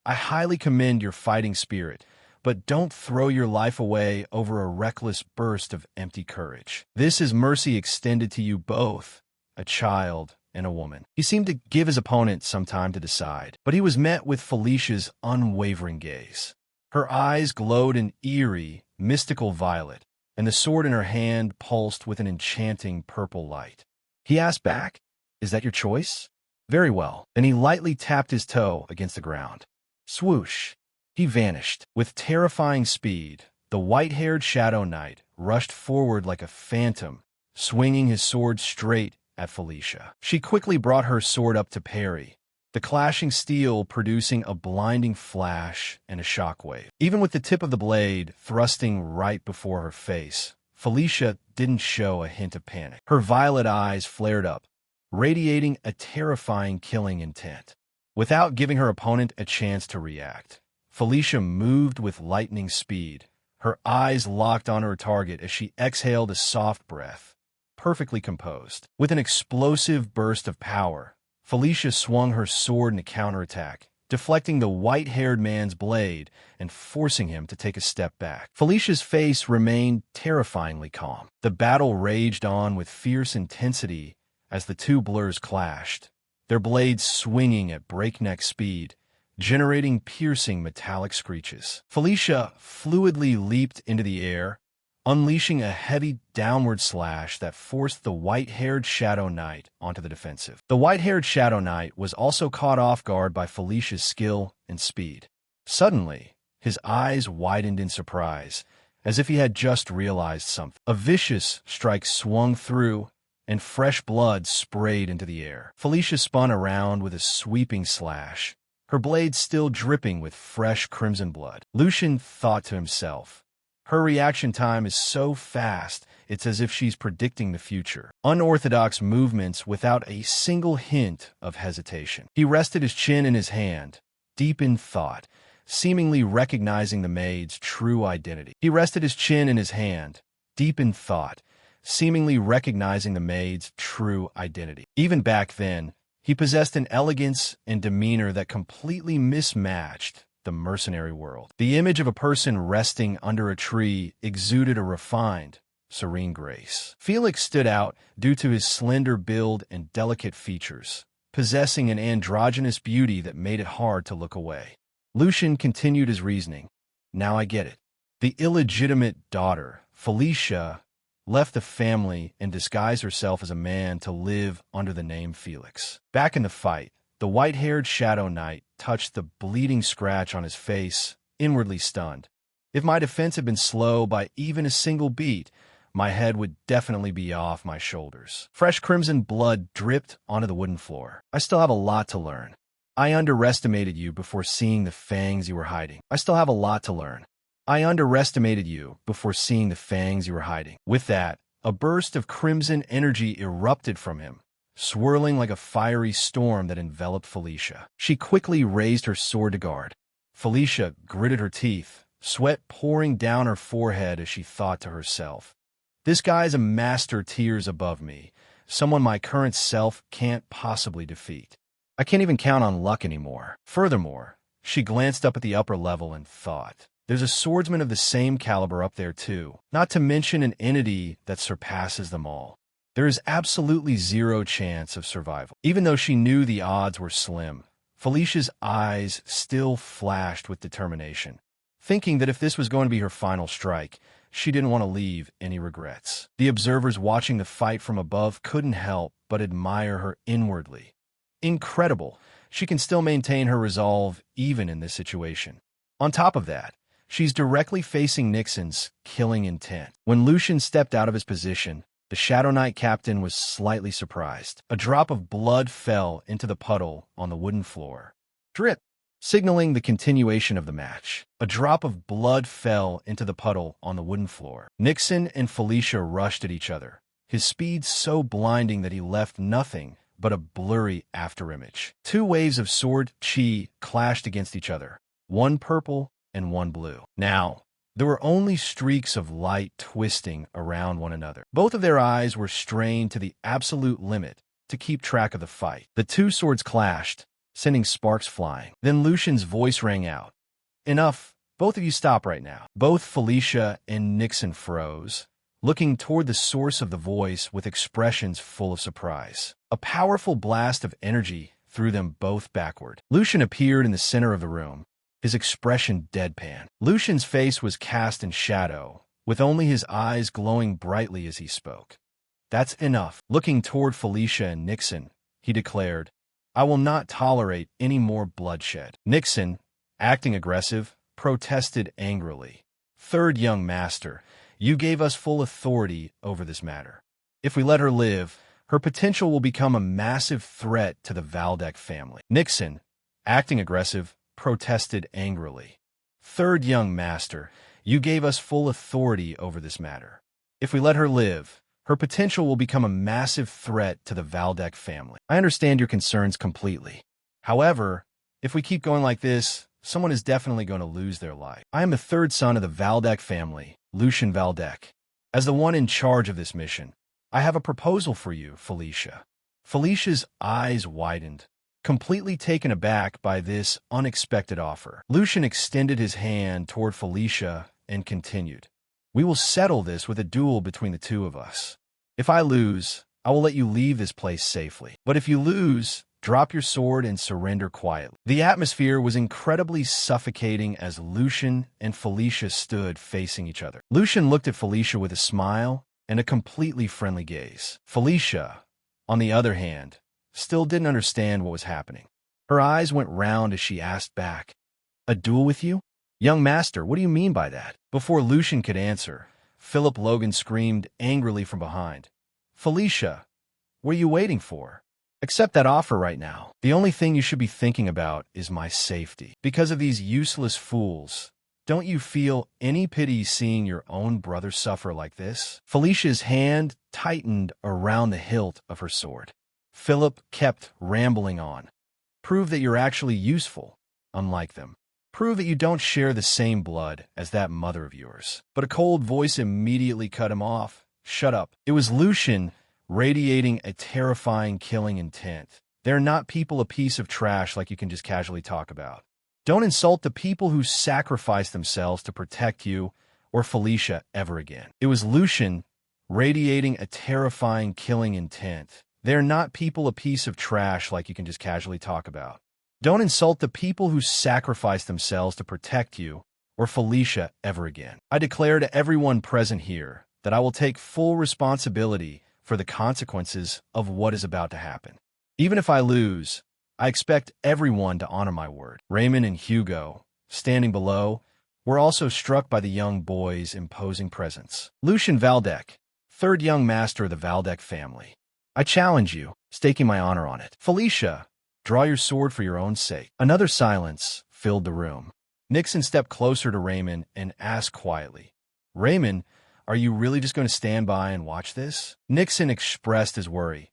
I highly commend your fighting spirit, but don't throw your life away over a reckless burst of empty courage. This is mercy extended to you both, a child and a woman. He seemed to give his opponent some time to decide, but he was met with Felicia's unwavering gaze. Her eyes glowed an eerie, mystical violet, and the sword in her hand pulsed with an enchanting purple light. He asked back, Is that your choice? Very well. Then he lightly tapped his toe against the ground. Swoosh! He vanished. With terrifying speed, the white-haired Shadow Knight rushed forward like a phantom, swinging his sword straight at Felicia. She quickly brought her sword up to parry, the clashing steel producing a blinding flash and a shockwave. Even with the tip of the blade thrusting right before her face, Felicia didn't show a hint of panic. Her violet eyes flared up, radiating a terrifying killing intent. Without giving her opponent a chance to react, Felicia moved with lightning speed, her eyes locked on her target as she exhaled a soft breath, perfectly composed. With an explosive burst of power, Felicia swung her sword in a counterattack, deflecting the white-haired man's blade and forcing him to take a step back. Felicia's face remained terrifyingly calm. The battle raged on with fierce intensity as the two blurs clashed, their blades swinging at breakneck speed, generating piercing metallic screeches. Felicia fluidly leaped into the air, unleashing a heavy downward slash that forced the white-haired Shadow Knight onto the defensive. The white-haired Shadow Knight was also caught off guard by Felicia's skill and speed. Suddenly, his eyes widened in surprise, as if he had just realized something. A vicious strike swung through, and fresh blood sprayed into the air. Felicia spun around with a sweeping slash, her blade still dripping with fresh crimson blood. Lucian thought to himself, her reaction time is so fast, it's as if she's predicting the future. Unorthodox movements without a single hint of hesitation. He rested his chin in his hand, deep in thought, seemingly recognizing the maid's true identity. deep in thought, seemingly recognizing the maid's true identity. Even back then, he possessed an elegance and demeanor that completely mismatched the mercenary world. The image of a person resting under a tree exuded a refined, serene grace. Felix stood out due to his slender build and delicate features, possessing an androgynous beauty that made it hard to look away. Lucian continued his reasoning. Now I get it. The illegitimate daughter, Felicia, left the family and disguised herself as a man to live under the name Felix. Back in the fight, the white-haired Shadow Knight touched the bleeding scratch on his face, inwardly stunned. If my defense had been slow by even a single beat, my head would definitely be off my shoulders. Fresh crimson blood dripped onto the wooden floor. I still have a lot to learn. I underestimated you before seeing the fangs you were hiding. I still have a lot to learn. I underestimated you before seeing the fangs you were hiding. With that, a burst of crimson energy erupted from him, swirling like a fiery storm that enveloped Felicia. She quickly raised her sword to guard. Felicia gritted her teeth, sweat pouring down her forehead as she thought to herself, "This guy's a master tiers above me, someone my current self can't possibly defeat. I can't even count on luck anymore." Furthermore, she glanced up at the upper level and thought, "There's a swordsman of the same caliber up there too, not to mention an entity that surpasses them all. There is absolutely zero chance of survival." Even though she knew the odds were slim, Felicia's eyes still flashed with determination, thinking that if this was going to be her final strike, she didn't want to leave any regrets. The observers watching the fight from above couldn't help but admire her inwardly. Incredible, she can still maintain her resolve even in this situation. On top of that, she's directly facing Nixon's killing intent. When Lucian stepped out of his position, the Shadow Knight captain was slightly surprised. A drop of blood fell into the puddle on the wooden floor. Drip, signaling the continuation of the match. A drop of blood fell into the puddle on the wooden floor. Nixon and Felicia rushed at each other, his speed so blinding that he left nothing but a blurry afterimage. Two waves of sword chi clashed against each other, one purple and one blue. Now, there were only streaks of light twisting around one another. Both of their eyes were strained to the absolute limit to keep track of the fight. The two swords clashed, sending sparks flying. Then Lucian's voice rang out. "Enough. Both of you stop right now." Both Felicia and Nixon froze, looking toward the source of the voice with expressions full of surprise. A powerful blast of energy threw them both backward. Lucian appeared in the center of the room, his expression deadpan. Lucian's face was cast in shadow, with only his eyes glowing brightly as he spoke. "That's enough." Looking toward Felicia and Nixon, he declared, "I will not tolerate any more bloodshed." Nixon, acting aggressive, protested angrily. "Third young master, you gave us full authority over this matter. If we let her live, her potential will become a massive threat to the Valdek family." Nixon, acting aggressive, protested angrily. "Third young master, you gave us full authority over this matter. If we let her live, her potential will become a massive threat to the Valdek family. I understand your concerns completely. However, if we keep going like this, someone is definitely going to lose their life. I am the third son of the Valdek family, Lucian Valdek. As the one in charge of this mission, I have a proposal for you, Felicia." Felicia's eyes widened, completely taken aback by this unexpected offer. Lucian extended his hand toward Felicia and continued, "We will settle this with a duel between the two of us. If I lose, I will let you leave this place safely. But if you lose, drop your sword and surrender quietly." The atmosphere was incredibly suffocating as Lucian and Felicia stood facing each other. Lucian looked at Felicia with a smile and a completely friendly gaze. Felicia, on the other hand, still didn't understand what was happening. Her eyes went round as she asked back, "A duel with you? Young master, what do you mean by that?" Before Lucian could answer, Philip Logan screamed angrily from behind, "Felicia, what are you waiting for? Accept that offer right now. The only thing you should be thinking about is my safety. Because of these useless fools, don't you feel any pity seeing your own brother suffer like this?" Felicia's hand tightened around the hilt of her sword. Philip kept rambling on. "Prove that you're actually useful, unlike them. Prove that you don't share the same blood as that mother of yours. But a cold voice immediately cut him off. Shut up. It was Lucian, radiating a terrifying killing intent. They're not people a piece of trash like you can just casually talk about. Don't insult the people who sacrifice themselves to protect you or Felicia ever again. It was Lucian, radiating a terrifying killing intent. They're not people a piece of trash like you can just casually talk about. Don't insult the people who sacrifice themselves to protect you or Felicia ever again. I declare to everyone present here that I will take full responsibility for the consequences of what is about to happen. Even if I lose, I expect everyone to honor my word. Raymond and Hugo, standing below, were also struck by the young boy's imposing presence. Lucian Valdec, third young master of the Valdec family. I challenge you, staking my honor on it. Felicia, draw your sword for your own sake. Another silence filled the room. Nixon stepped closer to Raymond and asked quietly, Raymond, are you really just going to stand by and watch this? Nixon expressed his worry.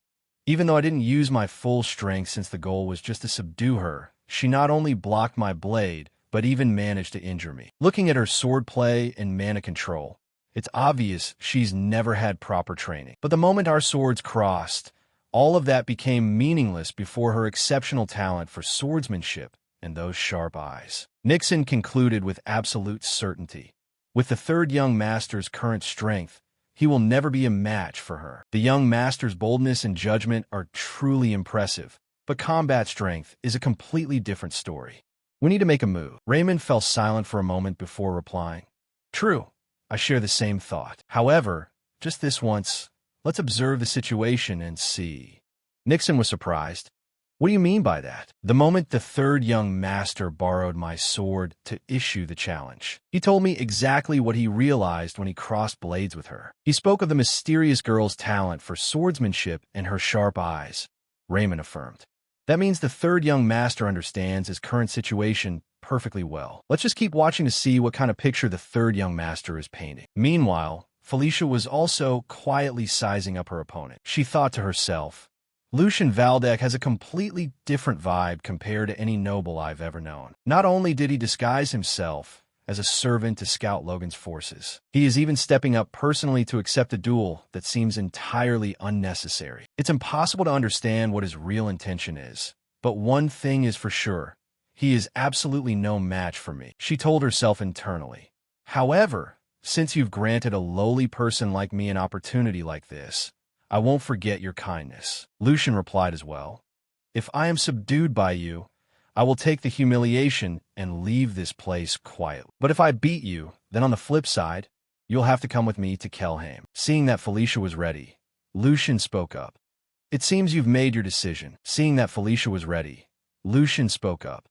Even though I didn't use my full strength since the goal was just to subdue her, she not only blocked my blade, but even managed to injure me. Looking at her swordplay and mana control, it's obvious she's never had proper training. But the moment our swords crossed, all of that became meaningless before her exceptional talent for swordsmanship and those sharp eyes. Nixon concluded with absolute certainty. With the third young master's current strength, he will never be a match for her. The young master's boldness and judgment are truly impressive, but combat strength is a completely different story. We need to make a move. Raymond fell silent for a moment before replying. True, I share the same thought. However, just this once, let's observe the situation and see. Nixon was surprised. What do you mean by that? The moment the third young master borrowed my sword to issue the challenge, he told me exactly what he realized when he crossed blades with her. He spoke of the mysterious girl's talent for swordsmanship and her sharp eyes, Raymond affirmed. That means the third young master understands his current situation perfectly well. Let's just keep watching to see what kind of picture the third young master is painting. Meanwhile, Felicia was also quietly sizing up her opponent. She thought to herself, Lucian Valdec has a completely different vibe compared to any noble I've ever known. Not only did he disguise himself as a servant to scout Logan's forces, he is even stepping up personally to accept a duel that seems entirely unnecessary. It's impossible to understand what his real intention is, but one thing is for sure, he is absolutely no match for me, she told herself internally. However, since you've granted a lowly person like me an opportunity like this, I won't forget your kindness. Lucian replied as well. If I am subdued by you, I will take the humiliation and leave this place quietly. But if I beat you, then on the flip side, you'll have to come with me to Kelheim. Seeing that Felicia was ready, Lucian spoke up. It seems you've made your decision. Seeing that Felicia was ready, Lucian spoke up.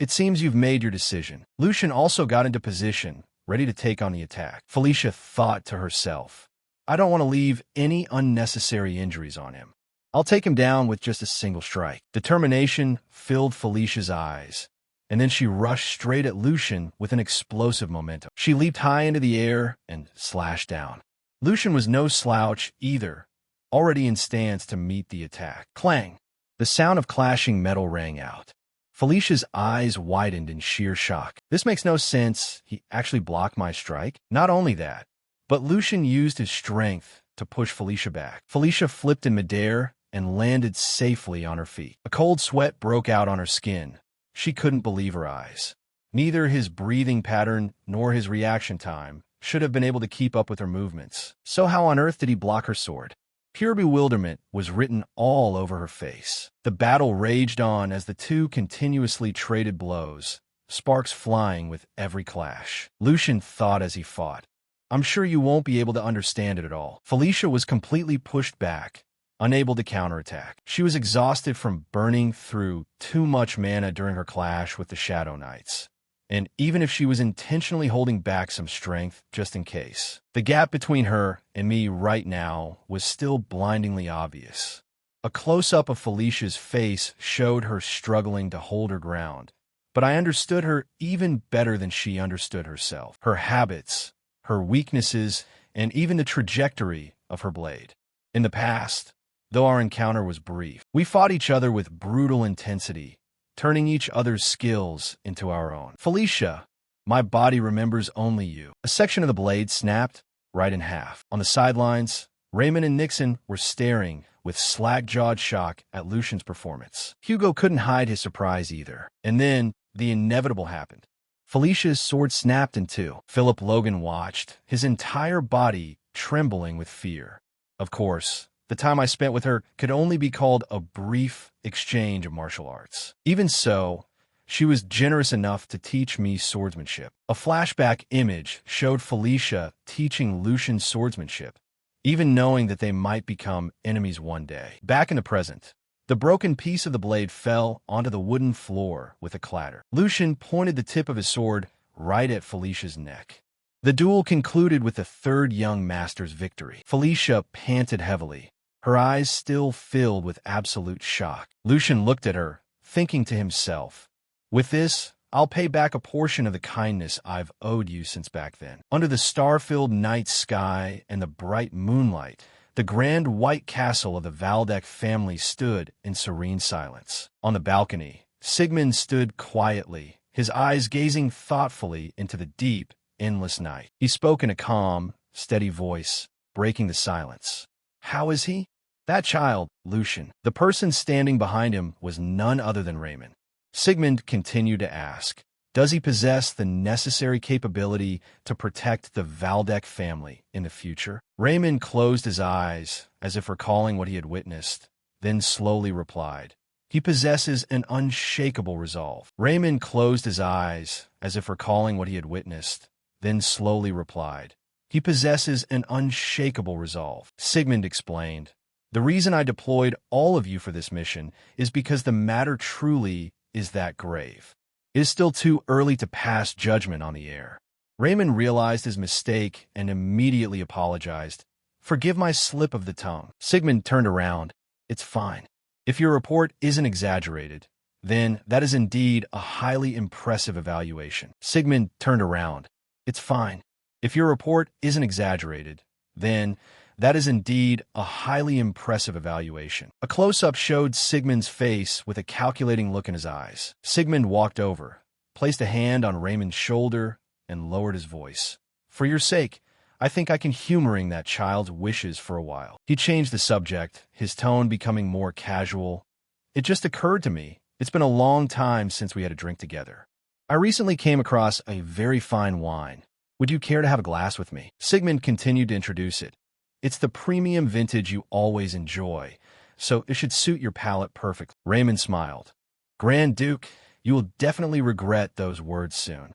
It seems you've made your decision. Lucian also got into position, ready to take on the attack. Felicia thought to herself, I don't want to leave any unnecessary injuries on him. I'll take him down with just a single strike. Determination filled Felicia's eyes, and then she rushed straight at Lucian with an explosive momentum. She leaped high into the air and slashed down. Lucian was no slouch either, already in stance to meet the attack. Clang! The sound of clashing metal rang out. Felicia's eyes widened in sheer shock. This makes no sense. He actually blocked my strike? Not only that, but Lucian used his strength to push Felicia back. Felicia flipped in midair and landed safely on her feet. A cold sweat broke out on her skin. She couldn't believe her eyes. Neither his breathing pattern nor his reaction time should have been able to keep up with her movements. So how on earth did he block her sword? Pure bewilderment was written all over her face. The battle raged on as the two continuously traded blows, sparks flying with every clash. Lucian thought as he fought, I'm sure you won't be able to understand it at all. Felicia was completely pushed back, unable to counterattack. She was exhausted from burning through too much mana during her clash with the Shadow Knights. And even if she was intentionally holding back some strength, just in case, the gap between her and me right now was still blindingly obvious. A close-up of Felicia's face showed her struggling to hold her ground, but I understood her even better than she understood herself. Her habits, her weaknesses, and even the trajectory of her blade. In the past, though our encounter was brief, we fought each other with brutal intensity, turning each other's skills into our own. Felicia, my body remembers only you. A section of the blade snapped right in half. On the sidelines, Raymond and Nixon were staring with slack-jawed shock at Lucian's performance. Hugo couldn't hide his surprise either. And then the inevitable happened. Felicia's sword snapped in two. Philip Logan watched, his entire body trembling with fear. Of course, the time I spent with her could only be called a brief exchange of martial arts. Even so, she was generous enough to teach me swordsmanship. A flashback image showed Felicia teaching Lucian swordsmanship, even knowing that they might become enemies one day. Back in the present, the broken piece of the blade fell onto the wooden floor with a clatter. Lucian pointed the tip of his sword right at Felicia's neck. The duel concluded with the third young master's victory. Felicia panted heavily, her eyes still filled with absolute shock. Lucian looked at her, thinking to himself, "With this, I'll pay back a portion of the kindness I've owed you since back then." Under the star-filled night sky and the bright moonlight, the grand white castle of the Waldeck family stood in serene silence. On the balcony, Sigmund stood quietly, his eyes gazing thoughtfully into the deep, endless night. He spoke in a calm, steady voice, breaking the silence. "How is he?" "That child, Lucian." The person standing behind him was none other than Raymond. Sigmund continued to ask, "Does he possess the necessary capability to protect the Waldeck family in the future?" Raymond closed his eyes, as if recalling what he had witnessed, then slowly replied, "He possesses an unshakable resolve." Raymond closed his eyes, as if recalling what he had witnessed, then slowly replied, "He possesses an unshakable resolve." Sigmund explained, "The reason I deployed all of you for this mission is because the matter truly is that grave. It is still too early to pass judgment on the air." Raymond realized his mistake and immediately apologized. "Forgive my slip of the tongue." Sigmund turned around. "It's fine. If your report isn't exaggerated, then that is indeed a highly impressive evaluation." Sigmund turned around. "It's fine. If your report isn't exaggerated, then that is indeed a highly impressive evaluation." A close-up showed Sigmund's face with a calculating look in his eyes. Sigmund walked over, placed a hand on Raymond's shoulder, and lowered his voice. "For your sake, I think I can humoring that child's wishes for a while." He changed the subject, his tone becoming more casual. "It just occurred to me, it's been a long time since we had a drink together. I recently came across a very fine wine. Would you care to have a glass with me?" Sigmund continued to introduce it. "It's the premium vintage you always enjoy, so it should suit your palate perfectly." Raymond smiled. "Grand Duke, you will definitely regret those words soon."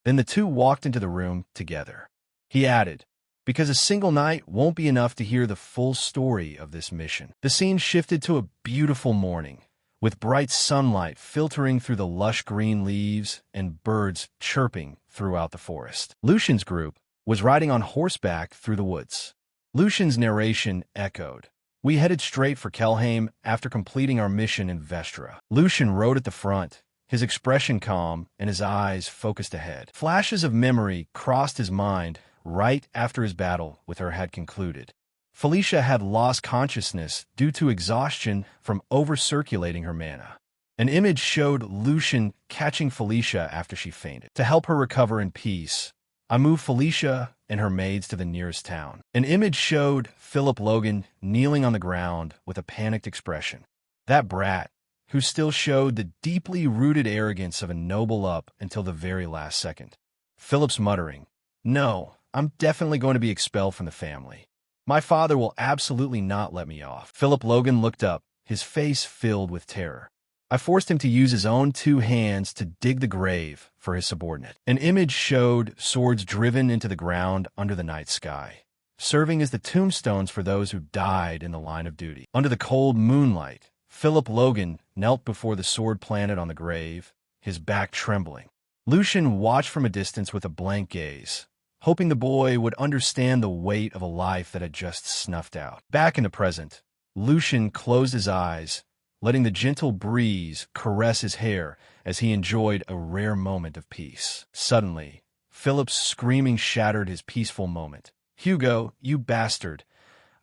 Then the two walked into the room together. He added, "Because a single night won't be enough to hear the full story of this mission." The scene shifted to a beautiful morning, with bright sunlight filtering through the lush green leaves and birds chirping throughout the forest. Lucian's group was riding on horseback through the woods. Lucian's narration echoed. "We headed straight for Kelheim after completing our mission in Vestra." Lucian rode at the front, his expression calm and his eyes focused ahead. Flashes of memory crossed his mind right after his battle with her had concluded. Felicia had lost consciousness due to exhaustion from over-circulating her mana. An image showed Lucian catching Felicia after she fainted. To help her recover in peace, I moved Felicia and her maids to the nearest town. An image showed Philip Logan kneeling on the ground with a panicked expression. That brat, who still showed the deeply rooted arrogance of a noble up until the very last second. Philip's muttering, "No, I'm definitely going to be expelled from the family. My father will absolutely not let me off." Philip Logan looked up, his face filled with terror. "I forced him to use his own two hands to dig the grave for his subordinate." An image showed swords driven into the ground under the night sky, serving as the tombstones for those who died in the line of duty. Under the cold moonlight, Philip Logan knelt before the sword planted on the grave, his back trembling. Lucian watched from a distance with a blank gaze, hoping the boy would understand the weight of a life that had just snuffed out. Back in the present, Lucian closed his eyes, letting the gentle breeze caress his hair as he enjoyed a rare moment of peace. Suddenly, Philip's screaming shattered his peaceful moment. "Hugo, you bastard!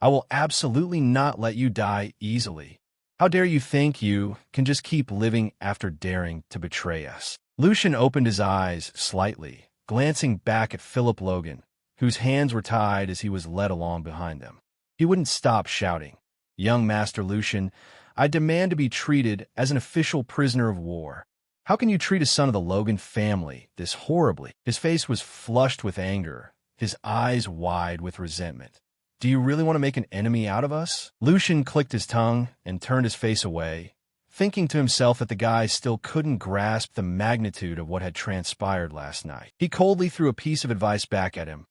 I will absolutely not let you die easily. How dare you think you can just keep living after daring to betray us? Lucian opened his eyes slightly, glancing back at Philip Logan, whose hands were tied as he was led along behind them. He wouldn't stop shouting, "Young Master Lucian, I demand to be treated as an official prisoner of war. How can you treat a son of the Logan family this horribly?" His face was flushed with anger, his eyes wide with resentment. "Do you really want to make an enemy out of us?" Lucian clicked his tongue and turned his face away, thinking to himself that the guy still couldn't grasp the magnitude of what had transpired last night. He coldly threw a piece of advice back at him.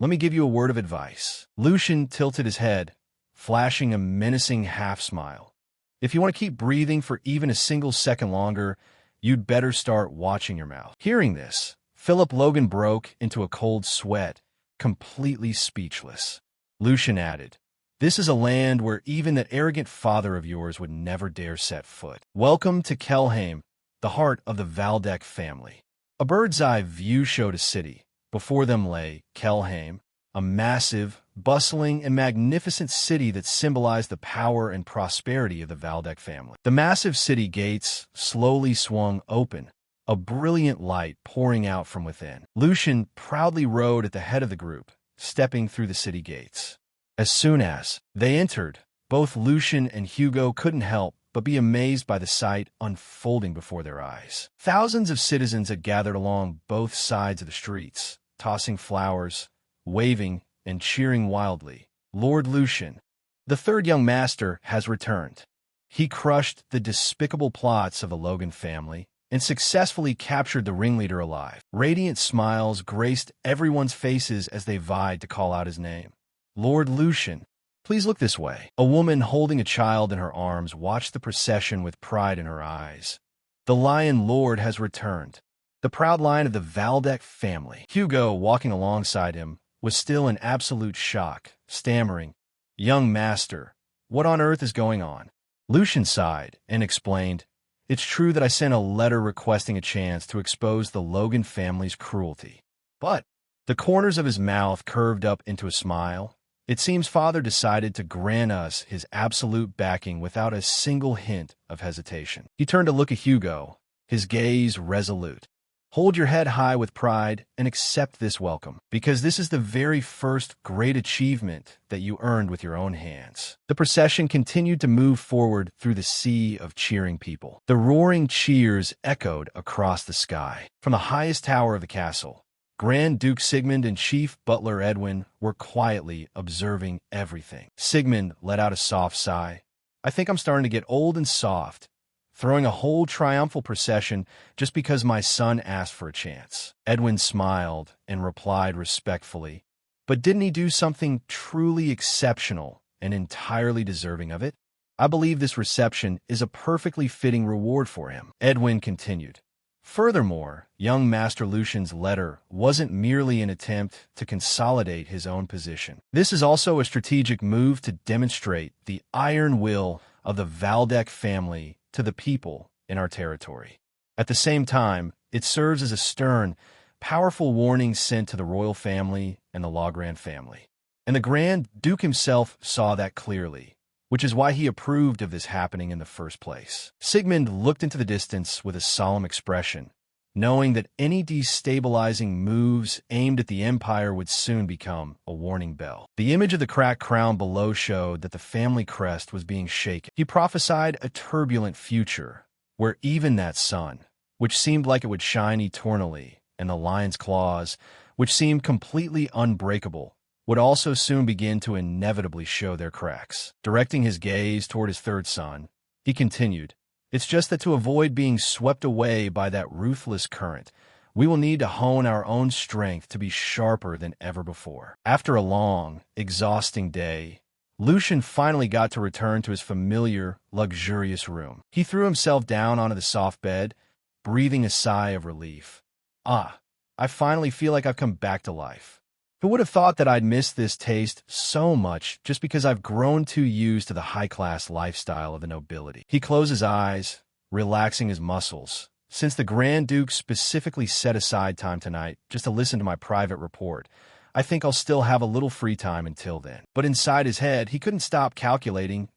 "Let me give you a word of advice." Lucian tilted his head, flashing a menacing half-smile. "If you want to keep breathing for even a single second longer, you'd better start watching your mouth." Hearing this, Philip Logan broke into a cold sweat, completely speechless. Lucian added, "This is a land where even that arrogant father of yours would never dare set foot. Welcome to Kelheim, the heart of the Valdek family." A bird's-eye view showed a city. Before them lay Kelheim, a massive, bustling, and magnificent city that symbolized the power and prosperity of the Valdek family. The massive city gates slowly swung open, a brilliant light pouring out from within. Lucian proudly rode at the head of the group, stepping through the city gates. As soon as they entered, both Lucian and Hugo couldn't help but be amazed by the sight unfolding before their eyes. Thousands of citizens had gathered along both sides of the streets, tossing flowers, waving, and cheering wildly. "Lord Lucian, the third young master, has returned. He crushed the despicable plots of the Logan family and successfully captured the ringleader alive." Radiant smiles graced everyone's faces as they vied to call out his name. "Lord Lucian, please look this way." A woman holding a child in her arms watched the procession with pride in her eyes. "The Lion Lord has returned, the proud line of the Valdek family." Hugo, walking alongside him, was still in absolute shock, stammering, "Young master, what on earth is going on?" Lucian sighed and explained, "It's true that I sent a letter requesting a chance to expose the Logan family's cruelty. But," the corners of his mouth curved up into a smile, "it seems Father decided to grant us his absolute backing without a single hint of hesitation." He turned to look at Hugo, his gaze resolute. "Hold your head high with pride and accept this welcome, because this is the very first great achievement that you earned with your own hands." The procession continued to move forward through the sea of cheering people. The roaring cheers echoed across the sky. From the highest tower of the castle, Grand Duke Sigmund and Chief Butler Edwin were quietly observing everything. Sigmund let out a soft sigh. "I think I'm starting to get old and soft, throwing a whole triumphal procession just because my son asked for a chance." Edwin smiled and replied respectfully, "But didn't he do something truly exceptional and entirely deserving of it? I believe this reception is a perfectly fitting reward for him." Edwin continued, "Furthermore, young Master Lucian's letter wasn't merely an attempt to consolidate his own position. This is also a strategic move to demonstrate the iron will of the Valdek family to the people in our territory. At the same time, it serves as a stern, powerful warning sent to the royal family and the Logrand family. And the Grand Duke himself saw that clearly, which is why he approved of this happening in the first place." Sigmund looked into the distance with a solemn expression, knowing that any destabilizing moves aimed at the Empire would soon become a warning bell. The image of the cracked crown below showed that the family crest was being shaken. He prophesied a turbulent future, where even that sun, which seemed like it would shine eternally, and the lion's claws, which seemed completely unbreakable, would also soon begin to inevitably show their cracks. Directing his gaze toward his third son, he continued, "It's just that to avoid being swept away by that ruthless current, we will need to hone our own strength to be sharper than ever before." After a long, exhausting day, Lucian finally got to return to his familiar, luxurious room. He threw himself down onto the soft bed, breathing a sigh of relief. "Ah, I finally feel like I've come back to life. Who would have thought that I'd miss this taste so much just because I've grown too used to the high-class lifestyle of the nobility?" He closed his eyes, relaxing his muscles, since the Grand Duke specifically set aside time tonight just to listen to my private report. I think I'll still have a little free time until then. But inside his head, he couldn't stop calculating,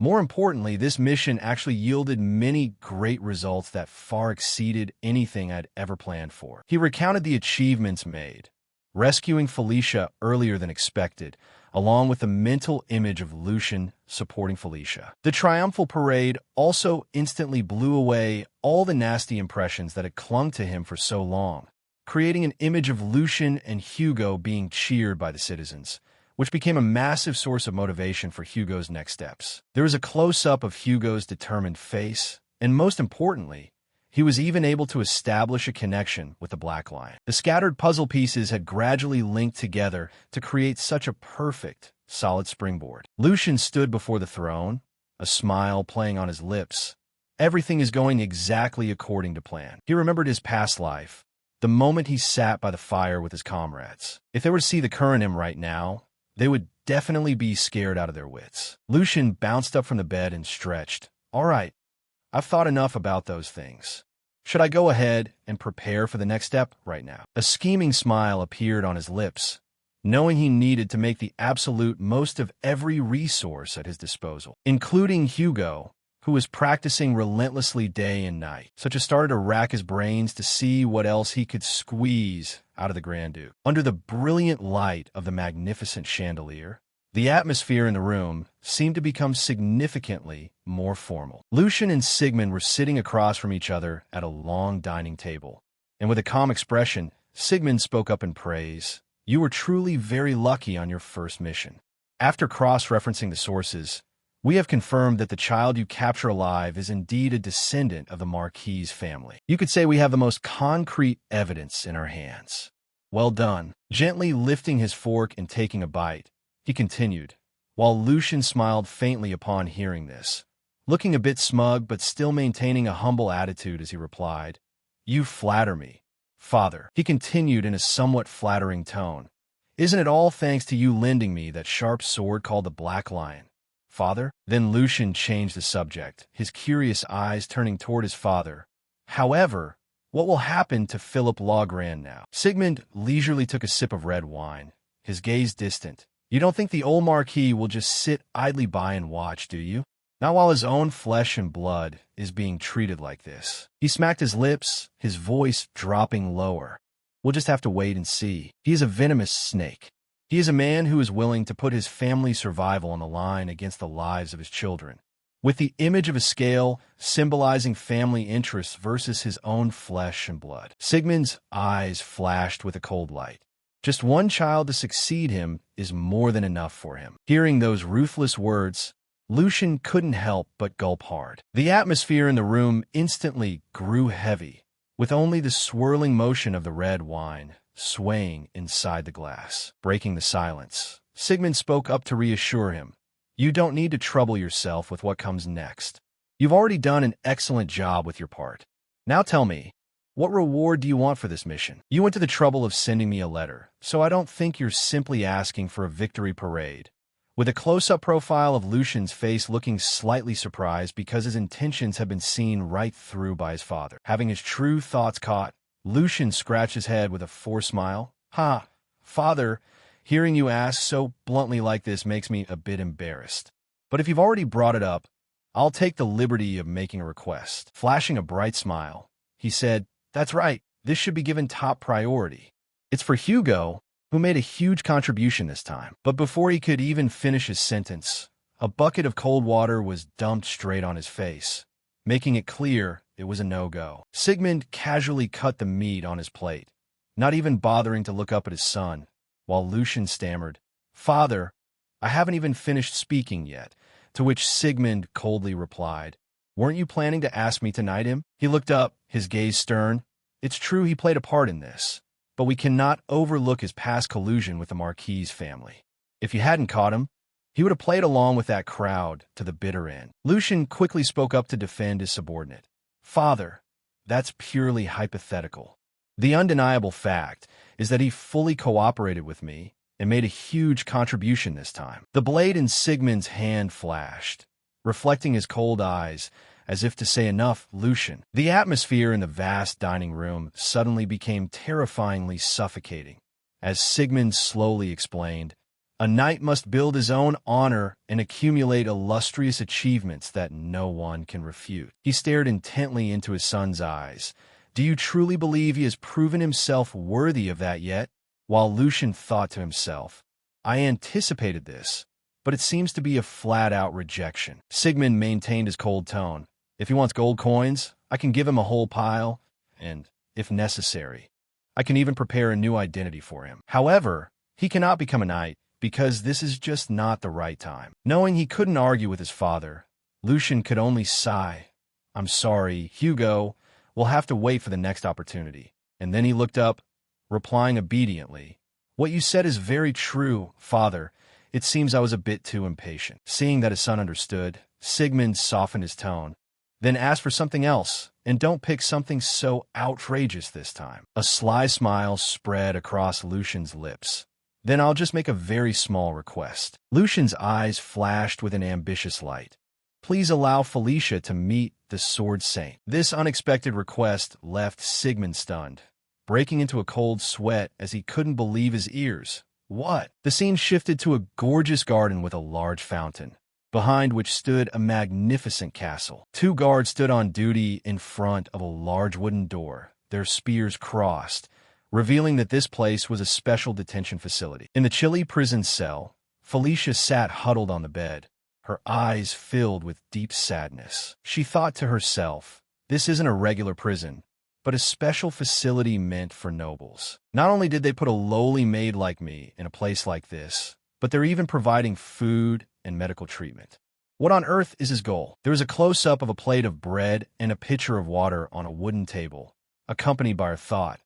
More importantly, this mission actually yielded many great results that far exceeded anything I'd ever planned for. He recounted the achievements made, rescuing Felicia earlier than expected, along with the mental image of Lucian supporting Felicia. The triumphal parade also instantly blew away all the nasty impressions that had clung to him for so long, creating an image of Lucian and Hugo being cheered by the citizens, which became a massive source of motivation for Hugo's next steps. There was a close-up of Hugo's determined face, and most importantly, he was even able to establish a connection with the Black Lion. The scattered puzzle pieces had gradually linked together to create such a perfect, solid springboard. Lucian stood before the throne, a smile playing on his lips. Everything is going exactly according to plan. He remembered his past life, the moment he sat by the fire with his comrades. If they were to see the current him right now, they would definitely be scared out of their wits. Lucian bounced up from the bed and stretched. All right, I've thought enough about those things. Should I go ahead and prepare for the next step right now? A scheming smile appeared on his lips, knowing he needed to make the absolute most of every resource at his disposal, including Hugo, who was practicing relentlessly day and night. Such as started to rack his brains to see what else he could squeeze out of the Grand Duke. Under the brilliant light of the magnificent chandelier, the atmosphere in the room seemed to become significantly more formal. Lucian and Sigmund were sitting across from each other at a long dining table, and with a calm expression, Sigmund spoke up in praise. You were truly very lucky on your first mission. After cross-referencing the sources, we have confirmed that the child you capture alive is indeed a descendant of the Marquis family. You could say we have the most concrete evidence in our hands. Well done. Gently lifting his fork and taking a bite, he continued, while Lucian smiled faintly upon hearing this, looking a bit smug but still maintaining a humble attitude as he replied, You flatter me, father. He continued in a somewhat flattering tone. Isn't it all thanks to you lending me that sharp sword called the Black Lion, father? Then Lucian changed the subject, his curious eyes turning toward his father. However, what will happen to Philip Logrand now? Sigmund leisurely took a sip of red wine, his gaze distant. You don't think the old Marquis will just sit idly by and watch, do you? Not while his own flesh and blood is being treated like this. He smacked his lips, his voice dropping lower. We'll just have to wait and see. He is a venomous snake. He is a man who is willing to put his family's survival on the line against the lives of his children, with the image of a scale symbolizing family interests versus his own flesh and blood. Sigmund's eyes flashed with a cold light. Just one child to succeed him is more than enough for him. Hearing those ruthless words, Lucian couldn't help but gulp hard. The atmosphere in the room instantly grew heavy, with only the swirling motion of the red wine swaying inside the glass. Breaking the silence, Sigmund spoke up to reassure him. You don't need to trouble yourself with what comes next. You've already done an excellent job with your part. Now tell me, what reward do you want for this mission? You went to the trouble of sending me a letter, so I don't think you're simply asking for a victory parade. With a close-up profile of Lucian's face looking slightly surprised because his intentions have been seen right through by his father. Having his true thoughts caught, Lucian scratched his head with a forced smile. Father, hearing you ask so bluntly like this makes me a bit embarrassed. But if you've already brought it up, I'll take the liberty of making a request. Flashing a bright smile, he said, That's right, this should be given top priority. It's for Hugo, who made a huge contribution this time. But before he could even finish his sentence, a bucket of cold water was dumped straight on his face, making it clear it was a no-go. Sigmund casually cut the meat on his plate, not even bothering to look up at his son, while Lucian stammered, Father, I haven't even finished speaking yet, to which Sigmund coldly replied, Weren't you planning to ask me to knight him? He looked up, his gaze stern. It's true he played a part in this, but we cannot overlook his past collusion with the Marquis family. If you hadn't caught him, he would have played along with that crowd to the bitter end. Lucian quickly spoke up to defend his subordinate. Father, that's purely hypothetical. The undeniable fact is that he fully cooperated with me and made a huge contribution this time. The blade in Sigmund's hand flashed, reflecting his cold eyes, as if to say enough, Lucian. The atmosphere in the vast dining room suddenly became terrifyingly suffocating, as Sigmund slowly explained, A knight must build his own honor and accumulate illustrious achievements that no one can refute. He stared intently into his son's eyes. Do you truly believe he has proven himself worthy of that yet? While Lucian thought to himself, I anticipated this, but it seems to be a flat-out rejection. Sigmund maintained his cold tone. If he wants gold coins, I can give him a whole pile, and, if necessary, I can even prepare a new identity for him. However, he cannot become a knight, because this is just not the right time. Knowing he couldn't argue with his father, Lucian could only sigh. I'm sorry, Hugo. We'll have to wait for the next opportunity. And then he looked up, replying obediently. What you said is very true, father. It seems I was a bit too impatient. Seeing that his son understood, Sigmund softened his tone. Then ask for something else, and don't pick something so outrageous this time. A sly smile spread across Lucian's lips. Then I'll just make a very small request. Lucian's eyes flashed with an ambitious light. Please allow Felicia to meet the Sword Saint. This unexpected request left Sigmund stunned, breaking into a cold sweat as he couldn't believe his ears. What? The scene shifted to a gorgeous garden with a large fountain, behind which stood a magnificent castle. Two guards stood on duty in front of a large wooden door, their spears crossed, revealing that this place was a special detention facility. In the chilly prison cell, Felicia sat huddled on the bed, her eyes filled with deep sadness. She thought to herself, this isn't a regular prison, but a special facility meant for nobles. Not only did they put a lowly maid like me in a place like this, but they're even providing food and medical treatment. What on earth is his goal? There is a close-up of a plate of bread and a pitcher of water on a wooden table, accompanied by her thought,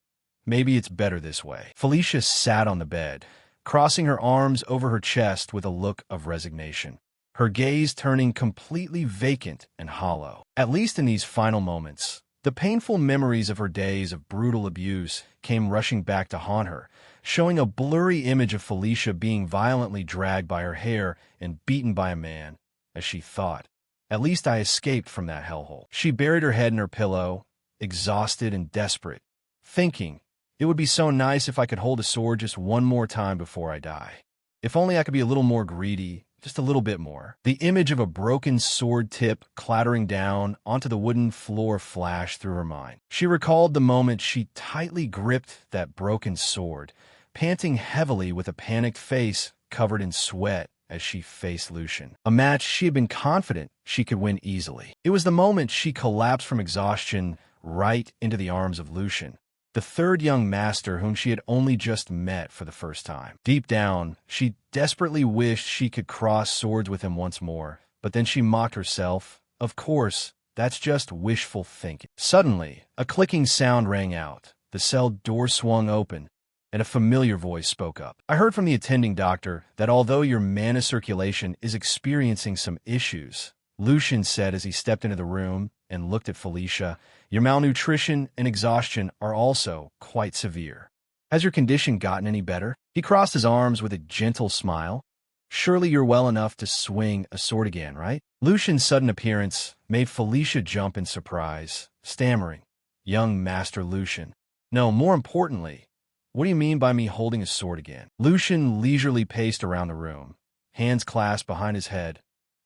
maybe it's better this way. Felicia sat on the bed, crossing her arms over her chest with a look of resignation, her gaze turning completely vacant and hollow. At least in these final moments, the painful memories of her days of brutal abuse came rushing back to haunt her, showing a blurry image of Felicia being violently dragged by her hair and beaten by a man, as she thought. At least I escaped from that hellhole. She buried her head in her pillow, exhausted and desperate, thinking, it would be so nice if I could hold a sword just one more time before I die. If only I could be a little more greedy, just a little bit more. The image of a broken sword tip clattering down onto the wooden floor flashed through her mind. She recalled the moment she tightly gripped that broken sword, panting heavily with a panicked face covered in sweat as she faced Lucian. A match she had been confident she could win easily. It was the moment she collapsed from exhaustion right into the arms of Lucian, the third young master whom she had only just met for the first time. Deep down, she desperately wished she could cross swords with him once more, but then she mocked herself. Of course, that's just wishful thinking. Suddenly, a clicking sound rang out. The cell door swung open, and a familiar voice spoke up. I heard from the attending doctor that although your mana circulation is experiencing some issues, Lucian said as he stepped into the room and looked at Felicia, your malnutrition and exhaustion are also quite severe. Has your condition gotten any better? He crossed his arms with a gentle smile. Surely you're well enough to swing a sword again, right? Lucian's sudden appearance made Felicia jump in surprise, stammering, young Master Lucian. No, more importantly, what do you mean by me holding a sword again? Lucian leisurely paced around the room, hands clasped behind his head.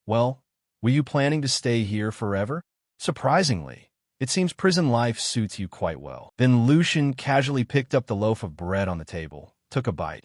Well, were you planning to stay here forever? Surprisingly, it seems prison life suits you quite well. Then Lucian casually picked up the loaf of bread on the table, took a bite,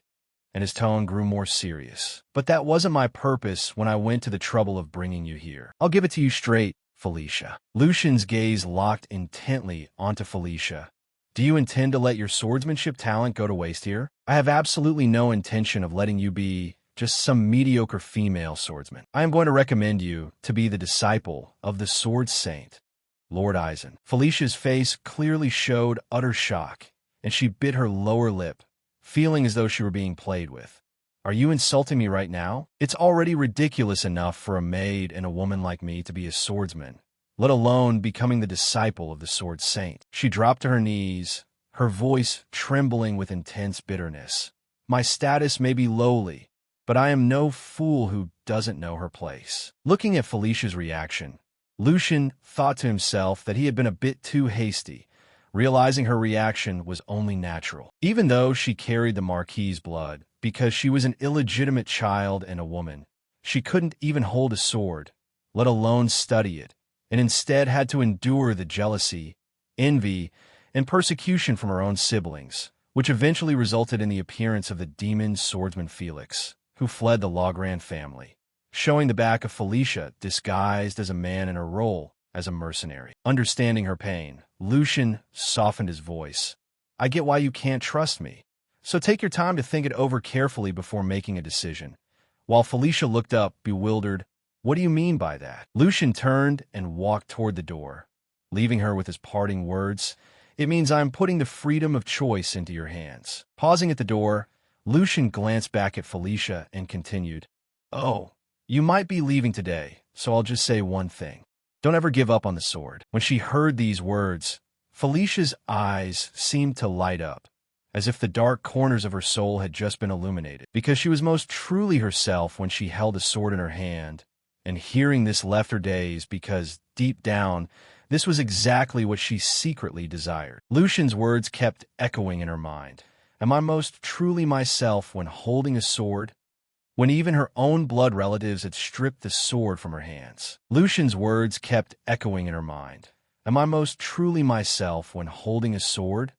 and his tone grew more serious. But that wasn't my purpose when I went to the trouble of bringing you here. I'll give it to you straight, Felicia. Lucian's gaze locked intently onto Felicia. Do you intend to let your swordsmanship talent go to waste here? I have absolutely no intention of letting you be just some mediocre female swordsman. I am going to recommend you to be the disciple of the Sword Saint, Lord Eisen. Felicia's face clearly showed utter shock, and she bit her lower lip, feeling as though she were being played with. Are you insulting me right now? It's already ridiculous enough for a maid and a woman like me to be a swordsman, let alone becoming the disciple of the Sword Saint. She dropped to her knees, her voice trembling with intense bitterness. My status may be lowly, but I am no fool who doesn't know her place. Looking at Felicia's reaction, Lucian thought to himself that he had been a bit too hasty, realizing her reaction was only natural. Even though she carried the Marquis's blood, because she was an illegitimate child and a woman. She couldn't even hold a sword, let alone study it, and instead had to endure the jealousy, envy, and persecution from her own siblings, which eventually resulted in the appearance of the demon swordsman Felix, who fled the Logran family, showing the back of Felicia disguised as a man in her role as a mercenary. Understanding her pain, Lucian softened his voice. I get why you can't trust me, so take your time to think it over carefully before making a decision. While Felicia looked up, bewildered, what do you mean by that? Lucian turned and walked toward the door, leaving her with his parting words. It means I'm putting the freedom of choice into your hands. Pausing at the door, Lucian glanced back at Felicia and continued, Oh, you might be leaving today, so I'll just say one thing. Don't ever give up on the sword. When she heard these words, Felicia's eyes seemed to light up, as if the dark corners of her soul had just been illuminated, because she was most truly herself when she held a sword in her hand, and hearing this left her dazed because, deep down, this was exactly what she secretly desired. Lucian's words kept echoing in her mind. Am I most truly myself when holding a sword? When even her own blood relatives had stripped the sword from her hands. Lucian's words kept echoing in her mind. Am I most truly myself when holding a sword?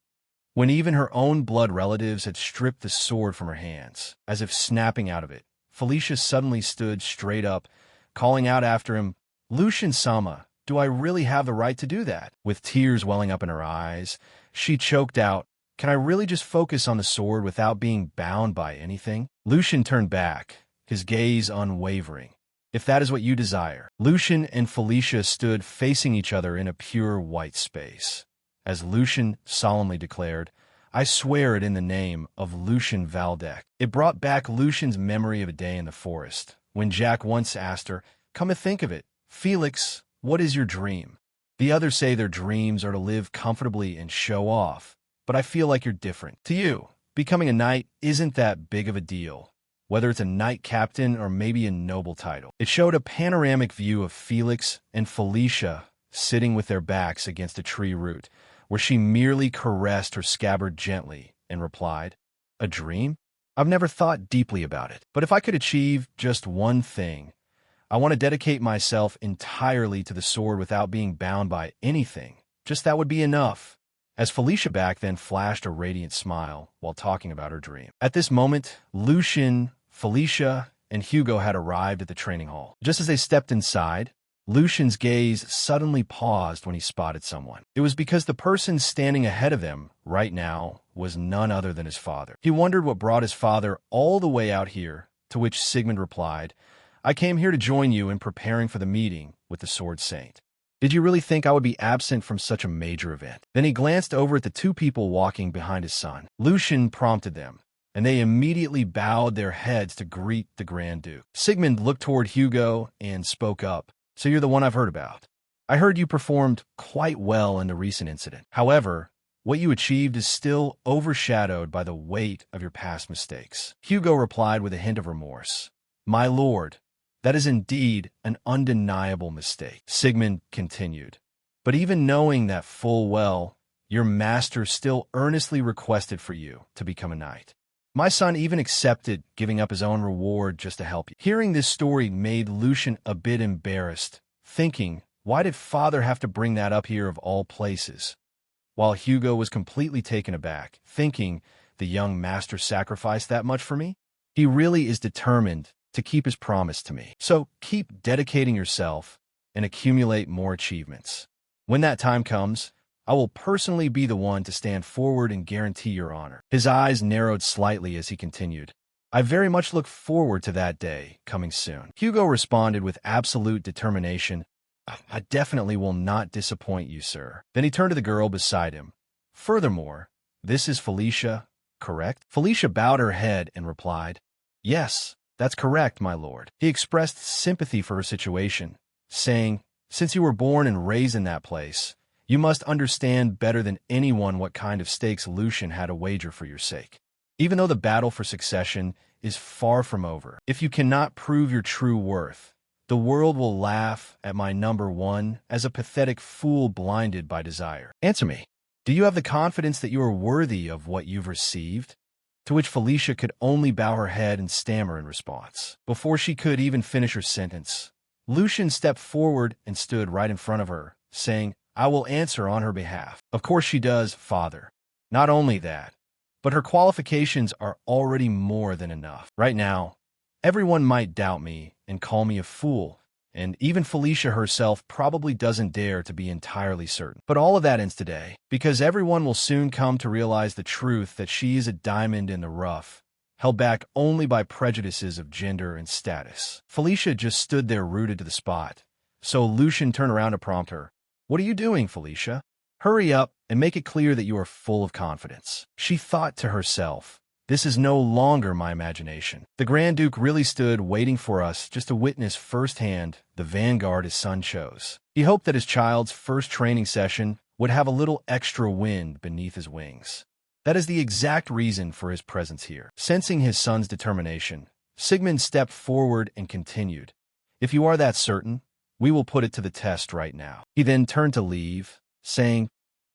When even her own blood relatives had stripped the sword from her hands. As if snapping out of it, Felicia suddenly stood straight up, calling out after him, Lucian-sama, do I really have the right to do that? With tears welling up in her eyes, she choked out, Can I really just focus on the sword without being bound by anything? Lucian turned back, his gaze unwavering. If that is what you desire. Lucian and Felicia stood facing each other in a pure white space. As Lucian solemnly declared, I swear it in the name of Lucian Valdec. It brought back Lucian's memory of a day in the forest, when Jack once asked her, Come to think of it, Felix, what is your dream? The others say their dreams are to live comfortably and show off, but I feel like you're different. To you, becoming a knight isn't that big of a deal, whether it's a knight captain or maybe a noble title. It showed a panoramic view of Felix and Felicia sitting with their backs against a tree root, where she merely caressed her scabbard gently and replied, A dream? I've never thought deeply about it, but if I could achieve just one thing, I want to dedicate myself entirely to the sword without being bound by anything. Just that would be enough. As Felicia back then flashed a radiant smile while talking about her dream. At this moment, Lucian, Felicia, and Hugo had arrived at the training hall. Just as they stepped inside, Lucian's gaze suddenly paused when he spotted someone. It was because the person standing ahead of them right now was none other than his father. He wondered what brought his father all the way out here, to which Sigmund replied, I came here to join you in preparing for the meeting with the Sword Saint. Did you really think I would be absent from such a major event? Then he glanced over at the two people walking behind his son. Lucian prompted them, and they immediately bowed their heads to greet the Grand Duke. Sigmund looked toward Hugo and spoke up. So you're the one I've heard about. I heard you performed quite well in the recent incident. However, what you achieved is still overshadowed by the weight of your past mistakes. Hugo replied with a hint of remorse. My lord, that is indeed an undeniable mistake. Sigmund continued. But even knowing that full well, your master still earnestly requested for you to become a knight. My son even accepted giving up his own reward just to help you. Hearing this story made Lucian a bit embarrassed, thinking, why did father have to bring that up here of all places? While Hugo was completely taken aback, thinking the young master sacrificed that much for me? He really is determined to keep his promise to me. So keep dedicating yourself and accumulate more achievements. When that time comes, I will personally be the one to stand forward and guarantee your honor. His eyes narrowed slightly as he continued. I very much look forward to that day coming soon. Hugo responded with absolute determination. I definitely will not disappoint you, sir. Then he turned to the girl beside him. Furthermore, this is Felicia, correct? Felicia bowed her head and replied, Yes, that's correct, my lord. He expressed sympathy for her situation, saying, Since you were born and raised in that place, you must understand better than anyone what kind of stakes Lucian had to wager for your sake. Even though the battle for succession is far from over, if you cannot prove your true worth, the world will laugh at my number one as a pathetic fool blinded by desire. Answer me. Do you have the confidence that you are worthy of what you've received? to which Felicia could only bow her head and stammer in response. Before she could even finish her sentence, Lucian stepped forward and stood right in front of her, saying, "I will answer on her behalf." "Of course she does, Father. Not only that, but her qualifications are already more than enough. Right now, everyone might doubt me and call me a fool, and even Felicia herself probably doesn't dare to be entirely certain. But all of that ends today, because everyone will soon come to realize the truth that she is a diamond in the rough, held back only by prejudices of gender and status." Felicia just stood there rooted to the spot, so Lucian turned around to prompt her. "What are you doing, Felicia? Hurry up and make it clear that you are full of confidence." She thought to herself, "This is no longer my imagination. The Grand Duke really stood waiting for us just to witness firsthand the vanguard his son chose. He hoped that his child's first training session would have a little extra wind beneath his wings. That is the exact reason for his presence here." Sensing his son's determination, Sigmund stepped forward and continued, "If you are that certain, we will put it to the test right now." He then turned to leave, saying,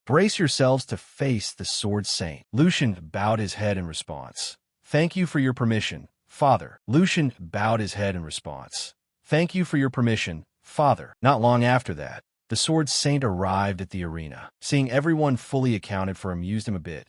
"Brace yourselves to face the Sword Saint." Lucian bowed his head in response. "Thank you for your permission, Father." Lucian bowed his head in response. "Thank you for your permission, Father." Not long after that, the Sword Saint arrived at the arena. Seeing everyone fully accounted for amused him a bit.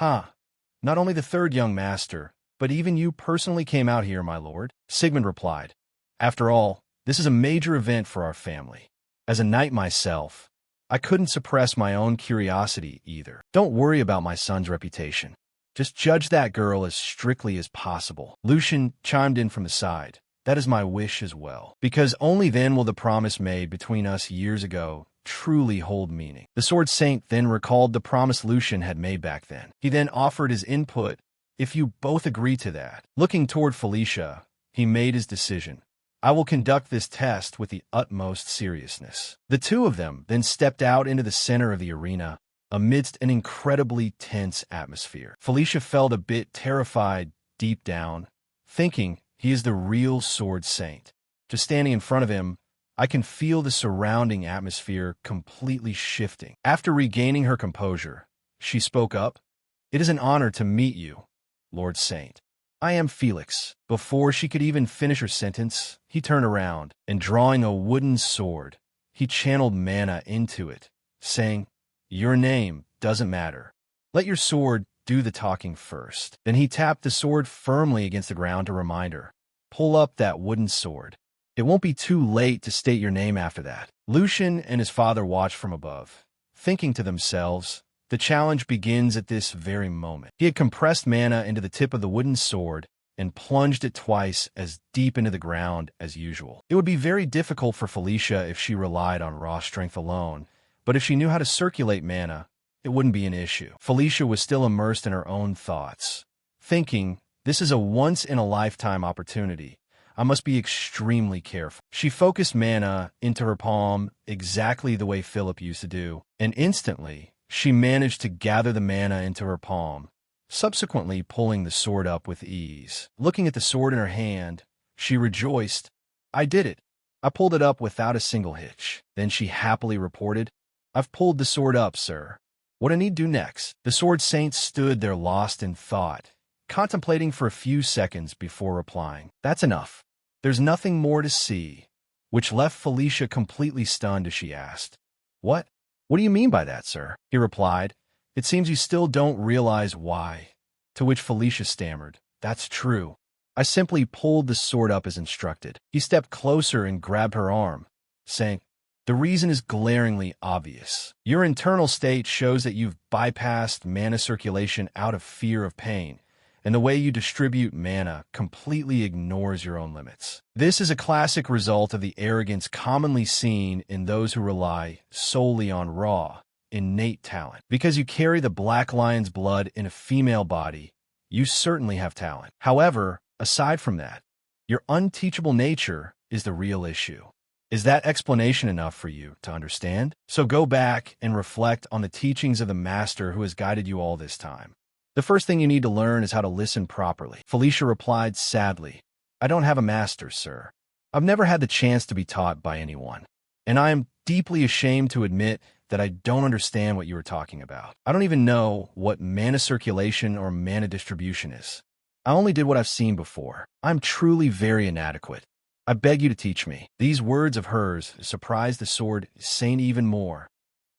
Not only the third young master, but even you personally came out here, my lord," Sigmund replied. "After all, this is a major event for our family. As a knight myself, I couldn't suppress my own curiosity either. Don't worry about my son's reputation. Just judge that girl as strictly as possible." Lucian chimed in from the side. "That is my wish as well, because only then will the promise made between us years ago truly hold meaning." The Sword Saint then recalled the promise Lucian had made back then. He then offered his input, "If you both agree to that." Looking toward Felicia, he made his decision. "I will conduct this test with the utmost seriousness." The two of them then stepped out into the center of the arena, amidst an incredibly tense atmosphere. Felicia felt a bit terrified deep down, thinking he is the real Sword Saint. Just standing in front of him, I can feel the surrounding atmosphere completely shifting. After regaining her composure, she spoke up, "It is an honor to meet you, Lord Saint. I am Felix." Before she could even finish her sentence, he turned around, and drawing a wooden sword, he channeled mana into it, saying, "Your name doesn't matter. Let your sword do the talking first." Then he tapped the sword firmly against the ground to remind her, "Pull up that wooden sword. It won't be too late to state your name after that." Lucian and his father watched from above, thinking to themselves, the challenge begins at this very moment. He had compressed mana into the tip of the wooden sword and plunged it twice as deep into the ground as usual. It would be very difficult for Felicia if she relied on raw strength alone, but if she knew how to circulate mana, it wouldn't be an issue. Felicia was still immersed in her own thoughts, thinking, "This is a once-in-a-lifetime opportunity. I must be extremely careful." She focused mana into her palm exactly the way Philip used to do, and instantly, she managed to gather the mana into her palm, subsequently pulling the sword up with ease. Looking at the sword in her hand, she rejoiced, "I did it. I pulled it up without a single hitch." Then she happily reported, "I've pulled the sword up, sir. What do I need to do next?" The Sword Saint stood there lost in thought, contemplating for a few seconds before replying, "That's enough. There's nothing more to see," which left Felicia completely stunned as she asked, What do you mean by that, sir?" He replied, "It seems you still don't realize why." To which Felicia stammered, "That's true. I simply pulled the sword up as instructed." He stepped closer and grabbed her arm, saying, "The reason is glaringly obvious. Your internal state shows that you've bypassed mana circulation out of fear of pain, and the way you distribute mana completely ignores your own limits. This is a classic result of the arrogance commonly seen in those who rely solely on raw, innate talent. Because you carry the Black Lion's blood in a female body, you certainly have talent. However, aside from that, your unteachable nature is the real issue. Is that explanation enough for you to understand? So go back and reflect on the teachings of the master who has guided you all this time. The first thing you need to learn is how to listen properly." Felicia replied sadly, "I don't have a master, sir. I've never had the chance to be taught by anyone, and I am deeply ashamed to admit that I don't understand what you were talking about. I don't even know what mana circulation or mana distribution is. I only did what I've seen before. I'm truly very inadequate. I beg you to teach me." These words of hers surprised the sword saint even more.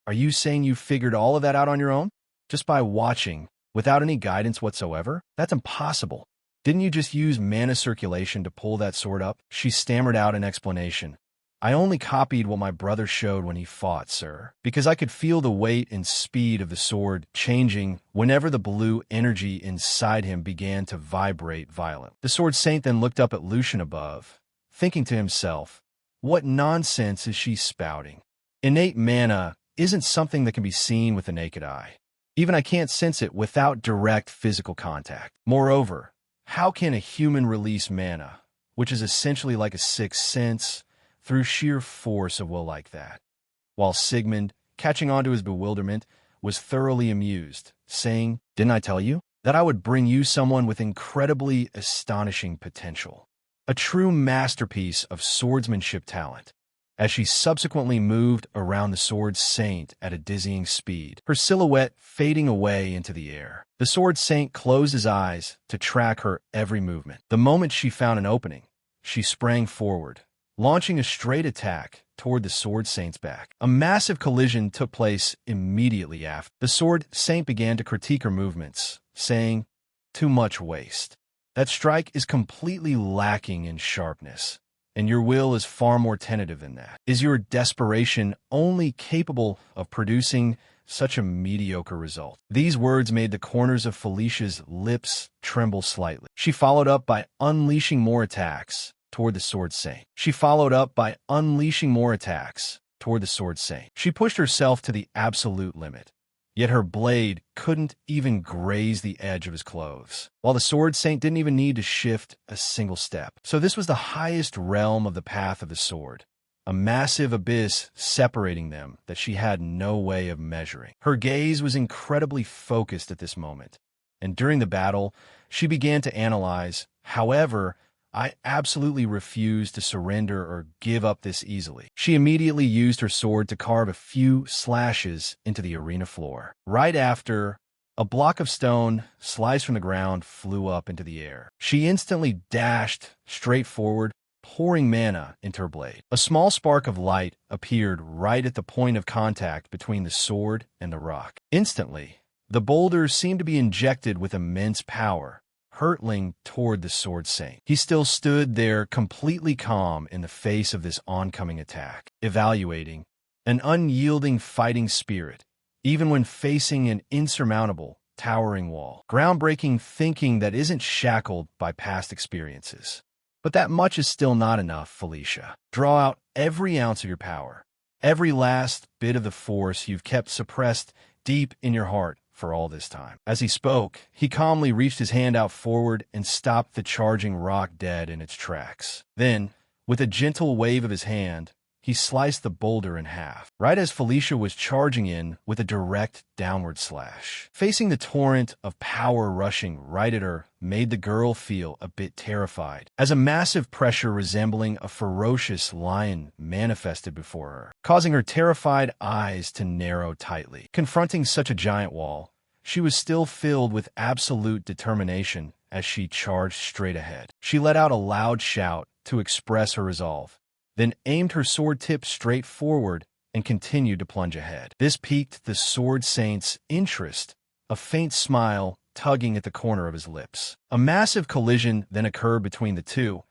"Are you saying you figured all of that out on your own? Just by watching, without any guidance whatsoever? That's impossible. Didn't you just use mana circulation to pull that sword up?" She stammered out an explanation. "I only copied what my brother showed when he fought, sir, because I could feel the weight and speed of the sword changing whenever the blue energy inside him began to vibrate violently." The sword saint then looked up at Lucian above, thinking to himself, what nonsense is she spouting? Innate mana isn't something that can be seen with the naked eye. Even I can't sense it without direct physical contact. Moreover, how can a human release mana, which is essentially like a sixth sense, through sheer force of will like that? While Sigmund, catching on to his bewilderment, was thoroughly amused, saying, "Didn't I tell you that I would bring you someone with incredibly astonishing potential? A true masterpiece of swordsmanship talent." As she subsequently moved around the sword saint at a dizzying speed, her silhouette fading away into the air. The sword saint closed his eyes to track her every movement. The moment she found an opening, she sprang forward, launching a straight attack toward the sword saint's back. A massive collision took place immediately after. The sword saint began to critique her movements, saying, "Too much waste. That strike is completely lacking in sharpness, and your will is far more tentative than that. Is your desperation only capable of producing such a mediocre result?" These words made the corners of Felicia's lips tremble slightly. She followed up by unleashing more attacks toward the sword saint. She pushed herself to the absolute limit, yet her blade couldn't even graze the edge of his clothes, while the sword saint didn't even need to shift a single step. So this was the highest realm of the path of the sword, a massive abyss separating them that she had no way of measuring. Her gaze was incredibly focused at this moment, and during the battle, she began to analyze, "However, I absolutely refuse to surrender or give up this easily." She immediately used her sword to carve a few slashes into the arena floor. Right after, a block of stone, sliced from the ground, flew up into the air. She instantly dashed straight forward, pouring mana into her blade. A small spark of light appeared right at the point of contact between the sword and the rock. Instantly, the boulder seemed to be injected with immense power, hurtling toward the sword saint. He still stood there completely calm in the face of this oncoming attack, evaluating an unyielding fighting spirit, even when facing an insurmountable, towering wall. Groundbreaking thinking that isn't shackled by past experiences. But that much is still not enough, Felicia. Draw out every ounce of your power, every last bit of the force you've kept suppressed deep in your heart for all this time. As he spoke, he calmly reached his hand out forward and stopped the charging rock dead in its tracks. Then, with a gentle wave of his hand, he sliced the boulder in half, right as Felicia was charging in with a direct downward slash. Facing the torrent of power rushing right at her made the girl feel a bit terrified, as a massive pressure resembling a ferocious lion manifested before her, causing her terrified eyes to narrow tightly. Confronting such a giant wall, she was still filled with absolute determination as she charged straight ahead. She let out a loud shout to express her resolve, then aimed her sword tip straight forward and continued to plunge ahead. This piqued the sword saint's interest, a faint smile tugging at the corner of his lips. A massive collision then occurred between the two,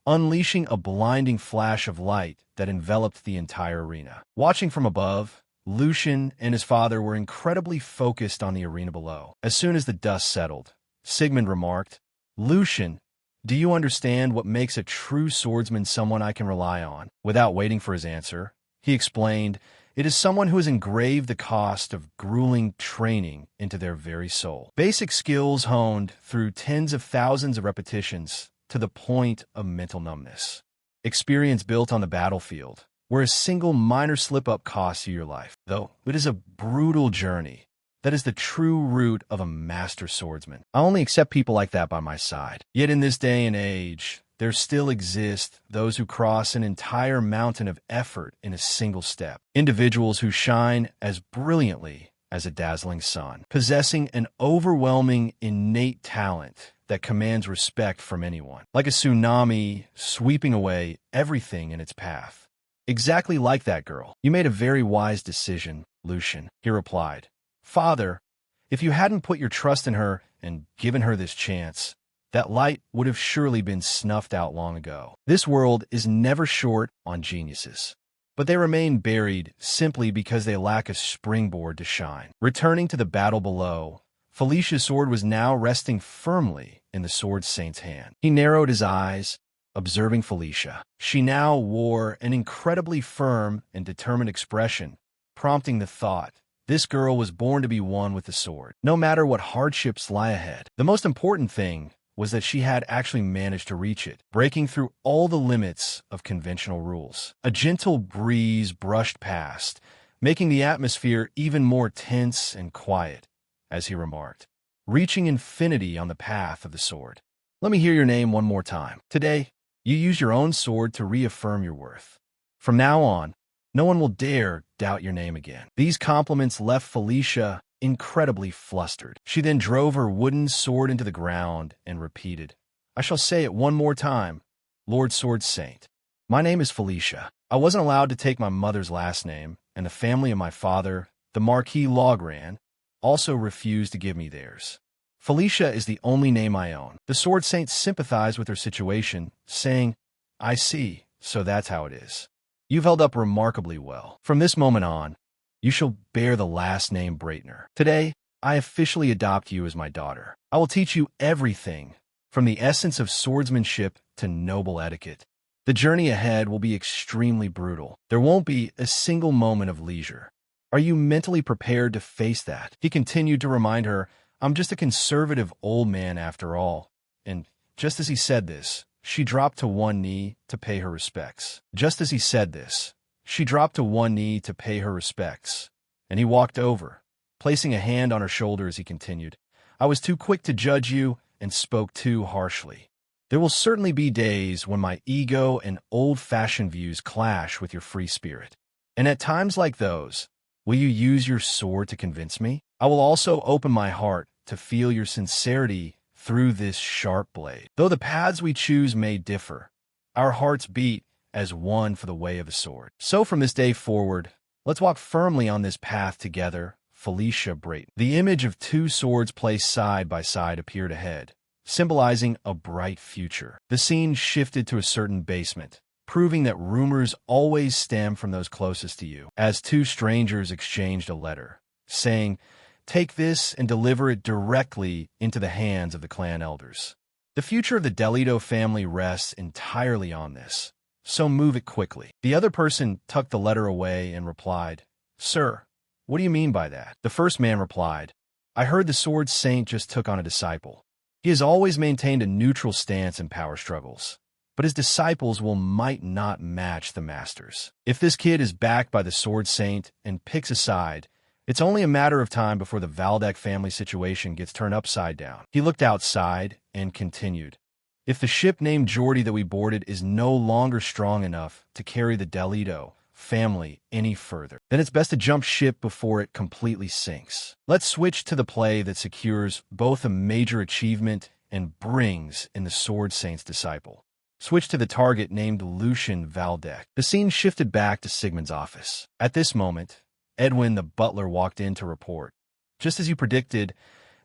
unleashing a blinding flash of light that enveloped the entire arena. Watching from above, Lucian and his father were incredibly focused on the arena below. As soon as the dust settled, Sigmund remarked, "Lucian, do you understand what makes a true swordsman someone I can rely on?" Without waiting for his answer, he explained, "It is someone who has engraved the cost of grueling training into their very soul. Basic skills honed through tens of thousands of repetitions to the point of mental numbness. Experience built on the battlefield, where a single minor slip-up costs you your life. Though it is a brutal journey, that is the true root of a master swordsman. I only accept people like that by my side. Yet in this day and age, there still exist those who cross an entire mountain of effort in a single step. Individuals who shine as brilliantly as a dazzling sun, possessing an overwhelming innate talent that commands respect from anyone, like a tsunami sweeping away everything in its path. Exactly like that girl. You made a very wise decision, Lucian, he replied. Father, if you hadn't put your trust in her and given her this chance, that light would have surely been snuffed out long ago. This world is never short on geniuses, but they remain buried simply because they lack a springboard to shine. Returning to the battle below, Felicia's sword was now resting firmly in the Sword Saint's hand. He narrowed his eyes, observing Felicia. She now wore an incredibly firm and determined expression, prompting the thought, this girl was born to be one with the sword, no matter what hardships lie ahead. The most important thing was that she had actually managed to reach it, breaking through all the limits of conventional rules. A gentle breeze brushed past, making the atmosphere even more tense and quiet, as he remarked, reaching infinity on the path of the sword. Let me hear your name one more time. Today, you use your own sword to reaffirm your worth. From now on, no one will dare doubt your name again. These compliments left Felicia incredibly flustered. She then drove her wooden sword into the ground and repeated, I shall say it one more time, Lord Sword Saint. My name is Felicia. I wasn't allowed to take my mother's last name, and the family of my father, the Marquis Logran, also refused to give me theirs. Felicia is the only name I own. The Sword Saint sympathized with her situation, saying, I see, so that's how it is. You've held up remarkably well. From this moment on, you shall bear the last name Breitner. Today, I officially adopt you as my daughter. I will teach you everything, from the essence of swordsmanship to noble etiquette. The journey ahead will be extremely brutal. There won't be a single moment of leisure. Are you mentally prepared to face that? He continued to remind her, I'm just a conservative old man after all. And just as he said this, she dropped to one knee to pay her respects. Just as he said this, she dropped to one knee to pay her respects. And he walked over, placing a hand on her shoulder as he continued, I was too quick to judge you and spoke too harshly. There will certainly be days when my ego and old-fashioned views clash with your free spirit. And at times like those, will you use your sword to convince me? I will also open my heart to feel your sincerity through this sharp blade. Though the paths we choose may differ, our hearts beat as one for the way of the sword. So from this day forward, let's walk firmly on this path together, Felicia Brayton. The image of two swords placed side by side appeared ahead, symbolizing a bright future. The scene shifted to a certain basement, proving that rumors always stem from those closest to you, as two strangers exchanged a letter, saying, take this and deliver it directly into the hands of the clan elders. The future of the Delito family rests entirely on this, so move it quickly. The other person tucked the letter away and replied, Sir, what do you mean by that? The first man replied, I heard the Sword Saint just took on a disciple. He has always maintained a neutral stance in power struggles, but his disciples might not match the masters. If this kid is backed by the Sword Saint and picks a side, it's only a matter of time before the Valdek family situation gets turned upside down. He looked outside and continued, if the ship named Geordie that we boarded is no longer strong enough to carry the Delito family any further, then it's best to jump ship before it completely sinks. Let's switch to the play that secures both a major achievement and brings in the Sword Saint's disciple. Switch to the target named Lucian Valdek. The scene shifted back to Sigmund's office. At this moment, Edwin the butler walked in to report. Just as you predicted,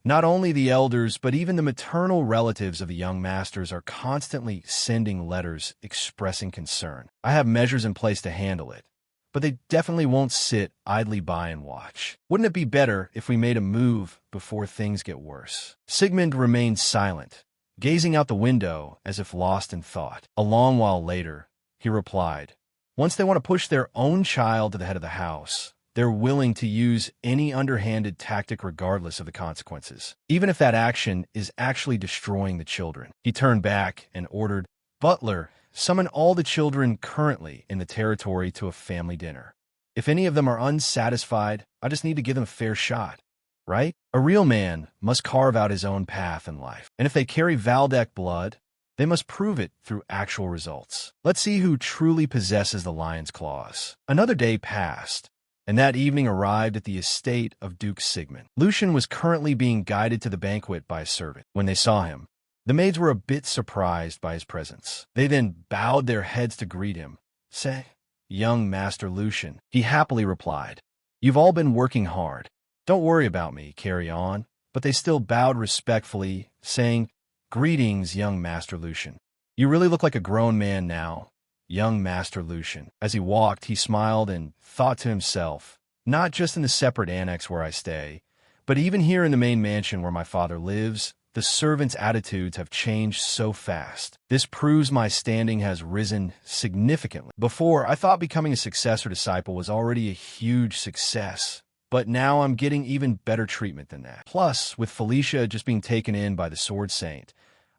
not only the elders, but even the maternal relatives of the young masters are constantly sending letters expressing concern. I have measures in place to handle it, but they definitely won't sit idly by and watch. Wouldn't it be better if we made a move before things get worse? Sigmund remained silent, gazing out the window as if lost in thought. A long while later, he replied, once they want to push their own child to the head of the house, they're willing to use any underhanded tactic regardless of the consequences, even if that action is actually destroying the children. He turned back and ordered, Butler, summon all the children currently in the territory to a family dinner. If any of them are unsatisfied, I just need to give them a fair shot, right? A real man must carve out his own path in life. And if they carry Valdek blood, They must prove it through actual results. Let's see who truly possesses the lion's claws. Another day passed, and that evening arrived at the estate of Duke Sigmund. Lucian was currently being guided to the banquet by a servant. When they saw him, the maids were a bit surprised by his presence. They then bowed their heads to greet him. "Say, young Master Lucian," he happily replied. "You've all been working hard. Don't worry about me, carry on." But they still bowed respectfully, saying, "Greetings, young Master Lucian. You really look like a grown man now, young Master Lucian." As he walked, he smiled and thought to himself, "Not just in the separate annex where I stay, but even here in the main mansion where my father lives, the servants' attitudes have changed so fast. This proves my standing has risen significantly. Before, I thought becoming a successor disciple was already a huge success, but now I'm getting even better treatment than that. Plus, with Felicia just being taken in by the Sword Saint,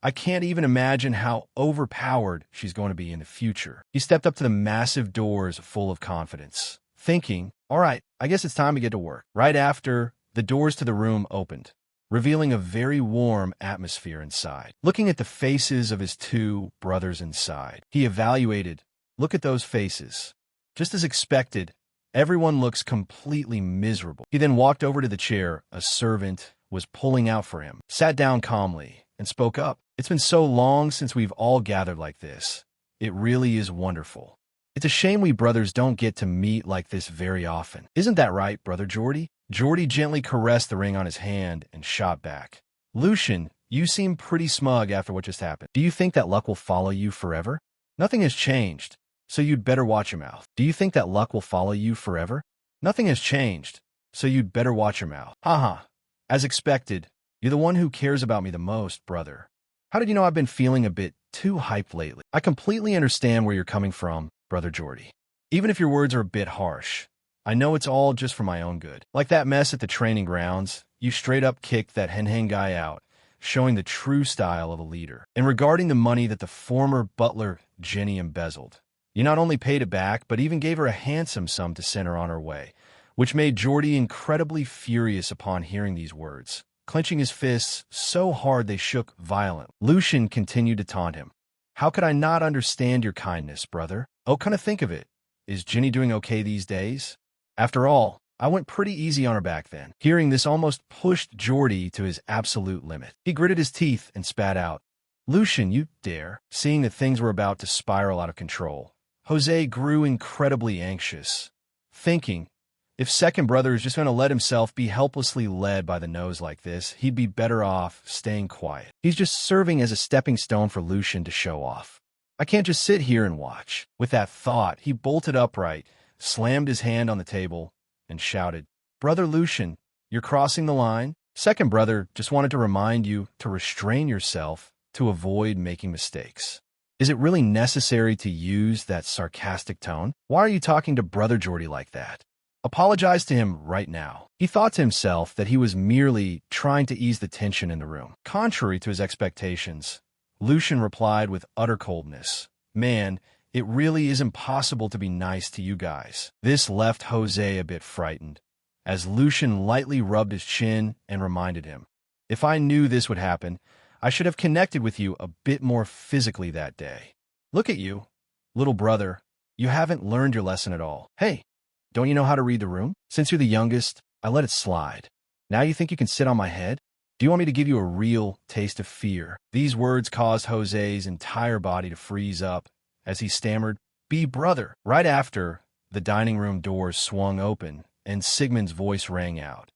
I can't even imagine how overpowered she's going to be in the future." He stepped up to the massive doors full of confidence, thinking, "All right, I guess it's time to get to work." Right after, the doors to the room opened, revealing a very warm atmosphere inside. Looking at the faces of his two brothers inside, he evaluated, "Look at those faces." Just as expected, everyone looks completely miserable. He then walked over to the chair a servant was pulling out for him, sat down calmly, and spoke up. "It's been so long since we've all gathered like this. It really is wonderful. It's a shame we brothers don't get to meet like this very often. Isn't that right, Brother Geordie?" Geordie gently caressed the ring on his hand and shot back, "Lucian, you seem pretty smug after what just happened. Do you think that luck will follow you forever? Nothing has changed, so you'd better watch your mouth." "Do you think that luck will follow you forever? Nothing has changed, so you'd better watch your mouth." "Haha. As expected, you're the one who cares about me the most, brother. How did you know I've been feeling a bit too hyped lately?" "I completely understand where you're coming from, Brother Geordie. Even if your words are a bit harsh, I know it's all just for my own good. Like that mess at the training grounds, you straight up kicked that Hen guy out, showing the true style of a leader. And regarding the money that the former butler Jenny embezzled, you not only paid it back, but even gave her a handsome sum to send her on her way," which made Geordie incredibly furious upon hearing these words, clenching his fists so hard they shook violently. Lucian continued to taunt him. "How could I not understand your kindness, brother? Oh, kind of think of it. Is Jenny doing okay these days? After all, I went pretty easy on her back then." Hearing this almost pushed Geordie to his absolute limit. He gritted his teeth and spat out, "Lucian, you dare." Seeing that things were about to spiral out of control, Jose grew incredibly anxious, thinking, if second brother is just going to let himself be helplessly led by the nose like this, he'd be better off staying quiet. He's just serving as a stepping stone for Lucian to show off. I can't just sit here and watch. With that thought, he bolted upright, slammed his hand on the table, and shouted, "Brother Lucian, you're crossing the line." Second brother just wanted to remind you to restrain yourself to avoid making mistakes. Is it really necessary to use that sarcastic tone? Why are you talking to Brother Geordie like that? Apologize to him right now. He thought to himself that he was merely trying to ease the tension in the room. Contrary to his expectations, Lucian replied with utter coldness, "Man, it really is impossible to be nice to you guys." This left Jose a bit frightened, as Lucian lightly rubbed his chin and reminded him, "If I knew this would happen, I should have connected with you a bit more physically that day. Look at you, little brother. You haven't learned your lesson at all. Hey, don't you know how to read the room? Since you're the youngest, I let it slide. Now you think you can sit on my head? Do you want me to give you a real taste of fear?" These words caused Jose's entire body to freeze up as he stammered, "Be brother." Right after, the dining room doors swung open and Sigmund's voice rang out.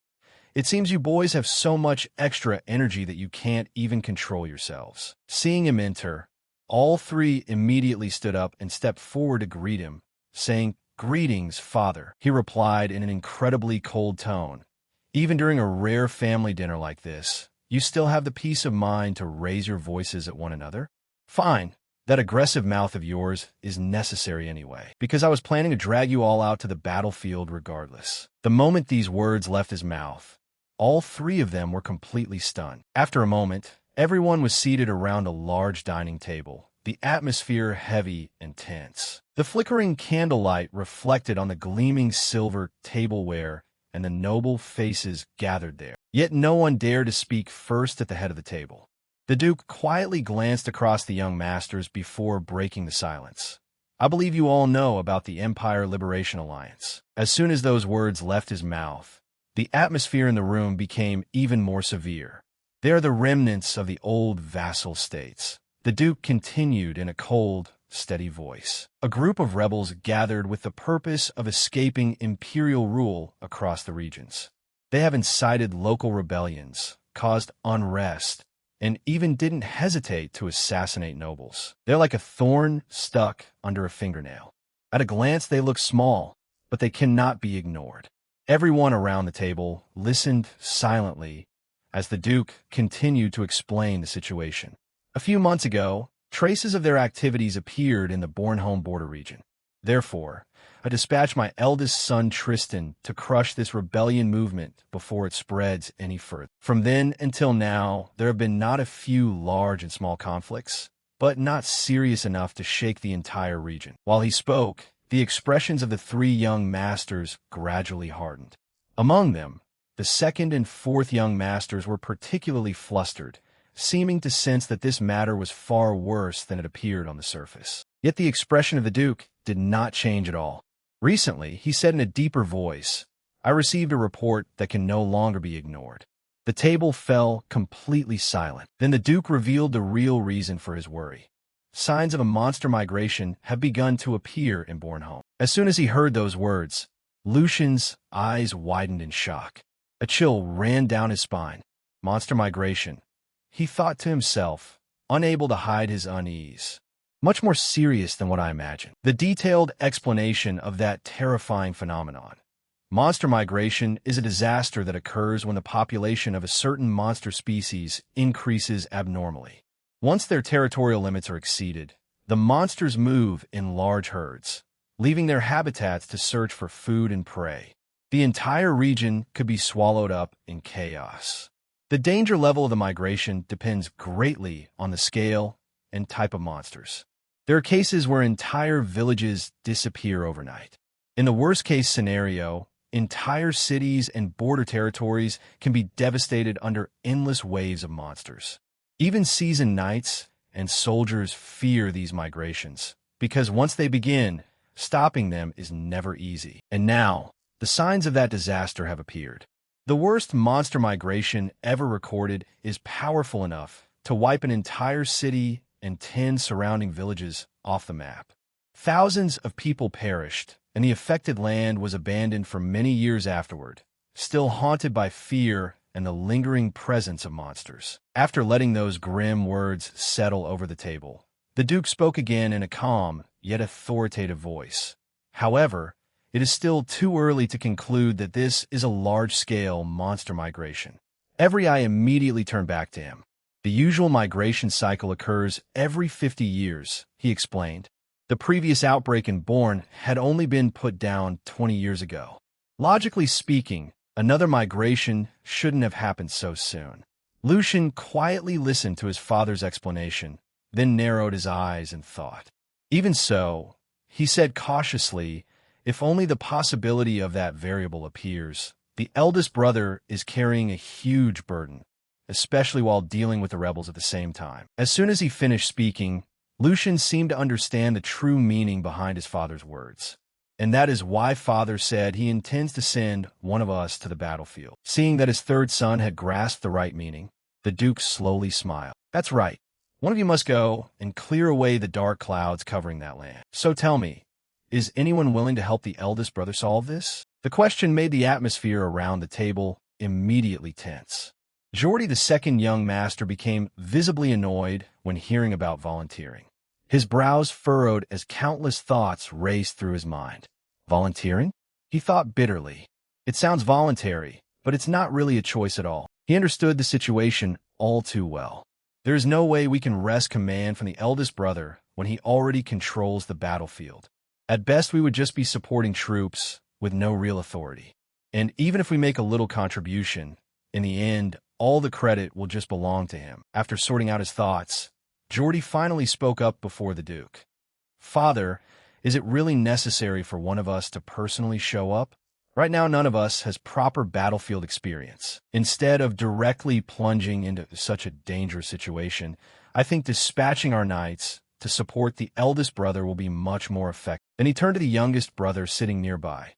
"It seems you boys have so much extra energy that you can't even control yourselves." Seeing him enter, all three immediately stood up and stepped forward to greet him, saying, "Greetings, father." He replied in an incredibly cold tone, "Even during a rare family dinner like this, you still have the peace of mind to raise your voices at one another? Fine. That aggressive mouth of yours is necessary anyway, because I was planning to drag you all out to the battlefield regardless." The moment these words left his mouth, all three of them were completely stunned. After a moment, everyone was seated around a large dining table, the atmosphere heavy and tense. The flickering candlelight reflected on the gleaming silver tableware and the noble faces gathered there. Yet no one dared to speak first at the head of the table. The Duke quietly glanced across the young masters before breaking the silence. I believe you all know about the Empire Liberation Alliance. As soon as those words left his mouth, the atmosphere in the room became even more severe. They are the remnants of the old vassal states. The Duke continued in a cold, steady voice. A group of rebels gathered with the purpose of escaping imperial rule across the regions. They have incited local rebellions, caused unrest, and even didn't hesitate to assassinate nobles. They're like a thorn stuck under a fingernail. At a glance, they look small, but they cannot be ignored. Everyone around the table listened silently as the Duke continued to explain the situation. A few months ago, traces of their activities appeared in the Bornholm border region. Therefore, I dispatched my eldest son Tristan to crush this rebellion movement before it spreads any further. From then until now, there have been not a few large and small conflicts, but not serious enough to shake the entire region. While he spoke, the expressions of the three young masters gradually hardened. Among them, the second and fourth young masters were particularly flustered, seeming to sense that this matter was far worse than it appeared on the surface. Yet the expression of the Duke did not change at all. Recently, he said in a deeper voice, I received a report that can no longer be ignored. The table fell completely silent. Then the Duke revealed the real reason for his worry. Signs of a monster migration have begun to appear in Bornholm. As soon as he heard those words, Lucian's eyes widened in shock. A chill ran down his spine. Monster migration, he thought to himself, unable to hide his unease. Much more serious than what I imagined. The detailed explanation of that terrifying phenomenon. Monster migration is a disaster that occurs when the population of a certain monster species increases abnormally. Once their territorial limits are exceeded, the monsters move in large herds, leaving their habitats to search for food and prey. The entire region could be swallowed up in chaos. The danger level of the migration depends greatly on the scale and type of monsters. There are cases where entire villages disappear overnight. In the worst-case scenario, entire cities and border territories can be devastated under endless waves of monsters. Even seasoned knights and soldiers fear these migrations, because once they begin, stopping them is never easy. And now, the signs of that disaster have appeared. The worst monster migration ever recorded is powerful enough to wipe an entire city and 10 surrounding villages off the map. Thousands of people perished, and the affected land was abandoned for many years afterward, still haunted by fear and the lingering presence of monsters. After letting those grim words settle over the table, the Duke spoke again in a calm, yet authoritative voice. However, it is still too early to conclude that this is a large-scale monster migration. Every eye immediately turned back to him. The usual migration cycle occurs every 50 years, he explained. The previous outbreak in Born had only been put down 20 years ago. Logically speaking, another migration shouldn't have happened so soon. Lucian quietly listened to his father's explanation, then narrowed his eyes and thought. Even so, he said cautiously, if only the possibility of that variable appears. The eldest brother is carrying a huge burden, especially while dealing with the rebels at the same time. As soon as he finished speaking, Lucian seemed to understand the true meaning behind his father's words. And that is why father said he intends to send one of us to the battlefield. Seeing that his third son had grasped the right meaning, the Duke slowly smiled. That's right. One of you must go and clear away the dark clouds covering that land. So tell me, is anyone willing to help the eldest brother solve this? The question made the atmosphere around the table immediately tense. Geordie, the second young master, became visibly annoyed when hearing about volunteering. His brows furrowed as countless thoughts raced through his mind. Volunteering? He thought bitterly. It sounds voluntary, but it's not really a choice at all. He understood the situation all too well. There is no way we can wrest command from the eldest brother when he already controls the battlefield. At best, we would just be supporting troops with no real authority. And even if we make a little contribution, in the end, all the credit will just belong to him. After sorting out his thoughts, Geordie finally spoke up before the Duke. Father, is it really necessary for one of us to personally show up? Right now, none of us has proper battlefield experience. Instead of directly plunging into such a dangerous situation, I think dispatching our knights to support the eldest brother will be much more effective. Then he turned to the youngest brother sitting nearby.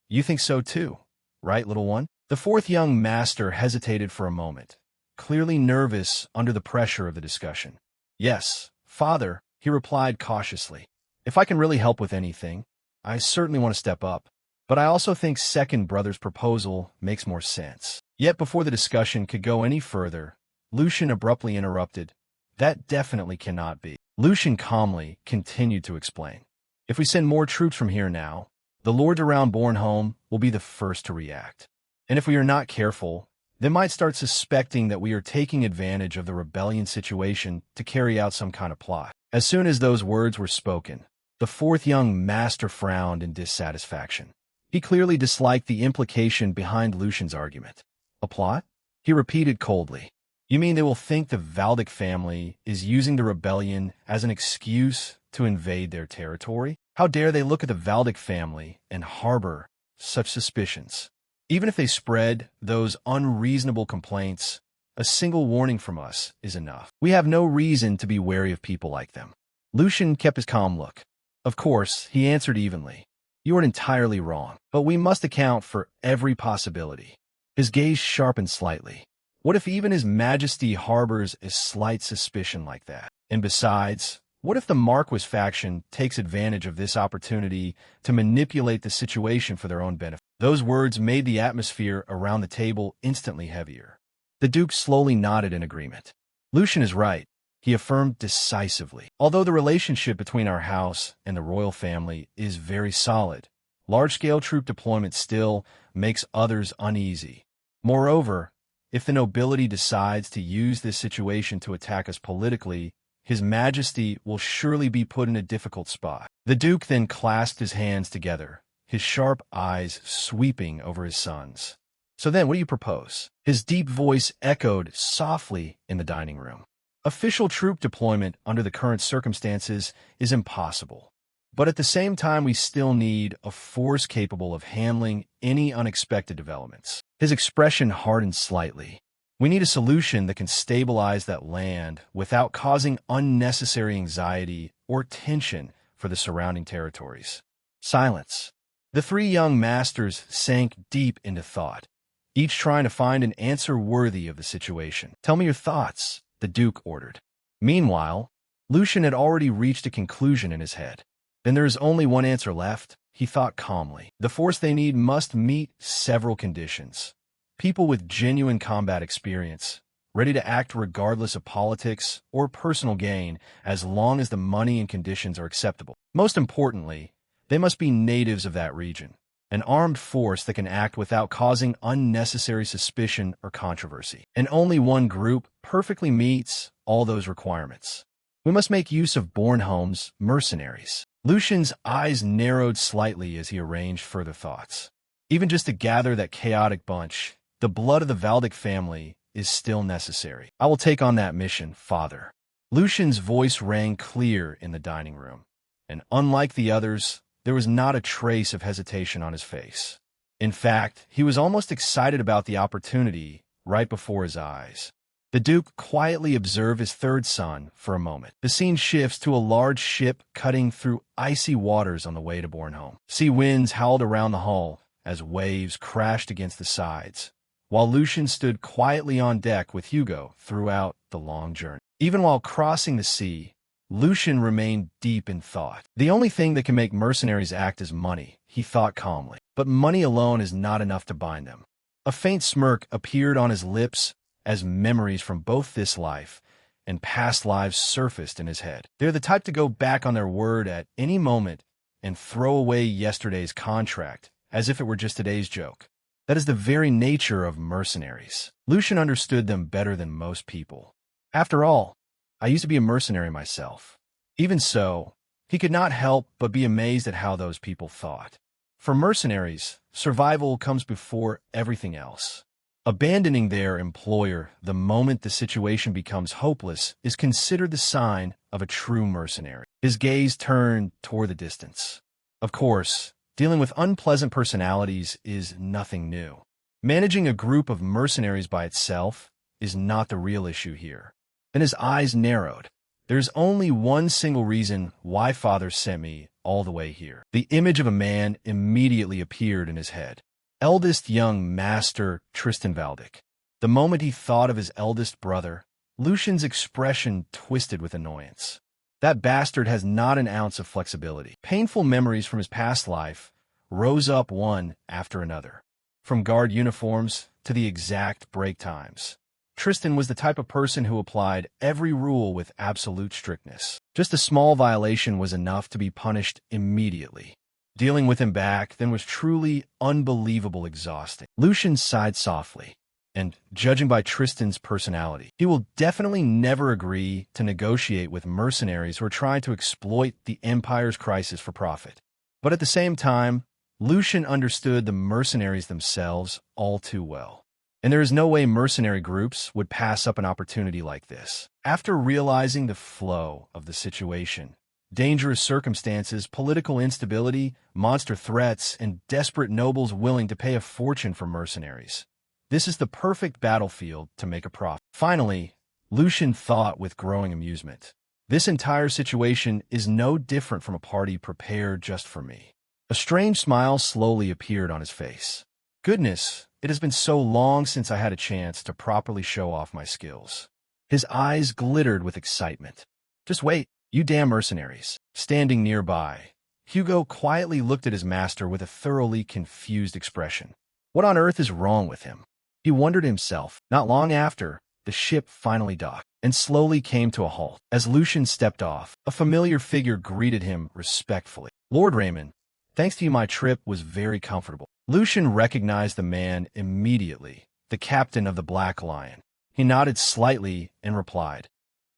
You think so too, right, little one? The fourth young master hesitated for a moment, clearly nervous under the pressure of the discussion. Yes, father, he replied cautiously. If I can really help with anything, I certainly want to step up. But I also think second brother's proposal makes more sense. Yet before the discussion could go any further, Lucian abruptly interrupted. That definitely cannot be. Lucian calmly continued to explain. If we send more troops from here now, the lords around Bornholm will be the first to react. And if we are not careful, they might start suspecting that we are taking advantage of the rebellion situation to carry out some kind of plot. As soon as those words were spoken, the fourth young master frowned in dissatisfaction. He clearly disliked the implication behind Lucian's argument. A plot? He repeated coldly. You mean they will think the Valdic family is using the rebellion as an excuse to invade their territory? How dare they look at the Valdic family and harbor such suspicions? Even if they spread those unreasonable complaints, a single warning from us is enough. We have no reason to be wary of people like them. Lucian kept his calm look. Of course, he answered evenly. You are entirely wrong, but we must account for every possibility. His gaze sharpened slightly. What if even His Majesty harbors a slight suspicion like that? And besides, what if the Marquis faction takes advantage of this opportunity to manipulate the situation for their own benefit? Those words made the atmosphere around the table instantly heavier. The Duke slowly nodded in agreement. Lucian is right, he affirmed decisively. Although the relationship between our house and the royal family is very solid, large-scale troop deployment still makes others uneasy. Moreover, if the nobility decides to use this situation to attack us politically, His Majesty will surely be put in a difficult spot. The Duke then clasped his hands together, his sharp eyes sweeping over his sons. So then, what do you propose? His deep voice echoed softly in the dining room. Official troop deployment under the current circumstances is impossible. But at the same time, we still need a force capable of handling any unexpected developments. His expression hardened slightly. We need a solution that can stabilize that land without causing unnecessary anxiety or tension for the surrounding territories. Silence. The three young masters sank deep into thought, each trying to find an answer worthy of the situation. Tell me your thoughts, the Duke ordered. Meanwhile, Lucian had already reached a conclusion in his head. Then there is only one answer left, he thought calmly. The force they need must meet several conditions. People with genuine combat experience, ready to act regardless of politics or personal gain as long as the money and conditions are acceptable. Most importantly, they must be natives of that region, an armed force that can act without causing unnecessary suspicion or controversy. And only one group perfectly meets all those requirements. We must make use of Bornholm's mercenaries. Lucian's eyes narrowed slightly as he arranged further thoughts. Even just to gather that chaotic bunch, the blood of the Valdic family is still necessary. I will take on that mission, father. Lucian's voice rang clear in the dining room, and unlike the others, there was not a trace of hesitation on his face. In fact, he was almost excited about the opportunity right before his eyes. The Duke quietly observed his third son for a moment. The scene shifts to a large ship cutting through icy waters on the way to Bornholm. Sea winds howled around the hull as waves crashed against the sides, while Lucian stood quietly on deck with Hugo throughout the long journey. Even while crossing the sea, Lucian remained deep in thought. The only thing that can make mercenaries act is money, he thought calmly. But money alone is not enough to bind them. A faint smirk appeared on his lips as memories from both this life and past lives surfaced in his head. They're the type to go back on their word at any moment and throw away yesterday's contract as if it were just today's joke. That is the very nature of mercenaries. Lucian understood them better than most people. After all, I used to be a mercenary myself. Even so, he could not help but be amazed at how those people thought. For mercenaries, survival comes before everything else. Abandoning their employer the moment the situation becomes hopeless is considered the sign of a true mercenary. His gaze turned toward the distance. Of course, Dealing with unpleasant personalities is nothing new. Managing a group of mercenaries by itself is not the real issue here. Then his eyes narrowed. There's only one single reason why Father sent me all the way here. The image of a man immediately appeared in his head. Eldest young Master Tristan Valdic. The moment he thought of his eldest brother, Lucian's expression twisted with annoyance. That bastard has not an ounce of flexibility. Painful memories from his past life rose up one after another. From guard uniforms to the exact break times. Tristan was the type of person who applied every rule with absolute strictness. Just a small violation was enough to be punished immediately. Dealing with him back then was truly unbelievable exhausting. Lucian sighed softly, and judging by Tristan's personality, he will definitely never agree to negotiate with mercenaries who are trying to exploit the Empire's crisis for profit. But at the same time, Lucian understood the mercenaries themselves all too well. And there is no way mercenary groups would pass up an opportunity like this. After realizing the flow of the situation, dangerous circumstances, political instability, monster threats, and desperate nobles willing to pay a fortune for mercenaries, this is the perfect battlefield to make a profit. Finally, Lucian thought with growing amusement. This entire situation is no different from a party prepared just for me. A strange smile slowly appeared on his face. Goodness, it has been so long since I had a chance to properly show off my skills. His eyes glittered with excitement. Just wait, you damn mercenaries. Standing nearby, Hugo quietly looked at his master with a thoroughly confused expression. What on earth is wrong with him? He wondered himself. Not long after, the ship finally docked and slowly came to a halt. As Lucian stepped off, a familiar figure greeted him respectfully. Lord Raymond, thanks to you my trip was very comfortable. Lucian recognized the man immediately, the captain of the Black Lion. He nodded slightly and replied,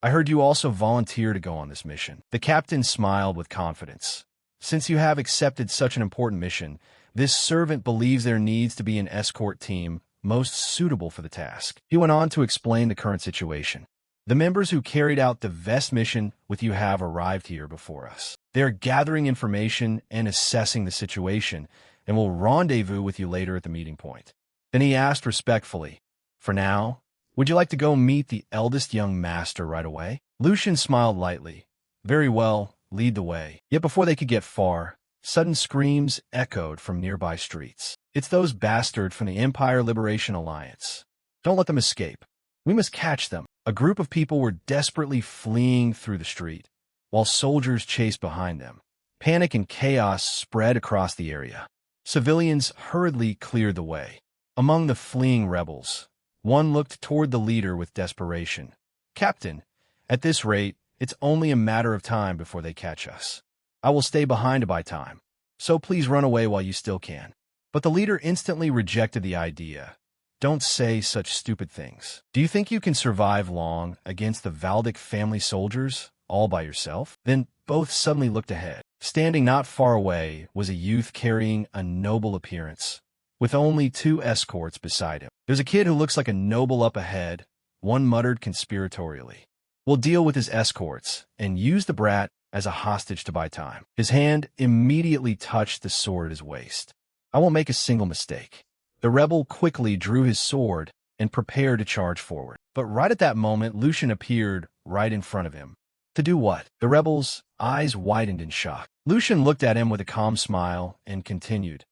I heard you also volunteer to go on this mission. The captain smiled with confidence. Since you have accepted such an important mission, this servant believes there needs to be an escort team most suitable for the task. He went on to explain the current situation. The members who carried out the Vest mission with you have arrived here before us. They are gathering information and assessing the situation, and will rendezvous with you later at the meeting point. Then he asked respectfully, for now, would you like to go meet the eldest young master right away? Lucian smiled lightly. Very well, lead the way. Yet before they could get far, sudden screams echoed from nearby streets. It's those bastards from the Empire Liberation Alliance. Don't let them escape. We must catch them. A group of people were desperately fleeing through the street, while soldiers chased behind them. Panic and chaos spread across the area. Civilians hurriedly cleared the way. Among the fleeing rebels, one looked toward the leader with desperation. Captain, at this rate, it's only a matter of time before they catch us. I will stay behind to buy time, so please run away while you still can. But the leader instantly rejected the idea. Don't say such stupid things. Do you think you can survive long against the Valdic family soldiers all by yourself? Then both suddenly looked ahead. Standing not far away was a youth carrying a noble appearance, with only two escorts beside him. There's a kid who looks like a noble up ahead, one muttered conspiratorially. We'll deal with his escorts and use the brat as a hostage to buy time. His hand immediately touched the sword at his waist. I won't make a single mistake. The rebel quickly drew his sword and prepared to charge forward. But right at that moment, Lucian appeared right in front of him. To do what? The rebel's eyes widened in shock. Lucian looked at him with a calm smile and continued,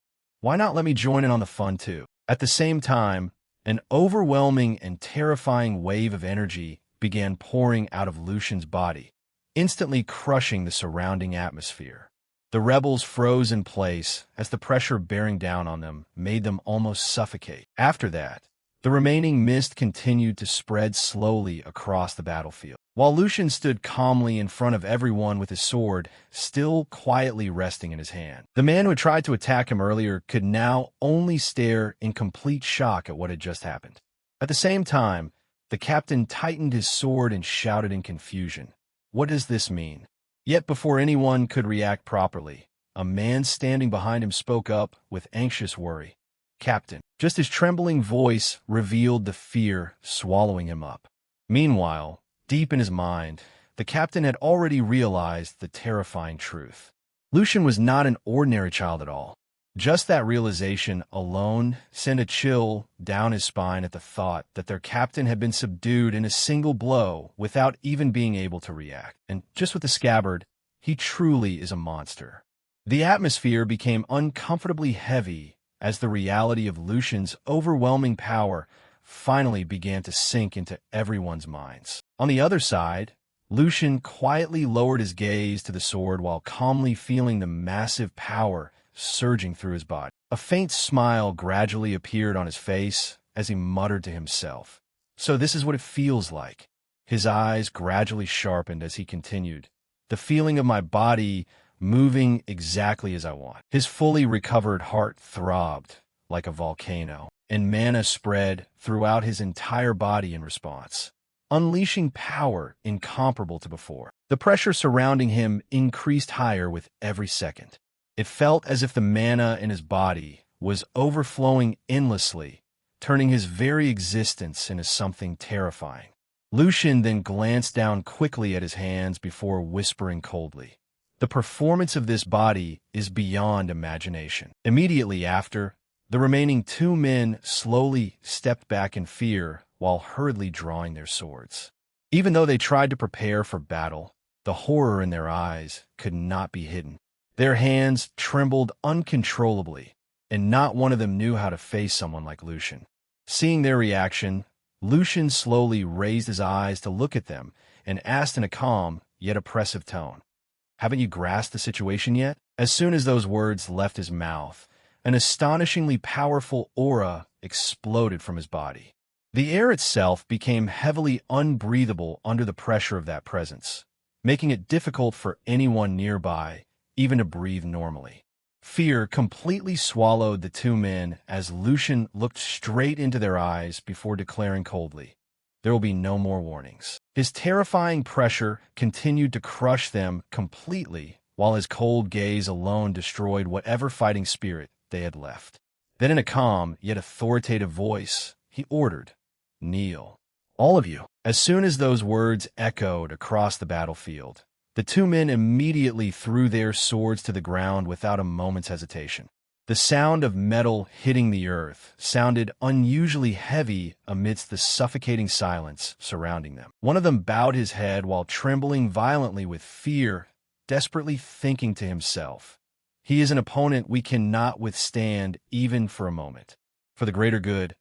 why not let me join in on the fun too? At the same time, an overwhelming and terrifying wave of energy began pouring out of Lucian's body, instantly crushing the surrounding atmosphere. The rebels froze in place as the pressure bearing down on them made them almost suffocate. After that, the remaining mist continued to spread slowly across the battlefield. While Lucian stood calmly in front of everyone with his sword still quietly resting in his hand, the man who had tried to attack him earlier could now only stare in complete shock at what had just happened. At the same time, the captain tightened his sword and shouted in confusion, what does this mean? Yet before anyone could react properly, a man standing behind him spoke up with anxious worry. Captain. Just his trembling voice revealed the fear swallowing him up. Meanwhile, deep in his mind, the captain had already realized the terrifying truth. Lucian was not an ordinary child at all. Just that realization alone sent a chill down his spine at the thought that their captain had been subdued in a single blow without even being able to react. And just with the scabbard, he truly is a monster. The atmosphere became uncomfortably heavy as the reality of Lucian's overwhelming power finally began to sink into everyone's minds. On the other side, Lucian quietly lowered his gaze to the sword while calmly feeling the massive power surging through his body. A faint smile gradually appeared on his face as he muttered to himself. So this is what it feels like. His eyes gradually sharpened as he continued. The feeling of my body moving exactly as I want. His fully recovered heart throbbed like a volcano, and mana spread throughout his entire body in response, unleashing power incomparable to before. The pressure surrounding him increased higher with every second. It felt as if the mana in his body was overflowing endlessly, turning his very existence into something terrifying. Lucian then glanced down quickly at his hands before whispering coldly, "The performance of this body is beyond imagination." Immediately after, the remaining two men slowly stepped back in fear while hurriedly drawing their swords. Even though they tried to prepare for battle, the horror in their eyes could not be hidden. Their hands trembled uncontrollably, and not one of them knew how to face someone like Lucian. Seeing their reaction, Lucian slowly raised his eyes to look at them and asked in a calm yet oppressive tone, "Haven't you grasped the situation yet?" As soon as those words left his mouth, an astonishingly powerful aura exploded from his body. The air itself became heavily unbreathable under the pressure of that presence, making it difficult for anyone nearby even to breathe normally. Fear completely swallowed the two men as Lucian looked straight into their eyes before declaring coldly, "There will be no more warnings." His terrifying pressure continued to crush them completely, while his cold gaze alone destroyed whatever fighting spirit they had left. Then in a calm yet authoritative voice, he ordered, "Kneel, all of you." As soon as those words echoed across the battlefield, the two men immediately threw their swords to the ground without a moment's hesitation. The sound of metal hitting the earth sounded unusually heavy amidst the suffocating silence surrounding them. One of them bowed his head while trembling violently with fear, desperately thinking to himself, "He is an opponent we cannot withstand even for a moment. For the greater good,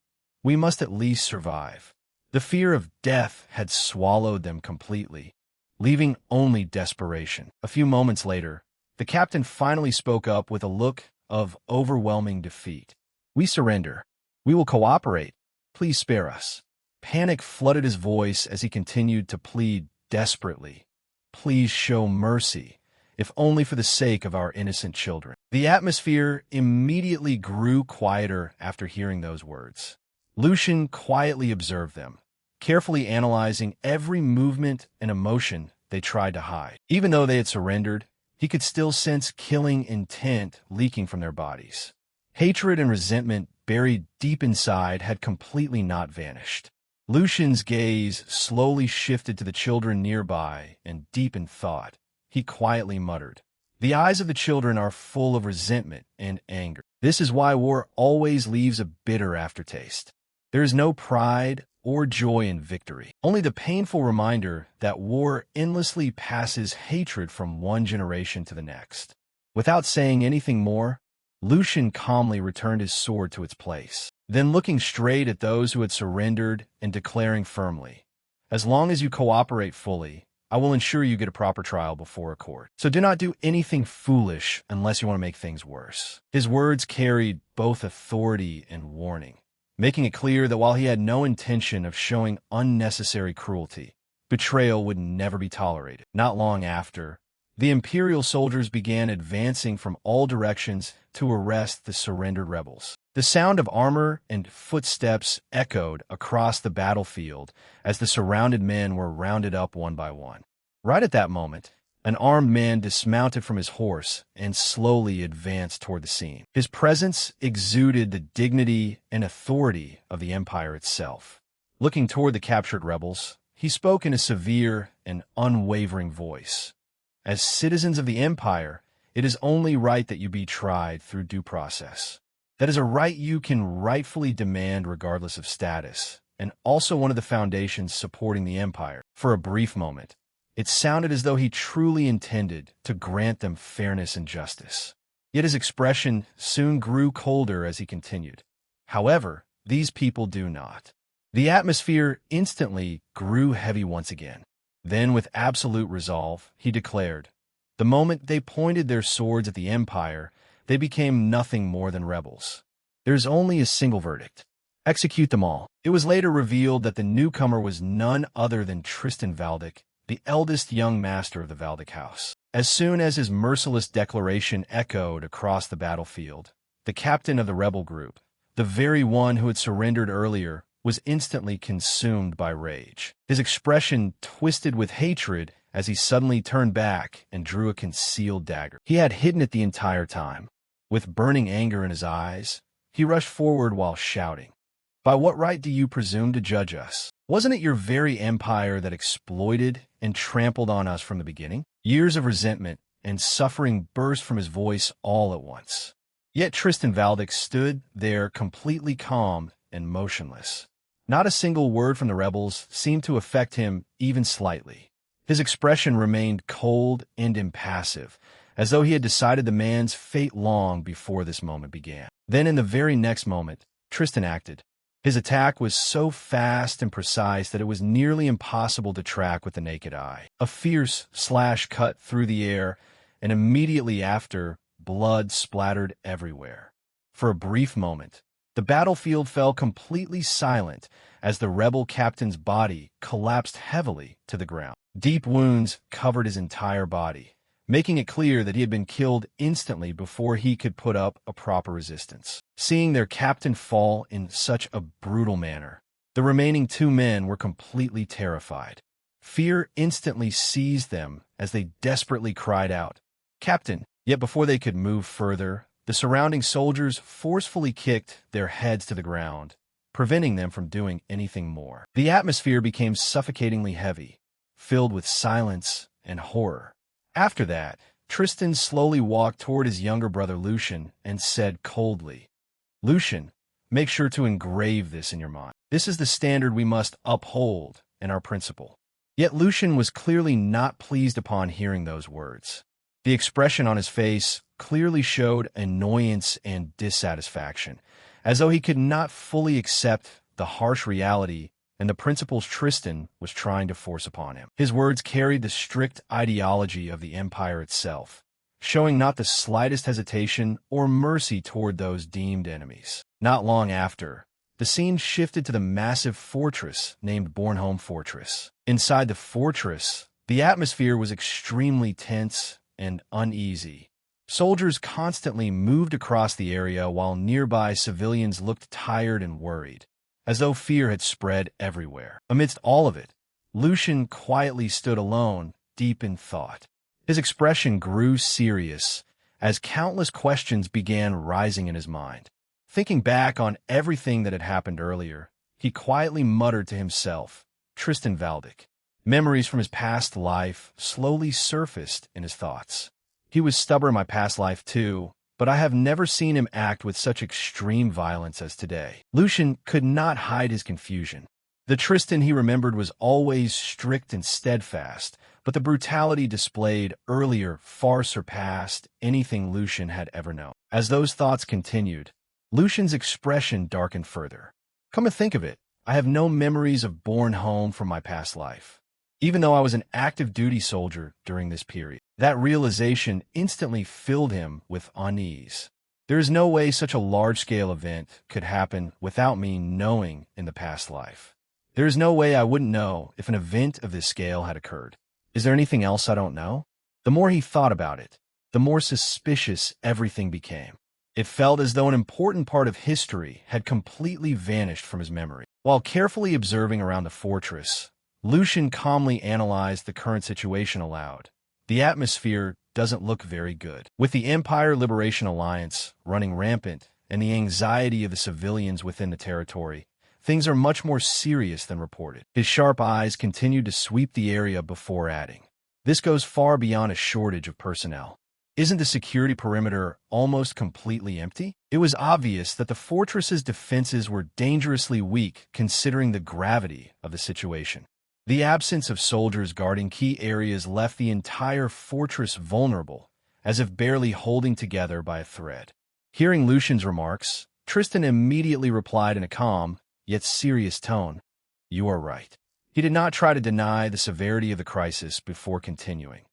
we must at least survive." The fear of death had swallowed them completely, leaving only desperation. A few moments later, the captain finally spoke up with a look of overwhelming defeat. "We surrender. We will cooperate. Please spare us." Panic flooded his voice as he continued to plead desperately, "Please show mercy, if only for the sake of our innocent children." The atmosphere immediately grew quieter after hearing those words. Lucian quietly observed them, carefully analyzing every movement and emotion they tried to hide. Even though they had surrendered, he could still sense killing intent leaking from their bodies. Hatred and resentment buried deep inside had completely not vanished. Lucian's gaze slowly shifted to the children nearby, and deep in thought, he quietly muttered, "The eyes of the children are full of resentment and anger. This is why war always leaves a bitter aftertaste. There is no pride or joy in victory, only the painful reminder that war endlessly passes hatred from one generation to the next." Without saying anything more, Lucian calmly returned his sword to its place. Then looking straight at those who had surrendered and declaring firmly, "As long as you cooperate fully, I will ensure you get a proper trial before a court. So do not do anything foolish unless you want to make things worse." His words carried both authority and warning, making it clear that while he had no intention of showing unnecessary cruelty, betrayal would never be tolerated. Not long after, the Imperial soldiers began advancing from all directions to arrest the surrendered rebels. The sound of armor and footsteps echoed across the battlefield as the surrounded men were rounded up one by one. Right at that moment, an armed man dismounted from his horse and slowly advanced toward the scene. His presence exuded the dignity and authority of the Empire itself. Looking toward the captured rebels, he spoke in a severe and unwavering voice. "As citizens of the Empire, It is only right that you be tried through due process. That is a right you can rightfully demand regardless of status, and also one of the foundations supporting the empire. For a brief moment, it sounded as though he truly intended to grant them fairness and justice. Yet his expression soon grew colder as he continued. However, these people do not. The atmosphere instantly grew heavy once again. Then, with absolute resolve, he declared, the moment they pointed their swords at the empire, they became nothing more than rebels. There is only a single verdict. Execute them all. It was later revealed that the newcomer was none other than Tristan Valdic, the eldest young master of the Valdic house. As soon as his merciless declaration echoed across the battlefield, the captain of the rebel group, the very one who had surrendered earlier, was instantly consumed by rage. His expression twisted with hatred as he suddenly turned back and drew a concealed dagger. He had hidden it the entire time. With burning anger in his eyes, he rushed forward while shouting, "By what right do you presume to judge us? Wasn't it your very empire that exploited and trampled on us from the beginning?" Years of resentment and suffering burst from his voice all at once. Yet Tristan Valdic stood there completely calm and motionless. Not a single word from the rebels seemed to affect him even slightly. His expression remained cold and impassive, as though he had decided the man's fate long before this moment began. Then in the very next moment, Tristan acted. His attack was so fast and precise that it was nearly impossible to track with the naked eye. A fierce slash cut through the air, and immediately after, blood splattered everywhere. For a brief moment, the battlefield fell completely silent as the rebel captain's body collapsed heavily to the ground. Deep wounds covered his entire body, making it clear that he had been killed instantly before he could put up a proper resistance. Seeing their captain fall in such a brutal manner, the remaining two men were completely terrified. Fear instantly seized them as they desperately cried out, "Captain!" Yet before they could move further, the surrounding soldiers forcefully kicked their heads to the ground, preventing them from doing anything more. The atmosphere became suffocatingly heavy, filled with silence and horror. After that, Tristan slowly walked toward his younger brother Lucian and said coldly, "Lucian, make sure to engrave this in your mind. This is the standard we must uphold and our principle." Yet Lucian was clearly not pleased upon hearing those words. The expression on his face clearly showed annoyance and dissatisfaction, as though he could not fully accept the harsh reality and the principles Tristan was trying to force upon him. His words carried the strict ideology of the empire itself, showing not the slightest hesitation or mercy toward those deemed enemies. Not long after, the scene shifted to the massive fortress named Bornholm Fortress. Inside the fortress, the atmosphere was extremely tense and uneasy. Soldiers constantly moved across the area while nearby civilians looked tired and worried, as though fear had spread everywhere. Amidst all of it, Lucian quietly stood alone, deep in thought. His expression grew serious as countless questions began rising in his mind. Thinking back on everything that had happened earlier, he quietly muttered to himself, "Tristan Valdic." Memories from his past life slowly surfaced in his thoughts. He was stubborn in my past life too, but I have never seen him act with such extreme violence as today. Lucian could not hide his confusion. The Tristan he remembered was always strict and steadfast, but the brutality displayed earlier far surpassed anything Lucian had ever known. As those thoughts continued, Lucian's expression darkened further. Come to think of it, I have no memories of Bornholm from my past life, even though I was an active duty soldier during this period. That realization instantly filled him with unease. There is no way such a large-scale event could happen without me knowing in the past life. There is no way I wouldn't know if an event of this scale had occurred. Is there anything else I don't know? The more he thought about it, the more suspicious everything became. It felt as though an important part of history had completely vanished from his memory. While carefully observing around the fortress, Lucian calmly analyzed the current situation aloud. The atmosphere doesn't look very good. With the Empire Liberation Alliance running rampant and the anxiety of the civilians within the territory, things are much more serious than reported. His sharp eyes continued to sweep the area before adding, "This goes far beyond a shortage of personnel. Isn't the security perimeter almost completely empty? It was obvious that the fortress's defenses were dangerously weak considering the gravity of the situation. The absence of soldiers guarding key areas left the entire fortress vulnerable, as if barely holding together by a thread. Hearing Lucian's remarks, Tristan immediately replied in a calm, yet serious tone, "You are right." He did not try to deny the severity of the crisis before continuing.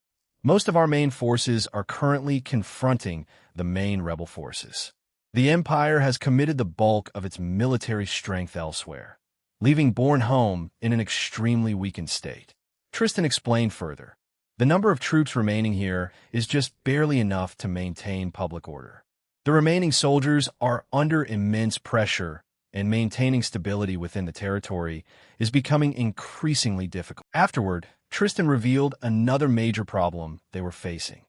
Most of our main forces are currently confronting the main rebel forces. The Empire has committed the bulk of its military strength elsewhere, leaving Born home in an extremely weakened state. Tristan explained further. The number of troops remaining here is just barely enough to maintain public order. The remaining soldiers are under immense pressure, and maintaining stability within the territory is becoming increasingly difficult. Afterward, Tristan revealed another major problem they were facing.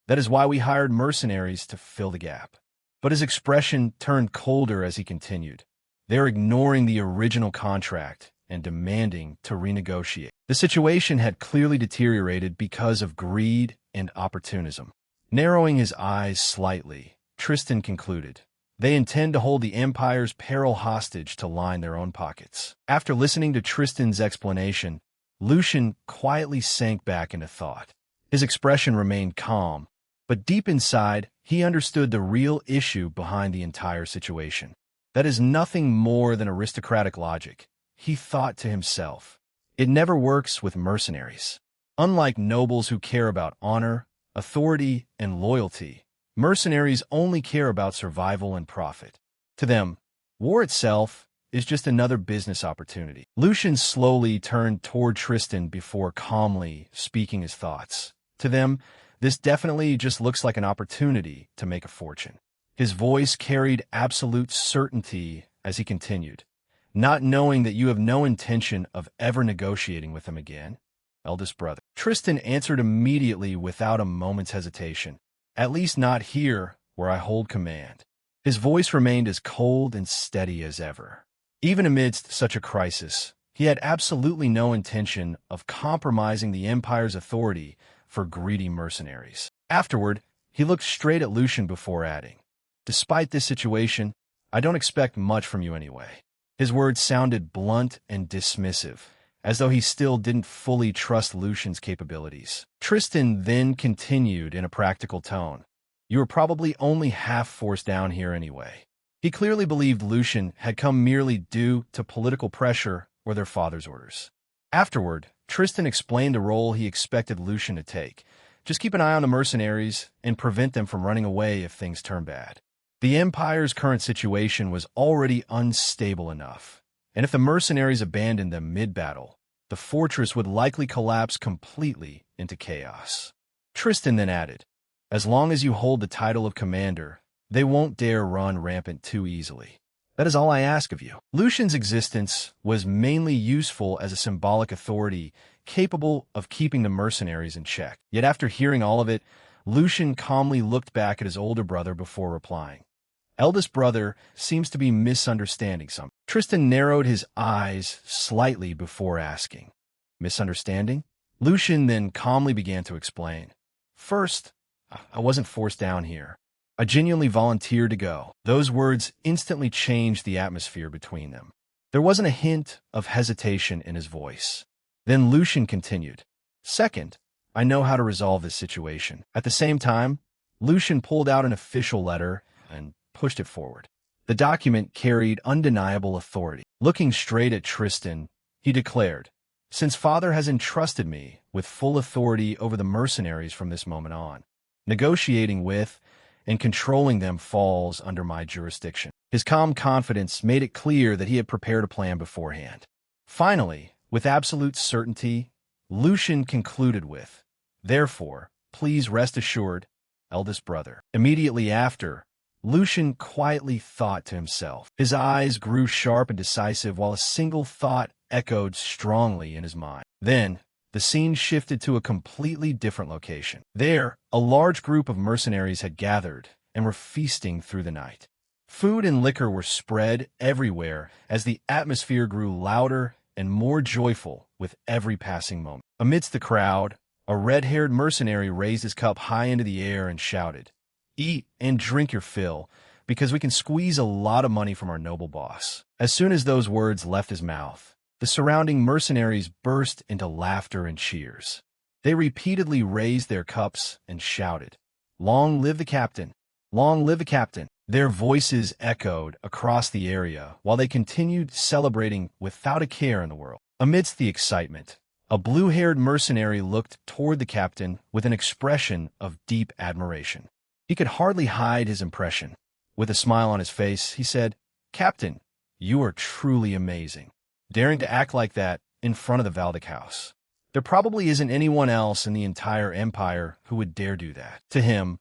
That is why we hired mercenaries to fill the gap. But his expression turned colder as he continued. They're ignoring the original contract and demanding to renegotiate. The situation had clearly deteriorated because of greed and opportunism. Narrowing his eyes slightly, Tristan concluded, they intend to hold the Empire's peril hostage to line their own pockets. After listening to Tristan's explanation, Lucian quietly sank back into thought. His expression remained calm, but deep inside, he understood the real issue behind the entire situation. That is nothing more than aristocratic logic, he thought to himself. It never works with mercenaries. Unlike nobles who care about honor, authority, and loyalty, mercenaries only care about survival and profit. To them, war itself is just another business opportunity. Lucian slowly turned toward Tristan before calmly speaking his thoughts. To them, this definitely just looks like an opportunity to make a fortune. His voice carried absolute certainty as he continued, not knowing that you have no intention of ever negotiating with them again, eldest brother. Tristan answered immediately without a moment's hesitation. At least not here, where I hold command. His voice remained as cold and steady as ever. Even amidst such a crisis, he had absolutely no intention of compromising the Empire's authority for greedy mercenaries. Afterward, he looked straight at Lucian before adding, "Despite this situation, I don't expect much from you anyway." His words sounded blunt and dismissive, as though he still didn't fully trust Lucian's capabilities. Tristan then continued in a practical tone, "You were probably only half forced down here anyway." He clearly believed Lucian had come merely due to political pressure or their father's orders. Afterward, Tristan explained the role he expected Lucian to take. Just keep an eye on the mercenaries and prevent them from running away if things turn bad. The Empire's current situation was already unstable enough, and if the mercenaries abandoned them mid-battle, the fortress would likely collapse completely into chaos. Tristan then added, "As long as you hold the title of commander, they won't dare run rampant too easily. That is all I ask of you." Lucian's existence was mainly useful as a symbolic authority capable of keeping the mercenaries in check. Yet after hearing all of it, Lucian calmly looked back at his older brother before replying. "Eldest brother seems to be misunderstanding something." Tristan narrowed his eyes slightly before asking, "Misunderstanding?" Lucian then calmly began to explain. "First, I wasn't forced down here. I genuinely volunteered to go." Those words instantly changed the atmosphere between them. There wasn't a hint of hesitation in his voice. Then Lucian continued, "Second, I know how to resolve this situation." At the same time, Lucian pulled out an official letter and pushed it forward. The document carried undeniable authority. Looking straight at Tristan, he declared, "Since father has entrusted me with full authority over the mercenaries from this moment on, negotiating with and controlling them falls under my jurisdiction." His calm confidence made it clear that he had prepared a plan beforehand. Finally, with absolute certainty, Lucian concluded with, "Therefore, please rest assured, eldest brother." Immediately after, Lucian quietly thought to himself. His eyes grew sharp and decisive while a single thought echoed strongly in his mind. Then, the scene shifted to a completely different location. There, a large group of mercenaries had gathered and were feasting through the night. Food and liquor were spread everywhere as the atmosphere grew louder and more joyful with every passing moment. Amidst the crowd, A red-haired mercenary raised his cup high into the air and shouted, "Eat and drink your fill, because we can squeeze a lot of money from our noble boss." As soon as those words left his mouth, the surrounding mercenaries burst into laughter and cheers. They repeatedly raised their cups and shouted, "Long live the captain! Long live the captain!" Their voices echoed across the area while they continued celebrating without a care in the world. Amidst the excitement, a blue-haired mercenary looked toward the captain with an expression of deep admiration. He could hardly hide his impression. With a smile on his face, he said, "Captain, you are truly amazing. Daring to act like that in front of the Valdic house. There probably isn't anyone else in the entire empire who would dare do that." To him,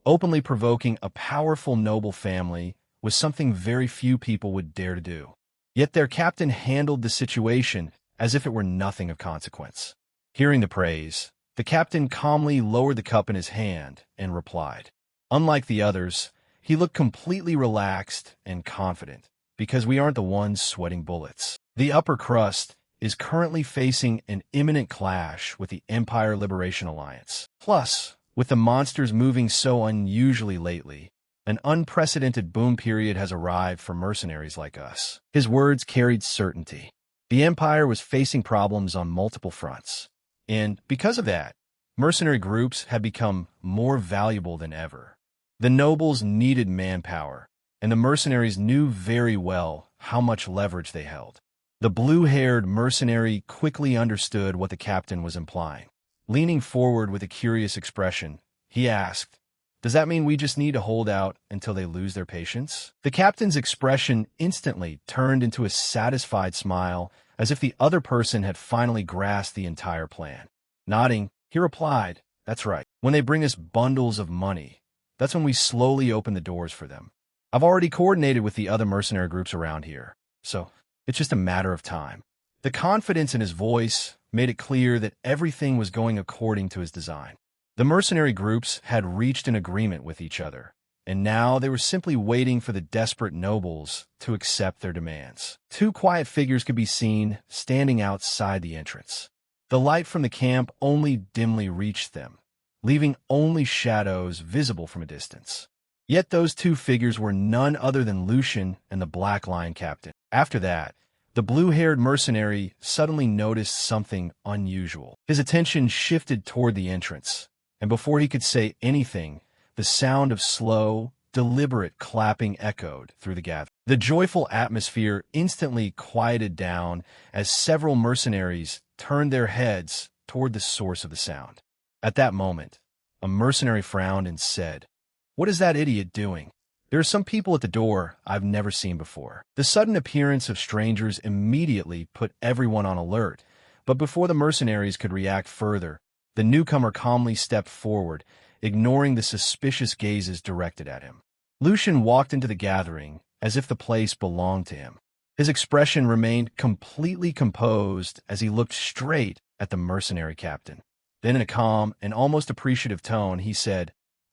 openly provoking a powerful noble family was something very few people would dare to do. Yet their captain handled the situation as if it were nothing of consequence. Hearing the praise, the captain calmly lowered the cup in his hand and replied. Unlike the others, he looked completely relaxed and confident, because we aren't the ones sweating bullets. The upper crust is currently facing an imminent clash with the Empire Liberation Alliance. Plus, with the monsters moving so unusually lately, an unprecedented boom period has arrived for mercenaries like us. His words carried certainty. The Empire was facing problems on multiple fronts, and because of that, mercenary groups had become more valuable than ever. The nobles needed manpower, and the mercenaries knew very well how much leverage they held. The blue-haired mercenary quickly understood what the captain was implying. Leaning forward with a curious expression, he asked, "Does that mean we just need to hold out until they lose their patience?" The captain's expression instantly turned into a satisfied smile, as if the other person had finally grasped the entire plan. Nodding, he replied, "That's right. When they bring us bundles of money, that's when we slowly open the doors for them. I've already coordinated with the other mercenary groups around here, so it's just a matter of time." The confidence in his voice made it clear that everything was going according to his design. The mercenary groups had reached an agreement with each other, and now they were simply waiting for the desperate nobles to accept their demands. Two quiet figures could be seen standing outside the entrance. The light from the camp only dimly reached them, leaving only shadows visible from a distance. Yet those two figures were none other than Lucian and the Black Lion captain. After that, the blue-haired mercenary suddenly noticed something unusual. His attention shifted toward the entrance, and before he could say anything, the sound of slow, deliberate clapping echoed through the gathering. The joyful atmosphere instantly quieted down as several mercenaries turned their heads toward the source of the sound. At that moment, a mercenary frowned and said, "What is that idiot doing? There are some people at the door I've never seen before." The sudden appearance of strangers immediately put everyone on alert, but before the mercenaries could react further, the newcomer calmly stepped forward, ignoring the suspicious gazes directed at him. Lucian walked into the gathering as if the place belonged to him. His expression remained completely composed as he looked straight at the mercenary captain. Then in a calm and almost appreciative tone, he said,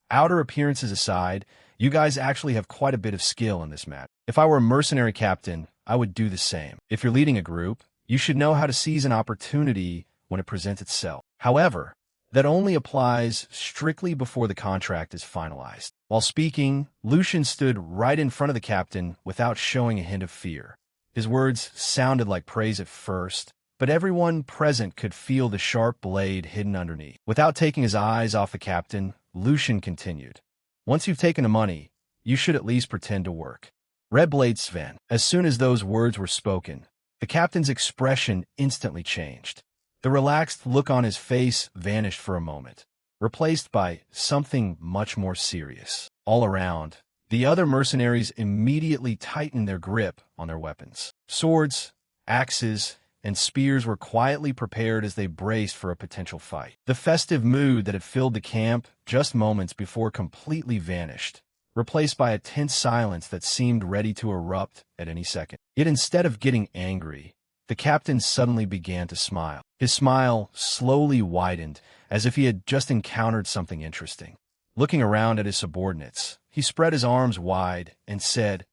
"Outer appearances aside, you guys actually have quite a bit of skill in this matter. If I were a mercenary captain, I would do the same. If you're leading a group, you should know how to seize an opportunity when it presents itself. However, that only applies strictly before the contract is finalized." While speaking, Lucian stood right in front of the captain without showing a hint of fear. His words sounded like praise at first, but everyone present could feel the sharp blade hidden underneath. Without taking his eyes off the captain, Lucian continued, "Once you've taken the money, you should at least pretend to work. Red Blade Sven." As soon as those words were spoken, the captain's expression instantly changed. The relaxed look on his face vanished for a moment, replaced by something much more serious. All around, the other mercenaries immediately tightened their grip on their weapons. Swords, axes, and spears were quietly prepared as they braced for a potential fight. The festive mood that had filled the camp just moments before completely vanished, replaced by a tense silence that seemed ready to erupt at any second. Yet instead of getting angry, the captain suddenly began to smile. His smile slowly widened, as if he had just encountered something interesting. Looking around at his subordinates, he spread his arms wide and said,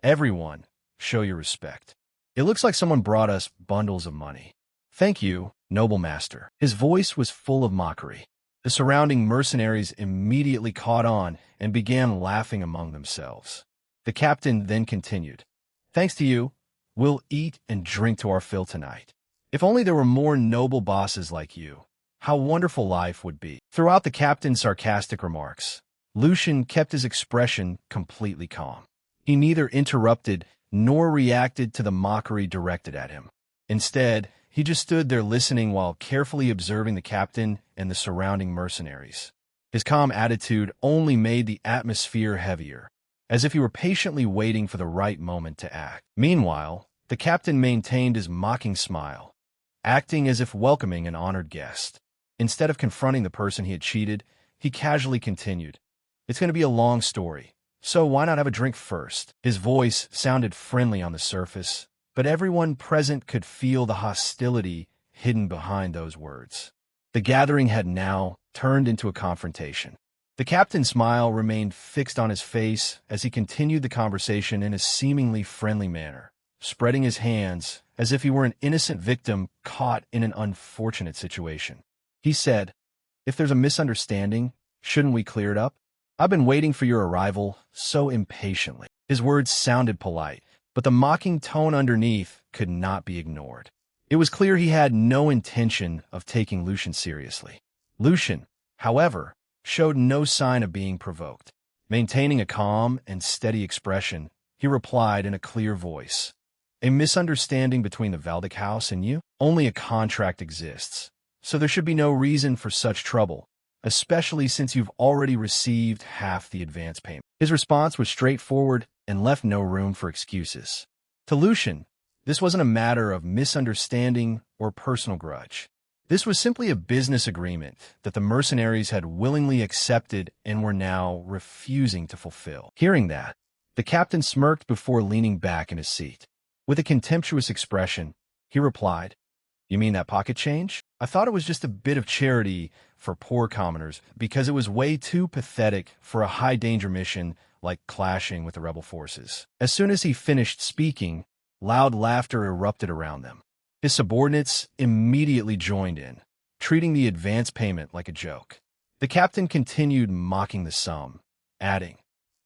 "Everyone, show your respect. It looks like someone brought us bundles of money." "Thank you," Noble master. His voice was full of mockery. The surrounding mercenaries immediately caught on and began laughing among themselves. The captain then continued, "Thanks to you, we'll eat and drink to our fill tonight. If only there were more noble bosses like you, how wonderful life would be." Throughout the captain's sarcastic remarks, Lucian kept his expression completely calm. He neither interrupted nor reacted to the mockery directed at him. Instead, he just stood there listening while carefully observing the captain and the surrounding mercenaries. His calm attitude only made the atmosphere heavier, as if he were patiently waiting for the right moment to act. Meanwhile, the captain maintained his mocking smile, acting as if welcoming an honored guest. Instead of confronting the person he had cheated, he casually continued, "It's going to be a long story, so why not have a drink first?" His voice sounded friendly on the surface, but everyone present could feel the hostility hidden behind those words. The gathering had now turned into a confrontation. The captain's smile remained fixed on his face as he continued the conversation in a seemingly friendly manner, spreading his hands as if he were an innocent victim caught in an unfortunate situation. He said, "If there's a misunderstanding, shouldn't we clear it up? I've been waiting for your arrival so impatiently." His words sounded polite, but the mocking tone underneath could not be ignored. It was clear he had no intention of taking Lucian seriously. Lucian, however, showed no sign of being provoked. Maintaining a calm and steady expression, he replied in a clear voice, "A misunderstanding between the Valdic house and you? Only a contract exists, so there should be no reason for such trouble, especially since you've already received half the advance payment." His response was straightforward and left no room for excuses. To Lucian, this wasn't a matter of misunderstanding or personal grudge. This was simply a business agreement that the mercenaries had willingly accepted and were now refusing to fulfill. Hearing that, the captain smirked before leaning back in his seat. With a contemptuous expression, he replied, "You mean that pocket change? I thought it was just a bit of charity for poor commoners because it was way too pathetic for a high-danger mission like clashing with the rebel forces." As soon as he finished speaking, loud laughter erupted around them. His subordinates immediately joined in, treating the advance payment like a joke. The captain continued mocking the sum, adding,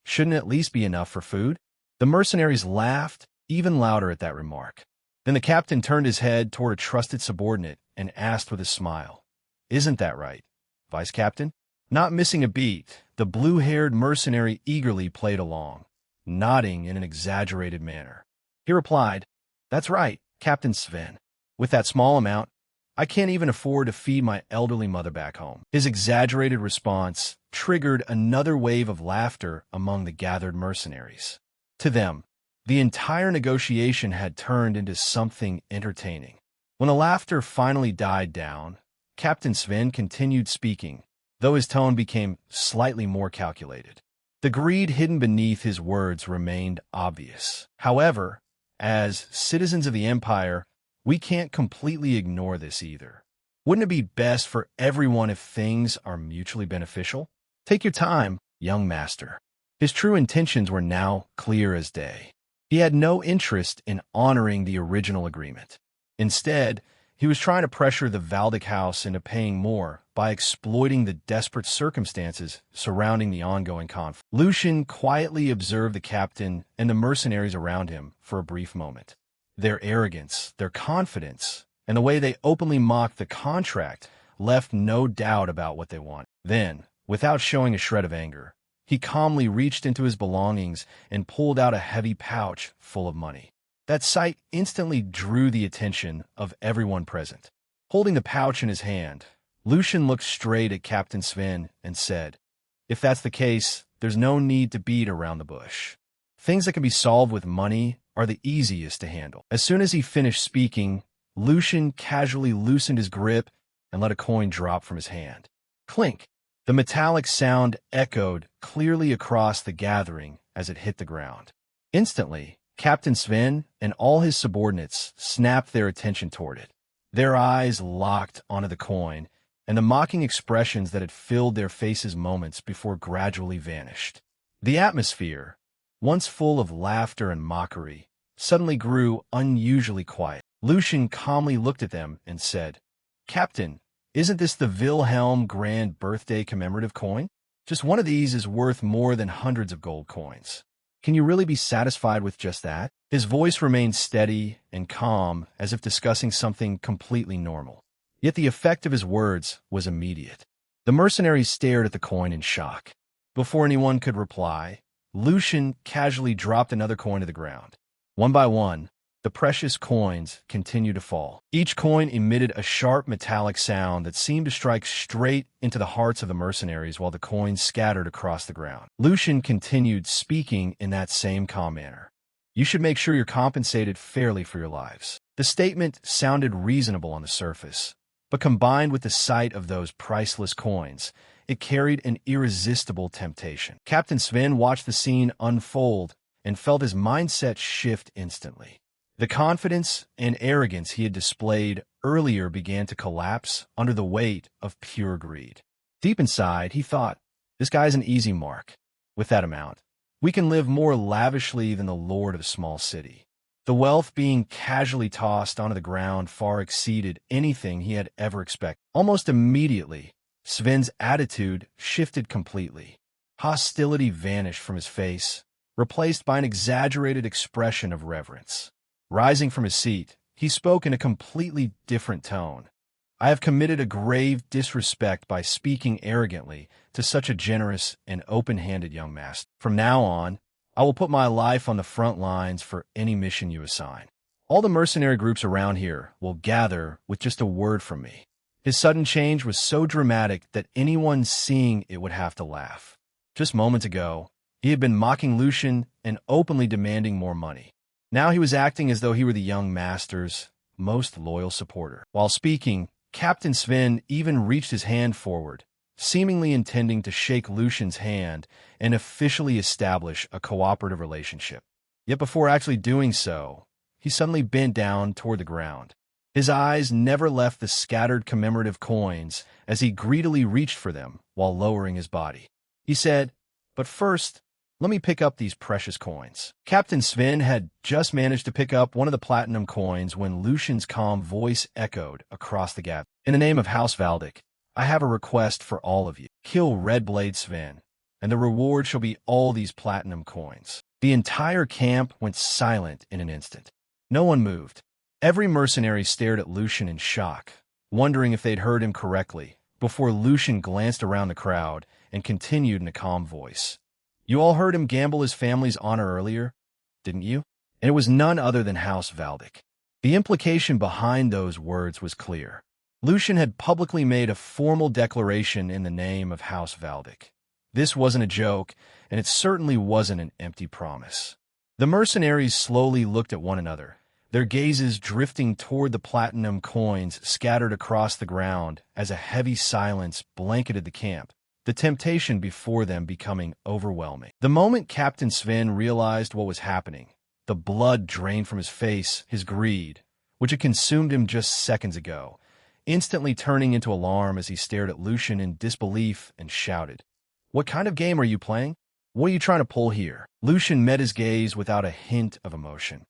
"Shouldn't it at least be enough for food?" The mercenaries laughed even louder at that remark. Then the captain turned his head toward a trusted subordinate and asked with a smile, "Isn't that right, Vice Captain?" Not missing a beat, the blue-haired mercenary eagerly played along, nodding in an exaggerated manner. He replied, "That's right, Captain Sven. With that small amount, I can't even afford to feed my elderly mother back home." His exaggerated response triggered another wave of laughter among the gathered mercenaries. To them, the entire negotiation had turned into something entertaining. When the laughter finally died down, Captain Sven continued speaking, though his tone became slightly more calculated. The greed hidden beneath his words remained obvious. However, as citizens of the Empire, we can't completely ignore this either. Wouldn't it be best for everyone if things are mutually beneficial? Take your time, young master. His true intentions were now clear as day. He had no interest in honoring the original agreement. Instead, he was trying to pressure the Valdic house into paying more by exploiting the desperate circumstances surrounding the ongoing conflict. Lucian quietly observed the captain and the mercenaries around him for a brief moment. Their arrogance, their confidence, and the way they openly mocked the contract left no doubt about what they wanted. Then, without showing a shred of anger, he calmly reached into his belongings and pulled out a heavy pouch full of money. That sight instantly drew the attention of everyone present. Holding the pouch in his hand, Lucian looked straight at Captain Sven and said, "If that's the case, there's no need to beat around the bush. Things that can be solved with money are the easiest to handle." As soon as he finished speaking, Lucian casually loosened his grip and let a coin drop from his hand. Clink! The metallic sound echoed clearly across the gathering as it hit the ground. Instantly, Captain Sven and all his subordinates snapped their attention toward it. Their eyes locked onto the coin, and the mocking expressions that had filled their faces moments before gradually vanished. The atmosphere, once full of laughter and mockery, suddenly grew unusually quiet. Lucian calmly looked at them and said, "Captain, isn't this the Wilhelm Grand birthday commemorative coin? Just one of these is worth more than hundreds of gold coins. Can you really be satisfied with just that?" His voice remained steady and calm, as if discussing something completely normal. Yet the effect of his words was immediate. The mercenaries stared at the coin in shock. Before anyone could reply, Lucian casually dropped another coin to the ground. One by one, the precious coins continued to fall. Each coin emitted a sharp metallic sound that seemed to strike straight into the hearts of the mercenaries while the coins scattered across the ground. Lucian continued speaking in that same calm manner. "You should make sure you're compensated fairly for your lives." The statement sounded reasonable on the surface, but combined with the sight of those priceless coins, it carried an irresistible temptation. Captain Sven watched the scene unfold and felt his mindset shift instantly. The confidence and arrogance he had displayed earlier began to collapse under the weight of pure greed. Deep inside, he thought, "This guy's an easy mark. With that amount, we can live more lavishly than the lord of a small city." The wealth being casually tossed onto the ground far exceeded anything he had ever expected. Almost immediately, Sven's attitude shifted completely. Hostility vanished from his face, replaced by an exaggerated expression of reverence. Rising from his seat, he spoke in a completely different tone. "I have committed a grave disrespect by speaking arrogantly to such a generous and open-handed young master. From now on, I will put my life on the front lines for any mission you assign. All the mercenary groups around here will gather with just a word from me." His sudden change was so dramatic that anyone seeing it would have to laugh. Just moments ago, he had been mocking Lucian and openly demanding more money. Now he was acting as though he were the young master's most loyal supporter. While speaking, Captain Sven even reached his hand forward, seemingly intending to shake Lucian's hand and officially establish a cooperative relationship. Yet before actually doing so, he suddenly bent down toward the ground. His eyes never left the scattered commemorative coins as he greedily reached for them while lowering his body. He said, "But first, let me pick up these precious coins." Captain Sven had just managed to pick up one of the platinum coins when Lucian's calm voice echoed across the gap. "In the name of House Valdic, I have a request for all of you. Kill Red Blade Sven, and the reward shall be all these platinum coins." The entire camp went silent in an instant. No one moved. Every mercenary stared at Lucian in shock, wondering if they'd heard him correctly, before Lucian glanced around the crowd and continued in a calm voice. "You all heard him gamble his family's honor earlier, didn't you? And it was none other than House Valdic." The implication behind those words was clear. Lucian had publicly made a formal declaration in the name of House Valdic. This wasn't a joke, and it certainly wasn't an empty promise. The mercenaries slowly looked at one another, their gazes drifting toward the platinum coins scattered across the ground as a heavy silence blanketed the camp, the temptation before them becoming overwhelming. The moment Captain Sven realized what was happening, the blood drained from his face, his greed, which had consumed him just seconds ago, instantly turning into alarm as he stared at Lucian in disbelief and shouted, "What kind of game are you playing? What are you trying to pull here?" Lucian met his gaze without a hint of emotion.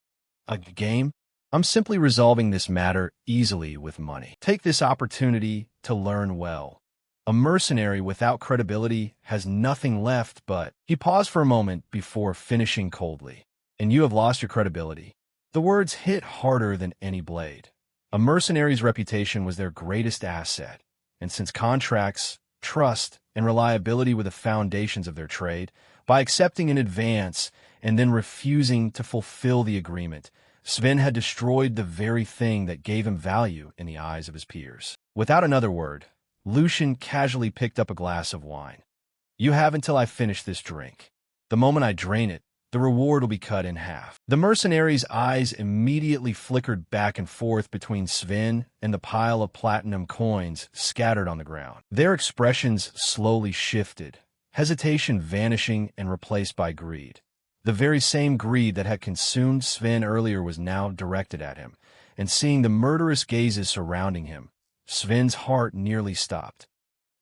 "A game? I'm simply resolving this matter easily with money. Take this opportunity to learn well. A mercenary without credibility has nothing left but—" He paused for a moment before finishing coldly. "And you have lost your credibility." The words hit harder than any blade. A mercenary's reputation was their greatest asset, and since contracts, trust, and reliability were the foundations of their trade, by accepting in advance and then refusing to fulfill the agreement, Sven had destroyed the very thing that gave him value in the eyes of his peers. Without another word, Lucian casually picked up a glass of wine. "You have until I finish this drink. The moment I drain it, the reward will be cut in half." The mercenaries' eyes immediately flickered back and forth between Sven and the pile of platinum coins scattered on the ground. Their expressions slowly shifted, hesitation vanishing and replaced by greed. The very same greed that had consumed Sven earlier was now directed at him, and seeing the murderous gazes surrounding him, Sven's heart nearly stopped.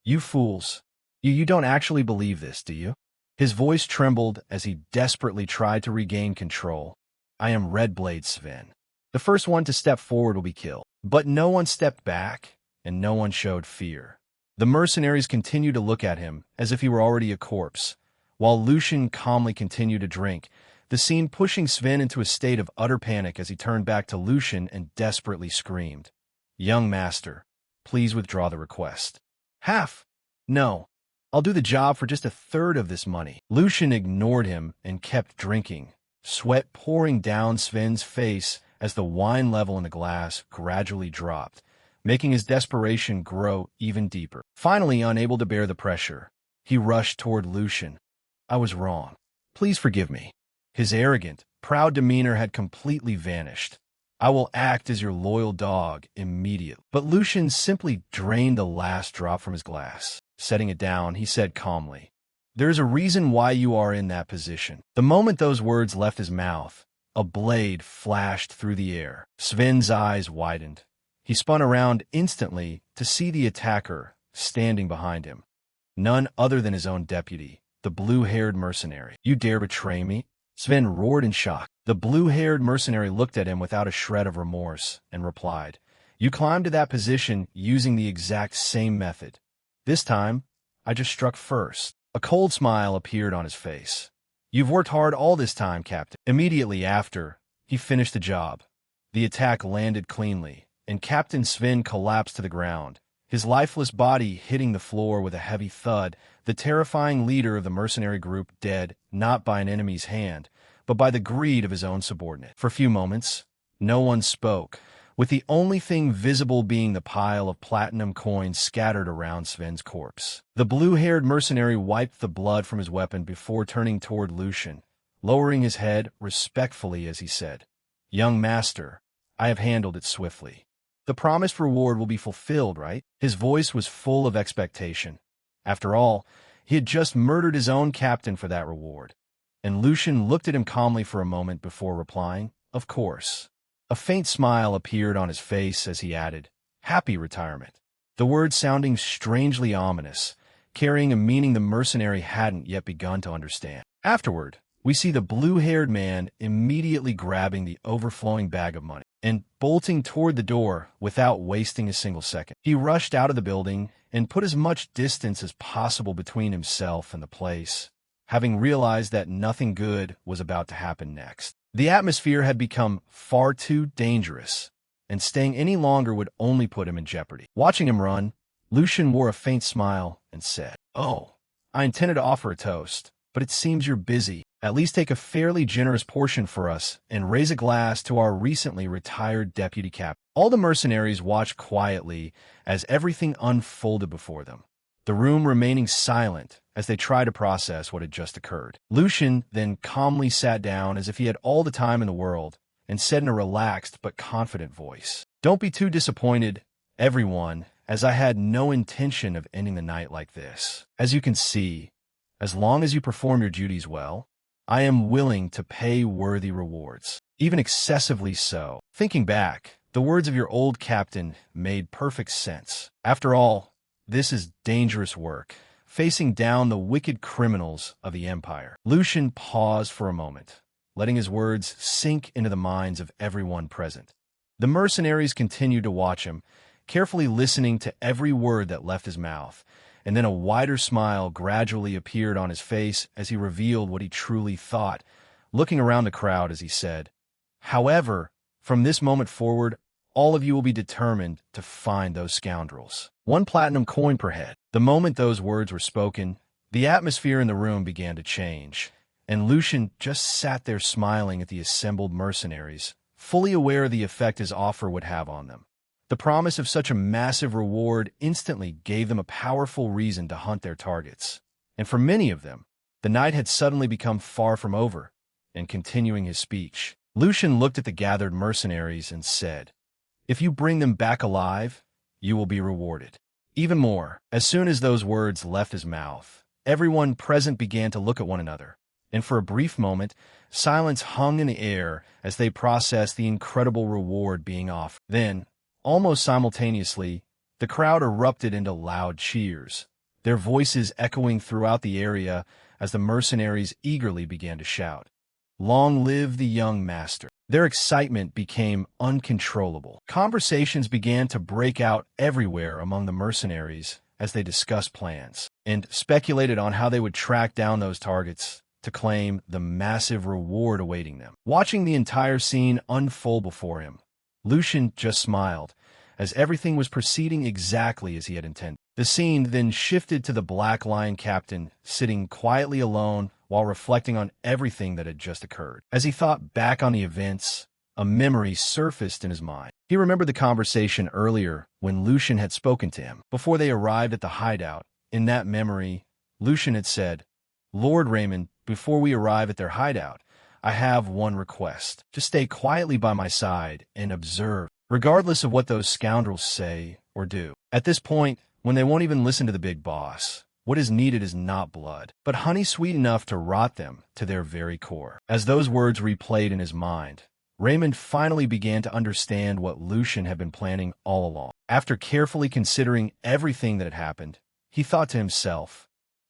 "You fools! You don't actually believe this, do you?" His voice trembled as he desperately tried to regain control. "I am Red Blade Sven. The first one to step forward will be killed." But no one stepped back, and no one showed fear. The mercenaries continued to look at him as if he were already a corpse, while Lucian calmly continued to drink, the scene pushing Sven into a state of utter panic as he turned back to Lucian and desperately screamed, "Young master, please withdraw the request." "Half? No. I'll do the job for just a third of this money." Lucian ignored him and kept drinking, sweat pouring down Sven's face as the wine level in the glass gradually dropped, making his desperation grow even deeper. Finally, unable to bear the pressure, he rushed toward Lucian. "I was wrong. Please forgive me." His arrogant, proud demeanor had completely vanished. "I will act as your loyal dog immediately." But Lucian simply drained the last drop from his glass. Setting it down, he said calmly, "There's a reason why you are in that position." The moment those words left his mouth, a blade flashed through the air. Sven's eyes widened. He spun around instantly to see the attacker standing behind him. None other than his own deputy, the blue-haired mercenary. "You dare betray me?" Sven roared in shock. The blue-haired mercenary looked at him without a shred of remorse and replied, "You climbed to that position using the exact same method. This time, I just struck first." A cold smile appeared on his face. "You've worked hard all this time, Captain." Immediately after, he finished the job. The attack landed cleanly, and Captain Sven collapsed to the ground, his lifeless body hitting the floor with a heavy thud, the terrifying leader of the mercenary group dead not by an enemy's hand, but by the greed of his own subordinate. For a few moments, no one spoke, with the only thing visible being the pile of platinum coins scattered around Sven's corpse. The blue-haired mercenary wiped the blood from his weapon before turning toward Lucian, lowering his head respectfully as he said, "Young master, I have handled it swiftly. The promised reward will be fulfilled, right?" His voice was full of expectation. After all, he had just murdered his own captain for that reward. And Lucian looked at him calmly for a moment before replying, "Of course." A faint smile appeared on his face as he added, "Happy retirement." The words sounding strangely ominous, carrying a meaning the mercenary hadn't yet begun to understand. Afterward, we see the blue-haired man immediately grabbing the overflowing bag of money and bolting toward the door without wasting a single second. He rushed out of the building and put as much distance as possible between himself and the place, having realized that nothing good was about to happen next. The atmosphere had become far too dangerous, and staying any longer would only put him in jeopardy. Watching him run, Lucian wore a faint smile and said, "Oh, I intended to offer a toast, but it seems you're busy. At least take a fairly generous portion for us and raise a glass to our recently retired deputy captain." All the mercenaries watched quietly as everything unfolded before them, the room remaining silent as they tried to process what had just occurred. Lucian then calmly sat down as if he had all the time in the world and said in a relaxed but confident voice, "Don't be too disappointed, everyone, as I had no intention of ending the night like this. As you can see, as long as you perform your duties well, I am willing to pay worthy rewards, even excessively so." Thinking back, the words of your old captain made perfect sense. After all, this is dangerous work, facing down the wicked criminals of the Empire. Lucian paused for a moment, letting his words sink into the minds of everyone present. The mercenaries continued to watch him, carefully listening to every word that left his mouth, and then a wider smile gradually appeared on his face as he revealed what he truly thought, looking around the crowd as he said, "However, from this moment forward, all of you will be determined to find those scoundrels. 1 platinum coin per head." The moment those words were spoken, the atmosphere in the room began to change, and Lucian just sat there smiling at the assembled mercenaries, fully aware of the effect his offer would have on them. The promise of such a massive reward instantly gave them a powerful reason to hunt their targets, and for many of them, the night had suddenly become far from over. And continuing his speech, Lucian looked at the gathered mercenaries and said, "If you bring them back alive, you will be rewarded." Even more, as soon as those words left his mouth, everyone present began to look at one another, and for a brief moment, silence hung in the air as they processed the incredible reward being offered. Then, almost simultaneously, the crowd erupted into loud cheers, their voices echoing throughout the area as the mercenaries eagerly began to shout, "Long live the young master! Their excitement became uncontrollable. Conversations began to break out everywhere among the mercenaries as they discussed plans and speculated on how they would track down those targets to claim the massive reward awaiting them. Watching the entire scene unfold before him, Lucian just smiled, as everything was proceeding exactly as he had intended. The scene then shifted to the Black Lion captain sitting quietly alone while reflecting on everything that had just occurred. As he thought back on the events, a memory surfaced in his mind. He remembered the conversation earlier when Lucian had spoken to him. Before they arrived at the hideout, in that memory, Lucian had said, "Lord Raymond, before we arrive at their hideout, I have one request. To stay quietly by my side and observe, regardless of what those scoundrels say or do." At this point, when they won't even listen to the big boss, what is needed is not blood, but honey sweet enough to rot them to their very core. As those words replayed in his mind, Raymond finally began to understand what Lucian had been planning all along. After carefully considering everything that had happened, he thought to himself,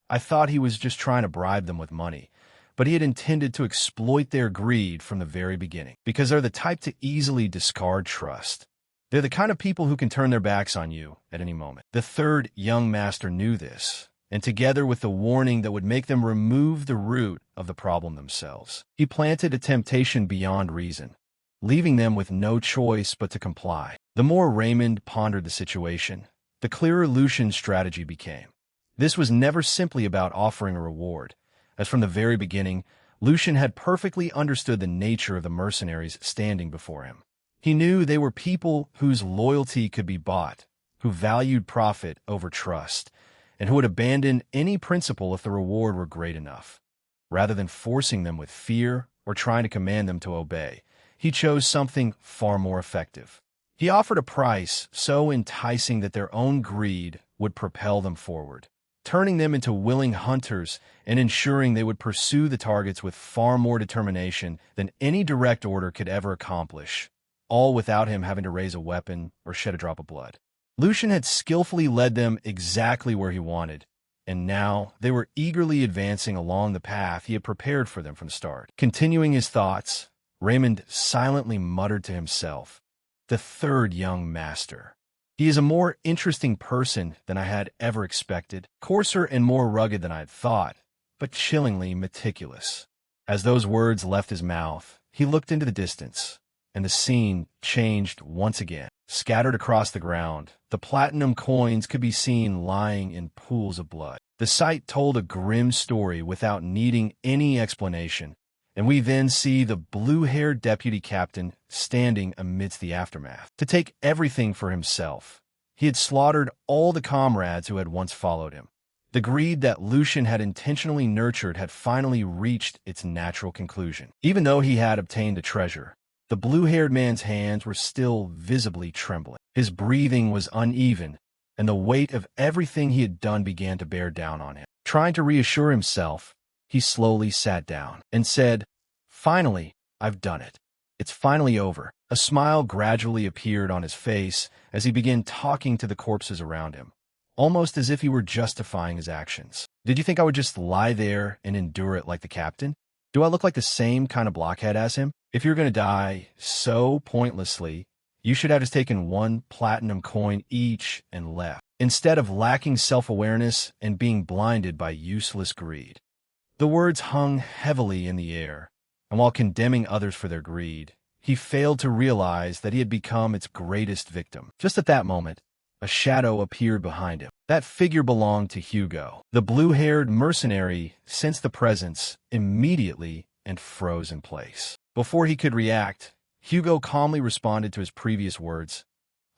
"I thought he was just trying to bribe them with money, but he had intended to exploit their greed from the very beginning, because they're the type to easily discard trust. They're the kind of people who can turn their backs on you at any moment." The third young master knew this, and together with the warning that would make them remove the root of the problem themselves, he planted a temptation beyond reason, leaving them with no choice but to comply. The more Raymond pondered the situation, the clearer Lucian's strategy became. This was never simply about offering a reward, as from the very beginning, Lucian had perfectly understood the nature of the mercenaries standing before him. He knew they were people whose loyalty could be bought, who valued profit over trust, and who would abandon any principle if the reward were great enough. Rather than forcing them with fear or trying to command them to obey, he chose something far more effective. He offered a price so enticing that their own greed would propel them forward, turning them into willing hunters and ensuring they would pursue the targets with far more determination than any direct order could ever accomplish, all without him having to raise a weapon or shed a drop of blood. Lucian had skillfully led them exactly where he wanted, and now they were eagerly advancing along the path he had prepared for them from the start. Continuing his thoughts, Raymond silently muttered to himself, "The third young master. He is a more interesting person than I had ever expected, coarser and more rugged than I had thought, but chillingly meticulous." As those words left his mouth, he looked into the distance, and the scene changed once again. Scattered across the ground, the platinum coins could be seen lying in pools of blood. The sight told a grim story without needing any explanation, and we then see the blue-haired deputy captain standing amidst the aftermath. To take everything for himself, he had slaughtered all the comrades who had once followed him. The greed that Lucian had intentionally nurtured had finally reached its natural conclusion. Even though he had obtained the treasure, the blue-haired man's hands were still visibly trembling. His breathing was uneven, and the weight of everything he had done began to bear down on him. Trying to reassure himself, he slowly sat down and said, "Finally, I've done it. It's finally over." A smile gradually appeared on his face as he began talking to the corpses around him, almost as if he were justifying his actions. "Did you think I would just lie there and endure it like the captain? Do I look like the same kind of blockhead as him? If you're going to die so pointlessly, you should have just taken one platinum coin each and left, instead of lacking self-awareness and being blinded by useless greed." The words hung heavily in the air, and while condemning others for their greed, he failed to realize that he had become its greatest victim. Just at that moment, a shadow appeared behind him. That figure belonged to Hugo. The blue-haired mercenary sensed the presence immediately and froze in place. Before he could react, Hugo calmly responded to his previous words,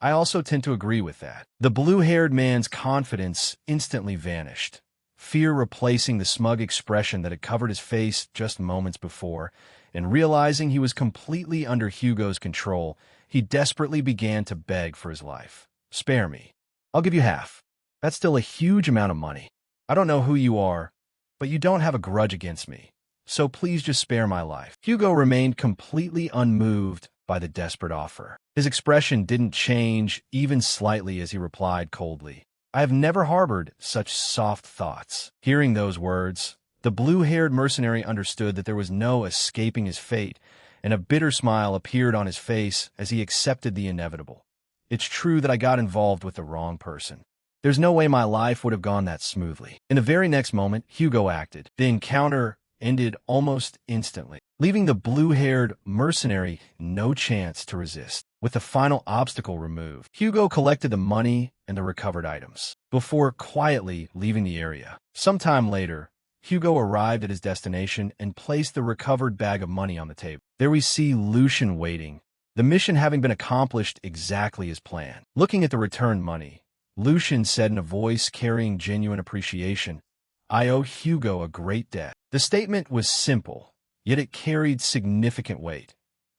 "I also tend to agree with that." The blue-haired man's confidence instantly vanished, fear replacing the smug expression that had covered his face just moments before, and realizing he was completely under Hugo's control, he desperately began to beg for his life. "Spare me. I'll give you half. That's still a huge amount of money. I don't know who you are, but you don't have a grudge against me. So please just spare my life." Hugo remained completely unmoved by the desperate offer. His expression didn't change even slightly as he replied coldly, "I have never harbored such soft thoughts." Hearing those words, the blue-haired mercenary understood that there was no escaping his fate, and a bitter smile appeared on his face as he accepted the inevitable. It's true that I got involved with the wrong person. There's no way my life would have gone that smoothly. In the very next moment, Hugo acted. The encounter ended almost instantly, leaving the blue-haired mercenary no chance to resist. With the final obstacle removed, Hugo collected the money and the recovered items before quietly leaving the area. Sometime later, Hugo arrived at his destination and placed the recovered bag of money on the table. There we see Lucian waiting, the mission having been accomplished exactly as planned. Looking at the returned money, Lucian said in a voice carrying genuine appreciation, "I owe Hugo a great debt." The statement was simple, yet it carried significant weight.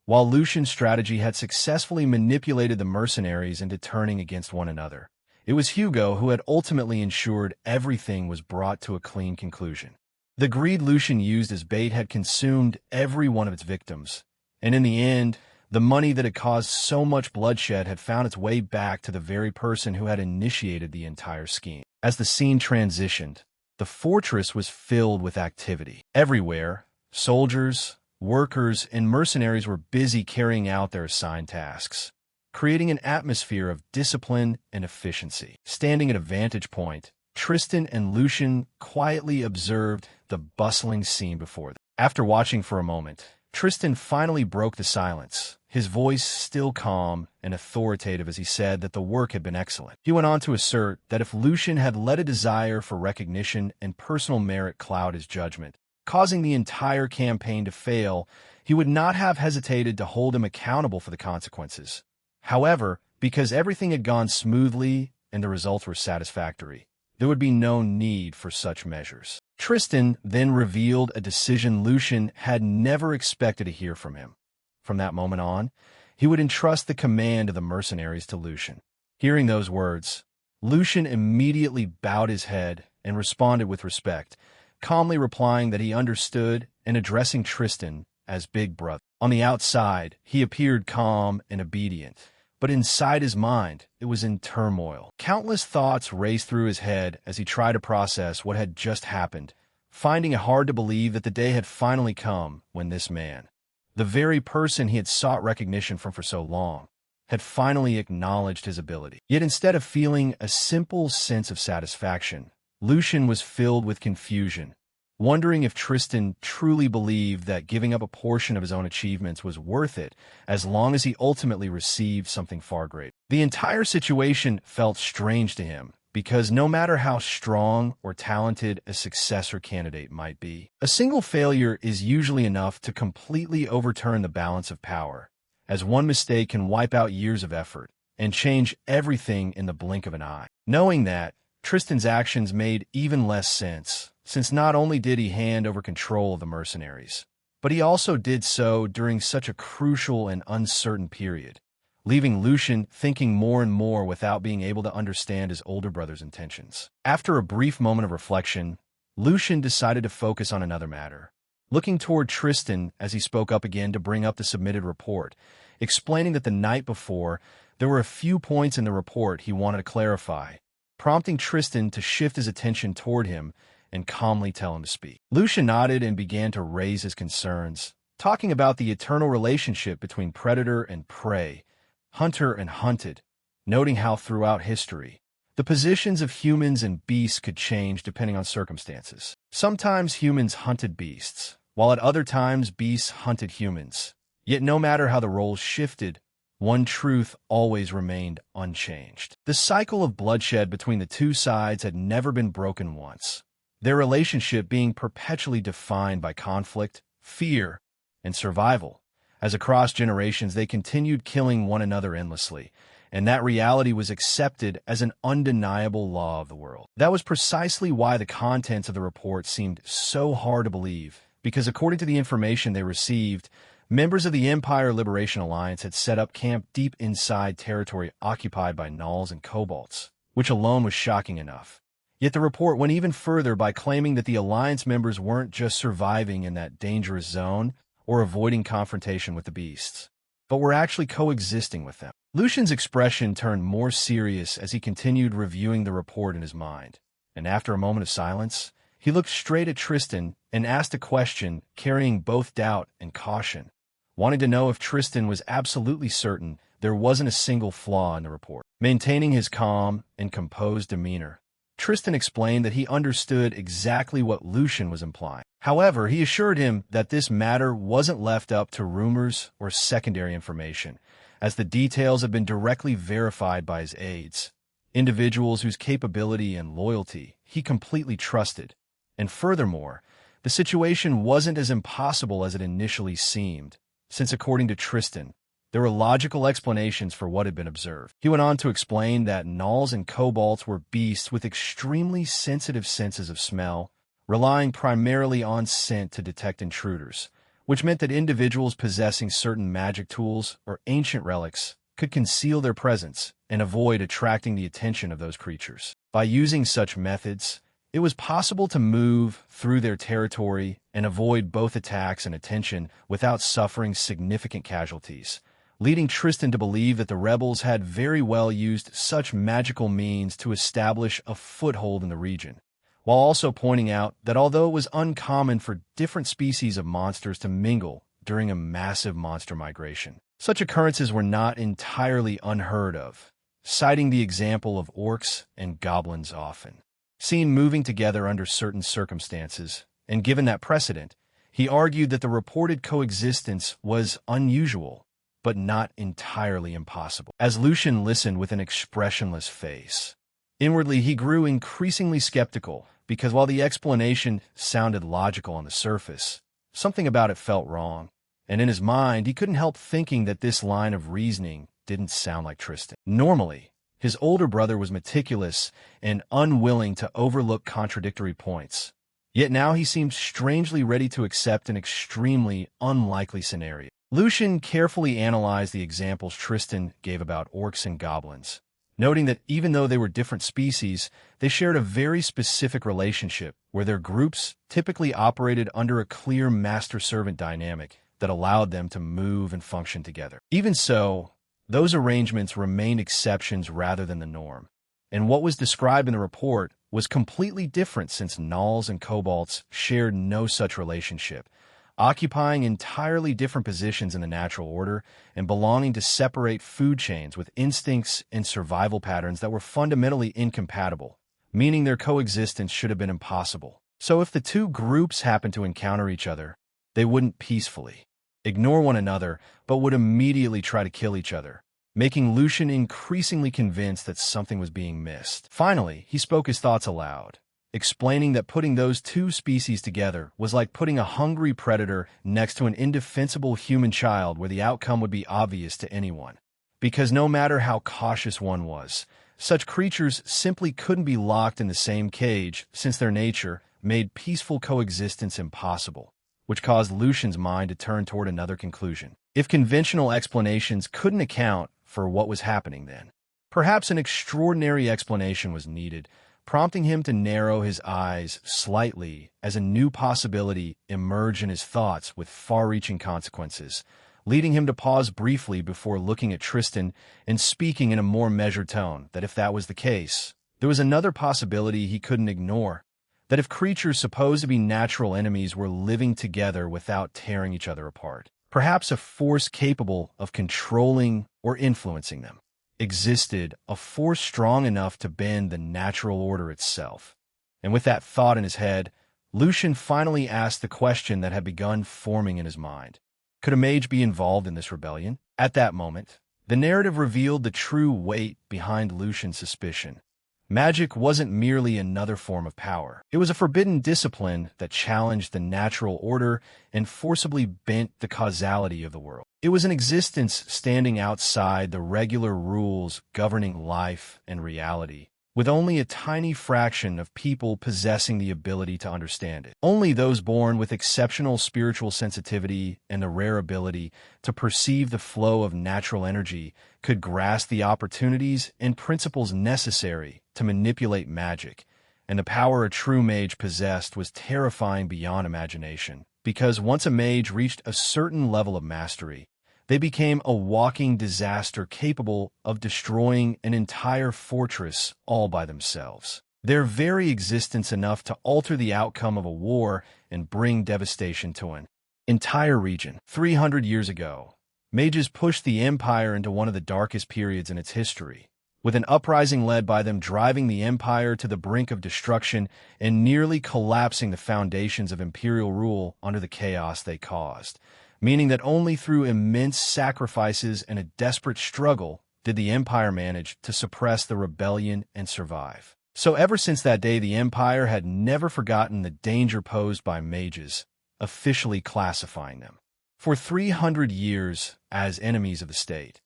While Lucian's strategy had successfully manipulated the mercenaries into turning against one another, it was Hugo who had ultimately ensured everything was brought to a clean conclusion. The greed Lucian used as bait had consumed every one of its victims, and in the end, the money that had caused so much bloodshed had found its way back to the very person who had initiated the entire scheme. As the scene transitioned, the fortress was filled with activity. Everywhere, soldiers, workers, and mercenaries were busy carrying out their assigned tasks, creating an atmosphere of discipline and efficiency. Standing at a vantage point, Tristan and Lucian quietly observed the bustling scene before them. After watching for a moment, Tristan finally broke the silence, his voice still calm and authoritative as he said that the work had been excellent. He went on to assert that if Lucian had let a desire for recognition and personal merit cloud his judgment, causing the entire campaign to fail, he would not have hesitated to hold him accountable for the consequences. However, because everything had gone smoothly and the results were satisfactory, there would be no need for such measures. Tristan then revealed a decision Lucian had never expected to hear from him. From that moment on, he would entrust the command of the mercenaries to Lucian. Hearing those words, Lucian immediately bowed his head and responded with respect, calmly replying that he understood and addressing Tristan as Big Brother. On the outside, he appeared calm and obedient, but inside his mind, it was in turmoil. Countless thoughts raced through his head as he tried to process what had just happened, finding it hard to believe that the day had finally come when this man, the very person he had sought recognition from for so long, had finally acknowledged his ability. Yet instead of feeling a simple sense of satisfaction, Lucian was filled with confusion, wondering if Tristan truly believed that giving up a portion of his own achievements was worth it, as long as he ultimately received something far greater. The entire situation felt strange to him, because no matter how strong or talented a successor candidate might be, a single failure is usually enough to completely overturn the balance of power, as one mistake can wipe out years of effort and change everything in the blink of an eye. Knowing that, Tristan's actions made even less sense, since not only did he hand over control of the mercenaries, but he also did so during such a crucial and uncertain period, leaving Lucian thinking more and more without being able to understand his older brother's intentions. After a brief moment of reflection, Lucian decided to focus on another matter, looking toward Tristan as he spoke up again to bring up the submitted report, explaining that the night before, there were a few points in the report he wanted to clarify, prompting Tristan to shift his attention toward him and calmly tell him to speak. Lucian nodded and began to raise his concerns, talking about the eternal relationship between predator and prey, hunter and hunted, noting how throughout history, the positions of humans and beasts could change depending on circumstances. Sometimes humans hunted beasts, while at other times beasts hunted humans. Yet no matter how the roles shifted, one truth always remained unchanged. The cycle of bloodshed between the two sides had never been broken once, their relationship being perpetually defined by conflict, fear, and survival, as across generations they continued killing one another endlessly, and that reality was accepted as an undeniable law of the world. That was precisely why the contents of the report seemed so hard to believe, because according to the information they received, members of the Empire Liberation Alliance had set up camp deep inside territory occupied by Gnolls and Kobolds, which alone was shocking enough. Yet the report went even further by claiming that the Alliance members weren't just surviving in that dangerous zone or avoiding confrontation with the beasts, but were actually coexisting with them. Lucian's expression turned more serious as he continued reviewing the report in his mind, and after a moment of silence, he looked straight at Tristan and asked a question carrying both doubt and caution. wanting to know if Tristan was absolutely certain there wasn't a single flaw in the report. Maintaining his calm and composed demeanor, Tristan explained that he understood exactly what Lucian was implying. However, he assured him that this matter wasn't left up to rumors or secondary information, as the details had been directly verified by his aides, individuals whose capability and loyalty he completely trusted. And furthermore, the situation wasn't as impossible as it initially seemed, since according to Tristan, there were logical explanations for what had been observed. He went on to explain that gnolls and kobolds were beasts with extremely sensitive senses of smell, relying primarily on scent to detect intruders, which meant that individuals possessing certain magic tools or ancient relics could conceal their presence and avoid attracting the attention of those creatures. By using such methods, it was possible to move through their territory and avoid both attacks and attention without suffering significant casualties, leading Tristan to believe that the rebels had very well used such magical means to establish a foothold in the region, while also pointing out that although it was uncommon for different species of monsters to mingle during a massive monster migration, such occurrences were not entirely unheard of, citing the example of orcs and goblins often seen moving together under certain circumstances. And given that precedent, he argued that the reported coexistence was unusual, but not entirely impossible. As Lucian listened with an expressionless face, inwardly he grew increasingly skeptical, because while the explanation sounded logical on the surface, something about it felt wrong, and in his mind he couldn't help thinking that this line of reasoning didn't sound like Tristan. Normally, his older brother was meticulous and unwilling to overlook contradictory points, yet now he seemed strangely ready to accept an extremely unlikely scenario. Lucian carefully analyzed the examples Tristan gave about orcs and goblins, noting that even though they were different species, they shared a very specific relationship where their groups typically operated under a clear master-servant dynamic that allowed them to move and function together. Even so, those arrangements remained exceptions rather than the norm, and what was described in the report was completely different, since gnolls and kobolds shared no such relationship, occupying entirely different positions in the natural order and belonging to separate food chains with instincts and survival patterns that were fundamentally incompatible, meaning their coexistence should have been impossible. So if the two groups happened to encounter each other, they wouldn't peacefully ignore one another, but would immediately try to kill each other, making Lucian increasingly convinced that something was being missed. Finally, he spoke his thoughts aloud, explaining that putting those two species together was like putting a hungry predator next to an indefensible human child, where the outcome would be obvious to anyone. Because no matter how cautious one was, such creatures simply couldn't be locked in the same cage, since their nature made peaceful coexistence impossible, which caused Lucian's mind to turn toward another conclusion. If conventional explanations couldn't account for what was happening then, perhaps an extraordinary explanation was needed, prompting him to narrow his eyes slightly as a new possibility emerged in his thoughts with far-reaching consequences, leading him to pause briefly before looking at Tristan and speaking in a more measured tone that if that was the case, there was another possibility he couldn't ignore, that if creatures supposed to be natural enemies were living together without tearing each other apart, perhaps a force capable of controlling or influencing them existed, a force strong enough to bend the natural order itself. And with that thought in his head, Lucian finally asked the question that had begun forming in his mind. Could a mage be involved in this rebellion? At that moment, the narrative revealed the true weight behind Lucian's suspicion. Magic wasn't merely another form of power. It was a forbidden discipline that challenged the natural order and forcibly bent the causality of the world. It was an existence standing outside the regular rules governing life and reality, with only a tiny fraction of people possessing the ability to understand it. Only those born with exceptional spiritual sensitivity and the rare ability to perceive the flow of natural energy could grasp the opportunities and principles necessary to manipulate magic, and the power a true mage possessed was terrifying beyond imagination, because once a mage reached a certain level of mastery, they became a walking disaster capable of destroying an entire fortress all by themselves. Their very existence enough to alter the outcome of a war and bring devastation to an entire region. 300 years ago, mages pushed the empire into one of the darkest periods in its history, with an uprising led by them driving the empire to the brink of destruction and nearly collapsing the foundations of imperial rule under the chaos they caused, meaning that only through immense sacrifices and a desperate struggle did the empire manage to suppress the rebellion and survive. So ever since that day, the empire had never forgotten the danger posed by mages, officially classifying them for 300 years as enemies of the state,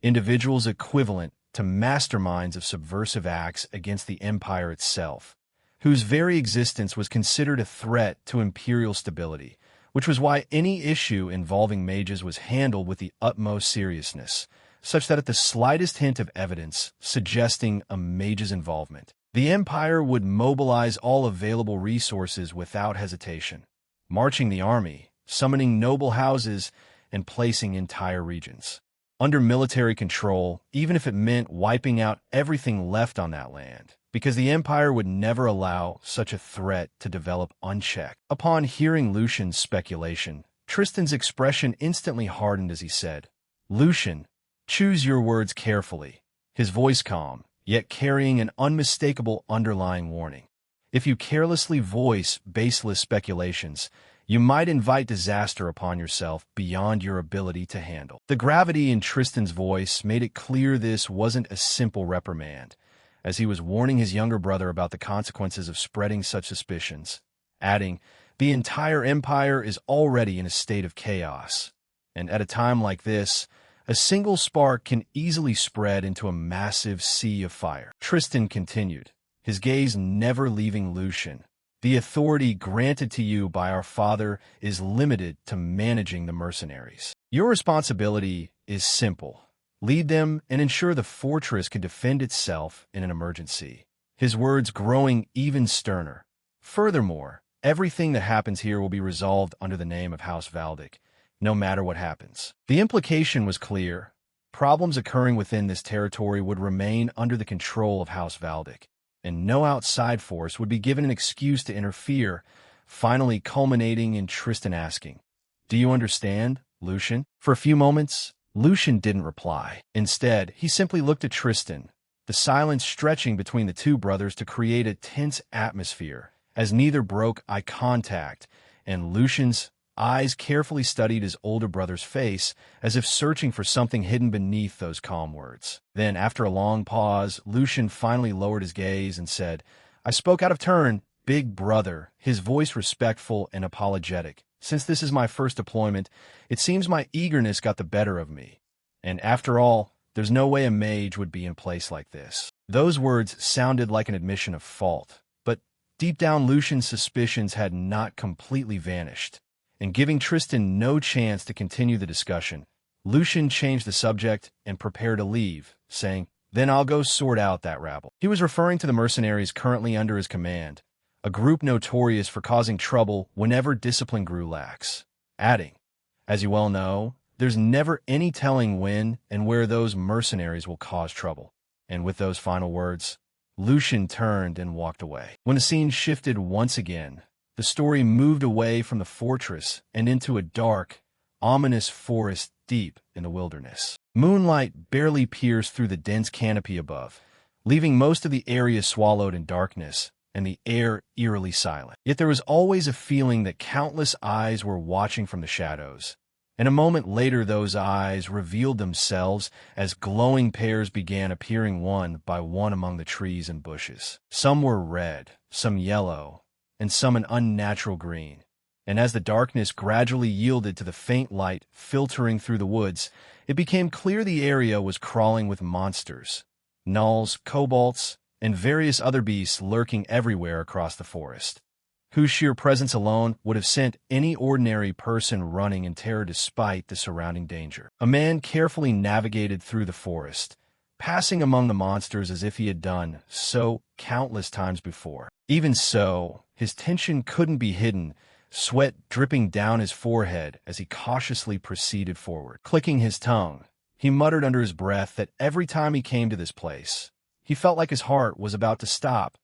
individuals equivalent to masterminds of subversive acts against the empire itself, whose very existence was considered a threat to imperial stability, which was why any issue involving mages was handled with the utmost seriousness, such that at the slightest hint of evidence suggesting a mage's involvement, the empire would mobilize all available resources without hesitation, marching the army, summoning noble houses, and placing entire regions under military control, even if it meant wiping out everything left on that land, because the empire would never allow such a threat to develop unchecked. Upon hearing Lucian's speculation, Tristan's expression instantly hardened as he said, "Lucian, choose your words carefully," his voice calm, yet carrying an unmistakable underlying warning. "If you carelessly voice baseless speculations, you might invite disaster upon yourself beyond your ability to handle." The gravity in Tristan's voice made it clear this wasn't a simple reprimand, as he was warning his younger brother about the consequences of spreading such suspicions, adding, "The entire empire is already in a state of chaos, and at a time like this, a single spark can easily spread into a massive sea of fire." Tristan continued, his gaze never leaving Lucian. "The authority granted to you by our father is limited to managing the mercenaries. Your responsibility is simple. Lead them and ensure the fortress can defend itself in an emergency." His words growing even sterner. "Furthermore, everything that happens here will be resolved under the name of House Valdic, no matter what happens." The implication was clear. Problems occurring within this territory would remain under the control of House Valdic, and no outside force would be given an excuse to interfere, finally culminating in Tristan asking, "Do you understand, Lucian?" For a few moments, Lucian didn't reply. Instead, he simply looked at Tristan, the silence stretching between the two brothers to create a tense atmosphere, as neither broke eye contact, and Lucian's eyes carefully studied his older brother's face, as if searching for something hidden beneath those calm words. Then, after a long pause, Lucian finally lowered his gaze and said, "I spoke out of turn, big brother," his voice respectful and apologetic. "Since this is my first deployment, it seems my eagerness got the better of me. And after all, there's no way a mage would be in place like this." Those words sounded like an admission of fault, but deep down Lucian's suspicions had not completely vanished. And giving Tristan no chance to continue the discussion, Lucian changed the subject and prepared to leave, saying, "Then I'll go sort out that rabble." He was referring to the mercenaries currently under his command, a group notorious for causing trouble whenever discipline grew lax, adding, "As you well know, there's never any telling when and where those mercenaries will cause trouble." And with those final words, Lucian turned and walked away. When the scene shifted once again, the story moved away from the fortress and into a dark, ominous forest deep in the wilderness. Moonlight barely pierced through the dense canopy above, leaving most of the area swallowed in darkness and the air eerily silent. Yet there was always a feeling that countless eyes were watching from the shadows, and a moment later those eyes revealed themselves as glowing pairs began appearing one by one among the trees and bushes. Some were red, some yellow, and some an unnatural green. And as the darkness gradually yielded to the faint light filtering through the woods, it became clear the area was crawling with monsters, gnolls, kobolds, and various other beasts lurking everywhere across the forest, whose sheer presence alone would have sent any ordinary person running in terror despite the surrounding danger. A man carefully navigated through the forest, passing among the monsters as if he had done so countless times before. Even so, his tension couldn't be hidden, sweat dripping down his forehead as he cautiously proceeded forward. Clicking his tongue, he muttered under his breath that every time he came to this place, he felt like his heart was about to stop,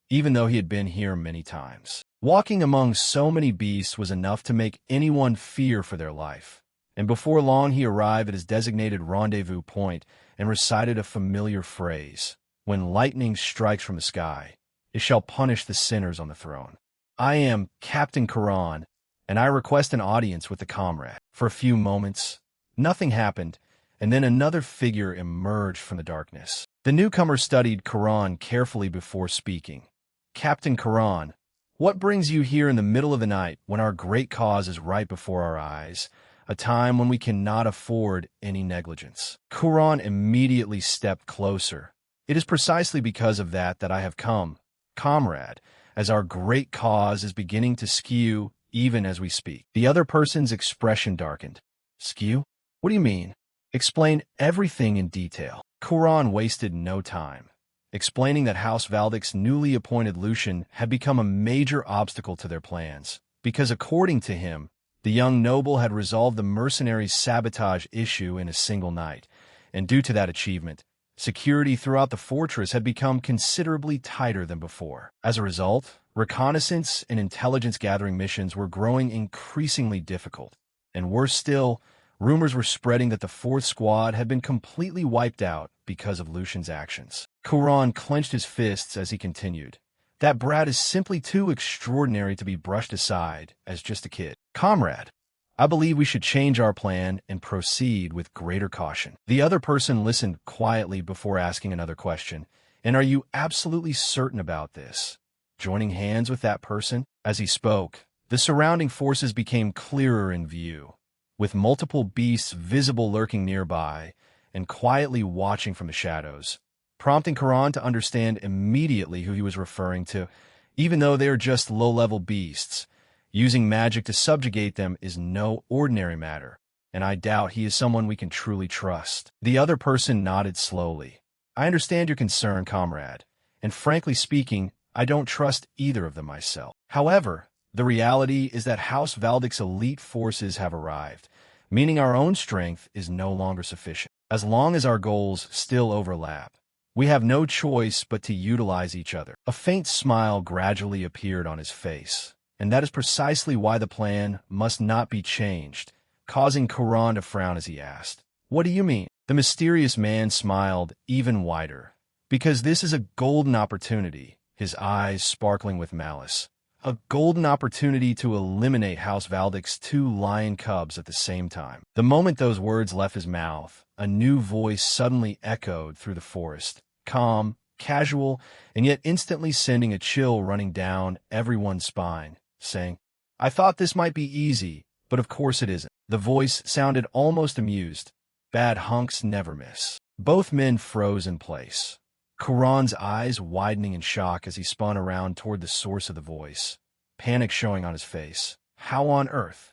even though he had been here many times. Walking among so many beasts was enough to make anyone fear for their life, and before long he arrived at his designated rendezvous point and recited a familiar phrase, "When lightning strikes from the sky, it shall punish the sinners on the throne. I am Captain Quran, and I request an audience with the comrade." For a few moments, nothing happened, and then another figure emerged from the darkness. The newcomer studied Quran carefully before speaking. "Captain Quran, what brings you here in the middle of the night when our great cause is right before our eyes, a time when we cannot afford any negligence?" Quran immediately stepped closer. "It is precisely because of that I have come, comrade, as our great cause is beginning to skew even as we speak." The other person's expression darkened. "Skew? What do you mean? Explain everything in detail." Quran wasted no time, explaining that House Valdic's newly appointed Lucian had become a major obstacle to their plans, because according to him, the young noble had resolved the mercenary's sabotage issue in a single night, and due to that achievement, security throughout the fortress had become considerably tighter than before. As a result, reconnaissance and intelligence-gathering missions were growing increasingly difficult, and worse still, rumors were spreading that the fourth squad had been completely wiped out because of Lucian's actions. Quran clenched his fists as he continued. "That brat is simply too extraordinary to be brushed aside as just a kid. Comrade, I believe we should change our plan and proceed with greater caution." The other person listened quietly before asking another question. "And are you absolutely certain about this? Joining hands with that person?" As he spoke, the surrounding forces became clearer in view, with multiple beasts visible lurking nearby and quietly watching from the shadows, prompting Quran to understand immediately who he was referring to. Even though they are just low-level beasts, using magic to subjugate them is no ordinary matter, and I doubt he is someone we can truly trust. The other person nodded slowly. "I understand your concern, comrade, and frankly speaking, I don't trust either of them myself. However, the reality is that House Valdic's elite forces have arrived, meaning our own strength is no longer sufficient. As long as our goals still overlap, we have no choice but to utilize each other." A faint smile gradually appeared on his face, and that is precisely why the plan must not be changed, causing Quran to frown as he asked, "What do you mean?" The mysterious man smiled even wider. "Because this is a golden opportunity," his eyes sparkling with malice. "A golden opportunity to eliminate House Valdic's two lion cubs at the same time." The moment those words left his mouth, a new voice suddenly echoed through the forest, calm, casual, and yet instantly sending a chill running down everyone's spine, saying, "I thought this might be easy, but of course it isn't." The voice sounded almost amused. "Bad hunks never miss." Both men froze in place, Quran's eyes widening in shock as he spun around toward the source of the voice, panic showing on his face. "How on earth?"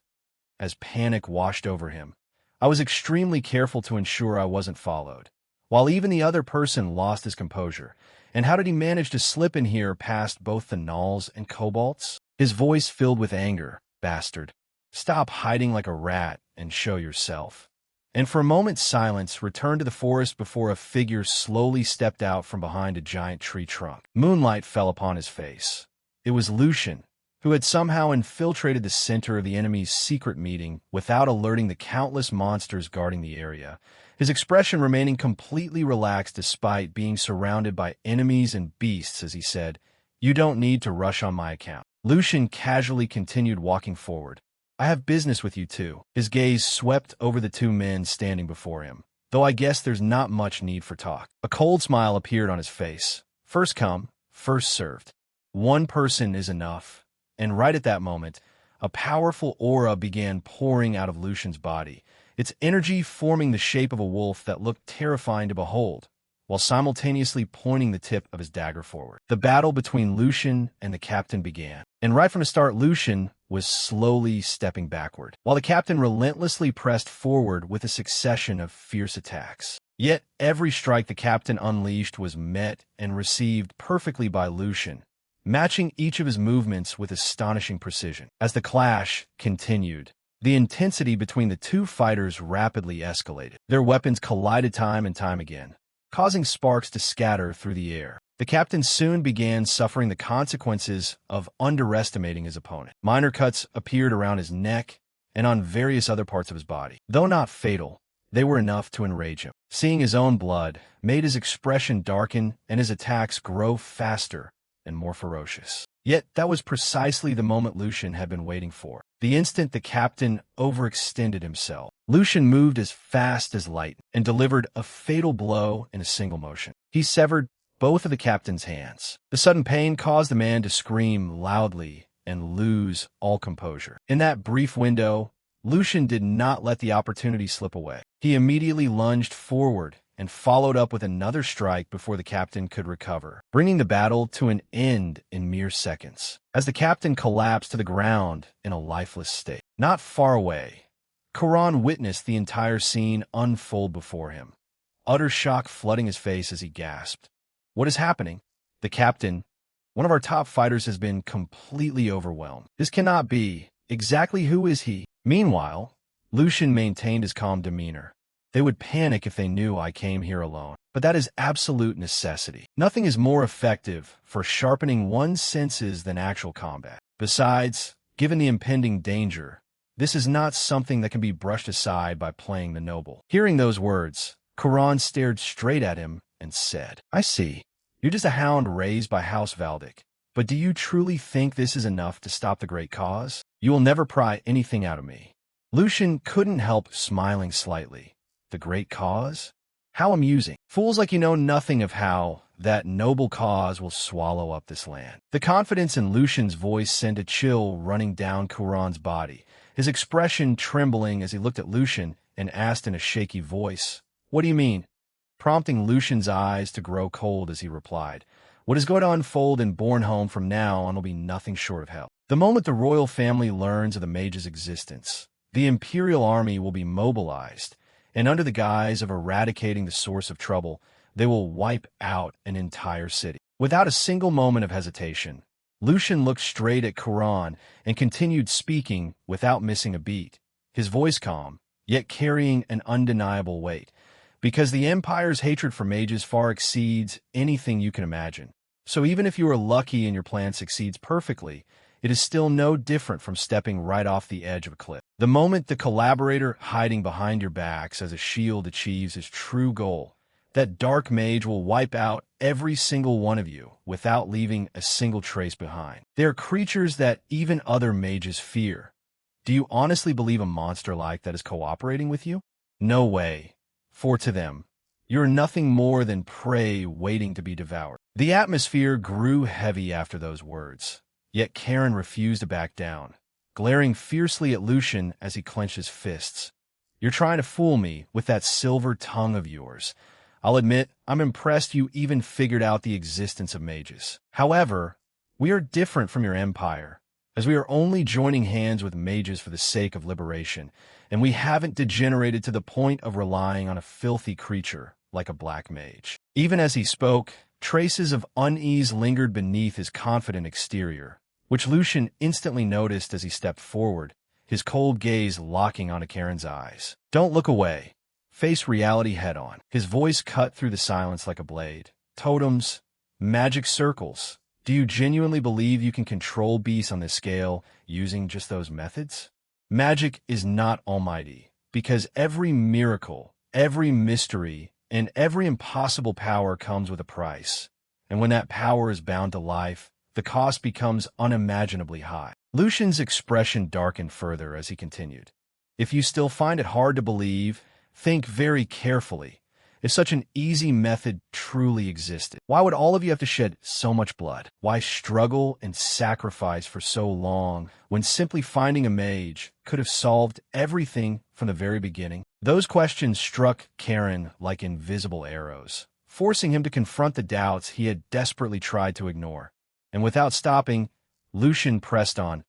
As panic washed over him, I was extremely careful to ensure I wasn't followed, while even the other person lost his composure. "And how did he manage to slip in here past both the gnolls and kobolds?" His voice filled with anger. "Bastard. Stop hiding like a rat and show yourself." And for a moment's silence returned to the forest before a figure slowly stepped out from behind a giant tree trunk. Moonlight fell upon his face. It was Lucian, who had somehow infiltrated the center of the enemy's secret meeting without alerting the countless monsters guarding the area, his expression remaining completely relaxed despite being surrounded by enemies and beasts as he said, "You don't need to rush on my account." Lucian casually continued walking forward. "I have business with you too." His gaze swept over the two men standing before him, though I guess there's not much need for talk. A cold smile appeared on his face. "First come, first served. One person is enough." And right at that moment, a powerful aura began pouring out of Lucian's body, its energy forming the shape of a wolf that looked terrifying to behold, while simultaneously pointing the tip of his dagger forward. The battle between Lucian and the captain began, and right from the start Lucian was slowly stepping backward, while the captain relentlessly pressed forward with a succession of fierce attacks. Yet every strike the captain unleashed was met and received perfectly by Lucian, matching each of his movements with astonishing precision. As the clash continued, the intensity between the two fighters rapidly escalated. Their weapons collided time and time again, causing sparks to scatter through the air. The captain soon began suffering the consequences of underestimating his opponent. Minor cuts appeared around his neck and on various other parts of his body. Though not fatal, they were enough to enrage him. Seeing his own blood made his expression darken and his attacks grow faster and more ferocious. Yet that was precisely the moment Lucian had been waiting for. The instant the captain overextended himself, Lucian moved as fast as light and delivered a fatal blow in a single motion. He severed both of the captain's hands. The sudden pain caused the man to scream loudly and lose all composure. In that brief window, Lucian did not let the opportunity slip away. He immediately lunged forward and followed up with another strike before the captain could recover, bringing the battle to an end in mere seconds. As the captain collapsed to the ground in a lifeless state, not far away, Karan witnessed the entire scene unfold before him, utter shock flooding his face as he gasped. What is happening? The captain, one of our top fighters, has been completely overwhelmed. This cannot be. Exactly who is he? Meanwhile, Lucian maintained his calm demeanor. They would panic if they knew I came here alone. But that is absolute necessity. Nothing is more effective for sharpening one's senses than actual combat. Besides, given the impending danger, this is not something that can be brushed aside by playing the noble. Hearing those words, Karan stared straight at him and said, I see. You're just a hound raised by House Valdic. But do you truly think this is enough to stop the great cause? You will never pry anything out of me. Lucian couldn't help smiling slightly. The great cause? How amusing. Fools like you know nothing of how that noble cause will swallow up this land. The confidence in Lucian's voice sent a chill running down Karan's body, his expression trembling as he looked at Lucian and asked in a shaky voice, What do you mean? Prompting Lucian's eyes to grow cold as he replied, What is going to unfold in Bornholm from now on will be nothing short of hell. The moment the royal family learns of the mage's existence, the Imperial army will be mobilized, and under the guise of eradicating the source of trouble, they will wipe out an entire city. Without a single moment of hesitation, Lucian looked straight at Karan and continued speaking without missing a beat, his voice calm, yet carrying an undeniable weight, because the Empire's hatred for mages far exceeds anything you can imagine. So even if you are lucky and your plan succeeds perfectly, it is still no different from stepping right off the edge of a cliff. The moment the collaborator hiding behind your backs as a shield achieves his true goal, that dark mage will wipe out every single one of you without leaving a single trace behind. They are creatures that even other mages fear. Do you honestly believe a monster like that is cooperating with you? No way. For to them, you're nothing more than prey waiting to be devoured. The atmosphere grew heavy after those words, yet Karen refused to back down, glaring fiercely at Lucian as he clenched his fists. You're trying to fool me with that silver tongue of yours. I'll admit, I'm impressed you even figured out the existence of mages. However, we are different from your empire, as we are only joining hands with mages for the sake of liberation, and we haven't degenerated to the point of relying on a filthy creature like a black mage. Even as he spoke, traces of unease lingered beneath his confident exterior, which Lucian instantly noticed as he stepped forward, his cold gaze locking onto Karen's eyes. Don't look away. Face reality head-on. His voice cut through the silence like a blade. Totems, magic circles. Do you genuinely believe you can control beasts on this scale using just those methods? Magic is not almighty, because every miracle, every mystery, and every impossible power comes with a price. And when that power is bound to life, the cost becomes unimaginably high. Lucian's expression darkened further as he continued. If you still find it hard to believe, think very carefully. If such an easy method truly existed, why would all of you have to shed so much blood? Why struggle and sacrifice for so long when simply finding a mage could have solved everything from the very beginning? Those questions struck Karen like invisible arrows, forcing him to confront the doubts he had desperately tried to ignore. And without stopping, Lucian pressed on.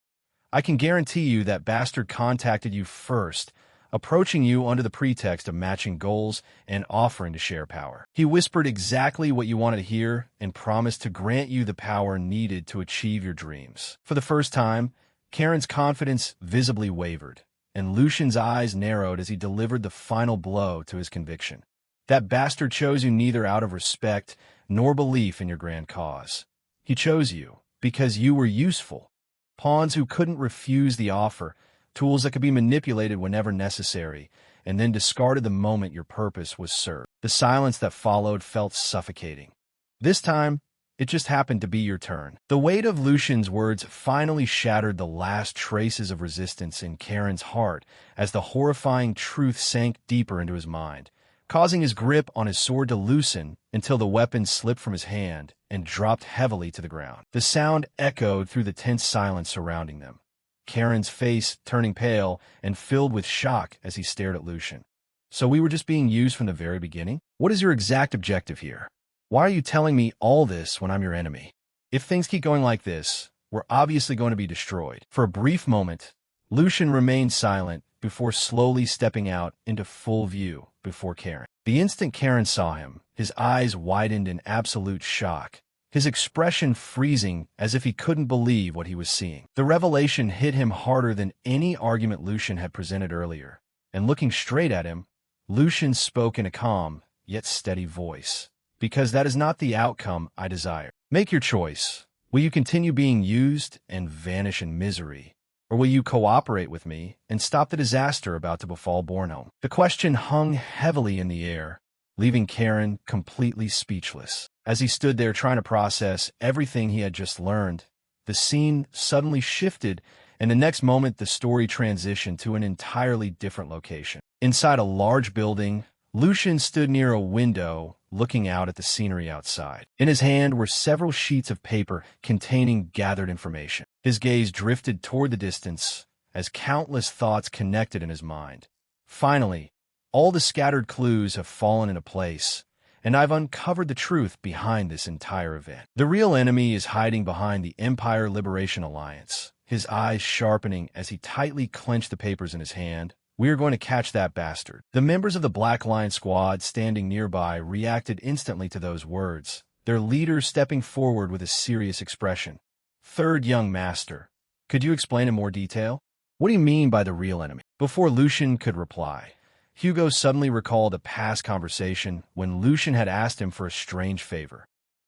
I can guarantee you that bastard contacted you first, approaching you under the pretext of matching goals and offering to share power. He whispered exactly what you wanted to hear and promised to grant you the power needed to achieve your dreams. For the first time, Karen's confidence visibly wavered, and Lucian's eyes narrowed as he delivered the final blow to his conviction. That bastard chose you neither out of respect nor belief in your grand cause. He chose you because you were useful. Pawns who couldn't refuse the offer, tools that could be manipulated whenever necessary, and then discarded the moment your purpose was served. The silence that followed felt suffocating. This time, it just happened to be your turn. The weight of Lucian's words finally shattered the last traces of resistance in Karen's heart as the horrifying truth sank deeper into his mind, causing his grip on his sword to loosen until the weapon slipped from his hand and dropped heavily to the ground. The sound echoed through the tense silence surrounding them, Karen's face turning pale and filled with shock as he stared at Lucian. So we were just being used from the very beginning? What is your exact objective here? Why are you telling me all this when I'm your enemy? If things keep going like this, we're obviously going to be destroyed. For a brief moment, Lucian remained silent before slowly stepping out into full view before Karen. The instant Karen saw him, his eyes widened in absolute shock, his expression freezing as if he couldn't believe what he was seeing. The revelation hit him harder than any argument Lucian had presented earlier, and looking straight at him, Lucian spoke in a calm, yet steady voice. Because that is not the outcome I desire. Make your choice. Will you continue being used and vanish in misery? Or will you cooperate with me and stop the disaster about to befall Bornholm? The question hung heavily in the air, leaving Karen completely speechless. As he stood there trying to process everything he had just learned, the scene suddenly shifted, and the next moment the story transitioned to an entirely different location. Inside a large building, Lucian stood near a window looking out at the scenery outside. In his hand were several sheets of paper containing gathered information. His gaze drifted toward the distance as countless thoughts connected in his mind. Finally, all the scattered clues have fallen into place, and I've uncovered the truth behind this entire event. The real enemy is hiding behind the Empire Liberation Alliance, his eyes sharpening as he tightly clenched the papers in his hand. We are going to catch that bastard. The members of the Black Lion squad standing nearby reacted instantly to those words, their leader stepping forward with a serious expression. Third young master, could you explain in more detail? What do you mean by the real enemy? Before Lucian could reply, Hugo suddenly recalled a past conversation when Lucian had asked him for a strange favor.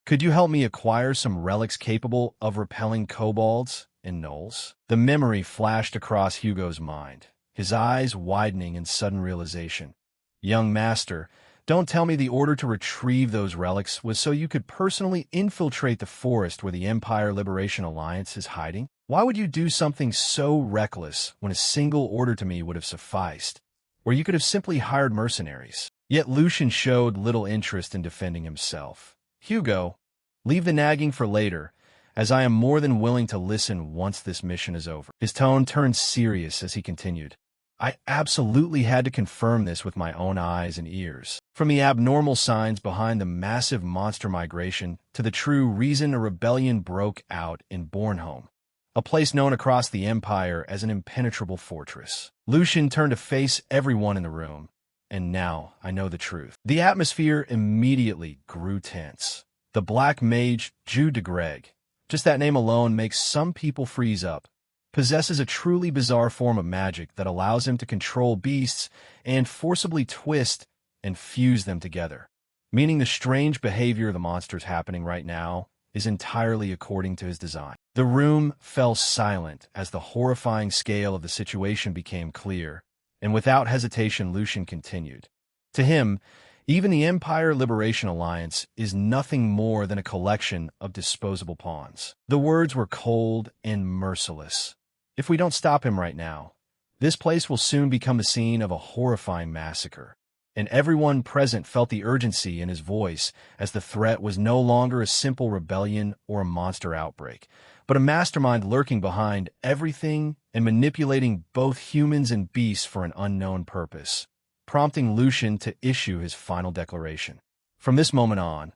Could you help me acquire some relics capable of repelling kobolds and gnolls? The memory flashed across Hugo's mind, his eyes widening in sudden realization. Young master, don't tell me the order to retrieve those relics was so you could personally infiltrate the forest where the Empire Liberation Alliance is hiding? Why would you do something so reckless when a single order to me would have sufficed, where you could have simply hired mercenaries? Yet Lucian showed little interest in defending himself. Hugo, leave the nagging for later, as I am more than willing to listen once this mission is over. His tone turned serious as he continued. I absolutely had to confirm this with my own eyes and ears. From the abnormal signs behind the massive monster migration to the true reason a rebellion broke out in Bornholm, a place known across the Empire as an impenetrable fortress. Lucian turned to face everyone in the room, and now I know the truth. The atmosphere immediately grew tense. The Black Mage, Jude de Greg, just that name alone makes some people freeze up, possesses a truly bizarre form of magic that allows him to control beasts and forcibly twist and fuse them together, meaning the strange behavior of the monsters happening right now is entirely according to his design. The room fell silent as the horrifying scale of the situation became clear, and without hesitation Lucian continued. To him, even the Empire Liberation Alliance is nothing more than a collection of disposable pawns. The words were cold and merciless. If we don't stop him right now, this place will soon become the scene of a horrifying massacre. And everyone present felt the urgency in his voice as the threat was no longer a simple rebellion or a monster outbreak, but a mastermind lurking behind everything and manipulating both humans and beasts for an unknown purpose, prompting Lucian to issue his final declaration. From this moment on,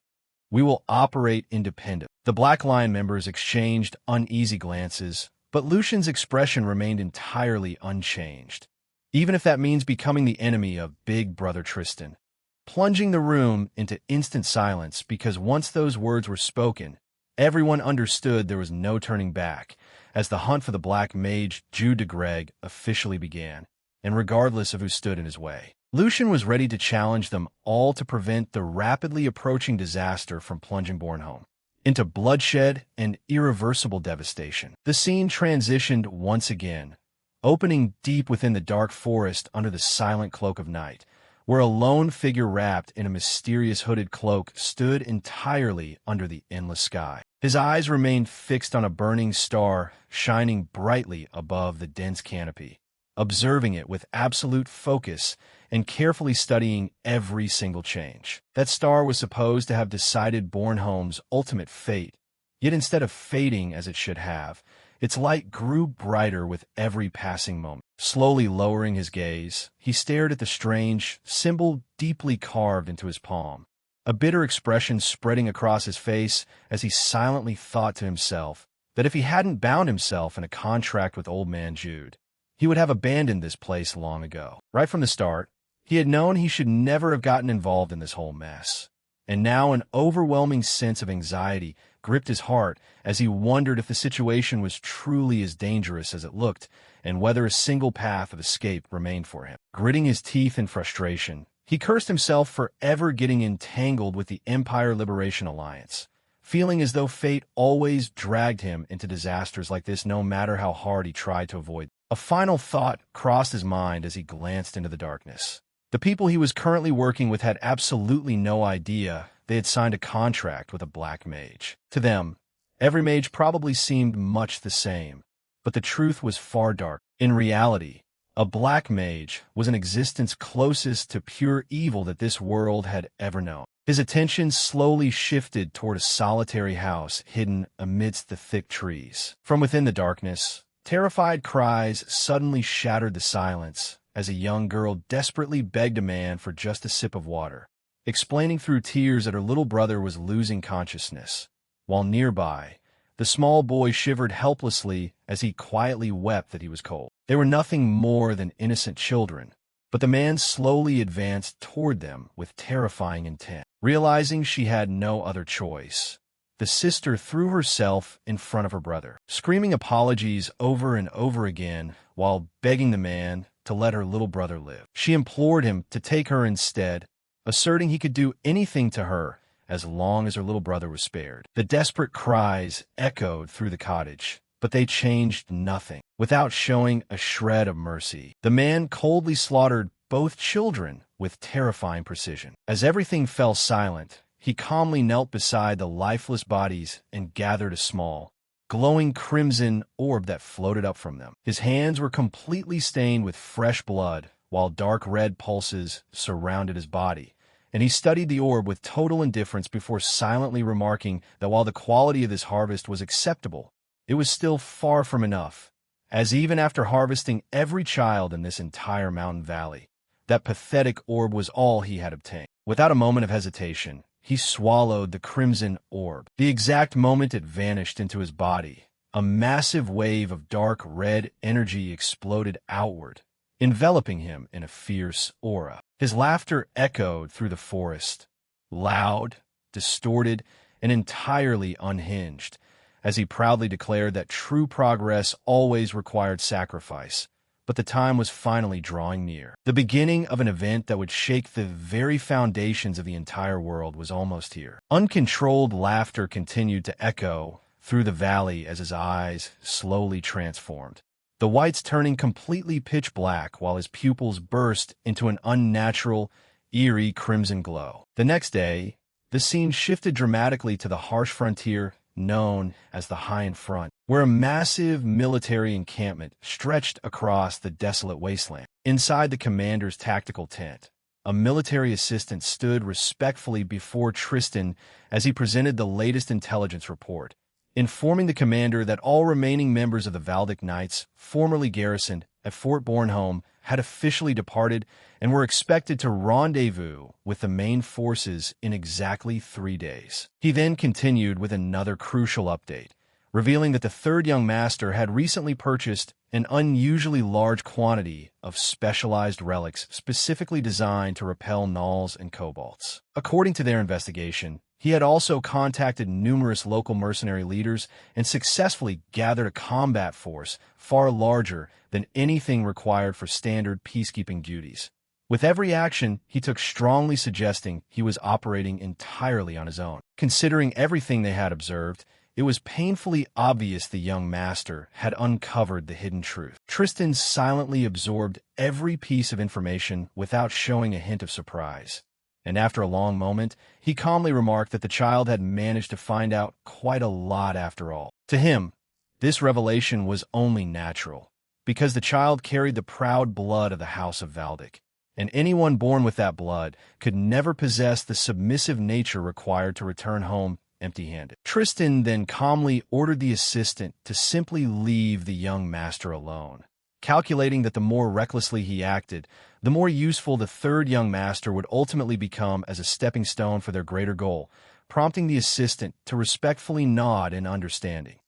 we will operate independently. The Black Lion members exchanged uneasy glances, but Lucian's expression remained entirely unchanged, even if that means becoming the enemy of Big Brother Tristan, plunging the room into instant silence because once those words were spoken, everyone understood there was no turning back as the hunt for the Black Mage, Jude de Greg, officially began. and regardless of who stood in his way. Lucian was ready to challenge them all to prevent the rapidly approaching disaster from plunging Bornholm into bloodshed and irreversible devastation. The scene transitioned once again, opening deep within the dark forest under the silent cloak of night, where a lone figure wrapped in a mysterious hooded cloak stood entirely under the endless sky. His eyes remained fixed on a burning star shining brightly above the dense canopy, observing it with absolute focus and carefully studying every single change. That star was supposed to have decided Bornholm's ultimate fate, yet instead of fading as it should have, its light grew brighter with every passing moment. Slowly lowering his gaze, he stared at the strange symbol deeply carved into his palm, a bitter expression spreading across his face as he silently thought to himself that if he hadn't bound himself in a contract with Old Man Jude, he would have abandoned this place long ago. Right from the start, he had known he should never have gotten involved in this whole mess. And now an overwhelming sense of anxiety gripped his heart as he wondered if the situation was truly as dangerous as it looked and whether a single path of escape remained for him. Gritting his teeth in frustration, he cursed himself for ever getting entangled with the Empire Liberation Alliance, feeling as though fate always dragged him into disasters like this no matter how hard he tried to avoid. A final thought crossed his mind as he glanced into the darkness. The people he was currently working with had absolutely no idea they had signed a contract with a black mage. To them, every mage probably seemed much the same, but the truth was far darker. In reality, a black mage was an existence closest to pure evil that this world had ever known. His attention slowly shifted toward a solitary house hidden amidst the thick trees. From within the darkness, terrified cries suddenly shattered the silence as a young girl desperately begged a man for just a sip of water, explaining through tears that her little brother was losing consciousness, while nearby, the small boy shivered helplessly as he quietly wept that he was cold. They were nothing more than innocent children, but the man slowly advanced toward them with terrifying intent. Realizing she had no other choice, the sister threw herself in front of her brother, screaming apologies over and over again while begging the man to let her little brother live. She implored him to take her instead, asserting he could do anything to her as long as her little brother was spared. The desperate cries echoed through the cottage, but they changed nothing. Without showing a shred of mercy, the man coldly slaughtered both children with terrifying precision. As everything fell silent, he calmly knelt beside the lifeless bodies and gathered a small, glowing crimson orb that floated up from them. His hands were completely stained with fresh blood, while dark red pulses surrounded his body, and he studied the orb with total indifference before silently remarking that while the quality of this harvest was acceptable, it was still far from enough, as even after harvesting every child in this entire mountain valley, that pathetic orb was all he had obtained. Without a moment of hesitation, he swallowed the crimson orb. The exact moment it vanished into his body, a massive wave of dark red energy exploded outward, enveloping him in a fierce aura. His laughter echoed through the forest, loud, distorted, and entirely unhinged, as he proudly declared that true progress always required sacrifice, but the time was finally drawing near. The beginning of an event that would shake the very foundations of the entire world was almost here. Uncontrolled laughter continued to echo through the valley as his eyes slowly transformed, the whites turning completely pitch black while his pupils burst into an unnatural, eerie crimson glow. The next day, the scene shifted dramatically to the harsh frontier known as the High Front, where a massive military encampment stretched across the desolate wasteland. Inside the commander's tactical tent, a military assistant stood respectfully before Tristan as he presented the latest intelligence report, informing the commander that all remaining members of the Valdic Knights, formerly garrisoned at Fort Bornholm, had officially departed and were expected to rendezvous with the main forces in exactly 3 days. He then continued with another crucial update, revealing that the third young master had recently purchased an unusually large quantity of specialized relics specifically designed to repel gnolls and kobolds. According to their investigation, He had also contacted numerous local mercenary leaders and successfully gathered a combat force far larger than anything required for standard peacekeeping duties. With every action, he took strongly suggesting he was operating entirely on his own. Considering everything they had observed, it was painfully obvious the young master had uncovered the hidden truth. Tristan silently absorbed every piece of information without showing a hint of surprise. And after a long moment, he calmly remarked that the child had managed to find out quite a lot after all. To him, this revelation was only natural, because the child carried the proud blood of the House of Valdic, and anyone born with that blood could never possess the submissive nature required to return home empty-handed. Tristan then calmly ordered the assistant to simply leave the young master alone, calculating that the more recklessly he acted, the more useful the third young master would ultimately become as a stepping stone for their greater goal, prompting the assistant to respectfully nod in understanding.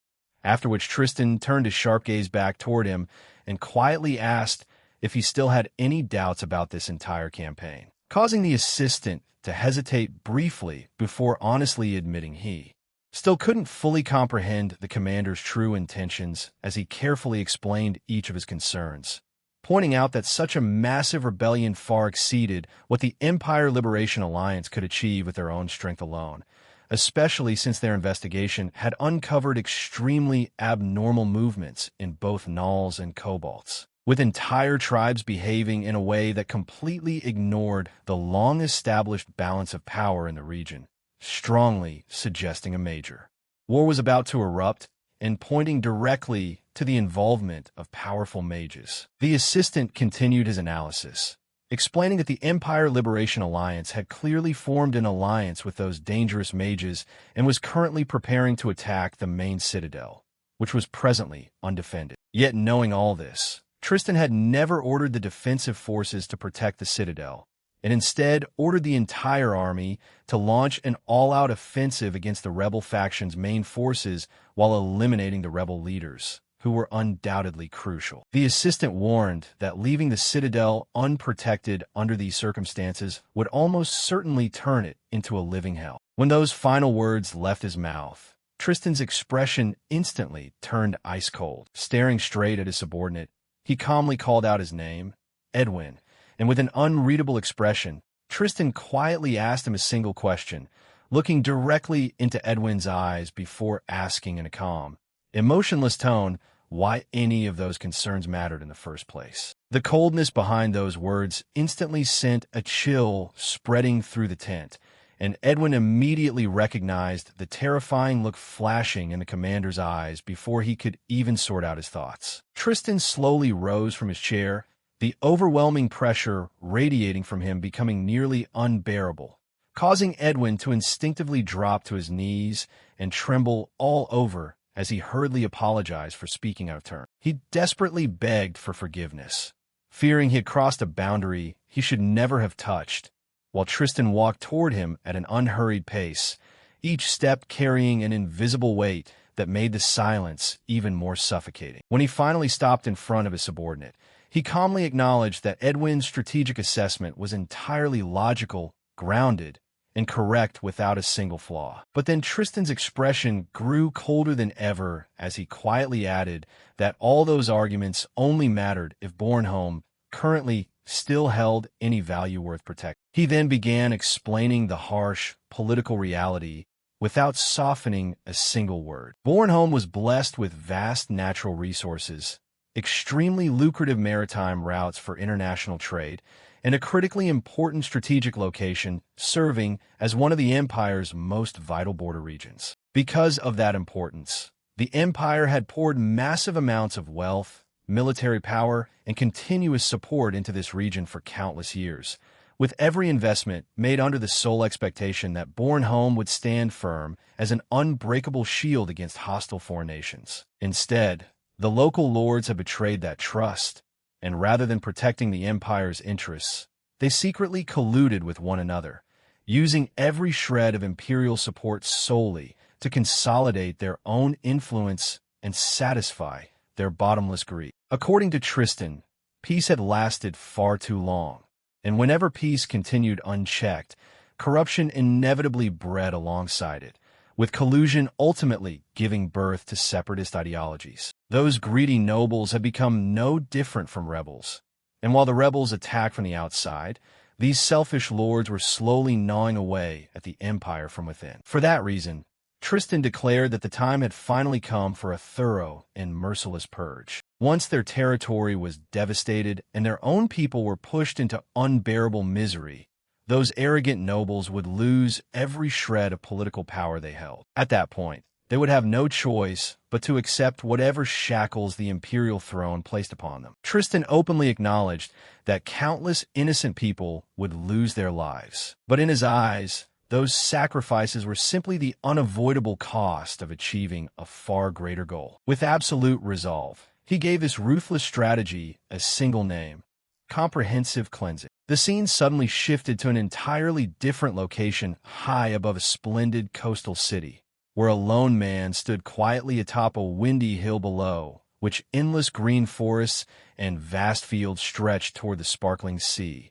After which Tristan turned his sharp gaze back toward him and quietly asked if he still had any doubts about this entire campaign, causing the assistant to hesitate briefly before honestly admitting he still couldn't fully comprehend the commander's true intentions as he carefully explained each of his concerns, pointing out that such a massive rebellion far exceeded what the Empire Liberation Alliance could achieve with their own strength alone, especially since their investigation had uncovered extremely abnormal movements in both Gnolls and Kobolds, with entire tribes behaving in a way that completely ignored the long-established balance of power in the region, strongly suggesting a major war was about to erupt and pointing directly to the involvement of powerful mages. The assistant continued his analysis, explaining that the Empire Liberation Alliance had clearly formed an alliance with those dangerous mages and was currently preparing to attack the main citadel, which was presently undefended. Yet knowing all this, Tristan had never ordered the defensive forces to protect the citadel, and instead ordered the entire army to launch an all-out offensive against the rebel faction's main forces while eliminating the rebel leaders, who were undoubtedly crucial. The assistant warned that leaving the citadel unprotected under these circumstances would almost certainly turn it into a living hell. When those final words left his mouth, Tristan's expression instantly turned ice cold. Staring straight at his subordinate, he calmly called out his name, Edwin, and with an unreadable expression, Tristan quietly asked him a single question, looking directly into Edwin's eyes before asking in a calm, emotionless tone why any of those concerns mattered in the first place. The coldness behind those words instantly sent a chill spreading through the tent, and Edwin immediately recognized the terrifying look flashing in the commander's eyes before he could even sort out his thoughts. Tristan slowly rose from his chair, the overwhelming pressure radiating from him becoming nearly unbearable, causing Edwin to instinctively drop to his knees and tremble all over as he hurriedly apologized for speaking out of turn. He desperately begged for forgiveness, fearing he had crossed a boundary he should never have touched, while Tristan walked toward him at an unhurried pace, each step carrying an invisible weight that made the silence even more suffocating. When he finally stopped in front of his subordinate, he calmly acknowledged that Edwin's strategic assessment was entirely logical, grounded, and correct without a single flaw. But then Tristan's expression grew colder than ever as he quietly added that all those arguments only mattered if Bornholm currently still held any value worth protecting. He then began explaining the harsh political reality without softening a single word. Bornholm was blessed with vast natural resources, extremely lucrative maritime routes for international trade, and a critically important strategic location serving as one of the Empire's most vital border regions. Because of that importance, the Empire had poured massive amounts of wealth, military power, and continuous support into this region for countless years, with every investment made under the sole expectation that Bornholm would stand firm as an unbreakable shield against hostile foreign nations. Instead, the local lords had betrayed that trust, and rather than protecting the Empire's interests, they secretly colluded with one another, using every shred of imperial support solely to consolidate their own influence and satisfy their bottomless greed. According to Tristan, peace had lasted far too long, and whenever peace continued unchecked, corruption inevitably bred alongside it, with collusion ultimately giving birth to separatist ideologies. Those greedy nobles had become no different from rebels, and while the rebels attacked from the outside, these selfish lords were slowly gnawing away at the empire from within. For that reason, Tristan declared that the time had finally come for a thorough and merciless purge. Once their territory was devastated and their own people were pushed into unbearable misery, those arrogant nobles would lose every shred of political power they held. At that point, they would have no choice but to accept whatever shackles the imperial throne placed upon them. Tristan openly acknowledged that countless innocent people would lose their lives. But in his eyes, those sacrifices were simply the unavoidable cost of achieving a far greater goal. With absolute resolve, he gave this ruthless strategy a single name: comprehensive cleansing. The scene suddenly shifted to an entirely different location high above a splendid coastal city, where a lone man stood quietly atop a windy hill below, which endless green forests and vast fields stretched toward the sparkling sea,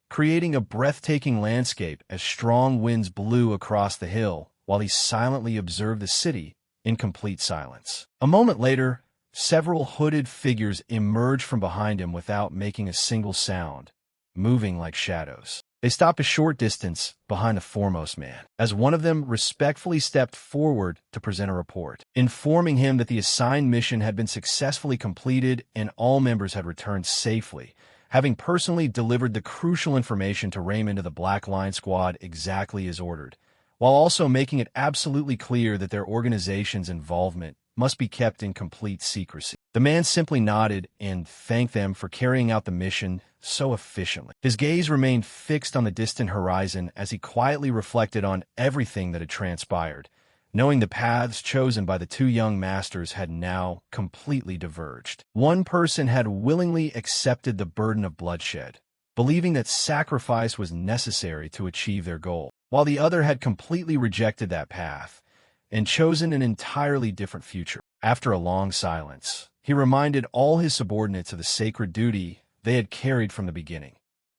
creating a breathtaking landscape as strong winds blew across the hill while he silently observed the city in complete silence. A moment later, several hooded figures emerged from behind him without making a single sound, moving like shadows. They stopped a short distance behind the foremost man, as one of them respectfully stepped forward to present a report, informing him that the assigned mission had been successfully completed and all members had returned safely, having personally delivered the crucial information to Raymond of the Black Line Squad exactly as ordered, while also making it absolutely clear that their organization's involvement must be kept in complete secrecy. The man simply nodded and thanked them for carrying out the mission so efficiently. His gaze remained fixed on the distant horizon as he quietly reflected on everything that had transpired, knowing the paths chosen by the two young masters had now completely diverged. One person had willingly accepted the burden of bloodshed, believing that sacrifice was necessary to achieve their goal, while the other had completely rejected that path and chosen an entirely different future. After a long silence, he reminded all his subordinates of the sacred duty they had carried from the beginning.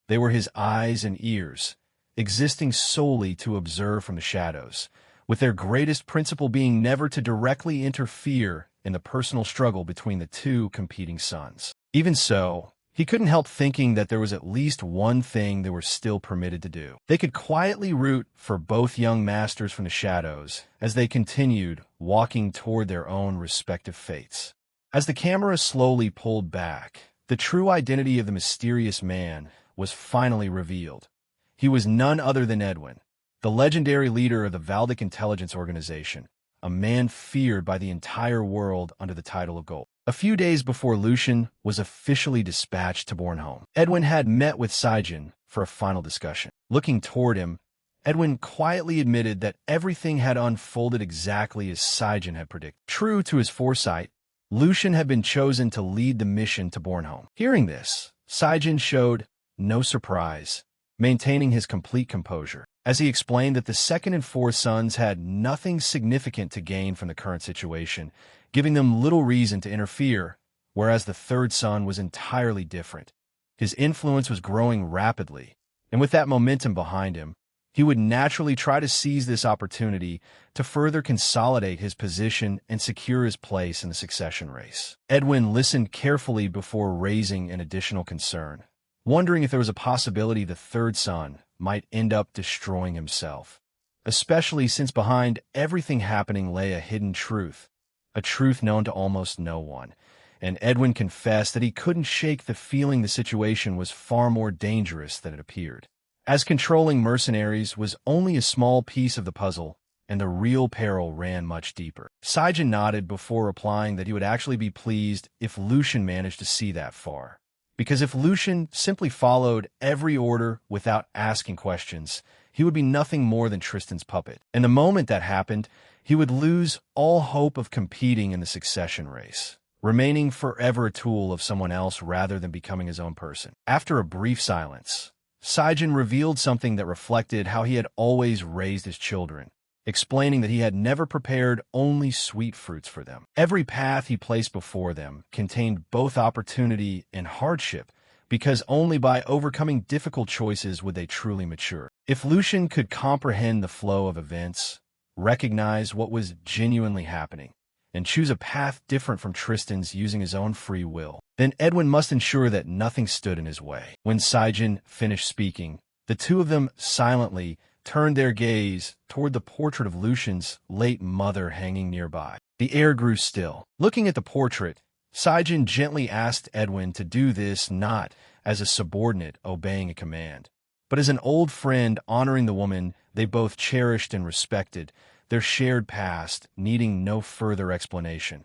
They were his eyes and ears, existing solely to observe from the shadows, with their greatest principle being never to directly interfere in the personal struggle between the two competing sons. Even so, he couldn't help thinking that there was at least one thing they were still permitted to do. They could quietly root for both young masters from the shadows as they continued walking toward their own respective fates. As the camera slowly pulled back, the true identity of the mysterious man was finally revealed. He was none other than Edwin, the legendary leader of the Valdic Intelligence Organization, a man feared by the entire world under the title of Gold. A few days before Lucian was officially dispatched to Bornholm, Edwin had met with Saijin for a final discussion. Looking toward him, Edwin quietly admitted that everything had unfolded exactly as Saijin had predicted. True to his foresight, Lucian had been chosen to lead the mission to Bornholm. Hearing this, Saijin showed no surprise, maintaining his complete composure, as he explained that the second and fourth sons had nothing significant to gain from the current situation, giving them little reason to interfere, whereas the third son was entirely different. His influence was growing rapidly, and with that momentum behind him, he would naturally try to seize this opportunity to further consolidate his position and secure his place in the succession race. Edwin listened carefully before raising an additional concern, wondering if there was a possibility the third son might end up destroying himself, especially since behind everything happening lay a hidden truth, a truth known to almost no one, and Edwin confessed that he couldn't shake the feeling the situation was far more dangerous than it appeared, as controlling mercenaries was only a small piece of the puzzle, and the real peril ran much deeper. Saijin nodded before replying that he would actually be pleased if Lucian managed to see that far, because if Lucian simply followed every order without asking questions, he would be nothing more than Tristan's puppet. And the moment that happened, he would lose all hope of competing in the succession race, remaining forever a tool of someone else rather than becoming his own person. After a brief silence, Saijin revealed something that reflected how he had always raised his children, explaining that he had never prepared only sweet fruits for them. Every path he placed before them contained both opportunity and hardship, because only by overcoming difficult choices would they truly mature. If Lucian could comprehend the flow of events, recognize what was genuinely happening, and choose a path different from Tristan's using his own free will, then Edwin must ensure that nothing stood in his way. When Saijin finished speaking, the two of them silently turned their gaze toward the portrait of Lucian's late mother hanging nearby. The air grew still. Looking at the portrait, Saijin gently asked Edwin to do this not as a subordinate obeying a command, but as an old friend honoring the woman they both cherished and respected, their shared past needing no further explanation.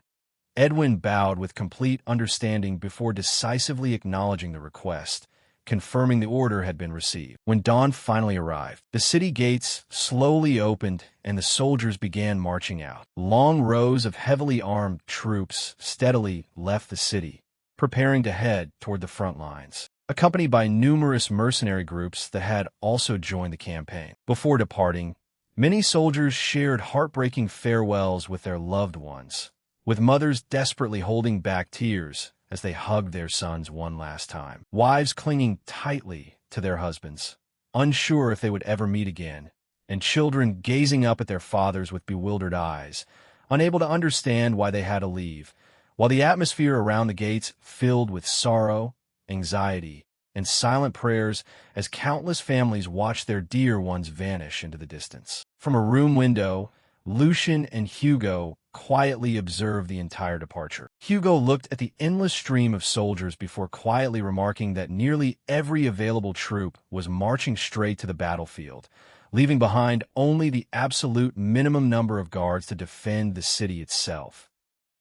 Edwin bowed with complete understanding before decisively acknowledging the request, confirming the order had been received. When dawn finally arrived, the city gates slowly opened and the soldiers began marching out. Long rows of heavily armed troops steadily left the city, preparing to head toward the front lines, accompanied by numerous mercenary groups that had also joined the campaign. Before departing, many soldiers shared heartbreaking farewells with their loved ones, with mothers desperately holding back tears as they hugged their sons one last time, wives clinging tightly to their husbands, unsure if they would ever meet again, and children gazing up at their fathers with bewildered eyes, unable to understand why they had to leave, while the atmosphere around the gates filled with sorrow, anxiety, and silent prayers as countless families watched their dear ones vanish into the distance. From a room window, Lucian and Hugo quietly observed the entire departure. Hugo looked at the endless stream of soldiers before quietly remarking that nearly every available troop was marching straight to the battlefield, leaving behind only the absolute minimum number of guards to defend the city itself.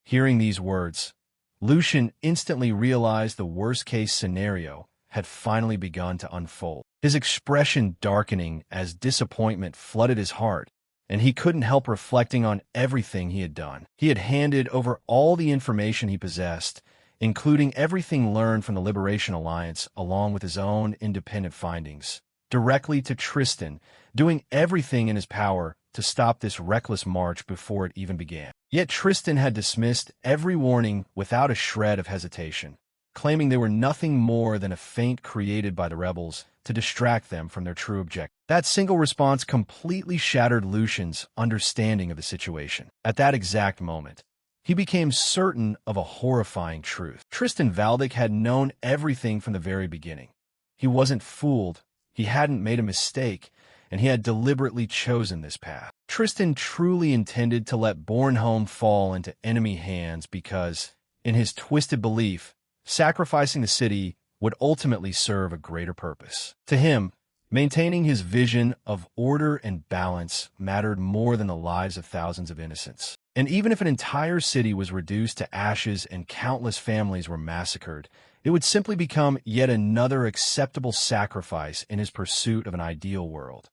Hearing these words, Lucian instantly realized the worst-case scenario had finally begun to unfold, his expression darkening as disappointment flooded his heart, and he couldn't help reflecting on everything he had done. He had handed over all the information he possessed, including everything learned from the Liberation Alliance along with his own independent findings, directly to Tristan, doing everything in his power to stop this reckless march before it even began. Yet Tristan had dismissed every warning without a shred of hesitation, claiming they were nothing more than a feint created by the rebels to distract them from their true objective. That single response completely shattered Lucian's understanding of the situation. At that exact moment, he became certain of a horrifying truth. Tristan Valdic had known everything from the very beginning. He wasn't fooled, he hadn't made a mistake, and he had deliberately chosen this path. Tristan truly intended to let Bornholm fall into enemy hands because, in his twisted belief, sacrificing the city would ultimately serve a greater purpose. To him, maintaining his vision of order and balance mattered more than the lives of thousands of innocents. And even if an entire city was reduced to ashes and countless families were massacred, it would simply become yet another acceptable sacrifice in his pursuit of an ideal world.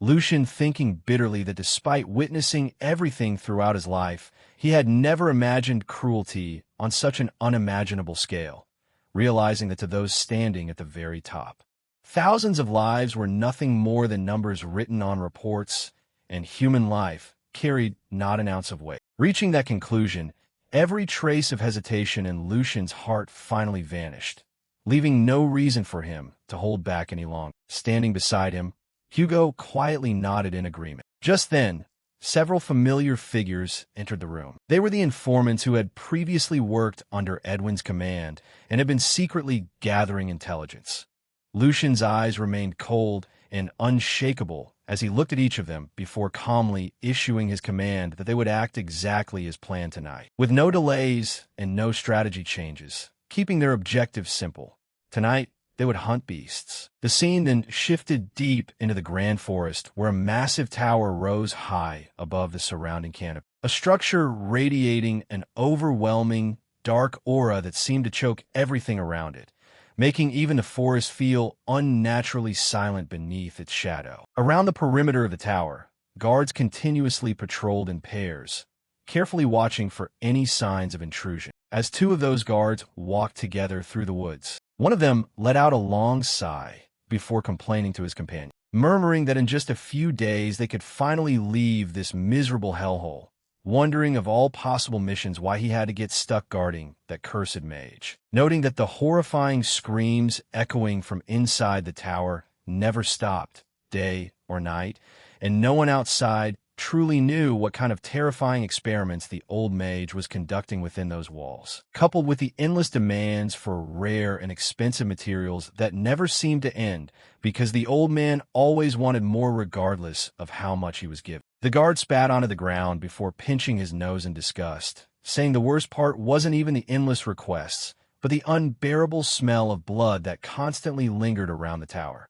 Lucian, thinking bitterly that despite witnessing everything throughout his life, he had never imagined cruelty on such an unimaginable scale, realizing that to those standing at the very top, thousands of lives were nothing more than numbers written on reports, and human life carried not an ounce of weight. Reaching that conclusion, every trace of hesitation in Lucian's heart finally vanished, leaving no reason for him to hold back any longer. Standing beside him, Hugo quietly nodded in agreement. Just then, several familiar figures entered the room. They were the informants who had previously worked under Edwin's command and had been secretly gathering intelligence. Lucian's eyes remained cold and unshakable as he looked at each of them before calmly issuing his command that they would act exactly as planned tonight, with no delays and no strategy changes, keeping their objective simple. Tonight, they would hunt beasts. The scene then shifted deep into the Grand Forest, where a massive tower rose high above the surrounding canopy, a structure radiating an overwhelming, dark aura that seemed to choke everything around it, making even the forest feel unnaturally silent beneath its shadow. Around the perimeter of the tower, guards continuously patrolled in pairs, carefully watching for any signs of intrusion. As two of those guards walked together through the woods, one of them let out a long sigh before complaining to his companion, murmuring that in just a few days they could finally leave this miserable hellhole, wondering of all possible missions why he had to get stuck guarding that cursed mage. Noting that the horrifying screams echoing from inside the tower never stopped, day or night, and no one outside truly knew what kind of terrifying experiments the old mage was conducting within those walls. Coupled with the endless demands for rare and expensive materials that never seemed to end, because the old man always wanted more regardless of how much he was given. The guard spat onto the ground before pinching his nose in disgust, saying the worst part wasn't even the endless requests, but the unbearable smell of blood that constantly lingered around the tower.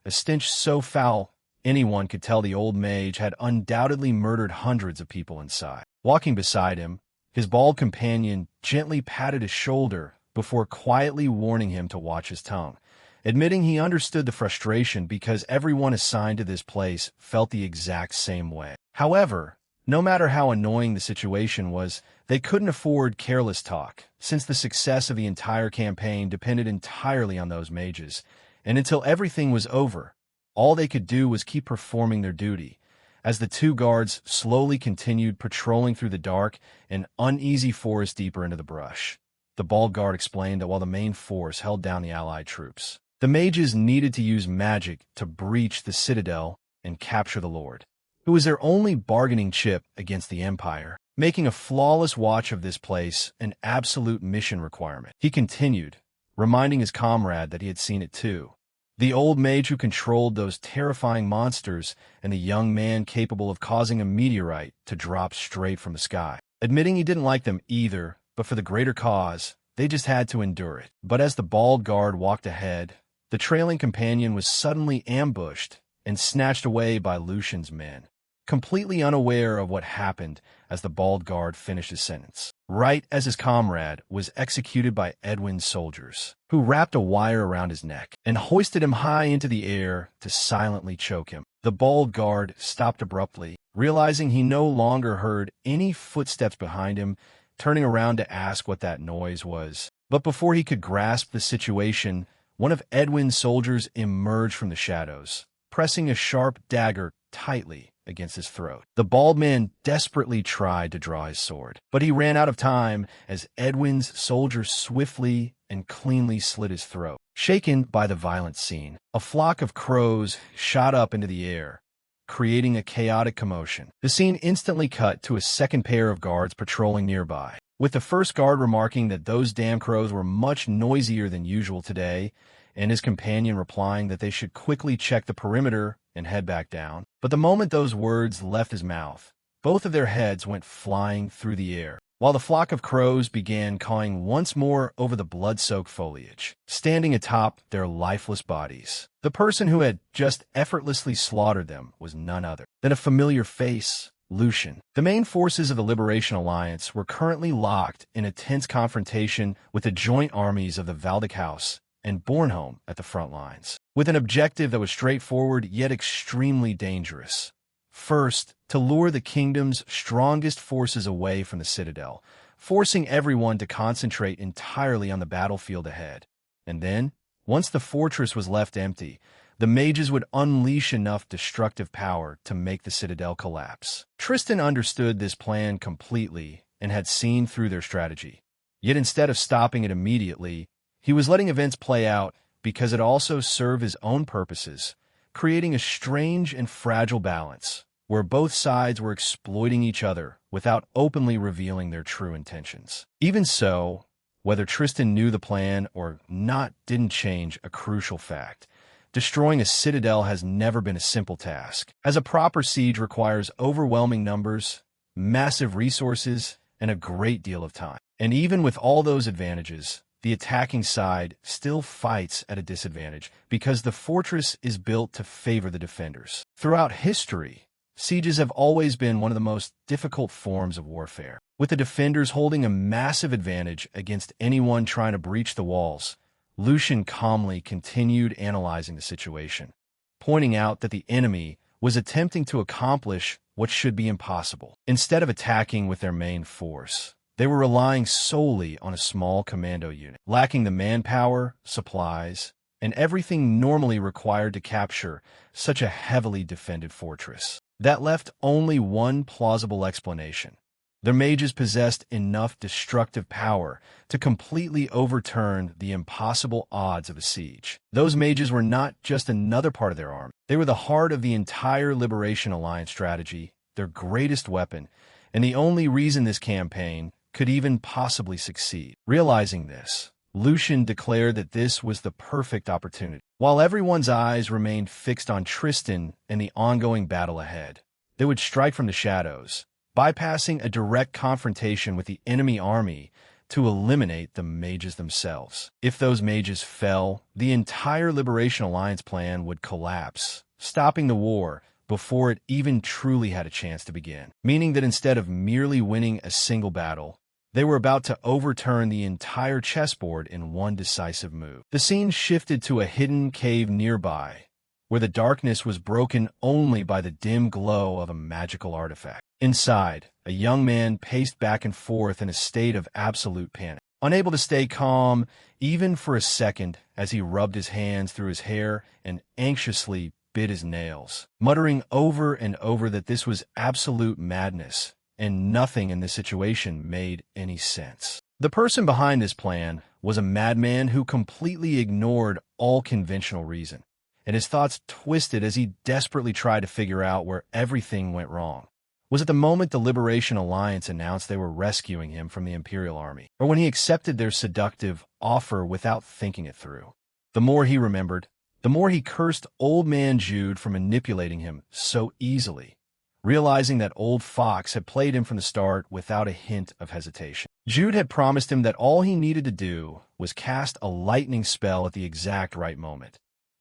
A stench so foul anyone could tell the old mage had undoubtedly murdered hundreds of people inside. Walking beside him, his bald companion gently patted his shoulder before quietly warning him to watch his tongue, admitting he understood the frustration because everyone assigned to this place felt the exact same way. However, no matter how annoying the situation was, they couldn't afford careless talk, since the success of the entire campaign depended entirely on those mages, and until everything was over, all they could do was keep performing their duty. As the two guards slowly continued patrolling through the dark and uneasy forest deeper into the brush, the bald guard explained that while the main force held down the allied troops, the mages needed to use magic to breach the citadel and capture the Lord, who was their only bargaining chip against the Empire, making a flawless watch of this place an absolute mission requirement. He continued, reminding his comrade that he had seen it too. The old mage who controlled those terrifying monsters and the young man capable of causing a meteorite to drop straight from the sky. Admitting he didn't like them either, but for the greater cause, they just had to endure it. But as the bald guard walked ahead, the trailing companion was suddenly ambushed and snatched away by Lucian's men, completely unaware of what happened as the bald guard finished his sentence. Right as his comrade was executed by Edwin's soldiers, who wrapped a wire around his neck and hoisted him high into the air to silently choke him. The bald guard stopped abruptly, realizing he no longer heard any footsteps behind him, turning around to ask what that noise was. But before he could grasp the situation, one of Edwin's soldiers emerged from the shadows, pressing a sharp dagger tightly against his throat. The bald man desperately tried to draw his sword, but he ran out of time as Edwin's soldier swiftly and cleanly slit his throat. Shaken by the violent scene, a flock of crows shot up into the air, creating a chaotic commotion. The scene instantly cut to a second pair of guards patrolling nearby, with the first guard remarking that those damn crows were much noisier than usual today, and his companion replying that they should quickly check the perimeter and head back down. But the moment those words left his mouth, both of their heads went flying through the air, while the flock of crows began cawing once more over the blood-soaked foliage, standing atop their lifeless bodies. The person who had just effortlessly slaughtered them was none other than a familiar face, Lucian. The main forces of the Liberation Alliance were currently locked in a tense confrontation with the joint armies of the Valdic House and Bornholm at the front lines, with an objective that was straightforward yet extremely dangerous. First, to lure the kingdom's strongest forces away from the citadel, forcing everyone to concentrate entirely on the battlefield ahead. And then, once the fortress was left empty, the mages would unleash enough destructive power to make the citadel collapse. Tristan understood this plan completely and had seen through their strategy. Yet instead of stopping it immediately, he was letting events play out because it also served his own purposes, creating a strange and fragile balance where both sides were exploiting each other without openly revealing their true intentions. Even so, whether Tristan knew the plan or not didn't change a crucial fact. Destroying a citadel has never been a simple task, as a proper siege requires overwhelming numbers, massive resources, and a great deal of time. And even with all those advantages, the attacking side still fights at a disadvantage because the fortress is built to favor the defenders. Throughout history, sieges have always been one of the most difficult forms of warfare, with the defenders holding a massive advantage against anyone trying to breach the walls. Lucian calmly continued analyzing the situation, pointing out that the enemy was attempting to accomplish what should be impossible. Instead of attacking with their main force, they were relying solely on a small commando unit, lacking the manpower, supplies, and everything normally required to capture such a heavily defended fortress. That left only one plausible explanation. Their mages possessed enough destructive power to completely overturn the impossible odds of a siege. Those mages were not just another part of their army. They were the heart of the entire Liberation Alliance strategy, their greatest weapon, and the only reason this campaign could even possibly succeed. Realizing this, Lucian declared that this was the perfect opportunity. While everyone's eyes remained fixed on Tristan and the ongoing battle ahead, they would strike from the shadows, bypassing a direct confrontation with the enemy army to eliminate the mages themselves. If those mages fell, the entire Liberation Alliance plan would collapse, stopping the war before it even truly had a chance to begin. Meaning that instead of merely winning a single battle, they were about to overturn the entire chessboard in one decisive move. The scene shifted to a hidden cave nearby, where the darkness was broken only by the dim glow of a magical artifact. Inside, a young man paced back and forth in a state of absolute panic, unable to stay calm even for a second as he rubbed his hands through his hair and anxiously bit his nails, muttering over and over that this was absolute madness and nothing in this situation made any sense. The person behind this plan was a madman who completely ignored all conventional reason, and his thoughts twisted as he desperately tried to figure out where everything went wrong. Was it the moment the Liberation Alliance announced they were rescuing him from the Imperial Army, or when he accepted their seductive offer without thinking it through? The more he remembered, the more he cursed Old Man Jude for manipulating him so easily, realizing that Old Fox had played him from the start without a hint of hesitation. Jude had promised him that all he needed to do was cast a lightning spell at the exact right moment,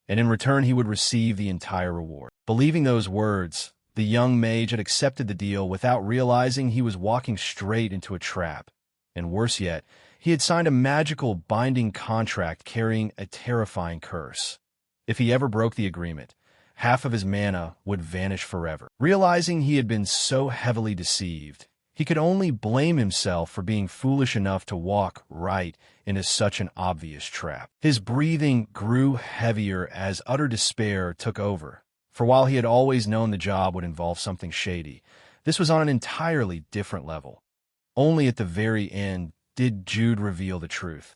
and in return he would receive the entire reward. Believing those words, the young mage had accepted the deal without realizing he was walking straight into a trap. And worse yet, he had signed a magical binding contract carrying a terrifying curse. If he ever broke the agreement, half of his mana would vanish forever. Realizing he had been so heavily deceived, he could only blame himself for being foolish enough to walk right into such an obvious trap. His breathing grew heavier as utter despair took over. For while he had always known the job would involve something shady, this was on an entirely different level. Only at the very end did Jude reveal the truth.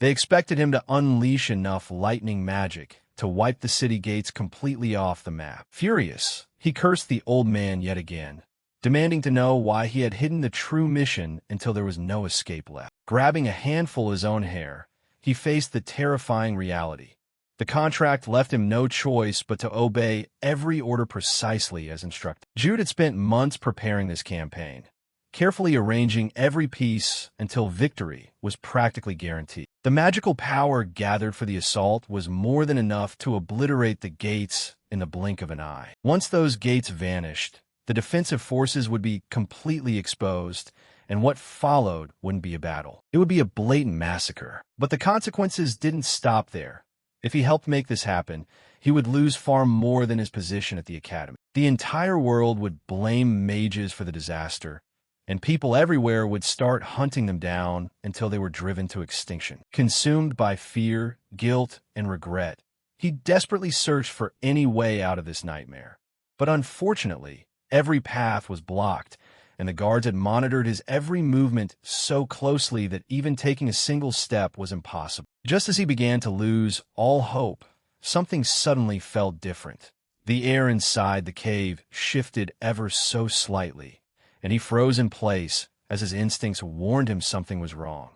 They expected him to unleash enough lightning magic to wipe the city gates completely off the map. Furious, he cursed the old man yet again, demanding to know why he had hidden the true mission until there was no escape left. Grabbing a handful of his own hair, he faced the terrifying reality. The contract left him no choice but to obey every order precisely as instructed. Jude had spent months preparing this campaign, carefully arranging every piece until victory was practically guaranteed. The magical power gathered for the assault was more than enough to obliterate the gates in the blink of an eye. Once those gates vanished, the defensive forces would be completely exposed, and what followed wouldn't be a battle. It would be a blatant massacre. But the consequences didn't stop there. If he helped make this happen, he would lose far more than his position at the academy. The entire world would blame mages for the disaster, and people everywhere would start hunting them down until they were driven to extinction. Consumed by fear, guilt, and regret, he desperately searched for any way out of this nightmare. But unfortunately, every path was blocked, and the guards had monitored his every movement so closely that even taking a single step was impossible. Just as he began to lose all hope, something suddenly felt different. The air inside the cave shifted ever so slightly, and he froze in place as his instincts warned him something was wrong.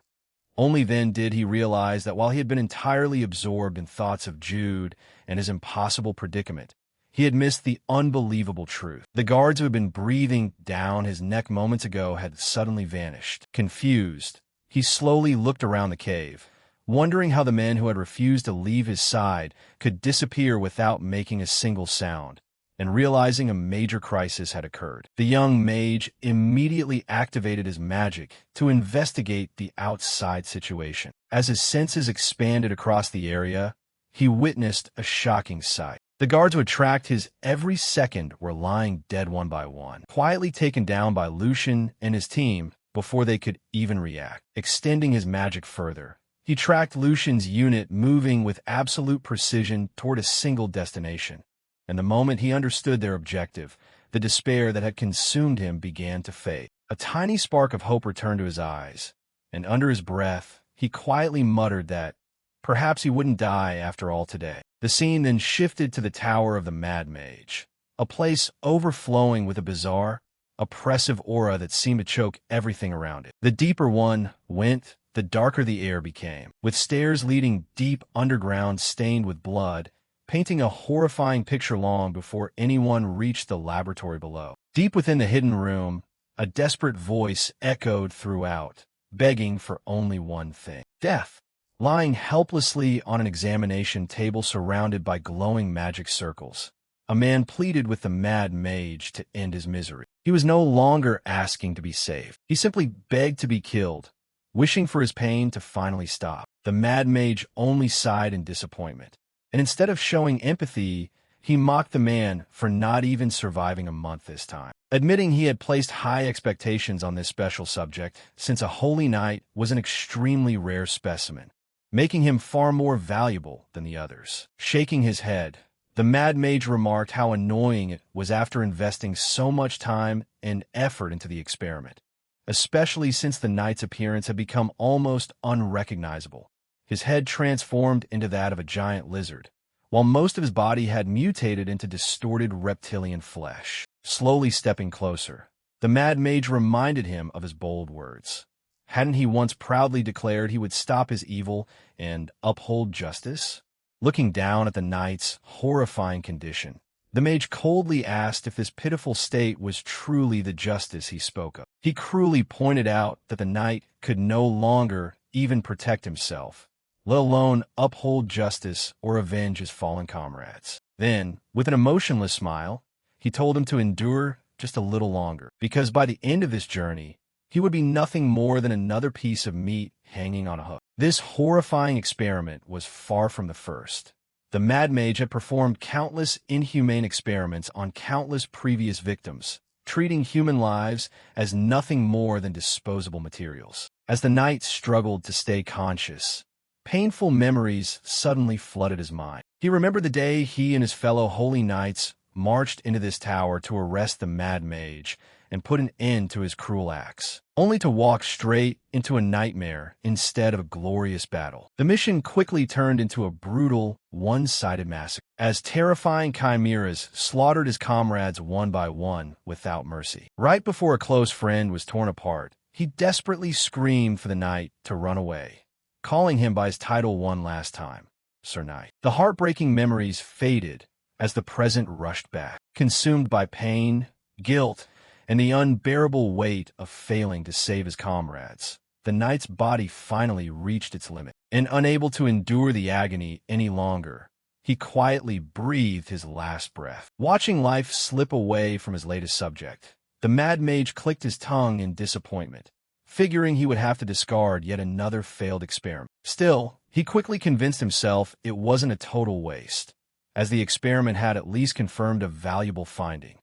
Only then did he realize that while he had been entirely absorbed in thoughts of Jude and his impossible predicament, he had missed the unbelievable truth. The guards who had been breathing down his neck moments ago had suddenly vanished. Confused, he slowly looked around the cave, wondering how the men who had refused to leave his side could disappear without making a single sound, and realizing a major crisis had occurred. The young mage immediately activated his magic to investigate the outside situation. As his senses expanded across the area, he witnessed a shocking sight. The guards who had tracked his every second were lying dead one by one, quietly taken down by Lucian and his team before they could even react. Extending his magic further, he tracked Lucian's unit moving with absolute precision toward a single destination, and the moment he understood their objective, the despair that had consumed him began to fade. A tiny spark of hope returned to his eyes, and under his breath, he quietly muttered that perhaps he wouldn't die after all today. The scene then shifted to the Tower of the Mad Mage, a place overflowing with a bizarre, oppressive aura that seemed to choke everything around it. The deeper one went, the darker the air became, with stairs leading deep underground stained with blood, painting a horrifying picture long before anyone reached the laboratory below. Deep within the hidden room, a desperate voice echoed throughout, begging for only one thing: death. Lying helplessly on an examination table surrounded by glowing magic circles, a man pleaded with the Mad Mage to end his misery. He was no longer asking to be saved. He simply begged to be killed, wishing for his pain to finally stop. The Mad Mage only sighed in disappointment, and instead of showing empathy, he mocked the man for not even surviving a month this time. Admitting he had placed high expectations on this special subject, since a holy knight was an extremely rare specimen, making him far more valuable than the others. Shaking his head, the Mad Mage remarked how annoying it was after investing so much time and effort into the experiment, especially since the knight's appearance had become almost unrecognizable. His head transformed into that of a giant lizard, while most of his body had mutated into distorted reptilian flesh. Slowly stepping closer, the Mad Mage reminded him of his bold words. Hadn't he once proudly declared he would stop his evil and uphold justice? Looking down at the knight's horrifying condition, the mage coldly asked if this pitiful state was truly the justice he spoke of. He cruelly pointed out that the knight could no longer even protect himself, let alone uphold justice or avenge his fallen comrades. Then, with an emotionless smile, he told him to endure just a little longer, because by the end of this journey, he would be nothing more than another piece of meat hanging on a hook. This horrifying experiment was far from the first. The Mad Mage had performed countless inhumane experiments on countless previous victims, treating human lives as nothing more than disposable materials. As the knight struggled to stay conscious, painful memories suddenly flooded his mind. He remembered the day he and his fellow holy knights marched into this tower to arrest the Mad Mage and put an end to his cruel acts, only to walk straight into a nightmare instead of a glorious battle. The mission quickly turned into a brutal, one-sided massacre, as terrifying chimeras slaughtered his comrades one by one without mercy. Right before a close friend was torn apart, he desperately screamed for the knight to run away, calling him by his title one last time, Sir Knight. The heartbreaking memories faded as the present rushed back, consumed by pain, guilt, and the unbearable weight of failing to save his comrades. The knight's body finally reached its limit, and unable to endure the agony any longer, he quietly breathed his last breath. Watching life slip away from his latest subject, the Mad Mage clicked his tongue in disappointment, figuring he would have to discard yet another failed experiment. Still, he quickly convinced himself it wasn't a total waste, as the experiment had at least confirmed a valuable finding.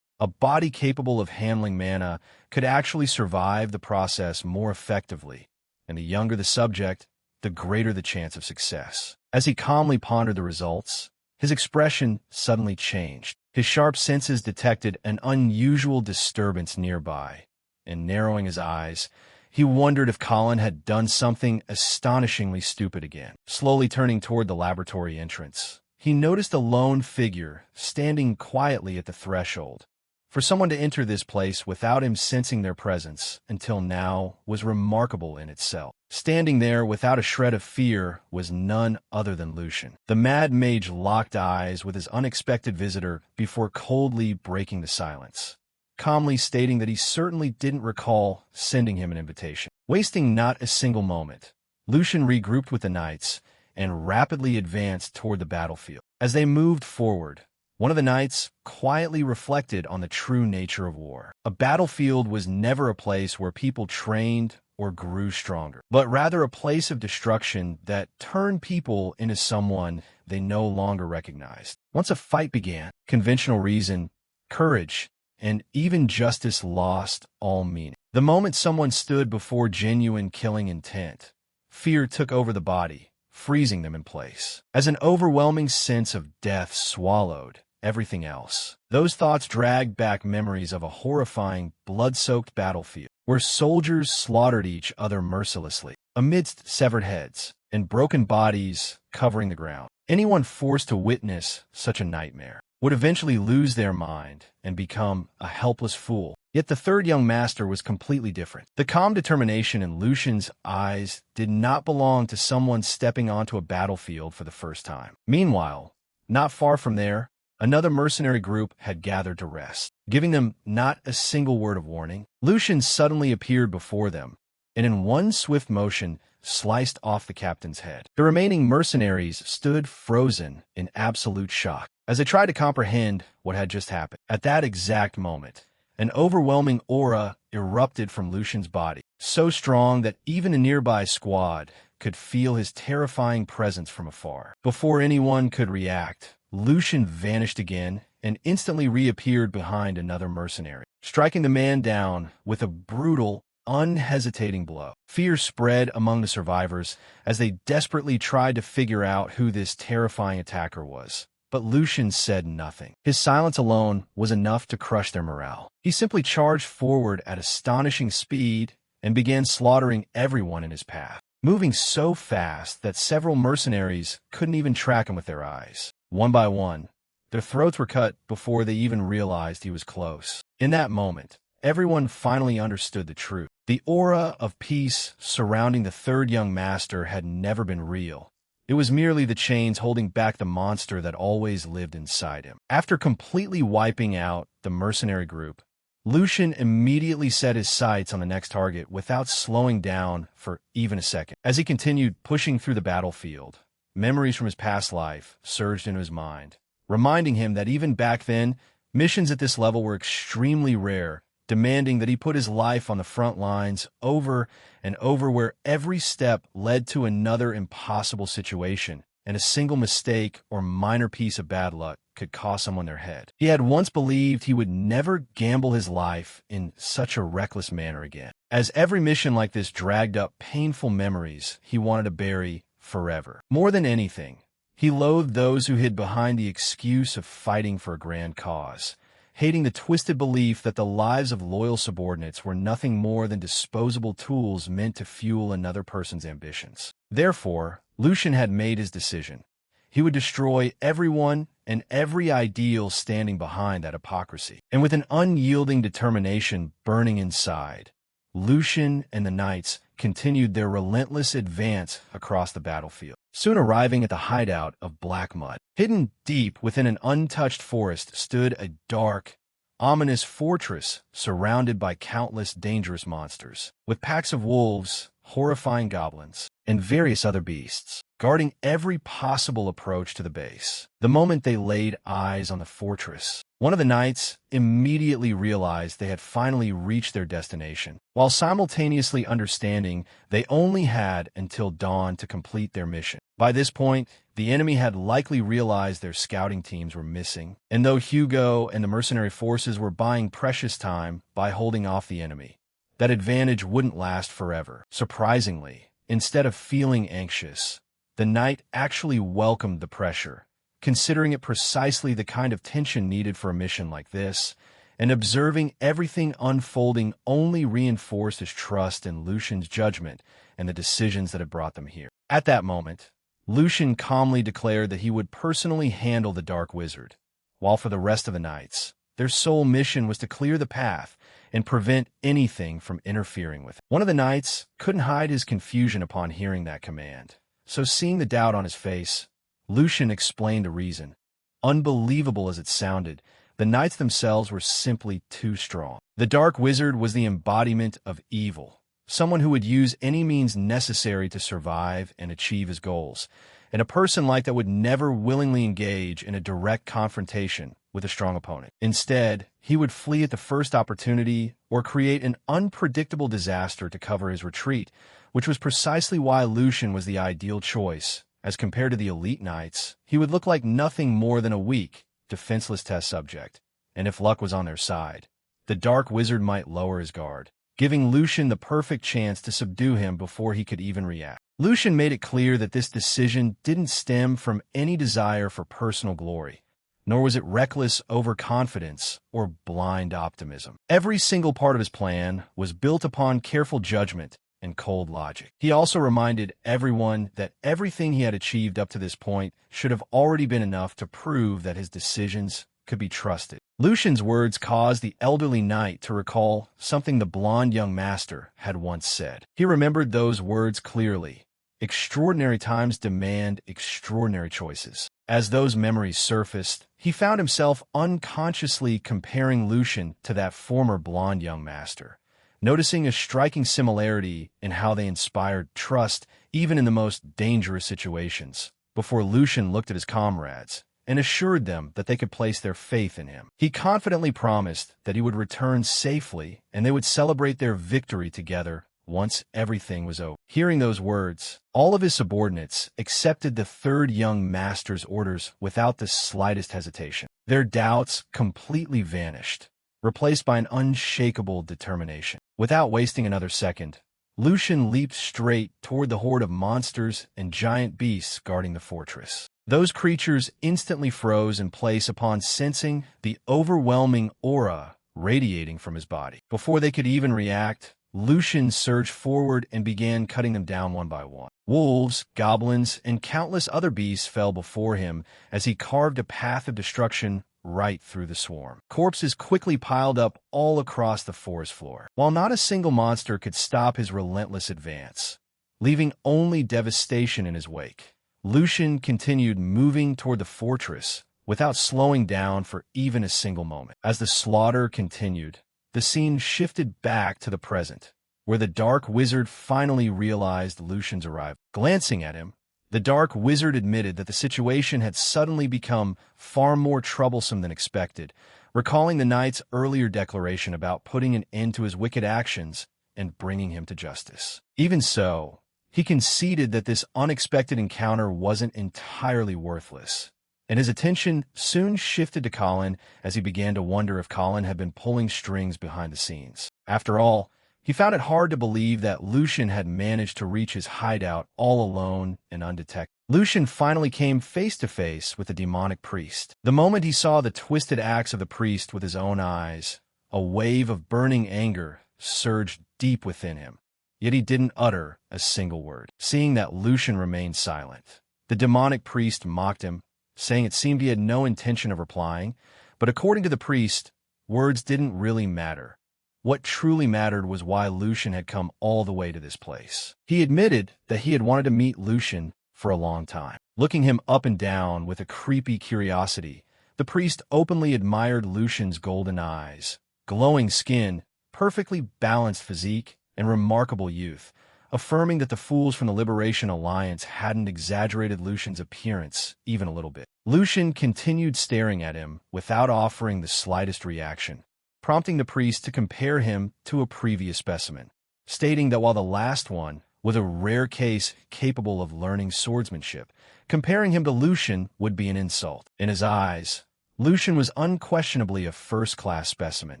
A body capable of handling mana could actually survive the process more effectively, and the younger the subject, the greater the chance of success. As he calmly pondered the results, his expression suddenly changed. His sharp senses detected an unusual disturbance nearby, and narrowing his eyes, he wondered if Colin had done something astonishingly stupid again. Slowly turning toward the laboratory entrance, he noticed a lone figure standing quietly at the threshold. For someone to enter this place without him sensing their presence until now was remarkable in itself. Standing there without a shred of fear was none other than Lucian. The Mad Mage locked eyes with his unexpected visitor before coldly breaking the silence, calmly stating that he certainly didn't recall sending him an invitation. Wasting not a single moment, Lucian regrouped with the knights and rapidly advanced toward the battlefield. As they moved forward, one of the knights quietly reflected on the true nature of war. A battlefield was never a place where people trained or grew stronger, but rather a place of destruction that turned people into someone they no longer recognized. Once a fight began, conventional reason, courage, and even justice lost all meaning. The moment someone stood before genuine killing intent, fear took over the body, freezing them in place. As an overwhelming sense of death swallowed everything else. Those thoughts dragged back memories of a horrifying, blood-soaked battlefield, where soldiers slaughtered each other mercilessly, amidst severed heads and broken bodies covering the ground. Anyone forced to witness such a nightmare would eventually lose their mind and become a helpless fool. Yet the third young master was completely different. The calm determination in Lucian's eyes did not belong to someone stepping onto a battlefield for the first time. Meanwhile, not far from there, another mercenary group had gathered to rest, giving them not a single word of warning. Lucian suddenly appeared before them, and in one swift motion sliced off the captain's head. The remaining mercenaries stood frozen in absolute shock as they tried to comprehend what had just happened. At that exact moment, an overwhelming aura erupted from Lucian's body, so strong that even a nearby squad could feel his terrifying presence from afar. Before anyone could react, Lucian vanished again and instantly reappeared behind another mercenary, striking the man down with a brutal, unhesitating blow. Fear spread among the survivors as they desperately tried to figure out who this terrifying attacker was. But Lucian said nothing. His silence alone was enough to crush their morale. He simply charged forward at astonishing speed and began slaughtering everyone in his path, moving so fast that several mercenaries couldn't even track him with their eyes. One by one, their throats were cut before they even realized he was close. In that moment, everyone finally understood the truth. The aura of peace surrounding the third young master had never been real. It was merely the chains holding back the monster that always lived inside him. After completely wiping out the mercenary group, Lucian immediately set his sights on the next target without slowing down for even a second. As he continued pushing through the battlefield, memories from his past life surged into his mind, reminding him that even back then, missions at this level were extremely rare, demanding that he put his life on the front lines over and over, where every step led to another impossible situation, and a single mistake or minor piece of bad luck could cost someone their head. He had once believed he would never gamble his life in such a reckless manner again. As every mission like this dragged up painful memories he wanted to bury forever. More than anything, he loathed those who hid behind the excuse of fighting for a grand cause, hating the twisted belief that the lives of loyal subordinates were nothing more than disposable tools meant to fuel another person's ambitions. Therefore, Lucian had made his decision. He would destroy everyone and every ideal standing behind that hypocrisy. And with an unyielding determination burning inside, Lucian and the knights continued their relentless advance across the battlefield, soon arriving at the hideout of Black Mud. Hidden deep within an untouched forest stood a dark, ominous fortress surrounded by countless dangerous monsters, with packs of wolves, horrifying goblins, and various other beasts, guarding every possible approach to the base. The moment they laid eyes on the fortress, one of the knights immediately realized they had finally reached their destination, while simultaneously understanding they only had until dawn to complete their mission. By this point, the enemy had likely realized their scouting teams were missing, and though Hugo and the mercenary forces were buying precious time by holding off the enemy, that advantage wouldn't last forever. Surprisingly, instead of feeling anxious, the knight actually welcomed the pressure, considering it precisely the kind of tension needed for a mission like this, and observing everything unfolding only reinforced his trust in Lucian's judgment and the decisions that had brought them here. At that moment, Lucian calmly declared that he would personally handle the Dark Wizard, while for the rest of the knights, their sole mission was to clear the path and prevent anything from interfering with it. One of the knights couldn't hide his confusion upon hearing that command, so seeing the doubt on his face, Lucian explained the reason. Unbelievable as it sounded, the knights themselves were simply too strong. The Dark Wizard was the embodiment of evil, someone who would use any means necessary to survive and achieve his goals, and a person like that would never willingly engage in a direct confrontation with a strong opponent. Instead, he would flee at the first opportunity or create an unpredictable disaster to cover his retreat, which was precisely why Lucian was the ideal choice. As compared to the elite knights, he would look like nothing more than a weak, defenseless test subject, and if luck was on their side, the Dark Wizard might lower his guard, giving Lucian the perfect chance to subdue him before he could even react. Lucian made it clear that this decision didn't stem from any desire for personal glory, nor was it reckless overconfidence or blind optimism. Every single part of his plan was built upon careful judgment and cold logic. He also reminded everyone that everything he had achieved up to this point should have already been enough to prove that his decisions could be trusted. Lucian's words caused the elderly knight to recall something the blonde young master had once said. He remembered those words clearly. Extraordinary times demand extraordinary choices. As those memories surfaced, he found himself unconsciously comparing Lucian to that former blonde young master, noticing a striking similarity in how they inspired trust even in the most dangerous situations. Before Lucian looked at his comrades and assured them that they could place their faith in him, he confidently promised that he would return safely and they would celebrate their victory together once everything was over. Hearing those words, all of his subordinates accepted the third young master's orders without the slightest hesitation. Their doubts completely vanished, replaced by an unshakable determination. Without wasting another second, Lucian leaped straight toward the horde of monsters and giant beasts guarding the fortress. Those creatures instantly froze in place upon sensing the overwhelming aura radiating from his body. Before they could even react, Lucian surged forward and began cutting them down one by one. Wolves, goblins, and countless other beasts fell before him as he carved a path of destruction right through the swarm. Corpses quickly piled up all across the forest floor, while not a single monster could stop his relentless advance, leaving only devastation in his wake. Lucian continued moving toward the fortress without slowing down for even a single moment. As the slaughter continued, the scene shifted back to the present, where the Dark Wizard finally realized Lucian's arrival. Glancing at him, the Dark Wizard admitted that the situation had suddenly become far more troublesome than expected, recalling the knight's earlier declaration about putting an end to his wicked actions and bringing him to justice. Even so, he conceded that this unexpected encounter wasn't entirely worthless, and his attention soon shifted to Colin as he began to wonder if Colin had been pulling strings behind the scenes. After all, he found it hard to believe that Lucian had managed to reach his hideout all alone and undetected. Lucian finally came face to face with the demonic priest. The moment he saw the twisted axe of the priest with his own eyes, a wave of burning anger surged deep within him, yet he didn't utter a single word. Seeing that Lucian remained silent, the demonic priest mocked him, saying it seemed he had no intention of replying, but according to the priest, words didn't really matter. What truly mattered was why Lucian had come all the way to this place. He admitted that he had wanted to meet Lucian for a long time. Looking him up and down with a creepy curiosity, the priest openly admired Lucian's golden eyes, glowing skin, perfectly balanced physique, and remarkable youth, affirming that the fools from the Liberation Alliance hadn't exaggerated Lucian's appearance even a little bit. Lucian continued staring at him without offering the slightest reaction, prompting the priest to compare him to a previous specimen, stating that while the last one was a rare case capable of learning swordsmanship, comparing him to Lucian would be an insult. In his eyes, Lucian was unquestionably a first-class specimen,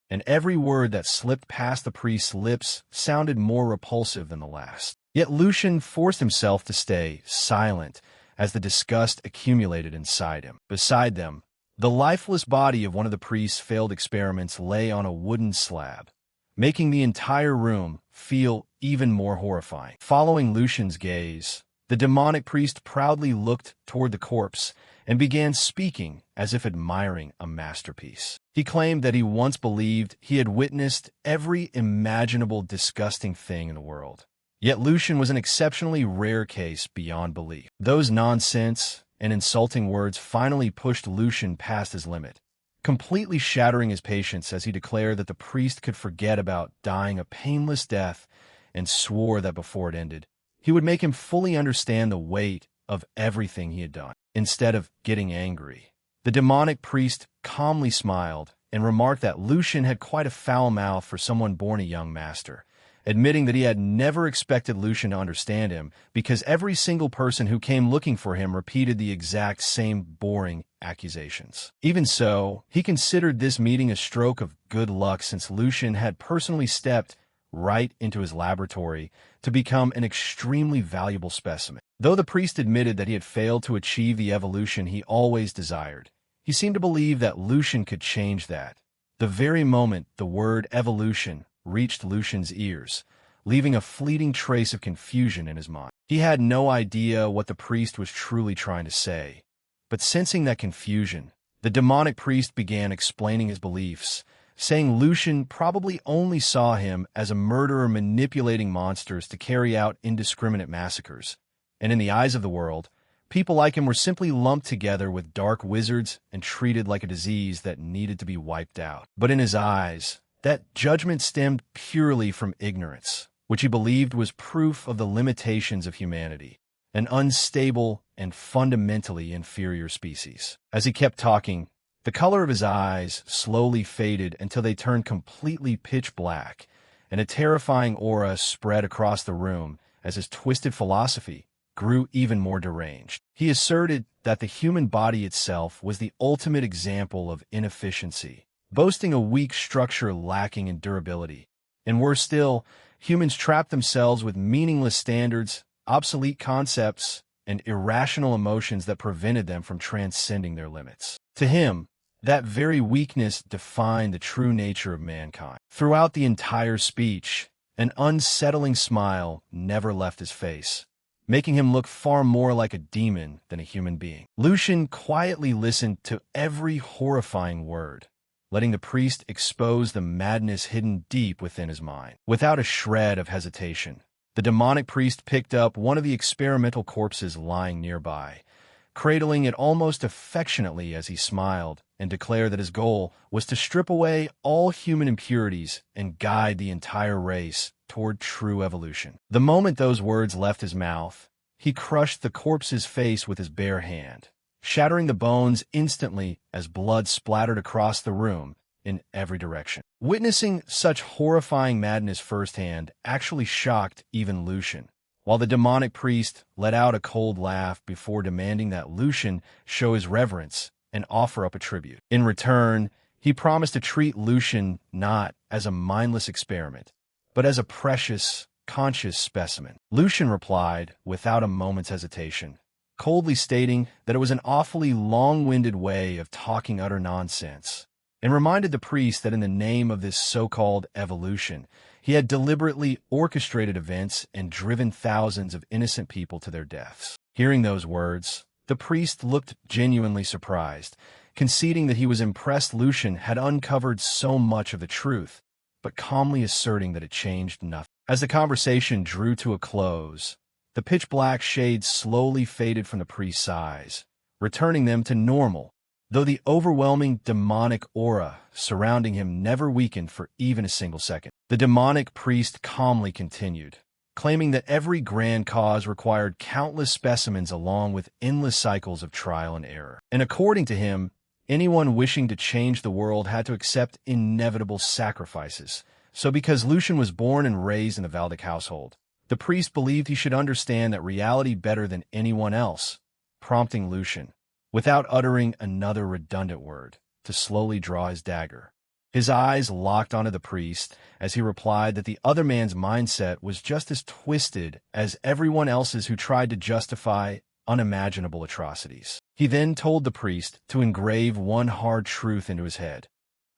and every word that slipped past the priest's lips sounded more repulsive than the last. Yet Lucian forced himself to stay silent as the disgust accumulated inside him. Beside them, the lifeless body of one of the priest's failed experiments lay on a wooden slab, making the entire room feel even more horrifying. Following Lucian's gaze, the demonic priest proudly looked toward the corpse and began speaking as if admiring a masterpiece. He claimed that he once believed he had witnessed every imaginable disgusting thing in the world. Yet Lucian was an exceptionally rare case beyond belief. Those nonsense and insulting words finally pushed Lucian past his limit, completely shattering his patience as he declared that the priest could forget about dying a painless death and swore that before it ended, he would make him fully understand the weight of everything he had done. Instead of getting angry, the demonic priest calmly smiled and remarked that Lucian had quite a foul mouth for someone born a young master, admitting that he had never expected Lucian to understand him because every single person who came looking for him repeated the exact same boring accusations. Even so, he considered this meeting a stroke of good luck since Lucian had personally stepped right into his laboratory to become an extremely valuable specimen. Though the priest admitted that he had failed to achieve the evolution he always desired, He seemed to believe that Lucian could change that. The very moment the word evolution reached Lucian's ears, leaving a fleeting trace of confusion in his mind. He had no idea what the priest was truly trying to say, but sensing that confusion, the demonic priest began explaining his beliefs, saying Lucian probably only saw him as a murderer manipulating monsters to carry out indiscriminate massacres, and in the eyes of the world, people like him were simply lumped together with dark wizards and treated like a disease that needed to be wiped out. But in his eyes, that judgment stemmed purely from ignorance, which he believed was proof of the limitations of humanity, an unstable and fundamentally inferior species. As he kept talking, the color of his eyes slowly faded until they turned completely pitch black, and a terrifying aura spread across the room as his twisted philosophy grew even more deranged. He asserted that the human body itself was the ultimate example of inefficiency, boasting a weak structure lacking in durability. And worse still, humans trapped themselves with meaningless standards, obsolete concepts, and irrational emotions that prevented them from transcending their limits. To him, that very weakness defined the true nature of mankind. Throughout the entire speech, an unsettling smile never left his face, making him look far more like a demon than a human being. Lucian quietly listened to every horrifying word, letting the priest expose the madness hidden deep within his mind. Without a shred of hesitation, the demonic priest picked up one of the experimental corpses lying nearby, cradling it almost affectionately as he smiled and declared that his goal was to strip away all human impurities and guide the entire race toward true evolution. The moment those words left his mouth, he crushed the corpse's face with his bare hand, shattering the bones instantly as blood splattered across the room in every direction. Witnessing such horrifying madness firsthand actually shocked even Lucian, while the demonic priest let out a cold laugh before demanding that Lucian show his reverence and offer up a tribute. In return, he promised to treat Lucian not as a mindless experiment, but as a precious, conscious specimen. Lucian replied without a moment's hesitation, coldly stating that it was an awfully long-winded way of talking utter nonsense, and reminded the priest that in the name of this so-called evolution, he had deliberately orchestrated events and driven thousands of innocent people to their deaths. Hearing those words, the priest looked genuinely surprised, conceding that he was impressed Lucian had uncovered so much of the truth, but calmly asserting that it changed nothing. As the conversation drew to a close, the pitch-black shades slowly faded from the priest's eyes, returning them to normal, though the overwhelming demonic aura surrounding him never weakened for even a single second. The demonic priest calmly continued, claiming that every grand cause required countless specimens along with endless cycles of trial and error. And according to him, anyone wishing to change the world had to accept inevitable sacrifices. So because Lucian was born and raised in the Valdic household, the priest believed he should understand that reality better than anyone else, prompting Lucian, without uttering another redundant word, to slowly draw his dagger. His eyes locked onto the priest as he replied that the other man's mindset was just as twisted as everyone else's who tried to justify unimaginable atrocities. He then told the priest to engrave one hard truth into his head.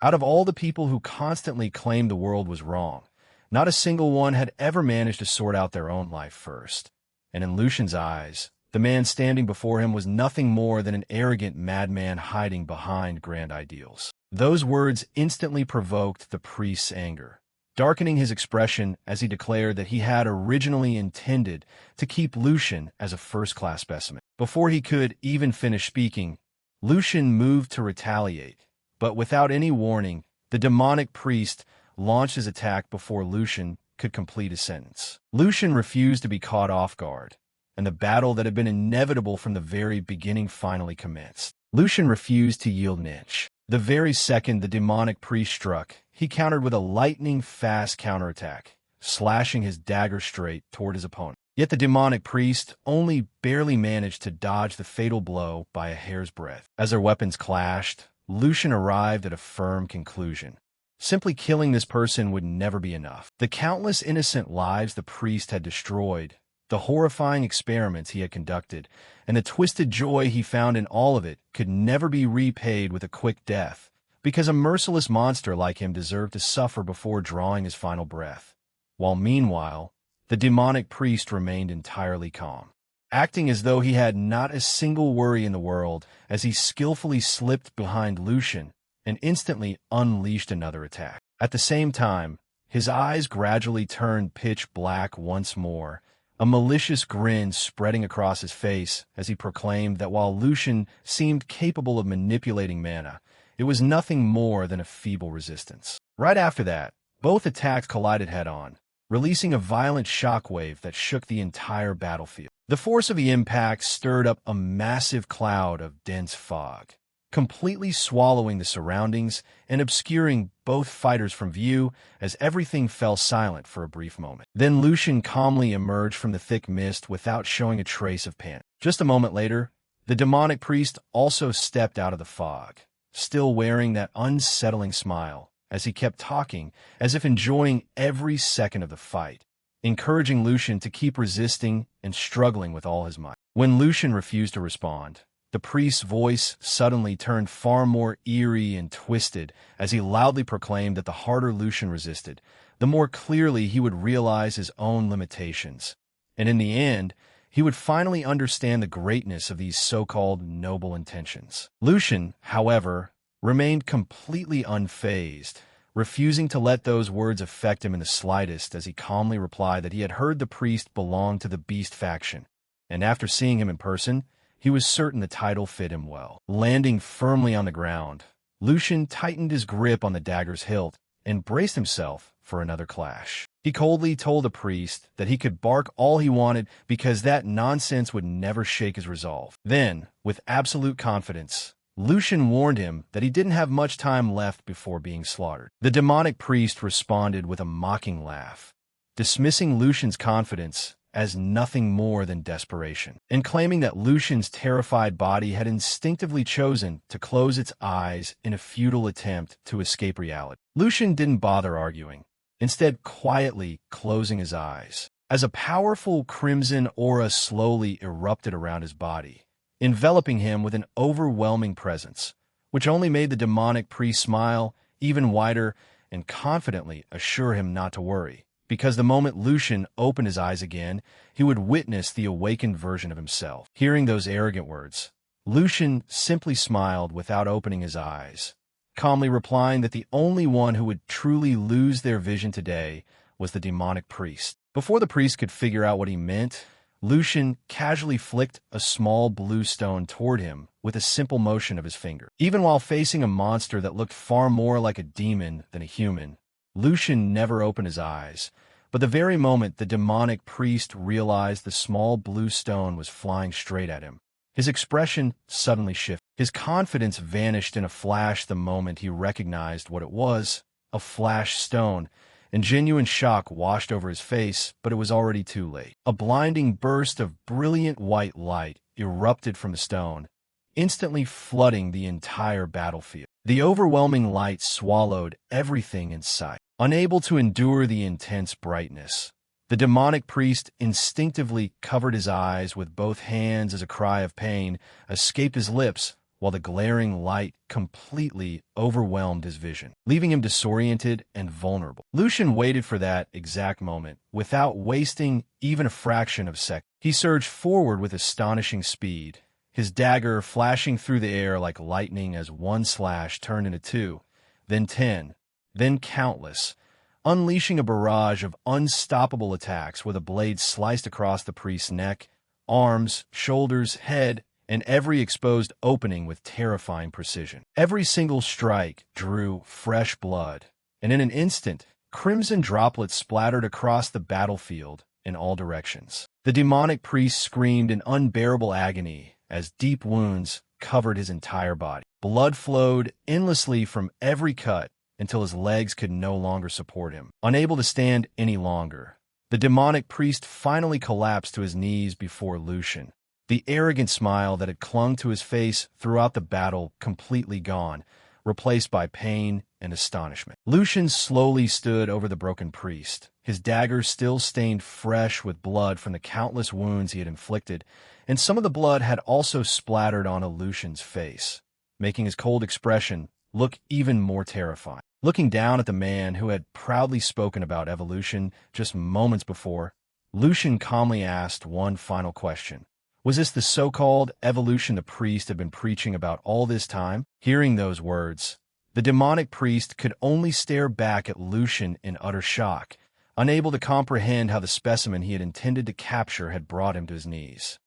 Out of all the people who constantly claimed the world was wrong, not a single one had ever managed to sort out their own life first. And in Lucian's eyes, the man standing before him was nothing more than an arrogant madman hiding behind grand ideals. Those words instantly provoked the priest's anger, darkening his expression as he declared that he had originally intended to keep Lucian as a first-class specimen. Before he could even finish speaking, Lucian moved to retaliate, but without any warning, the demonic priest launched his attack before Lucian could complete his sentence. Lucian refused to be caught off guard, and the battle that had been inevitable from the very beginning finally commenced. Lucian refused to yield an inch. The very second the demonic priest struck, he countered with a lightning-fast counterattack, slashing his dagger straight toward his opponent. Yet the demonic priest only barely managed to dodge the fatal blow by a hair's breadth. As their weapons clashed, Lucian arrived at a firm conclusion. Simply killing this person would never be enough. The countless innocent lives the priest had destroyed The horrifying experiments he had conducted, and the twisted joy he found in all of it could never be repaid with a quick death, because a merciless monster like him deserved to suffer before drawing his final breath. While meanwhile, the demonic priest remained entirely calm, acting as though he had not a single worry in the world as he skillfully slipped behind Lucian and instantly unleashed another attack. At the same time, his eyes gradually turned pitch black once more, a malicious grin spreading across his face as he proclaimed that while Lucian seemed capable of manipulating mana, it was nothing more than a feeble resistance. Right after that, both attacks collided head-on, releasing a violent shockwave that shook the entire battlefield. The force of the impact stirred up a massive cloud of dense fog, completely swallowing the surroundings and obscuring both fighters from view as everything fell silent for a brief moment. Then Lucian calmly emerged from the thick mist without showing a trace of panic. Just a moment later, the demonic priest also stepped out of the fog, still wearing that unsettling smile as he kept talking as if enjoying every second of the fight, encouraging Lucian to keep resisting and struggling with all his might. When Lucian refused to respond, the priest's voice suddenly turned far more eerie and twisted as he loudly proclaimed that the harder Lucian resisted, the more clearly he would realize his own limitations. And in the end, he would finally understand the greatness of these so-called noble intentions. Lucian, however, remained completely unfazed, refusing to let those words affect him in the slightest as he calmly replied that he had heard the priest belonged to the Beast faction, and after seeing him in person, he was certain the title fit him well. Landing firmly on the ground, Lucian tightened his grip on the dagger's hilt and braced himself for another clash. He coldly told the priest that he could bark all he wanted because that nonsense would never shake his resolve. Then, with absolute confidence, Lucian warned him that he didn't have much time left before being slaughtered. The demonic priest responded with a mocking laugh, dismissing Lucian's confidence as nothing more than desperation, and claiming that Lucian's terrified body had instinctively chosen to close its eyes in a futile attempt to escape reality. Lucian didn't bother arguing, instead quietly closing his eyes, as a powerful crimson aura slowly erupted around his body, enveloping him with an overwhelming presence, which only made the demonic priest smile even wider and confidently assure him not to worry, because the moment Lucian opened his eyes again, he would witness the awakened version of himself. Hearing those arrogant words, Lucian simply smiled without opening his eyes, calmly replying that the only one who would truly lose their vision today was the demonic priest. Before the priest could figure out what he meant, Lucian casually flicked a small blue stone toward him with a simple motion of his finger. Even while facing a monster that looked far more like a demon than a human, Lucian never opened his eyes, but the very moment the demonic priest realized the small blue stone was flying straight at him, his expression suddenly shifted. His confidence vanished in a flash the moment he recognized what it was, a flash stone, and genuine shock washed over his face, but it was already too late. A blinding burst of brilliant white light erupted from the stone, instantly flooding the entire battlefield. The overwhelming light swallowed everything in sight. Unable to endure the intense brightness, the demonic priest instinctively covered his eyes with both hands as a cry of pain escaped his lips, while the glaring light completely overwhelmed his vision, leaving him disoriented and vulnerable. Lucian waited for that exact moment, without wasting even a fraction of a second. He surged forward with astonishing speed, his dagger flashing through the air like lightning as one slash turned into 2, then 10, then countless, unleashing a barrage of unstoppable attacks where the blade sliced across the priest's neck, arms, shoulders, head, and every exposed opening with terrifying precision. Every single strike drew fresh blood, and in an instant, crimson droplets splattered across the battlefield in all directions. The demonic priest screamed in unbearable agony as deep wounds covered his entire body. Blood flowed endlessly from every cut until his legs could no longer support him. Unable to stand any longer, the demonic priest finally collapsed to his knees before Lucian, the arrogant smile that had clung to his face throughout the battle completely gone, replaced by pain and astonishment. Lucian slowly stood over the broken priest, his dagger still stained fresh with blood from the countless wounds he had inflicted, and some of the blood had also splattered onto Lucian's face, making his cold expression look even more terrifying. Looking down at the man who had proudly spoken about evolution just moments before, Lucian calmly asked one final question. Was this the so-called evolution the priest had been preaching about all this time? Hearing those words, the demonic priest could only stare back at Lucian in utter shock, unable to comprehend how the specimen he had intended to capture had brought him to his knees.